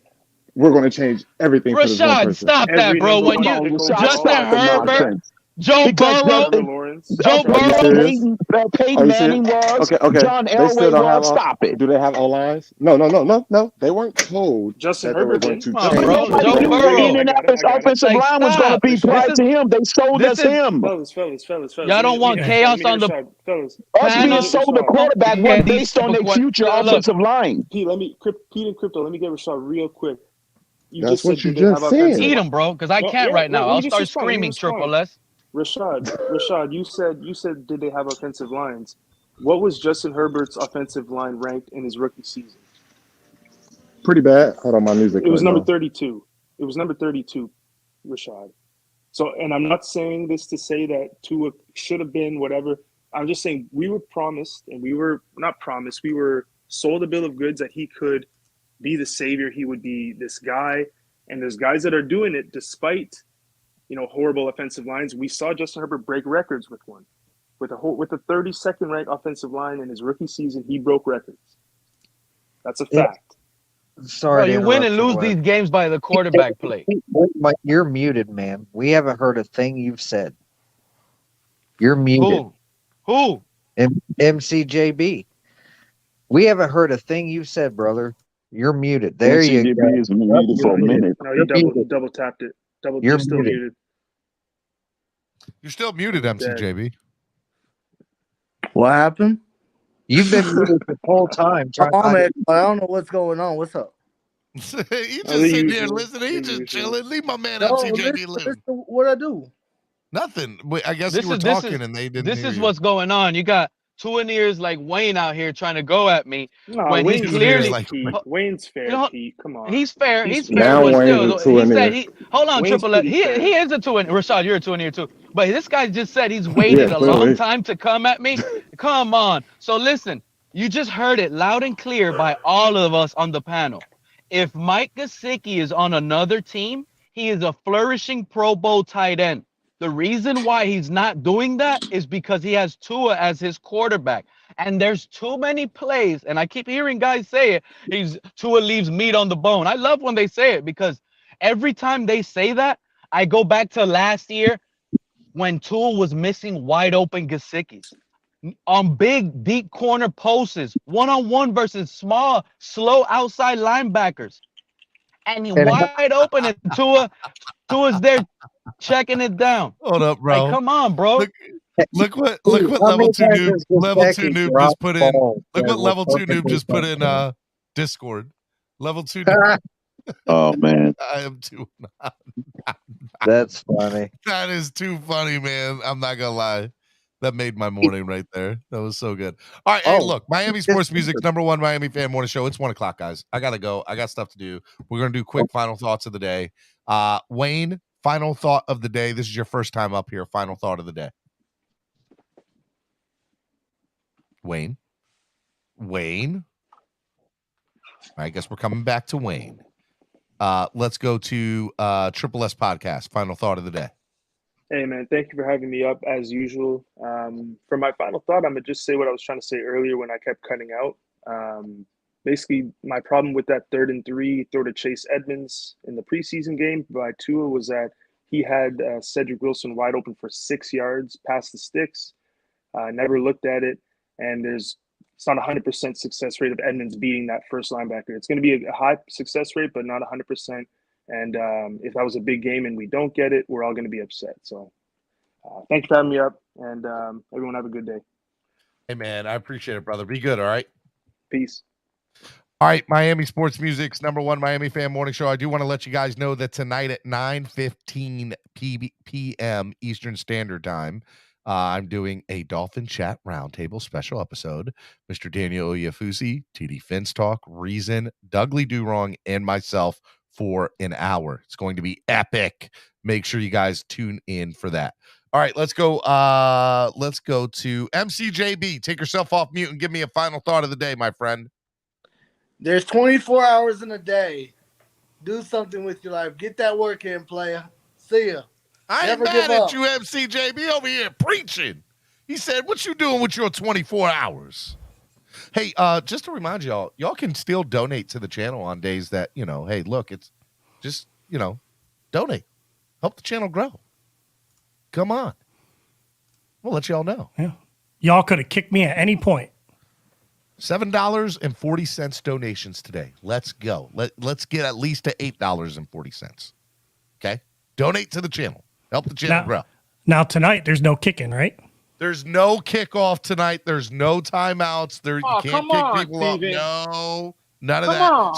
We're going to change everything. Rashad, stop that, bro. When you Justin Herbert, Joe Burrow, Peyton Manning was, John Elway was. Stop it. Do they have O-lines? No. They weren't told Justin Herbert going to change. Joe Burrow. Indianapolis offensive line was going to be prior to him. They sold us him. Fellas. Y'all don't want chaos on the us being sold the quarterback was based on their future offensive line. Pete and Crypto, let me get Rashad real quick. That's what you just said. Eat him, bro, because I can't right now. I'll start screaming Triple S. Rashad, you said did they have offensive lines? What was Justin Herbert's offensive line ranked in his rookie season? Pretty bad. Hold on, my music. It was number 32. It was number 32, Rashad. So, and I'm not saying this to say that Tua should have been whatever. I'm just saying we were promised, and we were not promised. We were sold a bill of goods that he could be the savior. He would be this guy, and there's guys that are doing it despite horrible offensive lines. We saw Justin Herbert break records with one. With a 32nd ranked offensive line in his rookie season, he broke records. That's a fact. Sorry, you win and lose these games by the quarterback play. You're muted, man. We haven't heard a thing you've said. You're muted. Who? MCJB. We haven't heard a thing you've said, brother. You're muted. There you go. Has been muted for a minute. No, you double tapped it. You're still muted. You're still muted, MCJB. What happened? You've been muted the whole time. I don't know what's going on. What's up? He just sitting there listening. He just chilling. Leave my man MCJB live. What I do? Nothing. I guess you were talking and they didn't. This is what's going on. You got Tuaniers like Wayne out here trying to go at me. No, when Wayne's clearly Wayne's fair. Pete, come on. He's fair. He's fair. Now But still, he said hold on, Wayne's Triple S. He is a Tuanier. Rashad, you're a Tuanier too. But this guy just said he's waited a long time to come at me. Come on. So listen, you just heard it loud and clear by all of us on the panel. If Mike Gesicki is on another team, he is a flourishing Pro Bowl tight end. The reason why he's not doing that is because he has Tua as his quarterback. And there's too many plays, and I keep hearing guys say it, Tua leaves meat on the bone. I love when they say it because every time they say that, I go back to last year when Tua was missing wide open Gesicki's on big, deep corner posts, one-on-one versus small, slow outside linebackers. And wide open, and Tua's there checking it down. Hold up, bro. Like, come on, bro. Look what level 2 noob just put in. Look what level 2 noob just put in Discord. Level 2 noob. Oh man. I am too. That's funny. That is too funny, man. I'm not gonna lie. That made my morning right there. That was so good. All right, hey, look, Miami Sports Music's #1 Miami fan morning show. It's 1 o'clock, guys. I gotta go. I got stuff to do. We're gonna do quick final thoughts of the day. Wayne, final thought of the day. This is your first time up here. Final thought of the day. Wayne. I guess we're coming back to Wayne. Let's go to Triple S Podcast. Final thought of the day. Hey, man, thank you for having me up as usual. For my final thought, I'm going to just say what I was trying to say earlier when I kept cutting out. Basically, my problem with that 3rd and 3 throw to Chase Edmonds in the preseason game by Tua was that he had Cedric Wilson wide open for 6 yards past the sticks. Never looked at it. And there's it's not 100% success rate of Edmonds beating that first linebacker. It's going to be a high success rate, but not 100%. And if that was a big game and we don't get it, we're all going to be upset. So thank you for having me up, and everyone have a good day. Hey, man, I appreciate it, brother. Be good, all right? Peace. All right, Miami Sports Music's #1 Miami fan morning show. I do want to let you guys know that tonight at 9:15 p.m. Eastern Standard Time, I'm doing a Dolphin Chat Roundtable special episode. Mr. Daniel Oyefusi, TD Finstock, Reason, Douglas Durong, and myself for an hour. It's going to be epic. Make sure you guys tune in for that. All right, let's go to MCJB. Take yourself off mute and give me a final thought of the day, my friend. There's 24 hours in a day. Do something with your life. Get that work in, player. See ya. I ain't mad at you, MCJB, over here preaching. He said, what you doing with your 24 hours? Hey, just to remind y'all can still donate to the channel on days that, hey, look, it's just, donate. Help the channel grow. Come on. We'll let y'all know. Yeah. Y'all could have kicked me at any point. $7.40 donations today. Let's go. Let's get at least to $8.40. Okay? Donate to the channel. Help the channel grow. Now tonight there's no kicking, right? There's no kickoff tonight. There's no timeouts. You can't kick people off. No. None of that.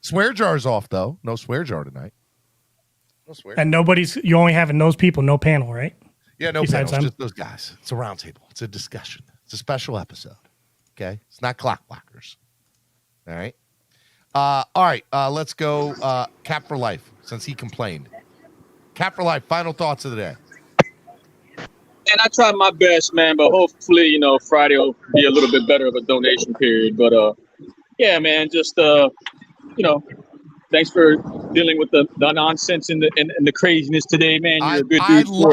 Swear jar's off though. No swear jar tonight. No swear. And you only having those people, no panel, right? Yeah, no panel. Just those guys. It's a round table. It's a discussion. It's a special episode. Okay, it's not clock blockers. All right. All right. Let's go. Cap for life, since he complained. Cap for life. Final thoughts of the day. And I tried my best, man, but hopefully, Friday will be a little bit better of a donation period. But yeah, man, just thanks for dealing with the nonsense and the craziness today, man. You're a good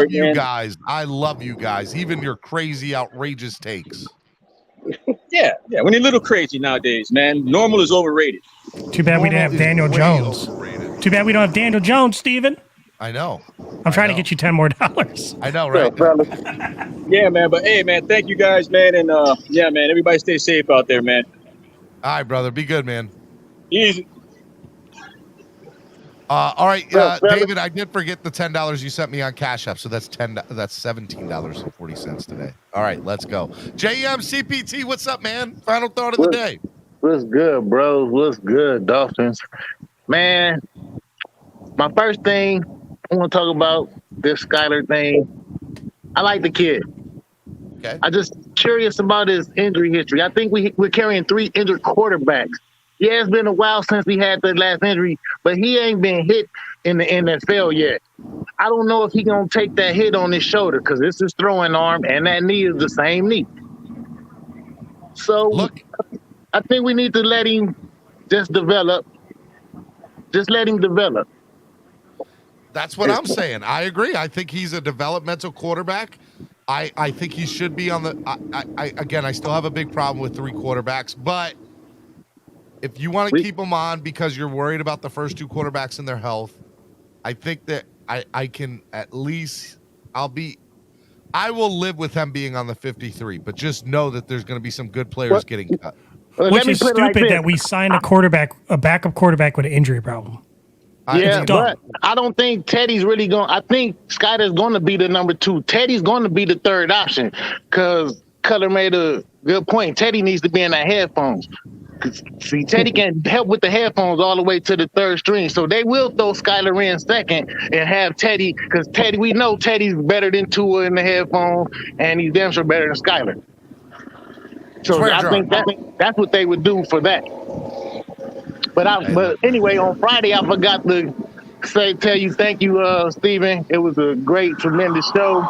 dude. I love you guys. Even your crazy, outrageous takes. Yeah, we need a little crazy nowadays, man. Normal is overrated. Too bad we didn't have Daniel Jones. Too bad we don't have Daniel Jones, Steven. I know. I'm trying to get you $10 more. I know, right? Yeah, man. But hey, man, thank you guys, man. And yeah, man, everybody stay safe out there, man. All right, brother. Be good, man. Easy. All right, David, I did forget the $10 you sent me on Cash App, so that's $17.40 today. All right, let's go. JM CPT, what's up, man? Final thought of the day. What's good, bros? What's good, Dolphins? Man, my first thing I want to talk about this Skyler thing. I like the kid. Okay. I'm just curious about his injury history. I think we're carrying 3 injured quarterbacks. Yeah, it's been a while since he had the last injury, but he ain't been hit in the NFL yet. I don't know if he gonna take that hit on his shoulder because it's his throwing arm and that knee is the same knee. So look, I think we need to let him just develop. Just let him develop. That's what I'm saying. I agree. I think he's a developmental quarterback. I think he should be on the. Again, I still have a big problem with 3 quarterbacks, but if you want to keep him on because you're worried about the first 2 quarterbacks and their health, I think that I can at least I will live with him being on the 53, but just know that there's going to be some good players getting cut. Which is stupid that we signed a backup quarterback with an injury problem. Yeah, but I don't think Teddy's really going. I think Skyler's going to be the number 2. Teddy's going to be the 3rd option because Cutler made a good point. Teddy needs to be in the headphones. See, Teddy can help with the headphones all the way to the 3rd string. So they will throw Skyler in second and have Teddy, because Teddy, we know Teddy's better than Tua in the headphones, and he's damn sure better than Skyler. So I think that's what they would do for that. But anyway, on Friday, I forgot to tell you thank you, Steven. It was a great, tremendous show.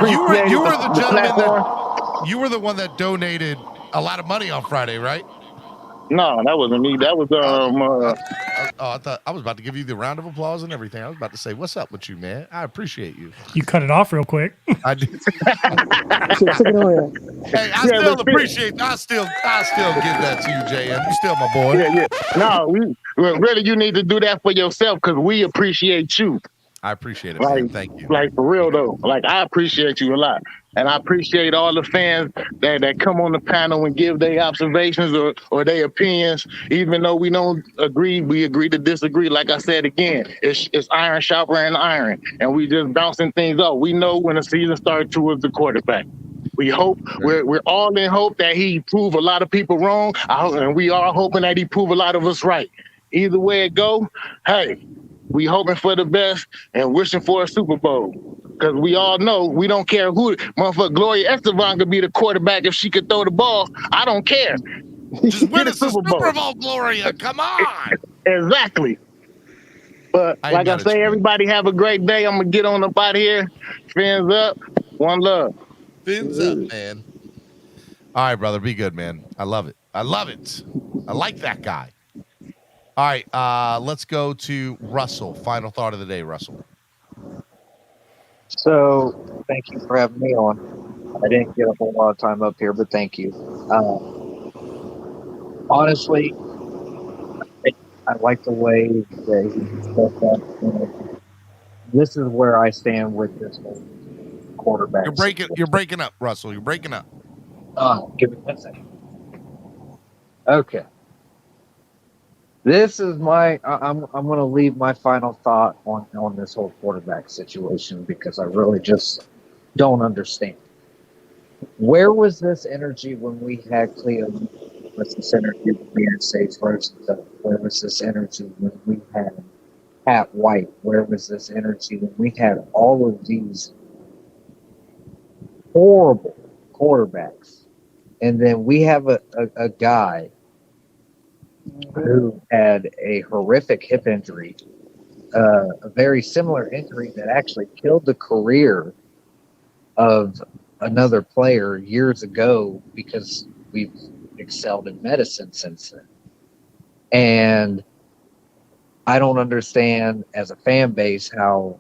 You were the gentleman you were the one that donated a lot of money on Friday, right? No, that wasn't me. That was I thought I was about to give you the round of applause and everything. I was about to say, "What's up with you, man? I appreciate you." You cut it off real quick. I did. Hey, I still appreciate. I still give that to you, JM. You still my boy. Yeah. No, really, you need to do that for yourself because we appreciate you. I appreciate it, man. Thank you. Like, for real, though. Like, I appreciate you a lot. And I appreciate all the fans that come on the panel and give their observations or their opinions. Even though we don't agree, we agree to disagree. Like I said again, it's iron sharpening iron. And we just bouncing things off. We know when the season starts towards the quarterback. We hope, we're all in hope that he prove a lot of people wrong. And we are hoping that he prove a lot of us right. Either way it go, hey, we hoping for the best and wishing for a Super Bowl. Because we all know we don't care who. Motherfucker, Gloria Estefan could be the quarterback if she could throw the ball. I don't care. Just win us the Super Bowl, Gloria. Come on. Exactly. But like I say, everybody have a great day. I'm going to get on up out here. Fins up. One love. Fins up, man. All right, brother. Be good, man. I love it. I love it. I like that guy. All right, let's go to Russell. Final thought of the day, Russell. So, thank you for having me on. I didn't get a whole lot of time up here, but thank you. Honestly, I like the way that he spoke up. This is where I stand with this whole quarterback. You're breaking up, Russell. You're breaking up. Give me 1 second. Okay. This is I'm going to leave my final thought on this whole quarterback situation because I really just don't understand. Where was this energy when we had Cleo? Was this energy when we had Sage Rosenthal? Where was this energy when we had Pat White? Where was this energy when we had all of these horrible quarterbacks? And then we have a guy who had a horrific hip injury, a very similar injury that actually killed the career of another player years ago because we've excelled in medicine since then. And I don't understand as a fan base how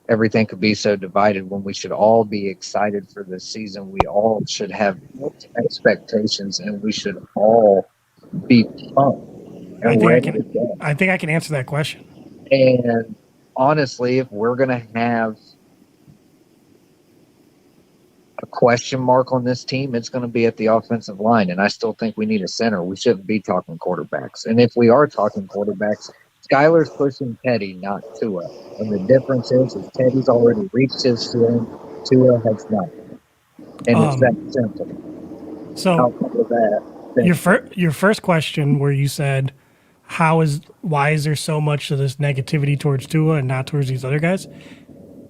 everything could be so divided when we should all be excited for this season. We all should have expectations and we should all be pumped. I think I can answer that question. And honestly, if we're going to have a question mark on this team, it's going to be at the offensive line. And I still think we need a center. We shouldn't be talking quarterbacks. And if we are talking quarterbacks, Skyler's pushing Teddy, not Tua. And the difference is Teddy's already reached his ceiling. Tua has not. And it's that simple. So your first question where you said, why is there so much of this negativity towards Tua and not towards these other guys?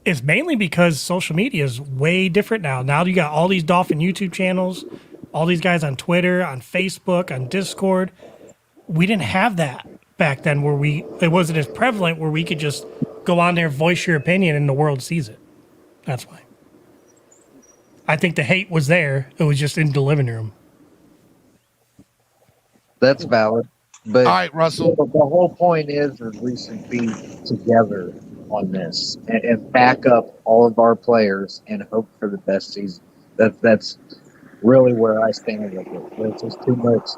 It's mainly because social media is way different now. Now you got all these Dolphin YouTube channels, all these guys on Twitter, on Facebook, on Discord. We didn't have that back then it wasn't as prevalent where we could just go on there, voice your opinion, and the world sees it. That's why. I think the hate was there. It was just in the living room. That's valid. But all right, Russell. The whole point is we should be together on this and back up all of our players and hope for the best season. That's really where I stand with it. There's just too much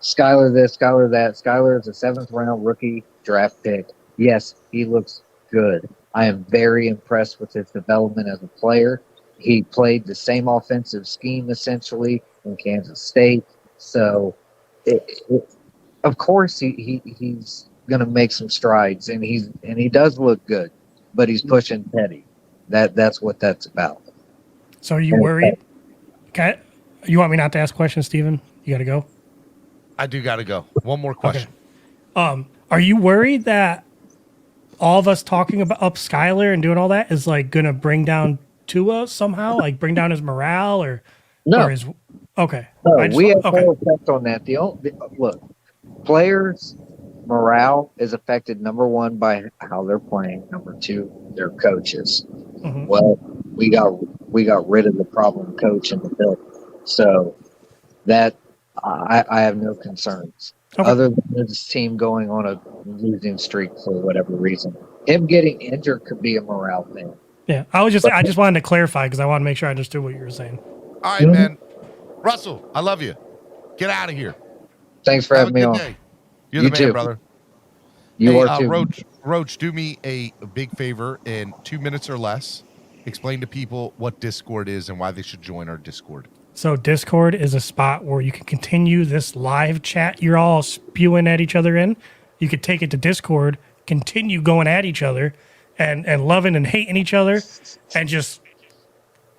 Skyler this, Skyler that. Skyler is a 7th round rookie draft pick. Yes, he looks good. I am very impressed with his development as a player. He played the same offensive scheme essentially in Kansas State. So of course he's going to make some strides and he does look good, but he's pushing Teddy. That's what that's about. So are you worried? Okay. You want me not to ask questions, Steven? You got to go? I do got to go. One more question. Okay. Are you worried that all of us talking about up Skyler and doing all that is like going to bring down Tua somehow, like bring down his morale or his? Okay. No, we have no effect on that. Look, players' morale is affected, number one, by how they're playing. Number two, their coaches. Mm-hmm. Well, we got rid of the problem coach in the building, so that I have no concerns other than this team going on a losing streak for whatever reason. Him getting injured could be a morale thing. Yeah, I just wanted to clarify because I want to make sure I understood what you were saying. All right, man. Russell, I love you. Get out of here. Thanks for having me on. Day. You're the man, brother. Roach, do me a big favor in 2 minutes or less. Explain to people what Discord is and why they should join our Discord. So Discord is a spot where you can continue this live chat you're all spewing at each other in. You could take it to Discord, continue going at each other and loving and hating each other and just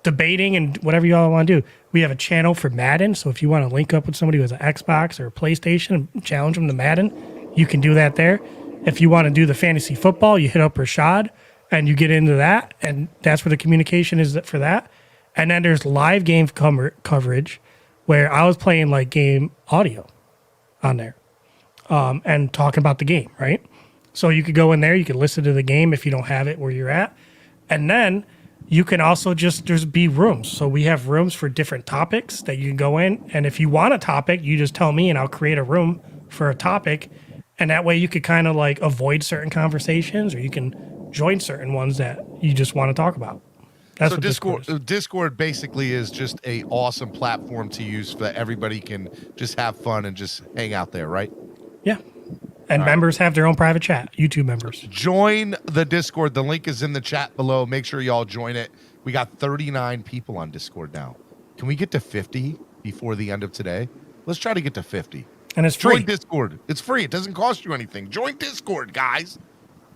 debating and whatever you all want to do. We have a channel for Madden. So if you want to link up with somebody who has an Xbox or a PlayStation and challenge them to Madden, you can do that there. If you want to do the fantasy football, you hit up Rashad and you get into that. And that's where the communication is for that. And then there's live game coverage where I was playing like game audio on there and talking about the game, right? So you could go in there, you can listen to the game if you don't have it where you're at. And then you can also just be rooms. So we have rooms for different topics that you can go in. And if you want a topic, you just tell me and I'll create a room for a topic. And that way you could kind of like avoid certain conversations or you can join certain ones that you just want to talk about. That's so Discord basically is just a awesome platform to use so that everybody can just have fun and just hang out there, right? Yeah. And members have their own private chat, YouTube members. Join the Discord. The link is in the chat below. Make sure y'all join it. We got 39 people on Discord now. Can we get to 50 before the end of today? Let's try to get to 50. And it's free. Join Discord. It's free. It doesn't cost you anything. Join Discord, guys.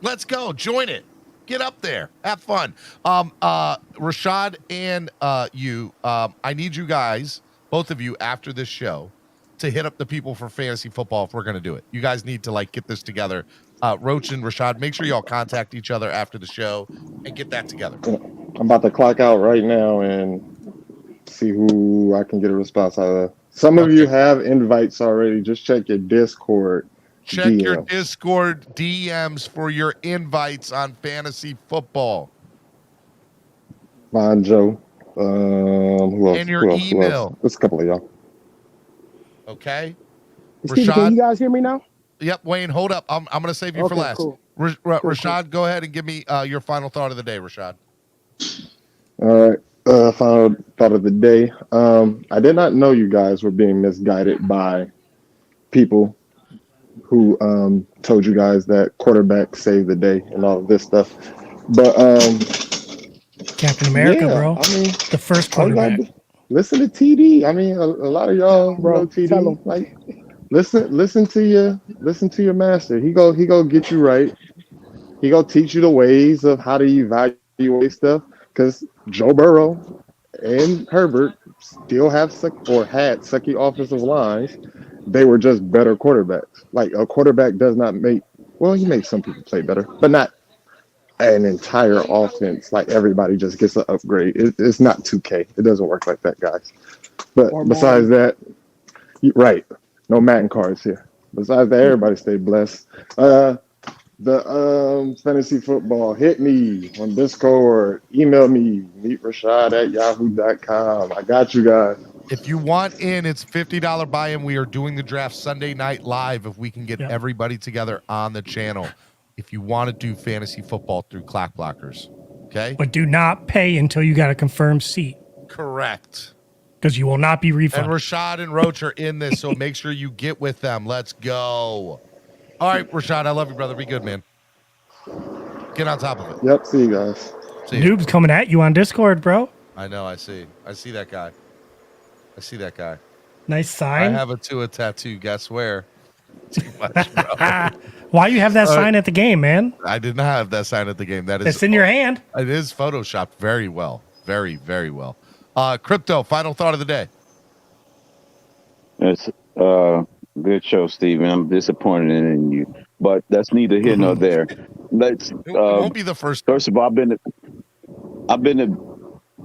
Let's go. Join it. Get up there. Have fun. Rashad and you, I need you guys, both of you, after this show, to hit up the people for fantasy football if we're going to do it. You guys need to like get this together. Roach and Rashad, make sure y'all contact each other after the show and get that together. I'm about to clock out right now and see who I can get a response out of. Some of you have invites already. Just check your Discord. Check your Discord DMs for your invites on fantasy football. Fine, Joe. Who else? And your email. There's a couple of y'all. Okay. Steve, can you guys hear me now? Yep, Wayne, hold up. I'm going to save you for last. Cool. Rashad, go ahead and give me your final thought of the day, Rashad. All right. Final thought of the day. I did not know you guys were being misguided by people who told you guys that quarterback saved the day and all of this stuff. But Captain America, bro. I mean, the first quarterback. Listen to TD. I mean, a lot of y'all know TD. Like, listen to your master. He go get you right. He go teach you the ways of how to evaluate stuff. Because Joe Burrow and Herbert still had sucky offensive lines. They were just better quarterbacks. Like, a quarterback does not make, well, he makes some people play better, but not an entire offense. Like, everybody just gets an upgrade. It's not 2K. It doesn't work like that, guys. But besides that, right, no Madden cards here. Besides that, everybody stay blessed. The fantasy football, hit me on Discord, email me, meetrashad@yahoo.com. I got you guys. If you want in, it's $50 buy-in. We are doing the draft Sunday night live if we can get everybody together on the channel. If you want to do fantasy football through CLOCKBLOCKERS, okay? But do not pay until you got a confirmed seat. Correct. Because you will not be refunded. And Rashad and Roach are in this, so make sure you get with them. Let's go. All right, Rashad, I love you, brother. Be good, man. Get on top of it. Yep, see you guys. Noob's coming at you on Discord, bro. I know, I see that guy. Nice sign. I have a Tua tattoo. Guess where? Too much, bro. Why you have that sign at the game, man? I did not have that sign at the game. That is, it's in your hand. It is photoshopped very well. Very, very well. Crypto, final thought of the day. It's good show, Steven. I'm disappointed in you, but that's neither here nor there. Let's. It won't be the first. First of all,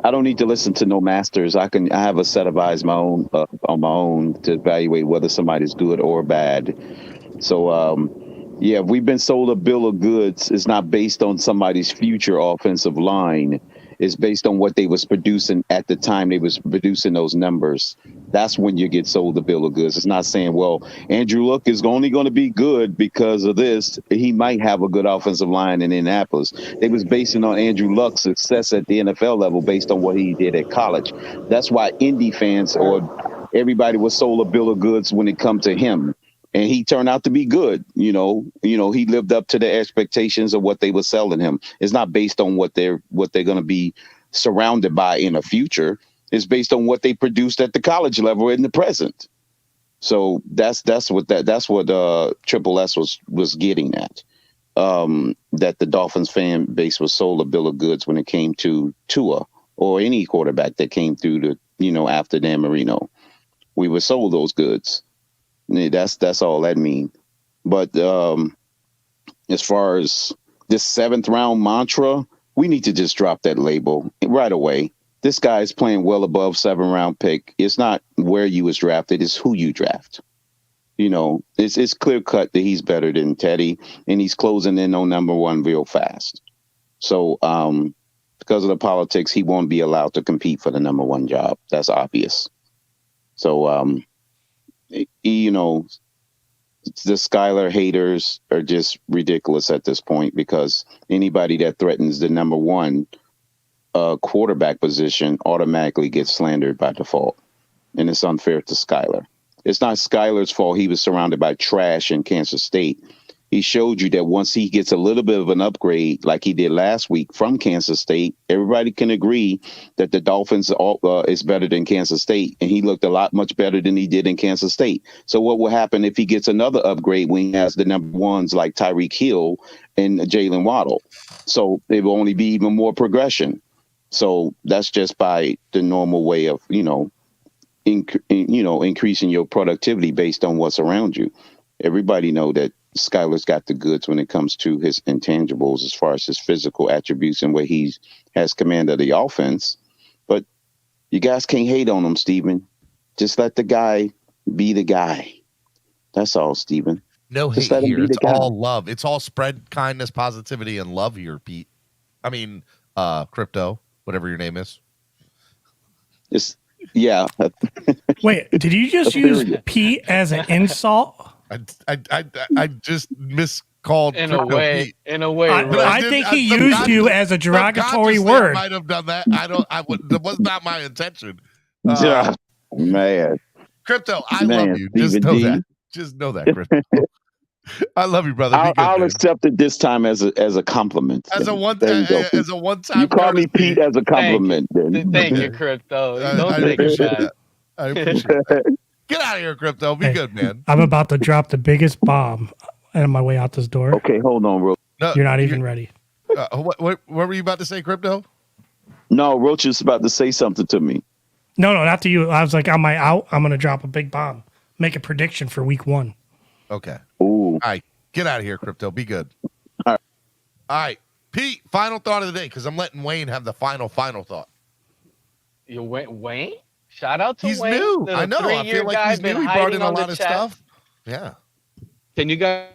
I don't need to listen to no masters. I have a set of eyes on my own to evaluate whether somebody's good or bad. So, if we've been sold a bill of goods, it's not based on somebody's future offensive line. It's based on what they was producing at the time they was producing those numbers. That's when you get sold the bill of goods. It's not saying, well, Andrew Luck is only going to be good because of this. He might have a good offensive line in Indianapolis. They was basing on Andrew Luck's success at the NFL level based on what he did at college. That's why Indy fans or everybody was sold a bill of goods when it come to him. and he turned out to be good. He lived up to the expectations of what they were selling him. It's not based on what they're going to be surrounded by in the future. It's based on what they produced at the college level in the present. So that's what Triple S was getting at. That the Dolphins fan base was sold a bill of goods when it came to Tua or any quarterback that came through after Dan Marino. We were sold those goods. That's all that means. But as far as this 7th round mantra, we need to just drop that label right away. This guy is playing well above 7th round pick. It's not where you was drafted, it's who you draft. It's clear cut that he's better than Teddy, and he's closing in on number 1 real fast. So because of the politics, he won't be allowed to compete for the number 1 job. That's obvious. So the Skylar haters are just ridiculous at this point, because anybody that threatens the number 1 quarterback position automatically gets slandered by default, and it's unfair to Skylar. It's not Skylar's fault he was surrounded by trash in Kansas State. He showed you that once he gets a little bit of an upgrade like he did last week from Kansas State, everybody can agree that the Dolphins is better than Kansas State, and he looked a lot much better than he did in Kansas State. So what will happen if he gets another upgrade when he has the number 1s like Tyreek Hill and Jalen Waddle? So it will only be even more progression. So that's just by the normal way of, increasing your productivity based on what's around you. Everybody know that Skylar's got the goods when it comes to his intangibles as far as his physical attributes and where he has command of the offense. But you guys can't hate on him, Steven. Just let the guy be the guy. That's all, Steven. No hate here. It's all love. It's all spread kindness, positivity, and love here, Pete. I mean, Crypto, whatever your name is. Yeah. Wait, did you just use Pete as an insult? I just miscalled in a way. Pete. In a way, I think he used you as a derogatory word. I might have done that. That was not my intention. Man, Crypto, I love you. Just know that. Just know that, Crypto. I love you, brother. I'll accept it this time as a compliment. As a one-time. You call me Pete as a compliment. Thank you, Crypto. I appreciate that. I appreciate that. Get out of here, Crypto. Be good, man. I'm about to drop the biggest bomb on my way out this door. Okay, hold on, Roach. No, you're not even ready. What were you about to say, Crypto? No, Roach is about to say something to me. No, not to you. I was like, on my out, I'm going to drop a big bomb. Make a prediction for week 1. Okay. Ooh. All right. Get out of here, Crypto. Be good. All right. Pete, final thought of the day, because I'm letting Wayne have the final thought. You Wayne? Shout out to Wayne. He's Wayne. new. I know. I feel like he's new. He brought in a lot of stuff. Yeah. Can you guys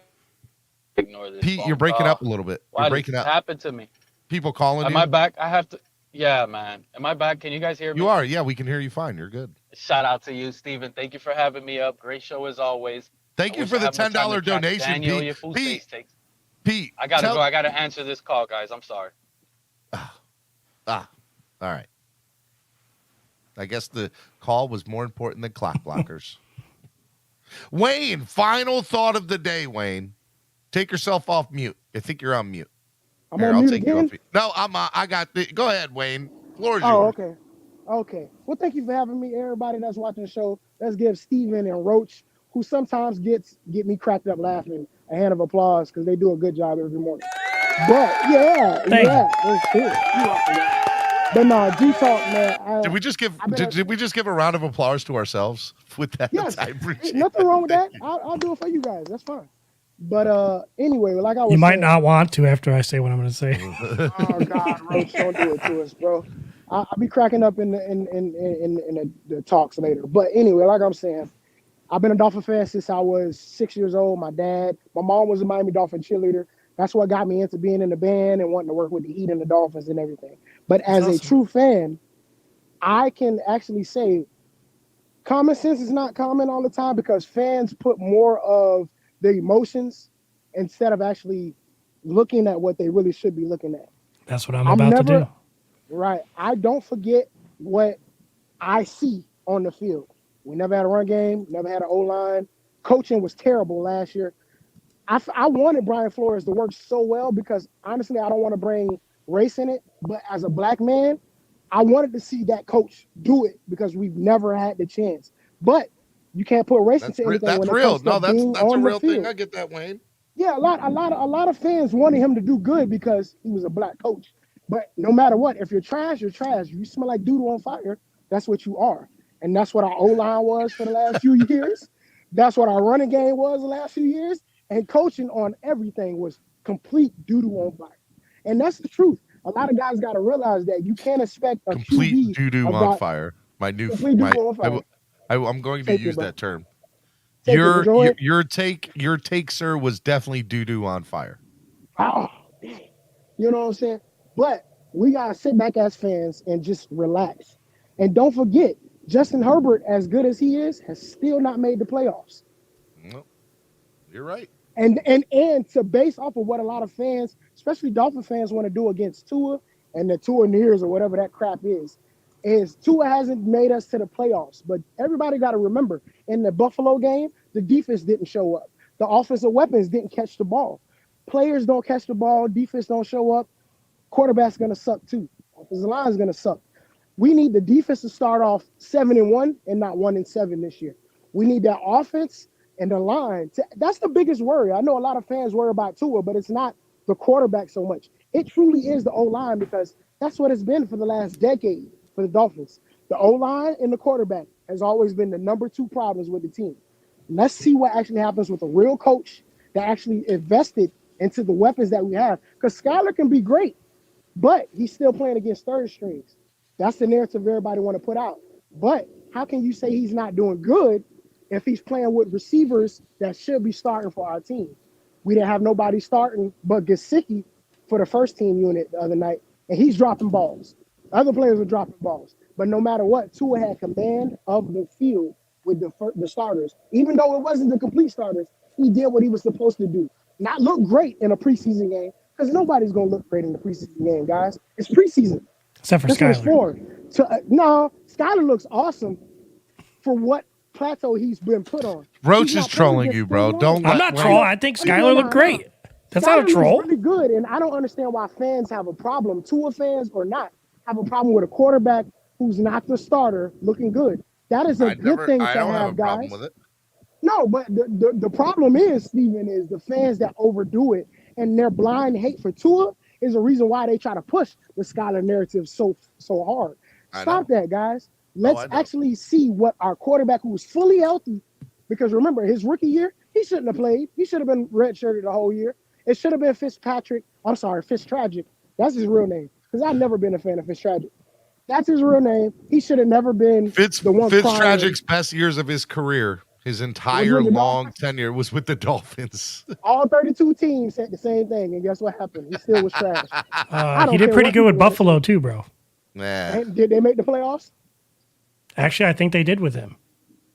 ignore this? Pete, you're breaking up a little bit. You're breaking up. What happened to me? People calling you? Am I back? I have to. Yeah, man. Am I back? Can you guys hear me? You are. Yeah, we can hear you fine. You're good. Shout out to you, Steven. Thank you for having me up. Great show as always. Thank you for the $10 donation, Pete. Pete, I gotta go. I gotta answer this call, guys. I'm sorry. All right. I guess the call was more important than clock blockers. Wayne, final thought of the day, Wayne. Take yourself off mute. I think you're on mute. I'll take you off. No, I got the. Go ahead, Wayne. Floor is yours. Okay. Well, thank you for having me, everybody that's watching the show. Let's give Steven and Roach, who sometimes get me cracked up laughing, a hand of applause because they do a good job every morning. But that's cool. But no, G-Talk, man. Did we just give a round of applause to ourselves with that? Yes, I appreciate nothing wrong with that. I'll do it for you guys. That's fine. But anyway, like I was saying, you might not want to after I say what I'm going to say. Oh God, Roach, don't do it to us, bro. I'll be cracking up in the talks later. But anyway, like I'm saying, I've been a Dolphin fan since I was 6 years old. My mom was a Miami Dolphin cheerleader. That's what got me into being in the band and wanting to work with the Heat and the Dolphins and everything. But as a true fan, I can actually say common sense is not common all the time because fans put more of their emotions instead of actually looking at what they really should be looking at. That's what I'm about to do. Right. I don't forget what I see on the field. We never had a run game, never had an O-line. coaching was terrible last year. I wanted Brian Flores to work so well because honestly, I don't want to bring race in it, but as a black man, I wanted to see that coach do it because we've never had the chance. But you can't put race into anything. That's when it real. comes No, to being that's a on real the field. thing. I get that, Wayne. Yeah, a lot of fans wanted him to do good because he was a black coach. But no matter what, if you're trash, you're trash. You smell like doo-doo on fire. That's what you are. And that's what our O-line was for the last few years. That's what our running game was the last few years. And coaching on everything was complete doo-doo on fire. And that's the truth. A lot of guys got to realize that you can't expect a complete QB doo-doo on fire. I'm going to use that term. Your take, sir, was definitely doo-doo on fire. Oh, you know what I'm saying? But we got to sit back as fans and just relax. And don't forget, Justin Herbert, as good as he is, has still not made the playoffs. No, you're right. And to base off of what a lot of fans, especially Dolphin fans, want to do against Tua and the Tua-neers or whatever that crap is Tua hasn't made us to the playoffs. But everybody got to remember, in the Buffalo game, the defense didn't show up. The offensive weapons didn't catch the ball. Players don't catch the ball. Defense don't show up. Quarterback's going to suck too. Offensive line is going to suck. We need the defense to start off 7-1 and not 1-7 this year. We need that offense and the line. That's the biggest worry. I know a lot of fans worry about Tua, but it's not the quarterback so much. It truly is the O-line because that's what it's been for the last decade for the Dolphins. The O-line and the quarterback has always been the number 2 problems with the team. Let's see what actually happens with a real coach that actually invested into the weapons that we have. Because Skyler can be great, but he's still playing against third strings. That's the narrative everybody want to put out. But how can you say he's not doing good if he's playing with receivers that should be starting for our team? We didn't have nobody starting but Gesicki for the first team unit the other night, and he's dropping balls. Other players were dropping balls. But no matter what, Tua had command of the field with the starters. Even though it wasn't the complete starters, he did what he was supposed to do. Not look great in a preseason game, because nobody's going to look great in the preseason game, guys. It's preseason. Except for Skyler. No, Skyler looks awesome for what plateau he's been put on. Roach is trolling you, bro. I'm not trolling. I think Skyler looked great. That's not a troll. Really good, and I don't understand why fans have a problem, Tua fans or not, have a problem with a quarterback who's not the starter looking good. That is a good thing to have, guys. With it. No, but the problem is, Steven, is the fans that overdo it and their blind hate for Tua is the reason why they try to push the Skyler narrative so hard. Stop that, guys. Let's actually see what our quarterback, who was fully healthy, because remember, his rookie year, he shouldn't have played. He should have been redshirted the whole year. It should have been Fitztragic. That's his real name, because I've never been a fan of Fitztragic. That's his real name. He should have never been the one. Fitztragic's best years of his career, his entire long tenure, was with the Dolphins. All 32 teams said the same thing, and guess what happened? He still was trash. He did pretty good with Buffalo too, bro. Nah. Did they make the playoffs? Actually, I think they did with him.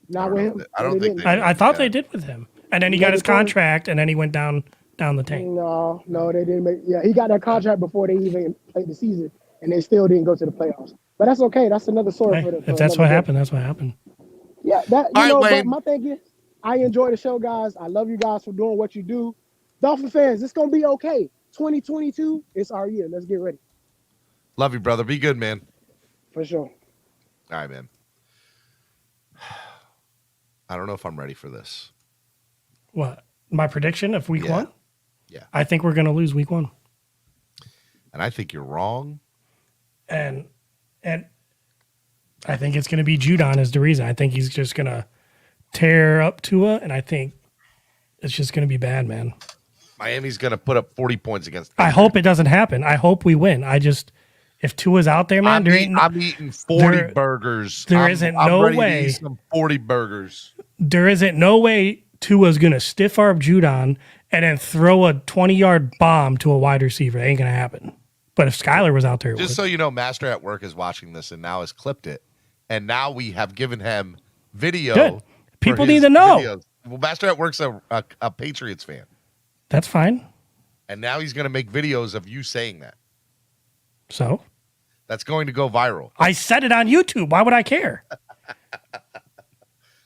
Not with him. I don't think I thought they did with him, and then he got his contract, and then he went down the tank. No, they didn't make. Yeah, he got that contract before they even played the season, and they still didn't go to the playoffs. But that's okay. That's another story for them. If that's what happened, that's what happened. Yeah, but my thing is, I enjoy the show, guys. I love you guys for doing what you do. Dolphin fans, it's gonna be okay. 2022, it's our year. Let's get ready. Love you, brother. Be good, man. For sure. All right, man. I don't know if I'm ready for this. What? My prediction of week 1? Yeah. I think we're going to lose week 1. And I think you're wrong. And I think it's going to be Judon is the reason. I think he's just going to tear up Tua, and I think it's just going to be bad, man. Miami's going to put up 40 points against them. I hope it doesn't happen. I hope we win. If Tua's out there, man, I'm eating 40 burgers. There isn't no way. I'm ready to eat some 40 burgers. There isn't no way Tua's going to stiff arm Judon and then throw a 20-yard bomb to a wide receiver. It ain't going to happen. But if Skyler was out there, just so you know, Master at Work is watching this and now has clipped it. And now we have given him video. Good. People need to know. Videos. Well, Master at Work's a Patriots fan. That's fine. And now he's going to make videos of you saying that. So? That's going to go viral. I said it on YouTube. Why would I care?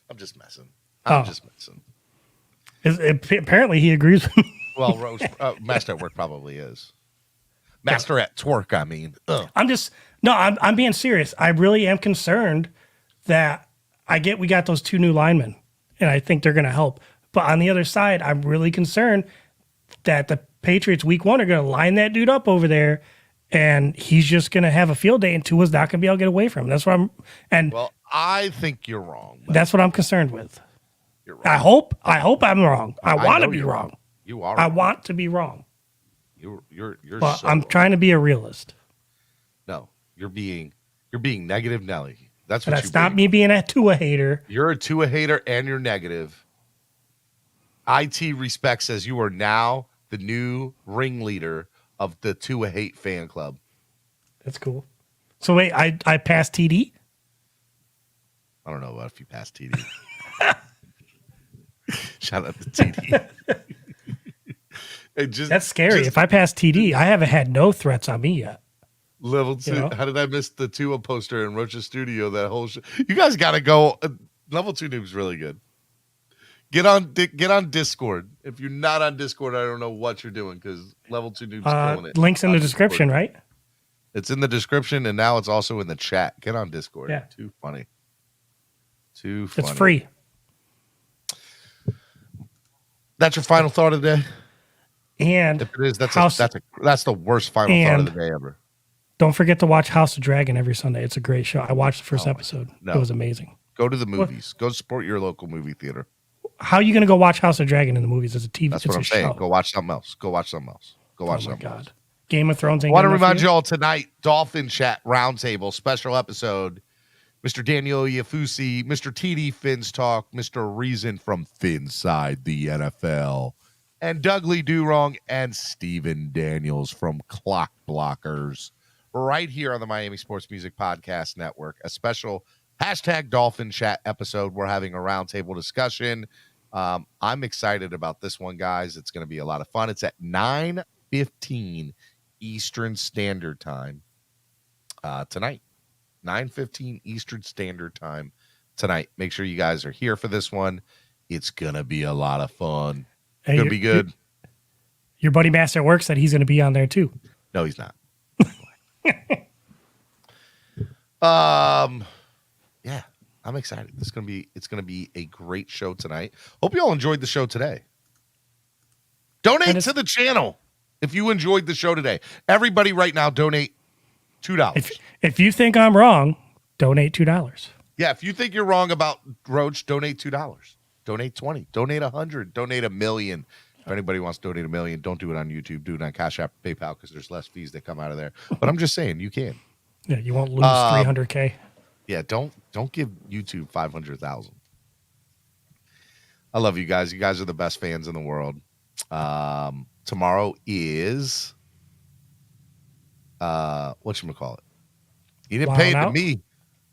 I'm just messing. I'm just messing. Apparently, he agrees with me. Well, Roach, Master at Work probably is. Master at Twerk, I mean. Ugh. I'm being serious. I really am concerned that we got those 2 new linemen, and I think they're going to help. But on the other side, I'm really concerned that the Patriots week 1 are going to line that dude up over there, and he's just going to have a field day, and Tua's not going to be able to get away from him. That's what Well, I think you're wrong. That's what I'm concerned with. You're right. I hope I'm wrong. I want to be wrong. You are. I want to be wrong. You're But so I'm wrong. trying to be a realist. No, you're being negative Nelly. That's And what that's not me being a Tua hater. You're a Tua hater and you're negative. IT Respect says you are now the new ringleader of the Tua hate fan club. That's cool. So wait, I passed TD? I don't know about if you passed TD. Shout out to TD. That's scary. If I pass TD, I haven't had no threats on me yet. Level 2. You know? How did I miss the Tua poster in Roach's studio? That whole show. You guys got to go. Level 2 Noob's really good. Get on Discord. If you're not on Discord, I don't know what you're doing because Level 2 Noob's killing it. Links in the description, right? It's in the description, and now it's also in the chat. Get on Discord. Yeah. Too funny. Too funny. It's free. That's your final thought of the day? And if it is, that's the worst final thought of the day ever. Don't forget to watch House of Dragon every Sunday. It's a great show. I watched the first episode. No. It was amazing. Go to the movies. Go support your local movie theater. How are you going to go watch House of Dragon in the movies? It's a TV. That's it's what I'm a saying. show. Go watch something else. Go watch something else. Go watch something else. Game of Thrones. I want to remind you all tonight, Dolphin Chat Roundtable, special episode. Mr. Daniel Oyefusi, Mr. TD Fins Talk, Mr. Reason from Finside the NFL, and Dougley Durong and Steven Daniels from Clock Blockers, right here on the Miami Sports Music Podcast Network. A special #Dolphin Chat episode. We're having a roundtable discussion. I'm excited about this one, guys. It's going to be a lot of fun. It's at 9:15 Eastern Standard Time tonight. 9:15 Eastern Standard Time tonight. Make sure you guys are here for this one. It's going to be a lot of fun. It's going to be good. Your buddy Master at Work said he's going to be on there too. No, he's not. Yeah, I'm excited. It's going to be a great show tonight. Hope you all enjoyed the show today. Donate to the channel if you enjoyed the show today. Everybody right now donate $2. If you think I'm wrong, donate $2. Yeah, if you think you're wrong about Roach, donate $2. Donate 20. Donate 100. Donate $1 million. If anybody wants to donate $1 million, don't do it on YouTube. Do it on Cash App, PayPal, because there's less fees that come out of there. But I'm just saying, you can. Yeah, you won't lose $300K. Yeah, don't give YouTube 500,000. I love you guys. You guys are the best fans in the world. Tomorrow is whatchamacallit? You didn't pay it to me.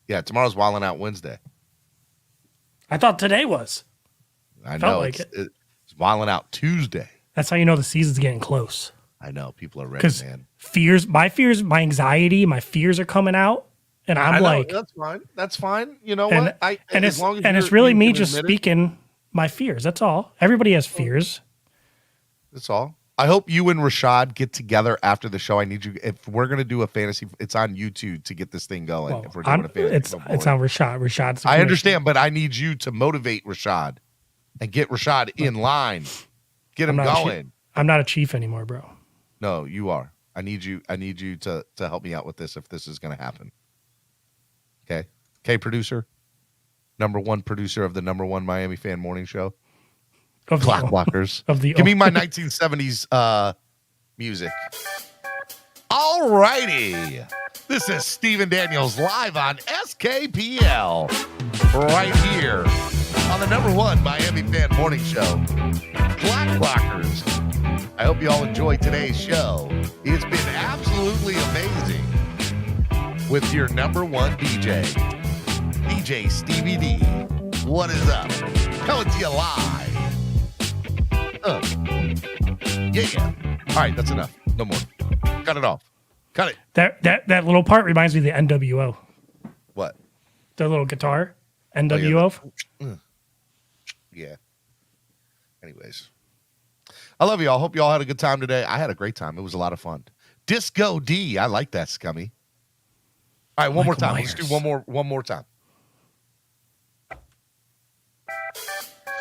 Yeah, tomorrow's Wildin' Out Wednesday. I thought today was. I know. It's Wildin' Out Tuesday. That's how you know the season's getting close. I know. People are ready, man. My anxiety, my fears are coming out. And I'm like, that's fine. That's fine. You know what? It's really me just speaking my fears. That's all. Everybody has fears. That's all. I hope you and Rashad get together after the show. I need you. If we're gonna do a fantasy, it's on YouTube to get this thing going. Well, if we're doing a fantasy, it's on Rashad. Rashad's. I understand, but I need you to motivate Rashad and get Rashad in line. Get him going. I'm not a chief anymore, bro. No, you are. I need you to help me out with this if this is gonna happen. Okay, producer, number one producer of the number one Miami fan morning show. Clock Blockers. Give me my 1970s music. All righty. This is Steven Daniels live on SKPL right here on the number one Miami fan morning show. Clock Blockers. I hope you all enjoyed today's show. It's been absolutely amazing with your number one DJ, DJ Stevie D. What is up? Coming to you live. Yeah. All right, that's enough. No more. Cut it off. Cut it. That little part reminds me of the NWO. What? The little guitar. NWO. Yeah. Anyways, I love y'all. Hope y'all had a good time today. I had a great time. It was a lot of fun. Disco D. I like that, Scummy. All right, one more time. Let's do one more time.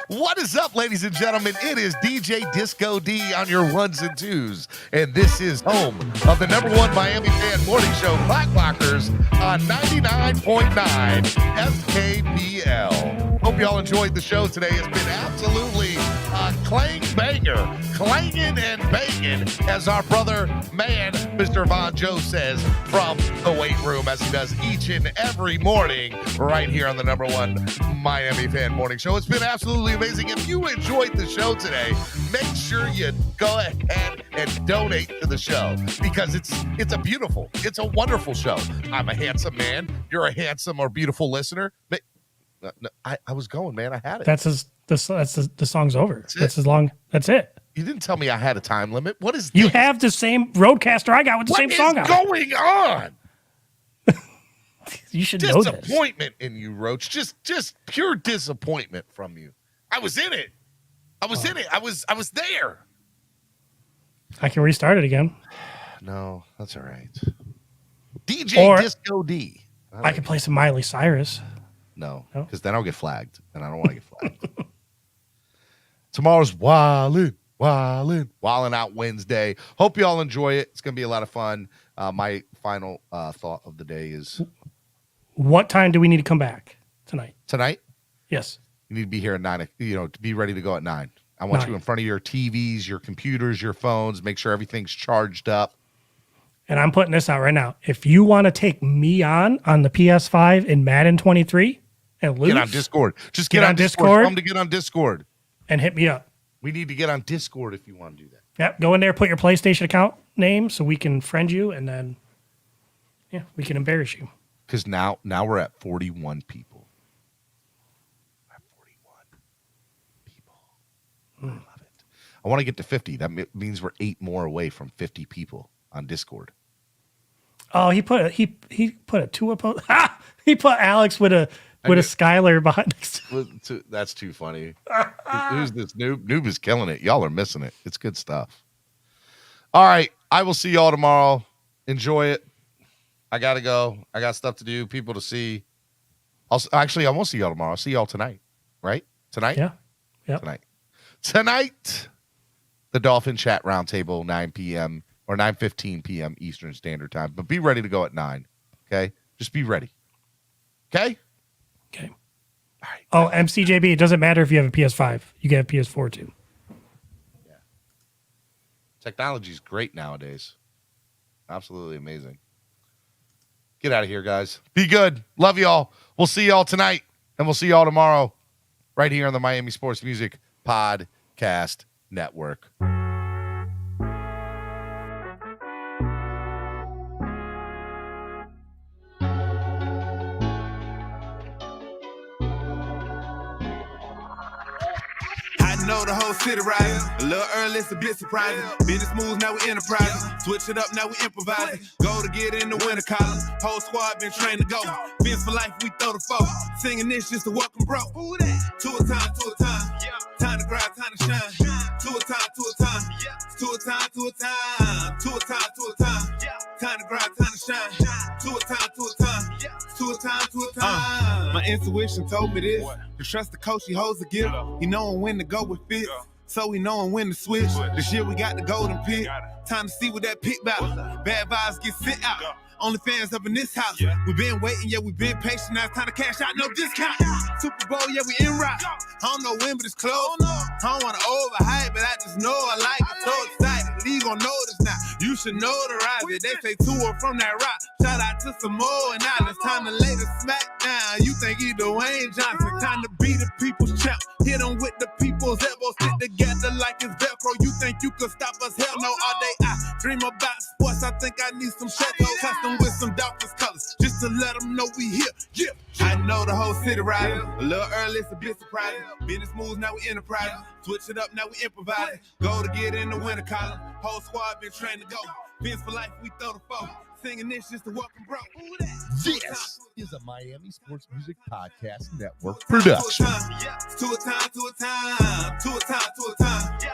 What is up, ladies and gentlemen? It is DJ Disco D on your ones and twos, and this is home of the #1 Miami fan morning show, CLOCKBLOCKERS, on 99.9 SKPL. Hope y'all enjoyed the show today. It's been absolutely a clang banger, clanging and banging, as our brother, man, Mr. Von Joe says, from the weight room, as he does each and every morning right here on the #1 Miami fan morning show. It's been absolutely amazing. If you enjoyed the show today, make sure you go ahead and donate to the show, because it's a wonderful show. I'm a handsome man. You're a handsome or beautiful listener. But I was going, man. I had it. The song's over. That's as long. That's it. You didn't tell me I had a time limit. What is you this? have the same roadcaster I got with the same song What is going on? You should know this. Disappointment in you, Roach. Just pure disappointment from you. I was in it. I was there. I can restart it again. No, that's all right. DJ Disco D. I can play some Miley Cyrus. No, because then I'll get flagged, and I don't want to get flagged. Tomorrow's Wildin' Out Wednesday. Hope you all enjoy it. It's going to be a lot of fun. My final thought of the day is... What time do we need to come back tonight? Tonight? Yes. You need to be here at 9, to be ready to go at 9. I want you in front of your TVs, your computers, your phones. Make sure everything's charged up. And I'm putting this out right now. If you want to take me on the PS5 in Madden 23 and lose... Get on Discord. Just get on Discord. Tell them to get on Discord. And hit me up. We need to get on Discord if you want to do that. Yep. Go in there, put your PlayStation account name so we can friend you, and then we can embarrass you. Because now we're at 41 people. We're at 41 people. I love it. I want to get to 50. That means we're 8 more away from 50 people on Discord. Oh, he put a two opposed. He put Alex with a Skylar behind. That's too funny. Who's this noob? Noob is killing it. Y'all are missing it. It's good stuff. All right, I will see y'all tomorrow. Enjoy it. I gotta go. I got stuff to do. People to see. I won't see y'all tomorrow. I'll see y'all tonight. Right? Tonight? Yeah. Tonight, the Dolphin Chat Roundtable, 9 p.m. or 9:15 p.m. Eastern Standard Time. But be ready to go at 9. Okay? Just be ready. Okay? Okay. All right. Oh, MCJB, it doesn't matter if you have a PS5. You can have PS4 too. Yeah. Technology's great nowadays. Absolutely amazing. Get out of here, guys. Be good. Love y'all. We'll see y'all tonight, and we'll see y'all tomorrow right here on the Miami Sports Music Podcast Network. Know the whole city rising. A little early, it's a bit surprising. Business moves, now we enterprising. Switch it up, now we improvising. Go to get in the winter column. Whole squad been trained to go. Fins for life, we throw the foe. Singing this just to welcome bro. To a time, to a time. Time to grind, time to shine. To a time, to a time. To a time, to a time. To a time, to a time. Time to grind, time to shine. To a time, to a time. To a time, to a time. My intuition told me this. To trust the coach, he holds the gift. He knowing when to go with fits. So we knowing when to switch. This year we got the golden pick. Time to see what that pick about. Bad vibes get sent out. Only fans up in this house. We been waiting, yeah, we been patient. Now it's time to cash out, no discount. Super Bowl, yeah, we in route. I don't know when, but it's close. I don't want to overhype, but I just know I like it. So excited, league gon' notice now. You should notarize it. They say tour from that rock. Shout out to Samoa and Islands. Time to lay the smack down. You think he Dwayne Johnson. Time to be the people's champ. Hit him with the people's elbows. Stick together like it's Velcro. You think you could stop us? Hell no, all day I dream about sports. I think I need some Chateau custom with some Dolphins colors. Just to let them know we here. Yeah. I know the whole city riding. A little early, it's a bit surprising. Business moves, now we enterprising. Switch it up, now we improvising. Go to get in the winter column. Whole squad been trained to go. Fins for life, we throw the foe. Singing this just to welcome bro. This is is a Miami Sports Music Podcast Network production. To a time.